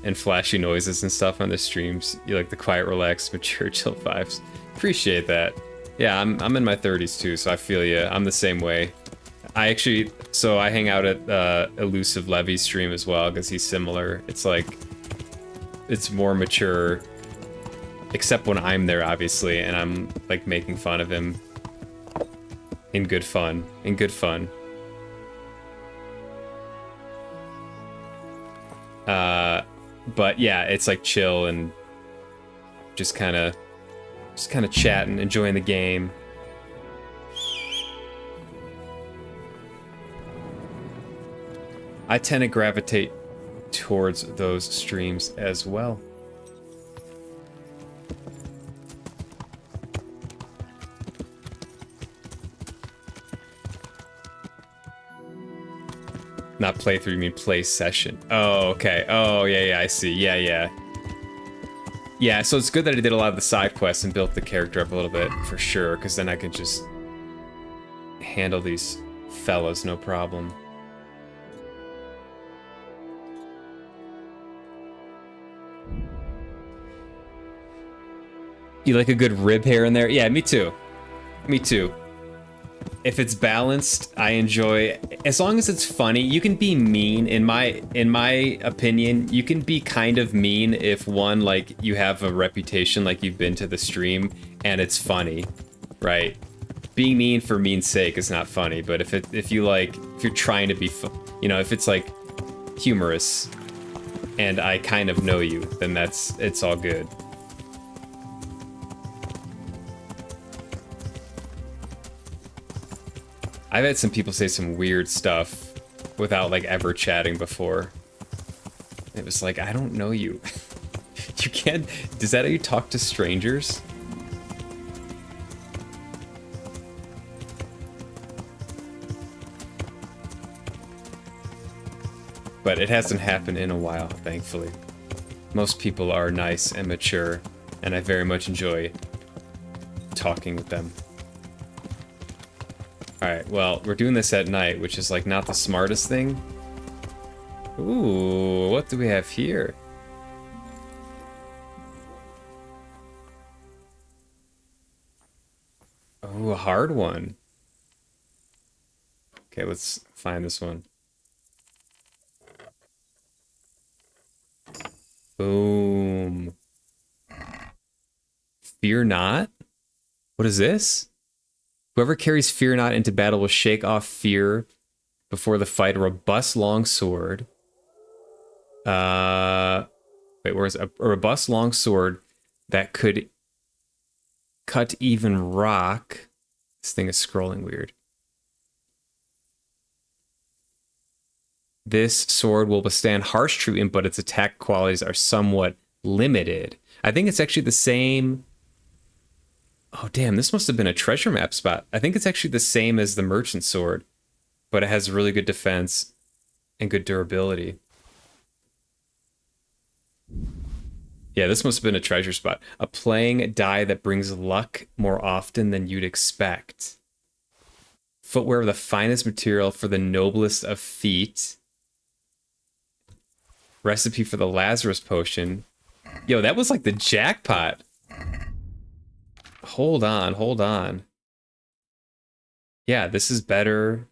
and flashy noises and stuff on their streams. You like the quiet, relaxed, mature, chill vibes. Appreciate that. Yeah, I'm in my 30s too, so I feel you. I'm the same way. I hang out at Elusive Levy's stream as well, because he's similar. It's like, it's more mature, except when I'm there, obviously, and I'm, like, making fun of him. In good fun. In good fun. But yeah, it's like chill and just kind of chatting, enjoying the game. I tend to gravitate towards those streams as well. Not playthrough, you mean play session. Oh, okay. Oh, yeah, I see. Yeah. Yeah, so it's good that I did a lot of the side quests and built the character up a little bit, for sure, because then I can just handle these fellas, no problem. You like a good rib hair in there? Yeah, me too. Me too. If it's balanced, I enjoy. As long as it's funny, you can be mean. In my opinion, you can be kind of mean if one, like, you have a reputation, like you've been to the stream, and it's funny, right? Being mean for mean's sake is not funny. But if you're trying to be, if it's like humorous, and I kind of know you, then it's all good. I've had some people say some weird stuff without, like, ever chatting before. It was like, I don't know you. You can't... Is that how you talk to strangers? But it hasn't happened in a while, thankfully. Most people are nice and mature, and I very much enjoy talking with them. Alright, well, we're doing this at night, which is, like, not the smartest thing. Ooh, what do we have here? Oh, a hard one. Okay, let's find this one. Boom. Fear not? What is this? Whoever carries fear not into battle will shake off fear before the fight. A robust long sword. Wait, where's a robust long sword that could cut even rock? This thing is scrolling weird. This sword will withstand harsh treatment, but its attack qualities are somewhat limited. I think it's actually the same. Oh, damn, this must have been a treasure map spot. I think it's actually the same as the merchant sword, but it has really good defense and good durability. Yeah, this must have been a treasure spot. A playing die that brings luck more often than you'd expect. Footwear of the finest material for the noblest of feet. Recipe for the Lazarus potion. Yo, that was like the jackpot. Hold on, hold on. Yeah, this is better.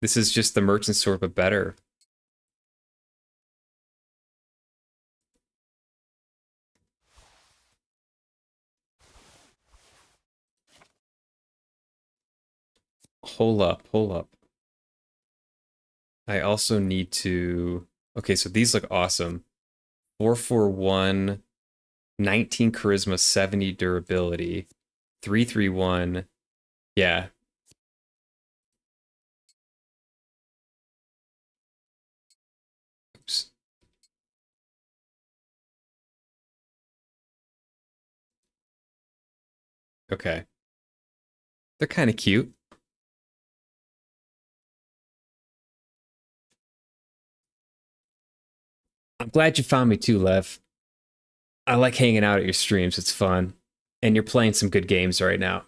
This is just the merchant sword, but better. Hold up, hold up. I also need to... Okay, so these look awesome. 441, 19 charisma, 70 durability, 331. Yeah. Oops. Okay. They're kind of cute. I'm glad you found me too, Lev. I like hanging out at your streams. It's fun. And you're playing some good games right now.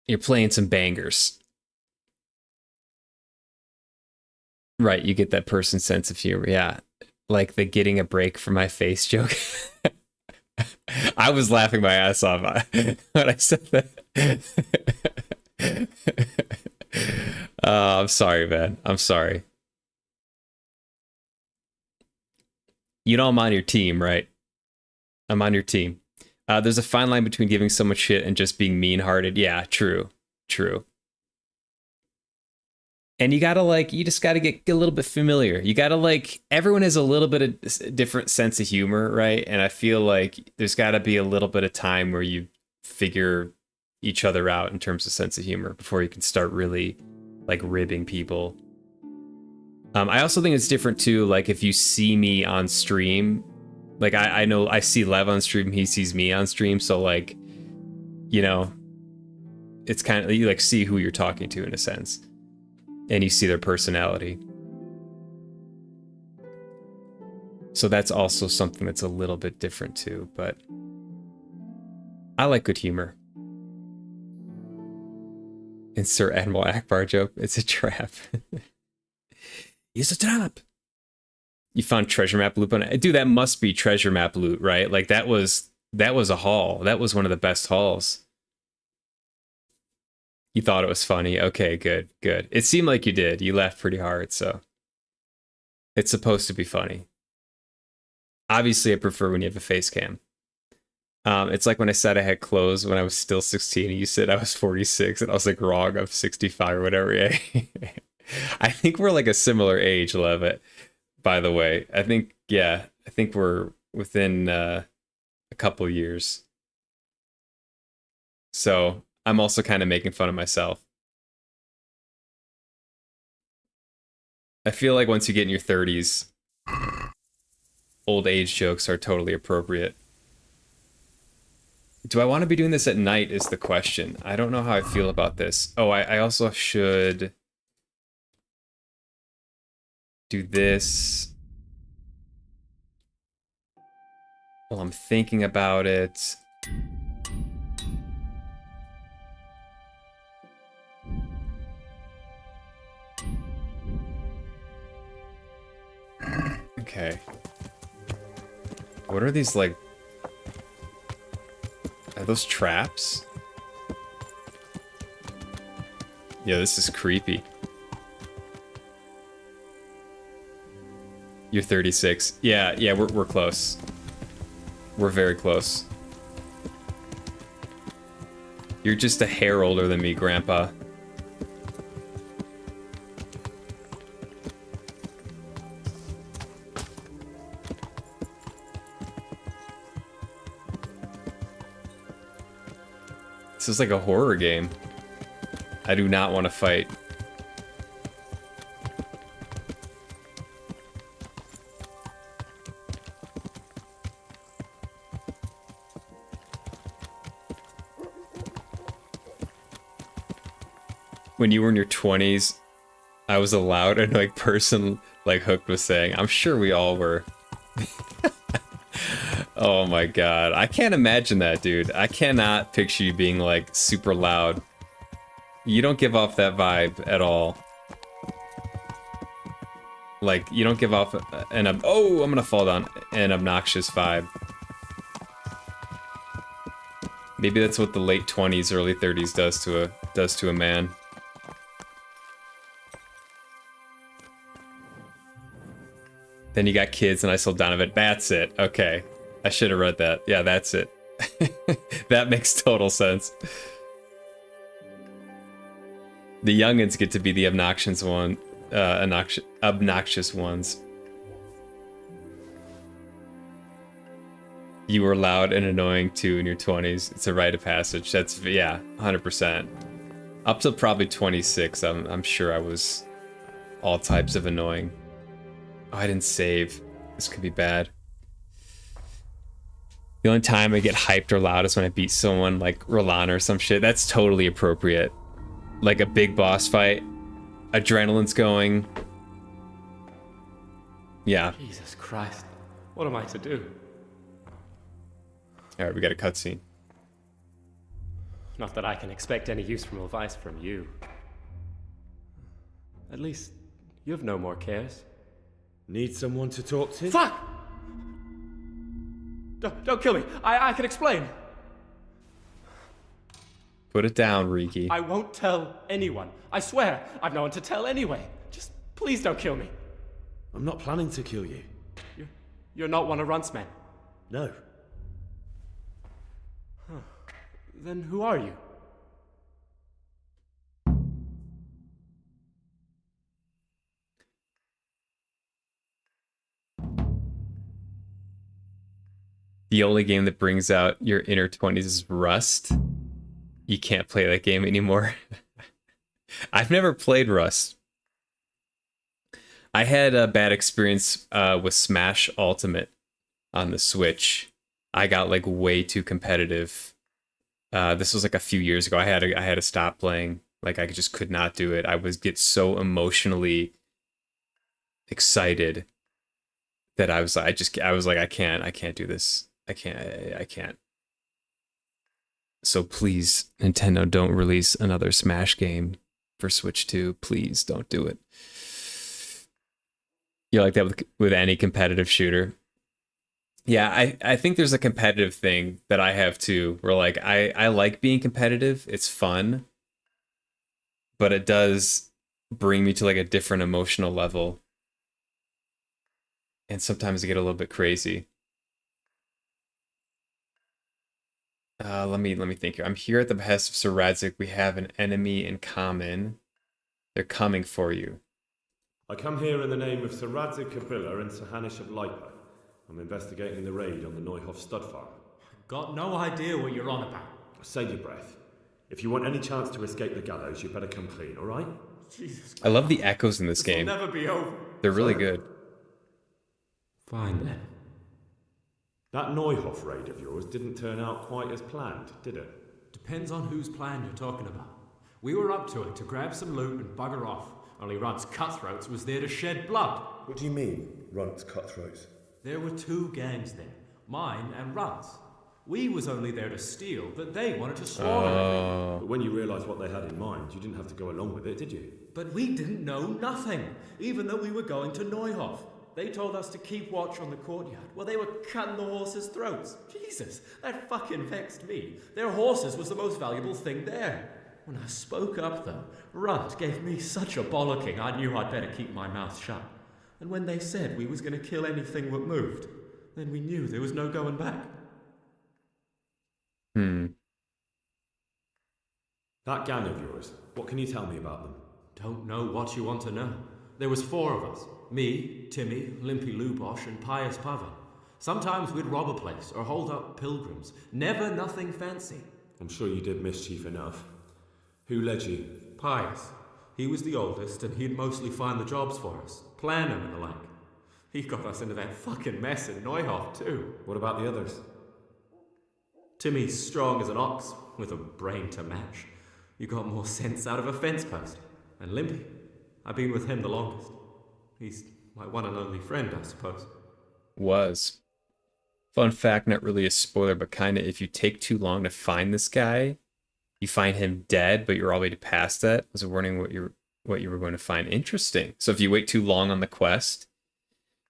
You're playing some bangers. Right, you get that person's sense of humor. Yeah. Like the getting a break from my face joke. I was laughing my ass off when I said that. I'm sorry, man. I'm sorry. You know I'm on your team, right? I'm on your team. There's a fine line between giving someone shit and just being mean-hearted. Yeah, true. True. And you gotta you just gotta get a little bit familiar. You gotta everyone has a little bit of different sense of humor, right? And I feel like there's gotta be a little bit of time where you figure each other out in terms of sense of humor before you can start really ribbing people. I also think it's different too, if you see me on stream, I know I see Lev on stream, he sees me on stream, so you know, it's kind of, you see who you're talking to in a sense. And you see their personality. So that's also something that's a little bit different too, but I like good humor. Insert Admiral Akbar joke. It's a trap. It's a trap. You found treasure map loot on it. Dude, that must be treasure map loot, right? That was a haul. That was one of the best hauls. You thought it was funny. Okay, good, good. It seemed like you did. You laughed pretty hard, so it's supposed to be funny. Obviously, I prefer when you have a face cam. It's like when I said I had clothes when I was still 16, and you said I was 46, and I was wrong, I'm 65 or whatever. Yeah. I think we're a similar age, Levitt. By the way, I think we're within a couple years. So I'm also kind of making fun of myself. I feel like once you get in your 30s, old age jokes are totally appropriate. Do I want to be doing this at night is the question. I don't know how I feel about this. Oh, I also should do this. Well, I'm thinking about it. Okay. What are these Are those traps? Yeah, this is creepy. You're 36. Yeah, we're close. We're very close. You're just a hair older than me, Grandpa. This is like a horror game. I do not want to fight. When you were in your 20s, I was a loud and like person, like Hook was saying. I'm sure we all were. Oh my god. I can't imagine that, dude. I cannot picture you being like super loud. You don't give off that vibe at all. Like, you don't give off oh, I'm gonna fall down, an obnoxious vibe. Maybe that's what the late 20s, early 30s does to a man. Then you got kids and I sold Donovan. That's it. Okay. I should have read that. Yeah, that's it. That makes total sense. The youngins get to be the obnoxious ones. You were loud and annoying too in your 20s. It's a rite of passage. That's, yeah, 100%. Up till probably 26, I'm sure I was all types of annoying. Oh, I didn't save. This could be bad. The only time I get hyped or loud is when I beat someone like Rolana or some shit. That's totally appropriate. Like a big boss fight. Adrenaline's going. Yeah. Jesus Christ. What am I to do? Alright, we got a cutscene. Not that I can expect any useful advice from you. At least, you have no more cares. Need someone to talk to? Fuck! Don't kill me. I can explain. Put it down, Riki. I won't tell anyone. I swear, I've no one to tell anyway. Just please don't kill me. I'm not planning to kill you. You're not one of Runt's men? No. Huh. Then who are you? The only game that brings out your inner 20s is Rust. You can't play that game anymore. I've never played Rust. I had a bad experience with Smash Ultimate on the Switch. I got like way too competitive. This was like a few years ago. I had to stop playing. Like I just could not do it. I would get so emotionally excited that I was like, I can't do this. I can't. So please, Nintendo, don't release another Smash game for Switch 2. Please don't do it. You like that with any competitive shooter? Yeah, I think there's a competitive thing that I have too, where like I like being competitive. It's fun, but it does bring me to like a different emotional level. And sometimes I get a little bit crazy. Let me think here. I'm here at the behest of Sir Radzig. We have an enemy in common. They're coming for you. I come here in the name of Sir Radzig Kabila and Sir Hanish of Lipa. I'm investigating the raid on the Neuhof stud farm. Got no idea what you're on about. Save your breath. If you want any chance to escape the gallows, you better come clean, alright? Jesus Christ. I love the echoes in this game. Will never be over. They're really good. Fine then. That Neuhof raid of yours didn't turn out quite as planned, did it? Depends on whose plan you're talking about. We were up to it to grab some loot and bugger off. Only Runt's cutthroats was there to shed blood. What do you mean, Runt's cutthroats? There were two gangs there, mine and Runt's. We was only there to steal, but they wanted to slaughter everything. But when you realised what they had in mind, you didn't have to go along with it, did you? But we didn't know nothing, even though we were going to Neuhof. They told us to keep watch on the courtyard while they were cutting the horses' throats. Jesus, that fucking vexed me. Their horses was the most valuable thing there. When I spoke up, though, Runt gave me such a bollocking I knew I'd better keep my mouth shut. And when they said we was going to kill anything that moved, then we knew there was no going back. That gang of yours, what can you tell me about them? Don't know what you want to know. There was 4 of us. Me, Timmy, Limpy Lubosh, and Pius Pavan. Sometimes we'd rob a place or hold up pilgrims. Never nothing fancy. I'm sure you did mischief enough. Who led you? Pius. He was the oldest, and he'd mostly find the jobs for us, plan them and the like. He got us into that fucking mess in Neuhof, too. What about the others? Timmy's strong as an ox, with a brain to match. You got more sense out of a fence post. And Limpy, I've been with him the longest. He's my one and only friend, I suppose. Was. Fun fact, not really a spoiler, but kind of, if you take too long to find this guy, you find him dead, but you're already past that. I was wondering what you were going to find. Interesting. So if you wait too long on the quest,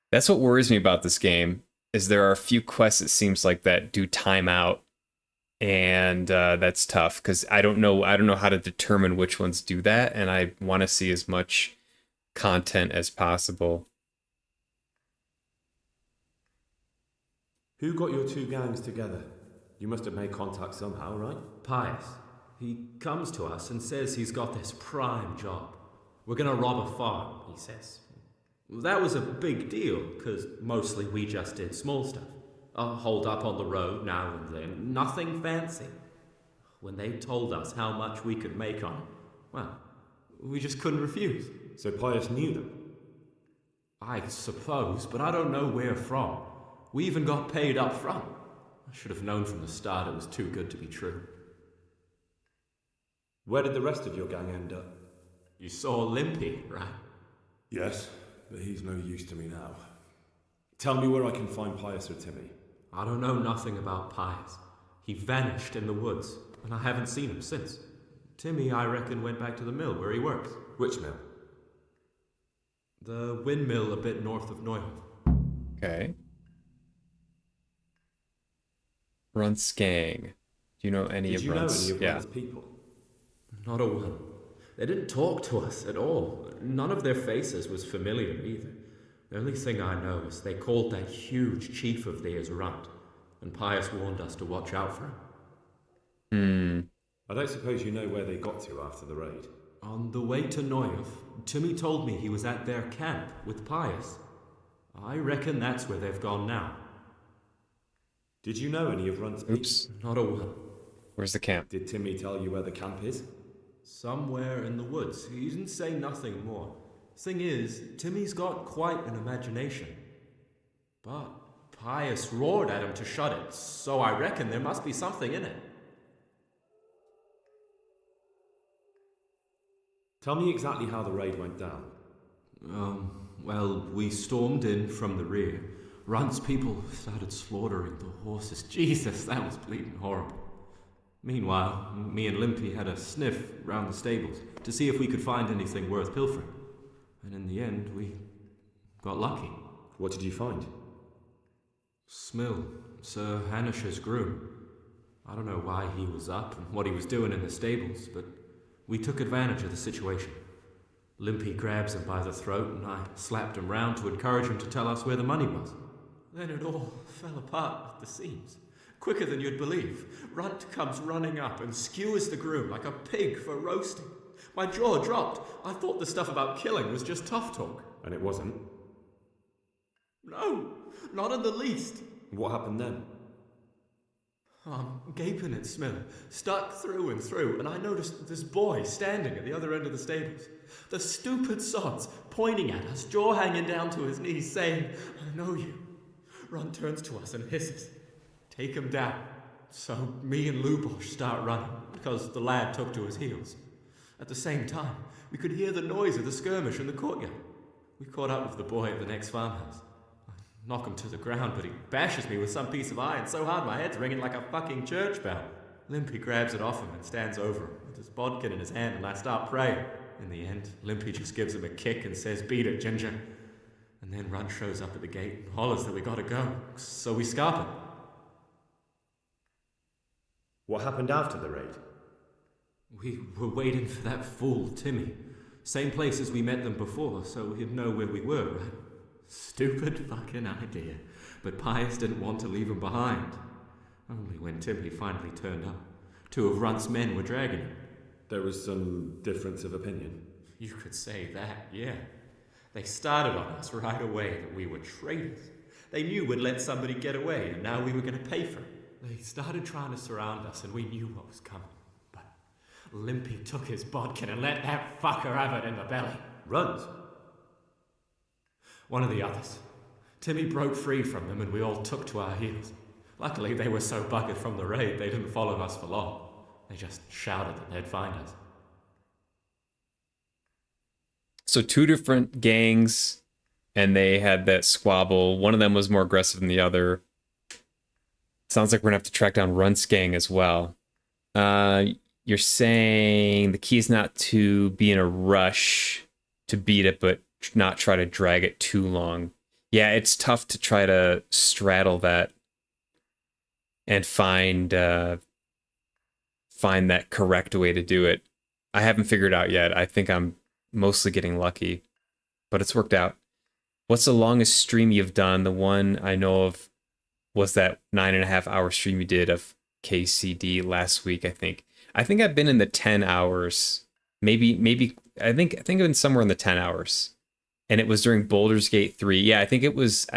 that's what worries me about this game, is there are a few quests, it seems like, that do time out. And that's tough because I don't know how to determine which ones do that, and I want to see as much content as possible. Who got your 2 gangs together? You must have made contact somehow, right? Pius. He comes to us and says he's got this prime job. We're gonna rob a farm, he says. That was a big deal, because mostly we just did small stuff. Hold up on the road now and then, nothing fancy. When they told us how much we could make on it, well, we just couldn't refuse. So Pius knew them? I suppose, but I don't know where from. We even got paid up front. I should have known from the start it was too good to be true. Where did the rest of your gang end up? You saw Limpy, right? Yes, but he's no use to me now. Tell me where I can find Pius or Timmy. I don't know nothing about Pius. He vanished in the woods, and I haven't seen him since. Timmy, I reckon, went back to the mill where he works. Which mill? The windmill a bit north of Neuhof. Okay. Runt's gang. Do you know any of Runt's? Runt's people? Not a one. They didn't talk to us at all. None of their faces was familiar either. The only thing I know is they called that huge chief of theirs Runt, and Pius warned us to watch out for him. I don't suppose you know where they got to after the raid? On the way to Neuhof, Timmy told me he was at their camp with Pius. I reckon that's where they've gone now. Did you know any of Runt's people? Oops. Not a one. Where's the camp? Did Timmy tell you where the camp is? Somewhere in the woods. He didn't say nothing more. Thing is, Timmy's got quite an imagination. But Pius roared at him to shut it, so I reckon there must be something in it. Tell me exactly how the raid went down. Well, we stormed in from the rear. Runt's people started slaughtering the horses. Jesus, that was bleeding horrible. Meanwhile, me and Limpy had a sniff round the stables to see if we could find anything worth pilfering. And in the end, we got lucky. What did you find? Smill, Sir Hanish's groom. I don't know why he was up and what he was doing in the stables, but we took advantage of the situation. Limpy grabs him by the throat and I slapped him round to encourage him to tell us where the money was. Then it all fell apart at the seams. Quicker than you'd believe. Runt comes running up and skewers the groom like a pig for roasting. My jaw dropped. I thought the stuff about killing was just tough talk. And it wasn't? No, not in the least. What happened then? I'm gaping at Smill, stuck through and through, and I noticed this boy standing at the other end of the stables. The stupid sods pointing at us, jaw hanging down to his knees, saying, "I know you." Runt turns to us and hisses, "Take him down." So me and Lubosh start running, because the lad took to his heels. At the same time, we could hear the noise of the skirmish in the courtyard. We caught up with the boy at the next farmhouse. I knock him to the ground, but he bashes me with some piece of iron so hard my head's ringing like a fucking church bell. Limpy grabs it off him and stands over him with his bodkin in his hand, and I start praying. In the end, Limpy just gives him a kick and says, "Beat it, Ginger." And then Runt shows up at the gate and hollers that we gotta go, so we scarp him. What happened after the raid? We were waiting for that fool, Timmy. Same place as we met them before, so he'd know where we were, right? Stupid fucking idea. But Pius didn't want to leave him behind. Only when Timmy finally turned up, 2 of Runt's men were dragging him. There was some difference of opinion. You could say that, yeah. They started on us right away that we were traitors. They knew we'd let somebody get away, and now we were going to pay for it. They started trying to surround us, and we knew what was coming. But Limpy took his bodkin and let that fucker have it in the belly. Runt? One of the others. Timmy broke free from them, and we all took to our heels. Luckily, they were so buggered from the raid, they didn't follow us for long. They just shouted that they'd find us. So 2 different gangs, and they had that squabble. One of them was more aggressive than the other. Sounds like we're gonna have to track down Runt's gang as well. You're saying the key is not to be in a rush to beat it, but not try to drag it too long. Yeah, it's tough to try to straddle that and find that correct way to do it. I haven't figured it out yet. I think I'm mostly getting lucky, but it's worked out. What's the longest stream you've done? The one I know of was that 9.5-hour stream you did of KCD last week, I think. I think I've been in the 10 hours. Maybe I think I've been somewhere in the 10 hours. And it was during Baldur's Gate 3. Yeah, I think it was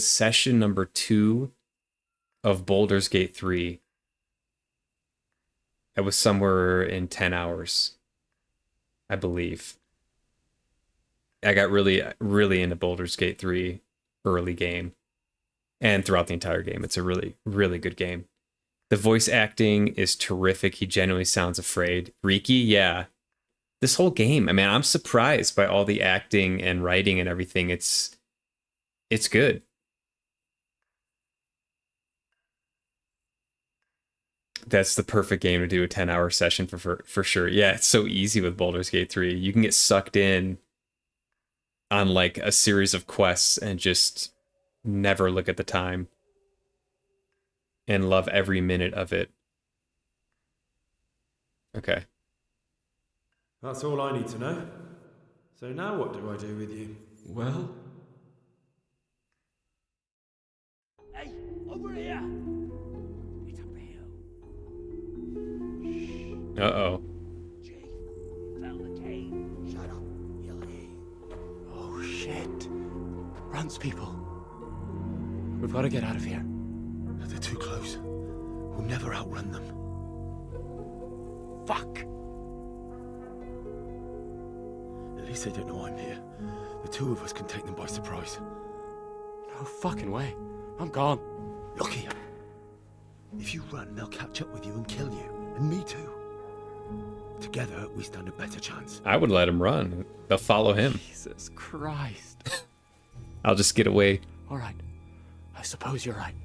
session number 2 of Baldur's Gate 3. It was somewhere in 10 hours, I believe. I got really into Baldur's Gate 3 early game and throughout the entire game. It's a really, really good game. The voice acting is terrific. He genuinely sounds afraid. Riki, yeah. This whole game, I mean, I'm surprised by all the acting and writing and everything. It's good. That's the perfect game to do a 10-hour session for sure. Yeah, it's so easy with Baldur's Gate 3. You can get sucked in on like a series of quests and just never look at the time and love every minute of it. Okay. That's all I need to know. So now what do I do with you? Well? Hey, over here! It's up the hill. Uh-oh. Chief, we found the cave. Shut up, you'll hear. Oh, shit. Runt's people. We've got to get out of here. They're too close. We'll never outrun them. Fuck! At least they don't know I'm here. The 2 of us can take them by surprise. No fucking way. I'm gone. Look here. If you run, they'll catch up with you and kill you. And me too. Together, we stand a better chance. I would let him run. They'll follow him. Jesus Christ. I'll just get away. All right. I suppose you're right.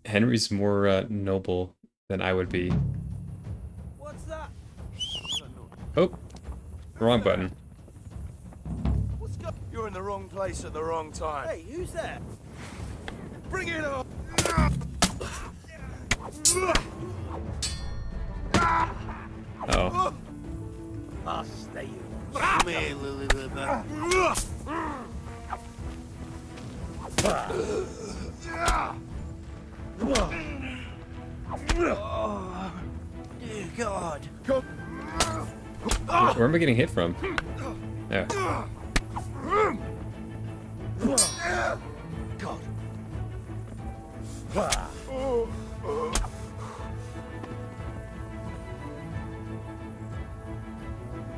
Henry's more noble than I would be. What's that? Oh, wrong button. You're in the wrong place at the wrong time. Hey, who's that? Bring it on! Oh. I'll stay you. Come here, Lily. Oh, dear God. Where am I getting hit from? There. God.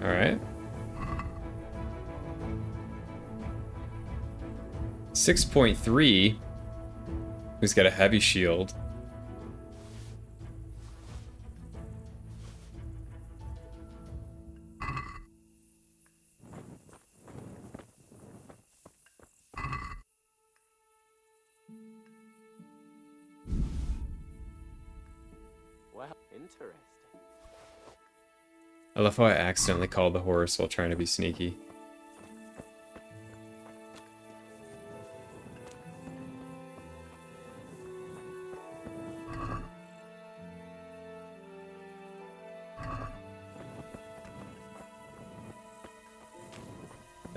All right. 6.3. Who's got a heavy shield? Well, interesting. I love how I accidentally called the horse while trying to be sneaky.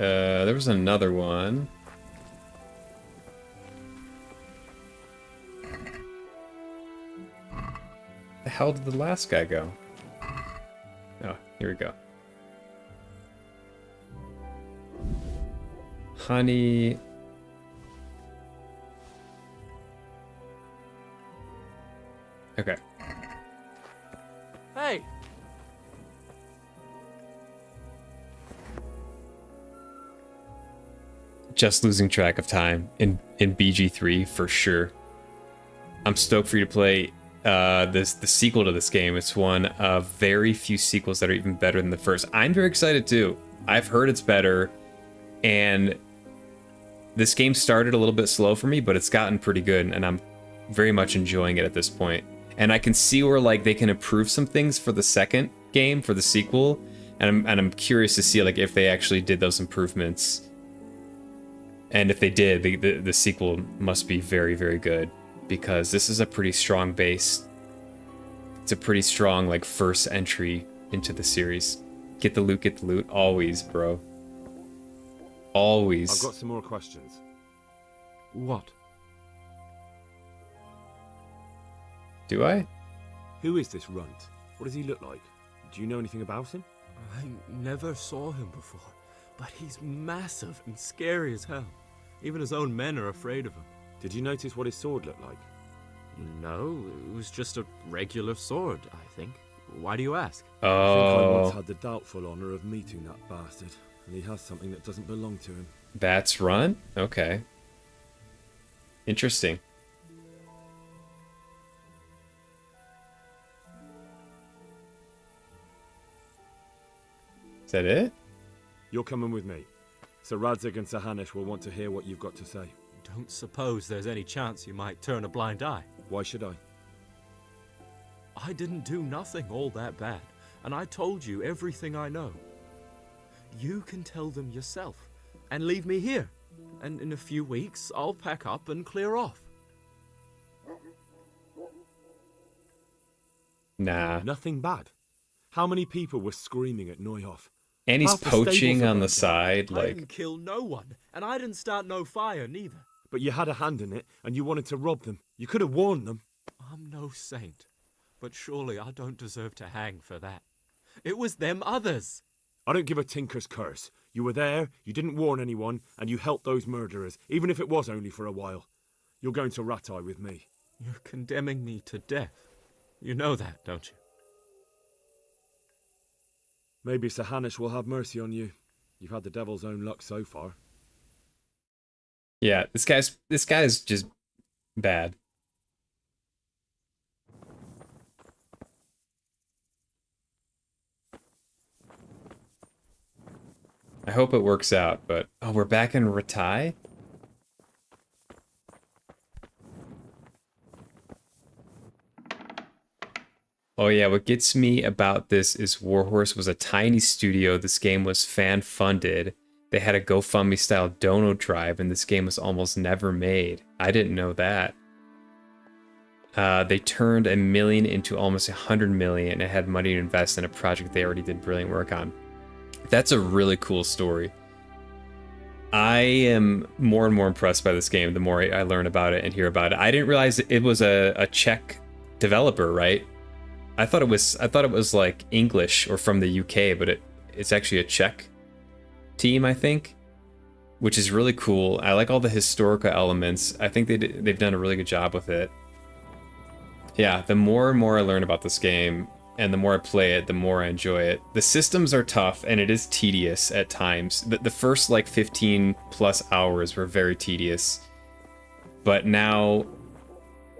There was another one. The hell did the last guy go? Oh, here we go. Honey. Okay. Hey! Just losing track of time in BG3 for sure. I'm stoked for you to play the sequel to this game. It's one of very few sequels that are even better than the first. I'm very excited too. I've heard it's better, and this game started a little bit slow for me, but it's gotten pretty good, and I'm very much enjoying it at this point. And I can see where like they can improve some things for the second game, for the sequel, and I'm curious to see like if they actually did those improvements. And if they did, the sequel must be very, very good, because this is a pretty strong base. It's a pretty strong like first entry into the series. Get the loot, always, bro. Always. I've got some more questions. What? Do I? Who is this runt? What does he look like? Do you know anything about him? I never saw him before, but he's massive and scary as hell. Even his own men are afraid of him. Did you notice what his sword looked like? No, it was just a regular sword, I think. Why do you ask? I think I once Oh, had the doubtful honor of meeting that bastard, and he has something that doesn't belong to him. that's Run? Okay. Interesting. Is that it? You're coming with me. Sir Radzig and Sir Hanush will want to hear what you've got to say. Don't suppose there's any chance you might turn a blind eye. Why should I? I didn't do nothing all that bad, and I told you everything I know. You can tell them yourself, and leave me here. And in a few weeks, I'll pack up and clear off. Nah. Nothing bad. How many people were screaming at Neuhoff? And he's Half the stables poaching are on the burned down. side, I like... didn't kill no one, and I didn't start no fire neither. But you had a hand in it, and you wanted to rob them. You could have warned them. I'm no saint, but surely I don't deserve to hang for that. It was them others. I don't give a tinker's curse. You were there, you didn't warn anyone, and you helped those murderers, even if it was only for a while. You're going to Rattay with me. You're condemning me to death. You know that, don't you? Maybe Sir Hanush will have mercy on you. You've had the devil's own luck so far. Yeah, this guy's just bad. I hope it works out, but... Oh, we're back in Rattay? Oh yeah, what gets me about this is Warhorse was a tiny studio. This game was fan-funded. They had a GoFundMe-style dono drive, and this game was almost never made. I didn't know that. They turned $1 million into almost $100 million and had money to invest in a project they already did brilliant work on. That's a really cool story. I am more and more impressed by this game the more I learn about it and hear about it. I didn't realize it was a Czech developer, right? I thought it was like English or from the UK, but it's actually a Czech team, I think, which is really cool. I like all the historical elements. I think they've done a really good job with it. Yeah, the more and more I learn about this game and the more I play it, the more I enjoy it. The systems are tough and it is tedious at times. The first like 15 plus hours were very tedious, but now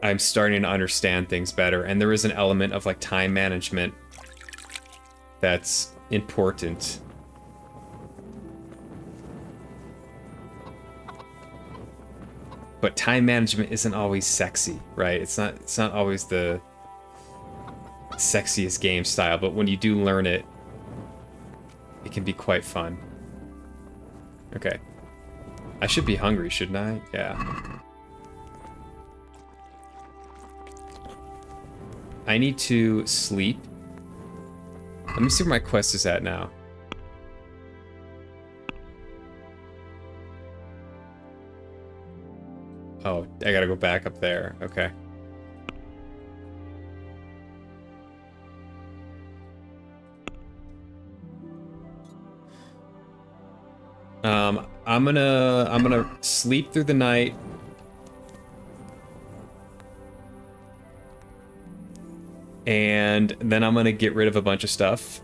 I'm starting to understand things better, and there is an element of like time management that's important. But time management isn't always sexy, right? It's not always the sexiest game style, but when you do learn it, it can be quite fun. Okay. I should be hungry, shouldn't I? Yeah. I need to sleep. Let me see where my quest is at now. Oh, I gotta go back up there. Okay. I'm gonna sleep through the night. And then I'm gonna get rid of a bunch of stuff.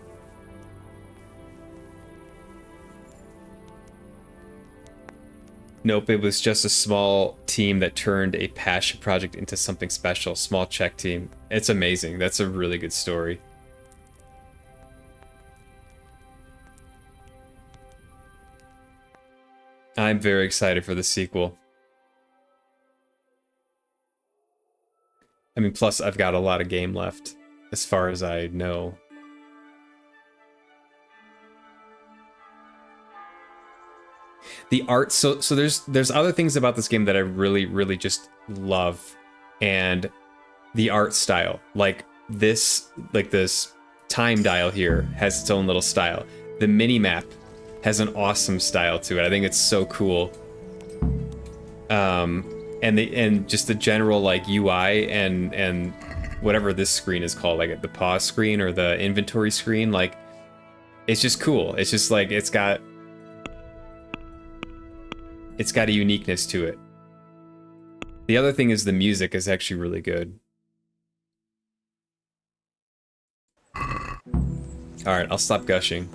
Nope, it was just a small team that turned a passion project into something special. Small Czech team. It's amazing. That's a really good story. I'm very excited for the sequel. I mean, plus I've got a lot of game left, as far as I know. The art, so there's other things about this game that I really just love, and the art style, like this time dial here has its own little style. The mini map has an awesome style to it. I think it's so cool. And just the general like UI and whatever this screen is called, like the pause screen or the inventory screen, like it's just cool. It's just like it's got a uniqueness to it. The other thing is the music is actually really good. All right, I'll stop gushing.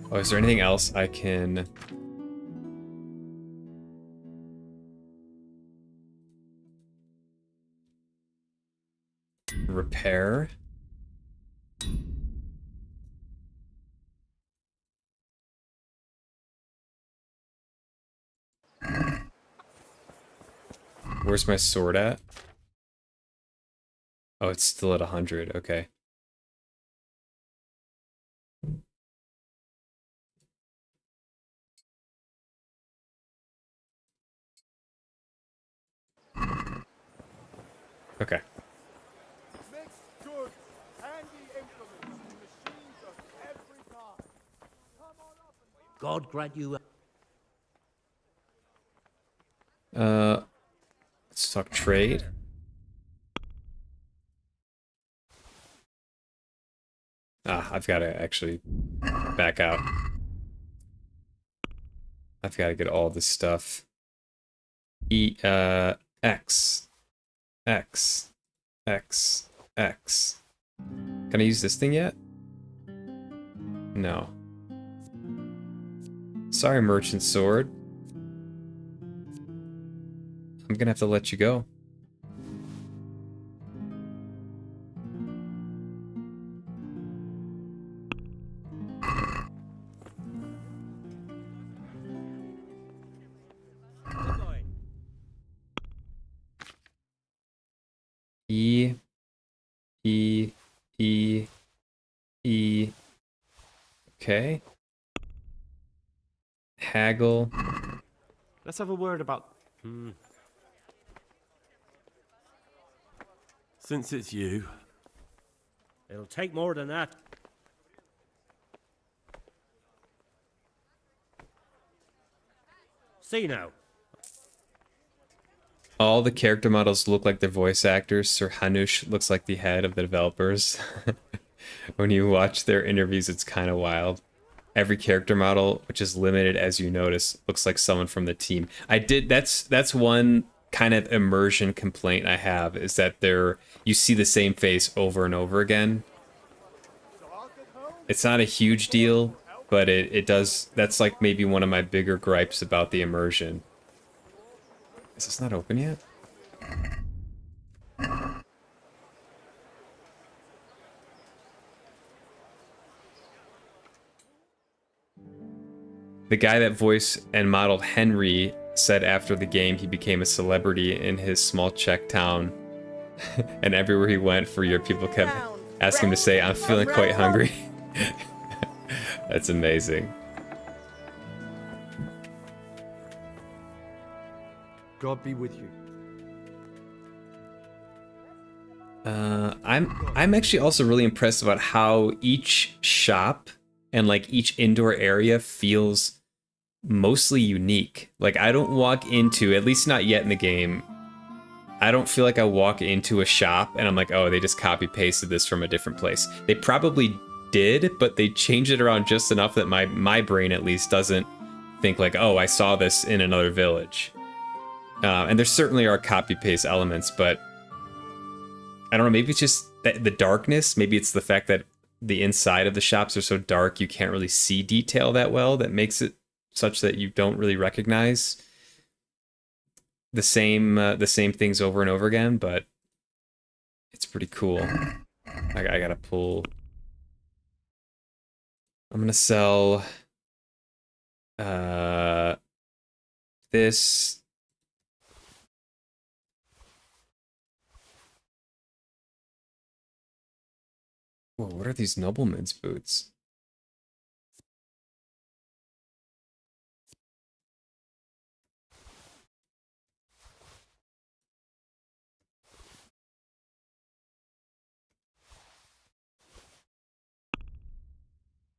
Oh, is there anything else I can... repair? Where's my sword at? Oh, it's still at 100. Okay. Okay. God grant you. Let's talk trade. I've got to actually back out. I've got to get all this stuff. X. X. X. X. Can I use this thing yet? No. Sorry, Merchant Sword. I'm gonna have to let you go. E. Okay. Haggle. Let's have a word about... Since it's you. It'll take more than that. See now. All the character models look like their voice actors. Sir Hanush looks like the head of the developers. When you watch their interviews, it's kind of wild. Every character model, which is limited as you notice, looks like someone from the team. That's one kind of immersion complaint I have, is that you see the same face over and over again. It's not a huge deal, but it does. That's like maybe one of my bigger gripes about the immersion. Is this not open yet? The guy that voiced and modeled Henry said after the game he became a celebrity in his small Czech town. And everywhere he went for years, people kept asking him to say, "I'm feeling quite hungry." That's amazing. God be with you. I'm actually also really impressed about how each shop and like each indoor area feels mostly unique. Like I don't walk into, at least not yet in the game, I don't feel like I walk into a shop and I'm like, oh, they just copy pasted this from a different place. They probably did, but they changed it around just enough that my brain at least doesn't think like, oh, I saw this in another village. And there certainly are copy paste elements, but I don't know, maybe it's just the darkness. Maybe it's the fact that the inside of the shops are so dark you can't really see detail that well that makes it such that you don't really recognize the same things over and over again, but it's pretty cool. I gotta pull. I'm gonna sell this. Whoa, what are these noblemen's boots?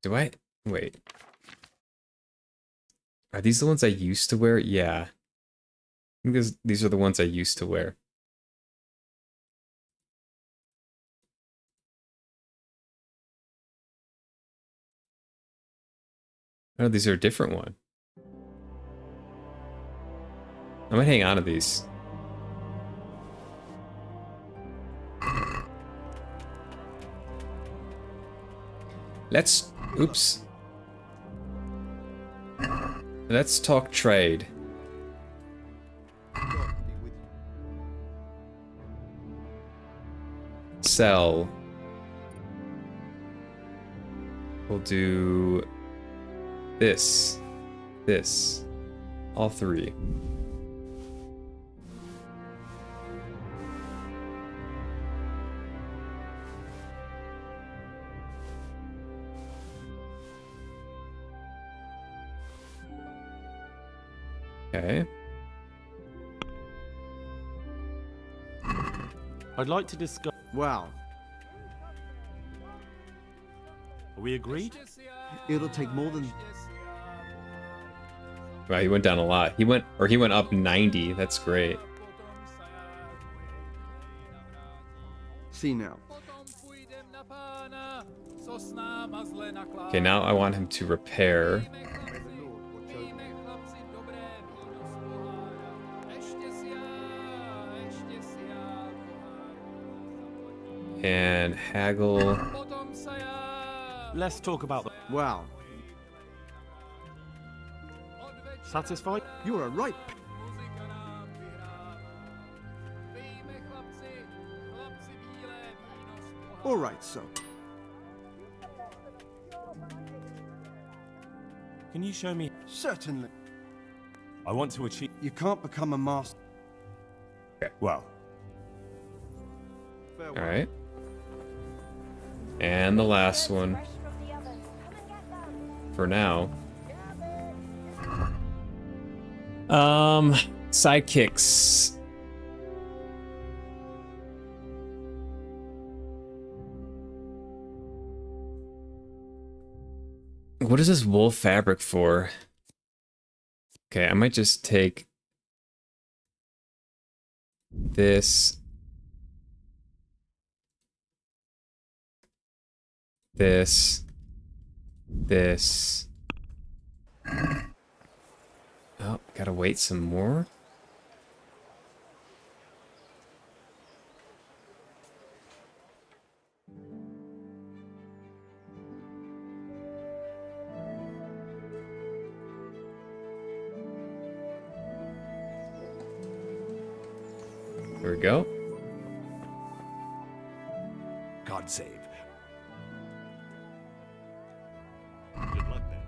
Do I? Wait. Are these the ones I used to wear? Yeah. I think these are the ones I used to wear. Oh, these are a different one. I might hang on to these. Let's... Oops. Let's talk trade. Sell. We'll do... this. This. All three. Okay. I'd like to discuss. Well, are we agreed? It'll take more than. Wow, he went down a lot. He went up 90. That's great. See now. Okay, now I want him to repair. And haggle. Let's talk about the. Well. Satisfied? You are right. All right, so. Can you show me? Certainly. I want to achieve. You can't become a master. Okay. Well. All right. And the last one. For now. Sidekicks. What is this wool fabric for? Okay, I might just take this. This. Oh, gotta wait some more. There we go. God save. Good luck then.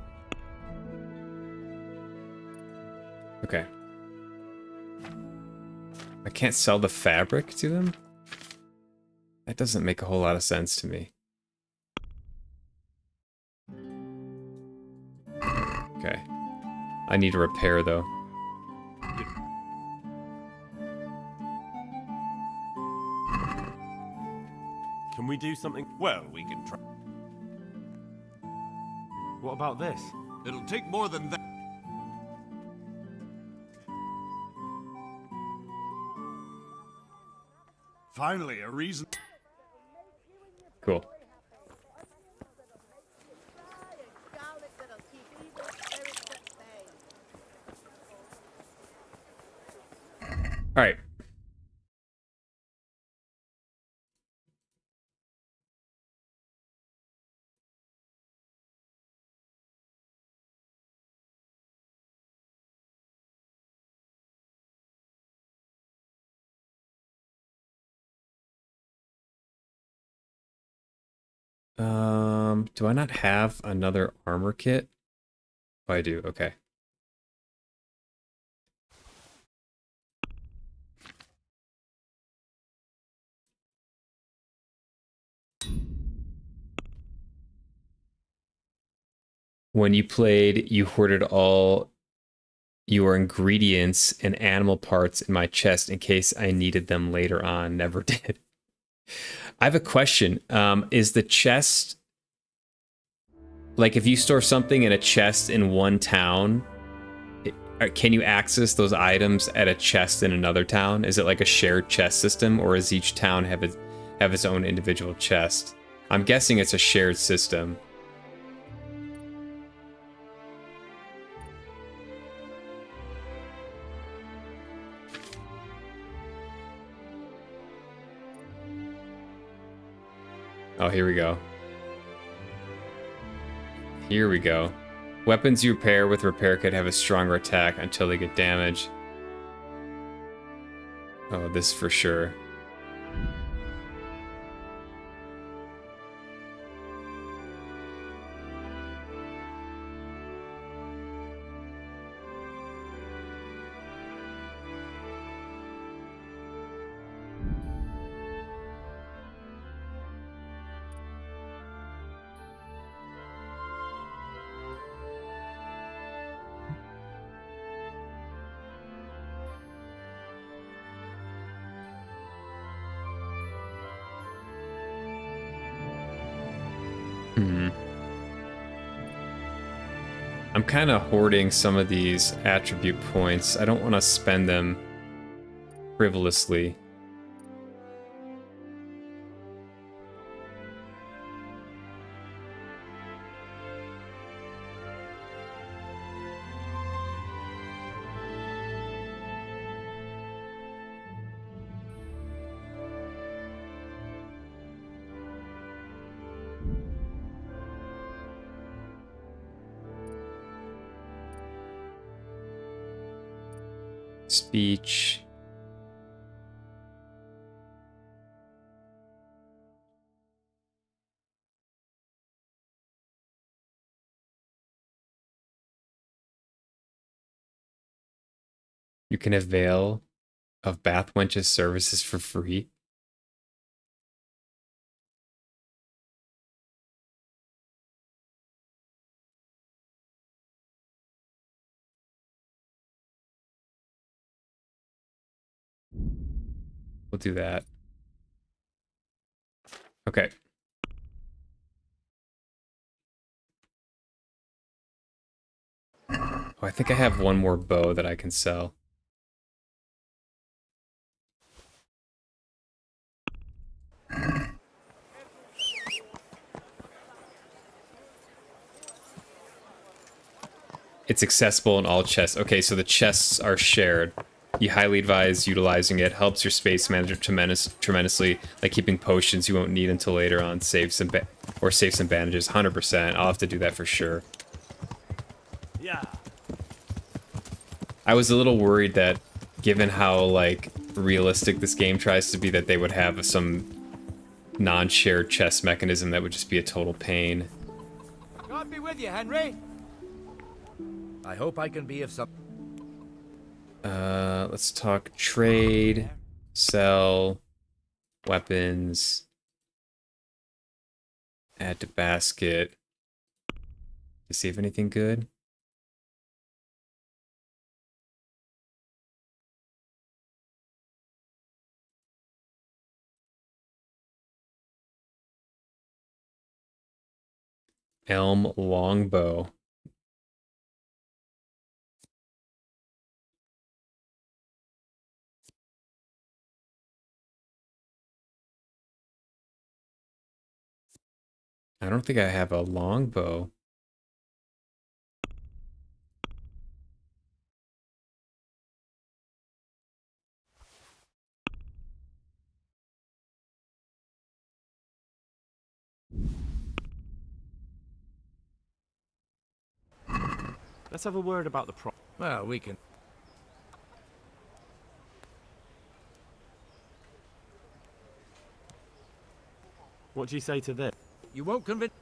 Okay. I can't sell the fabric to them? That doesn't make a whole lot of sense to me. Okay. I need a repair though. we do something? Well, we can try. What about this? It'll take more than that. Finally, a reason. Cool. All right. Do I not have another armor kit? Oh, I do. Okay. When you played, you hoarded all your ingredients and animal parts in my chest in case I needed them later on. Never did. I have a question. Is the chest, like if you store something in a chest in one town, can you access those items at a chest in another town? Is it like a shared chest system, or does each town have its own individual chest? I'm guessing it's a shared system. Oh, here we go. Here we go. Weapons you repair with repair kit have a stronger attack until they get damaged. Oh, this for sure. I'm kind of hoarding some of these attribute points. I don't want to spend them frivolously. Speech. You can avail of Bath Wench's services for free. We'll do that. Okay. Oh, I think I have one more bow that I can sell. It's accessible in all chests. Okay, so the chests are shared. You highly advise utilizing it. Helps your space management tremendously, like keeping potions you won't need until later on. Save some bandages. 100%. I'll have to do that for sure. Yeah. I was a little worried that, given how like realistic this game tries to be, that they would have some non-shared chest mechanism that would just be a total pain. God be with you, Henry. I hope I can be of some. Let's talk trade, sell, weapons, add to basket. To see if anything good. Elm longbow. I don't think I have a longbow. Let's have a word about the pro. Well, we can. What do you say to this? You won't convince.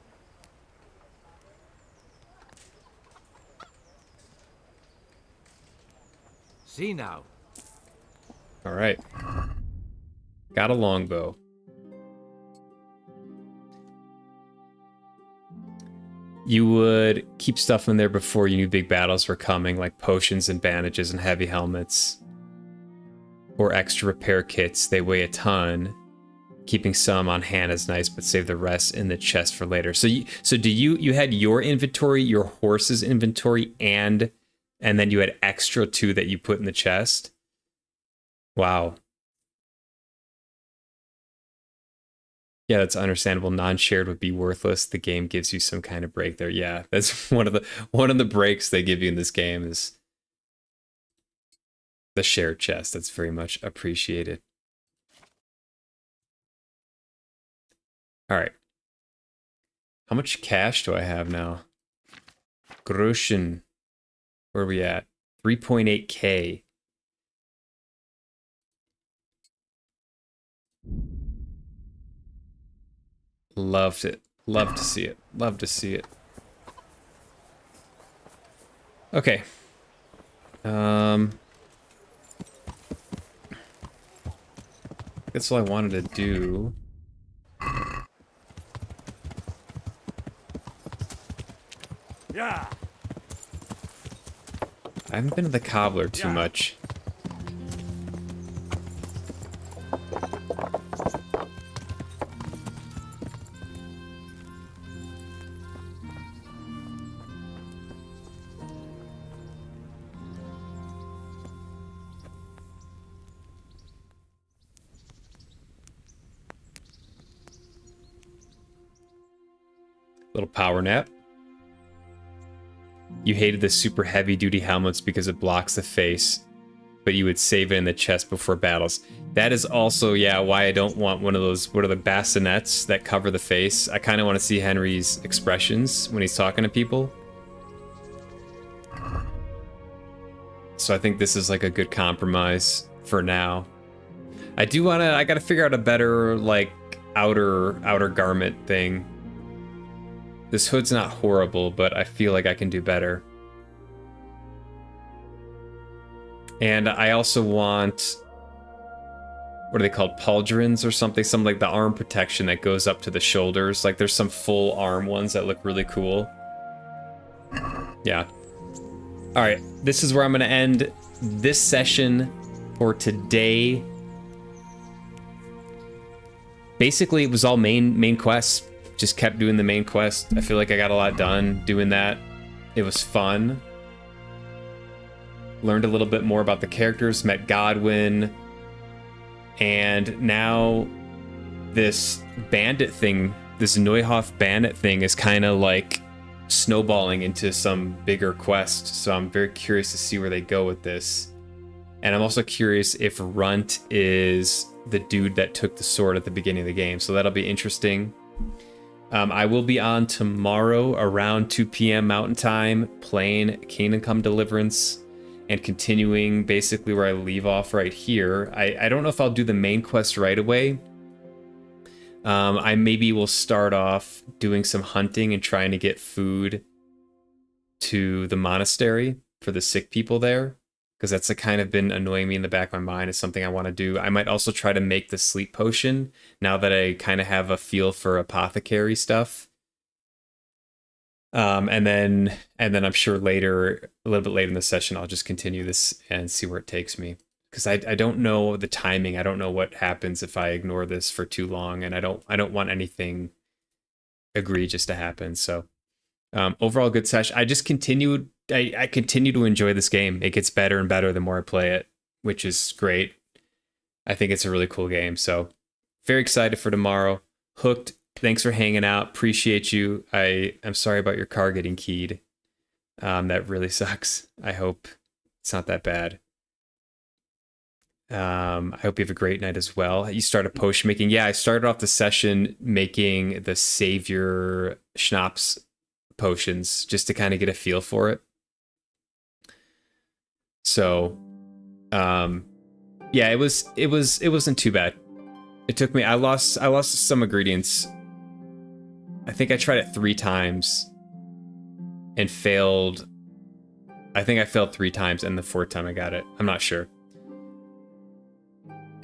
See now. All right. Got a longbow. You would keep stuff in there before you knew big battles were coming, like potions and bandages and heavy helmets. Or extra repair kits. They weigh a ton. Keeping some on hand is nice, but save the rest in the chest for later. So you had your inventory, your horse's inventory, and then you had extra too that you put in the chest? Wow. Yeah, that's understandable. Non-shared would be worthless. The game gives you some kind of break there. Yeah, that's one of the breaks they give you in this game is the shared chest. That's very much appreciated. All right. How much cash do I have now? Groschen. Where are we at? 3.8K. Loved it. Love to see it. Love to see it. Okay. That's all I wanted to do. Yeah. I haven't been to the cobbler too much. Little power nap. You hated the super heavy duty helmets because it blocks the face, but you would save it in the chest before battles. That is also, yeah, why I don't want one of those, what are the bassinets that cover the face? I kind of want to see Henry's expressions when he's talking to people. So I think this is like a good compromise for now. I gotta figure out a better, like, outer garment thing. This hood's not horrible, but I feel like I can do better. And I also want, what are they called? Pauldrons or something? Something like the arm protection that goes up to the shoulders. Like there's some full arm ones that look really cool. Yeah. All right, this is where I'm gonna end this session for today. Basically, it was all main quests. Just kept doing the main quest. I feel like I got a lot done doing that. It was fun. Learned a little bit more about the characters, met Godwin. And now this bandit thing, this Neuhoff bandit thing is kind of like snowballing into some bigger quest. So I'm very curious to see where they go with this. And I'm also curious if Runt is the dude that took the sword at the beginning of the game. So that'll be interesting. I will be on tomorrow around 2 p.m. Mountain Time playing Kingdom Come Deliverance and continuing basically where I leave off right here. I don't know if I'll do the main quest right away. I maybe will start off doing some hunting and trying to get food to the monastery for the sick people there, because that's kind of been annoying me in the back of my mind. Is something I want to do. I might also try to make the sleep potion now that I kind of have a feel for apothecary stuff. And then I'm sure later, a little bit later in the session, I'll just continue this and see where it takes me. Because I don't know the timing. I don't know what happens if I ignore this for too long, and I don't want anything egregious to happen. So Overall, good session. I continue to enjoy this game. It gets better and better the more I play it, which is great. I think it's a really cool game. So very excited for tomorrow. Hooked. Thanks for hanging out. Appreciate you. I'm sorry about your car getting keyed. That really sucks. I hope it's not that bad. I hope you have a great night as well. You started potion making. Yeah, I started off the session making the Savior Schnapps potions just to kind of get a feel for it. So, yeah, it wasn't too bad. It took me, I lost some ingredients. I think I tried it 3 times and failed. I think I failed 3 times and the 4th time I got it. I'm not sure.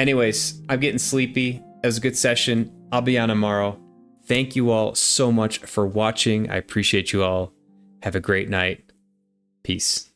Anyways, I'm getting sleepy. It was a good session. I'll be on tomorrow. Thank you all so much for watching. I appreciate you all. Have a great night. Peace.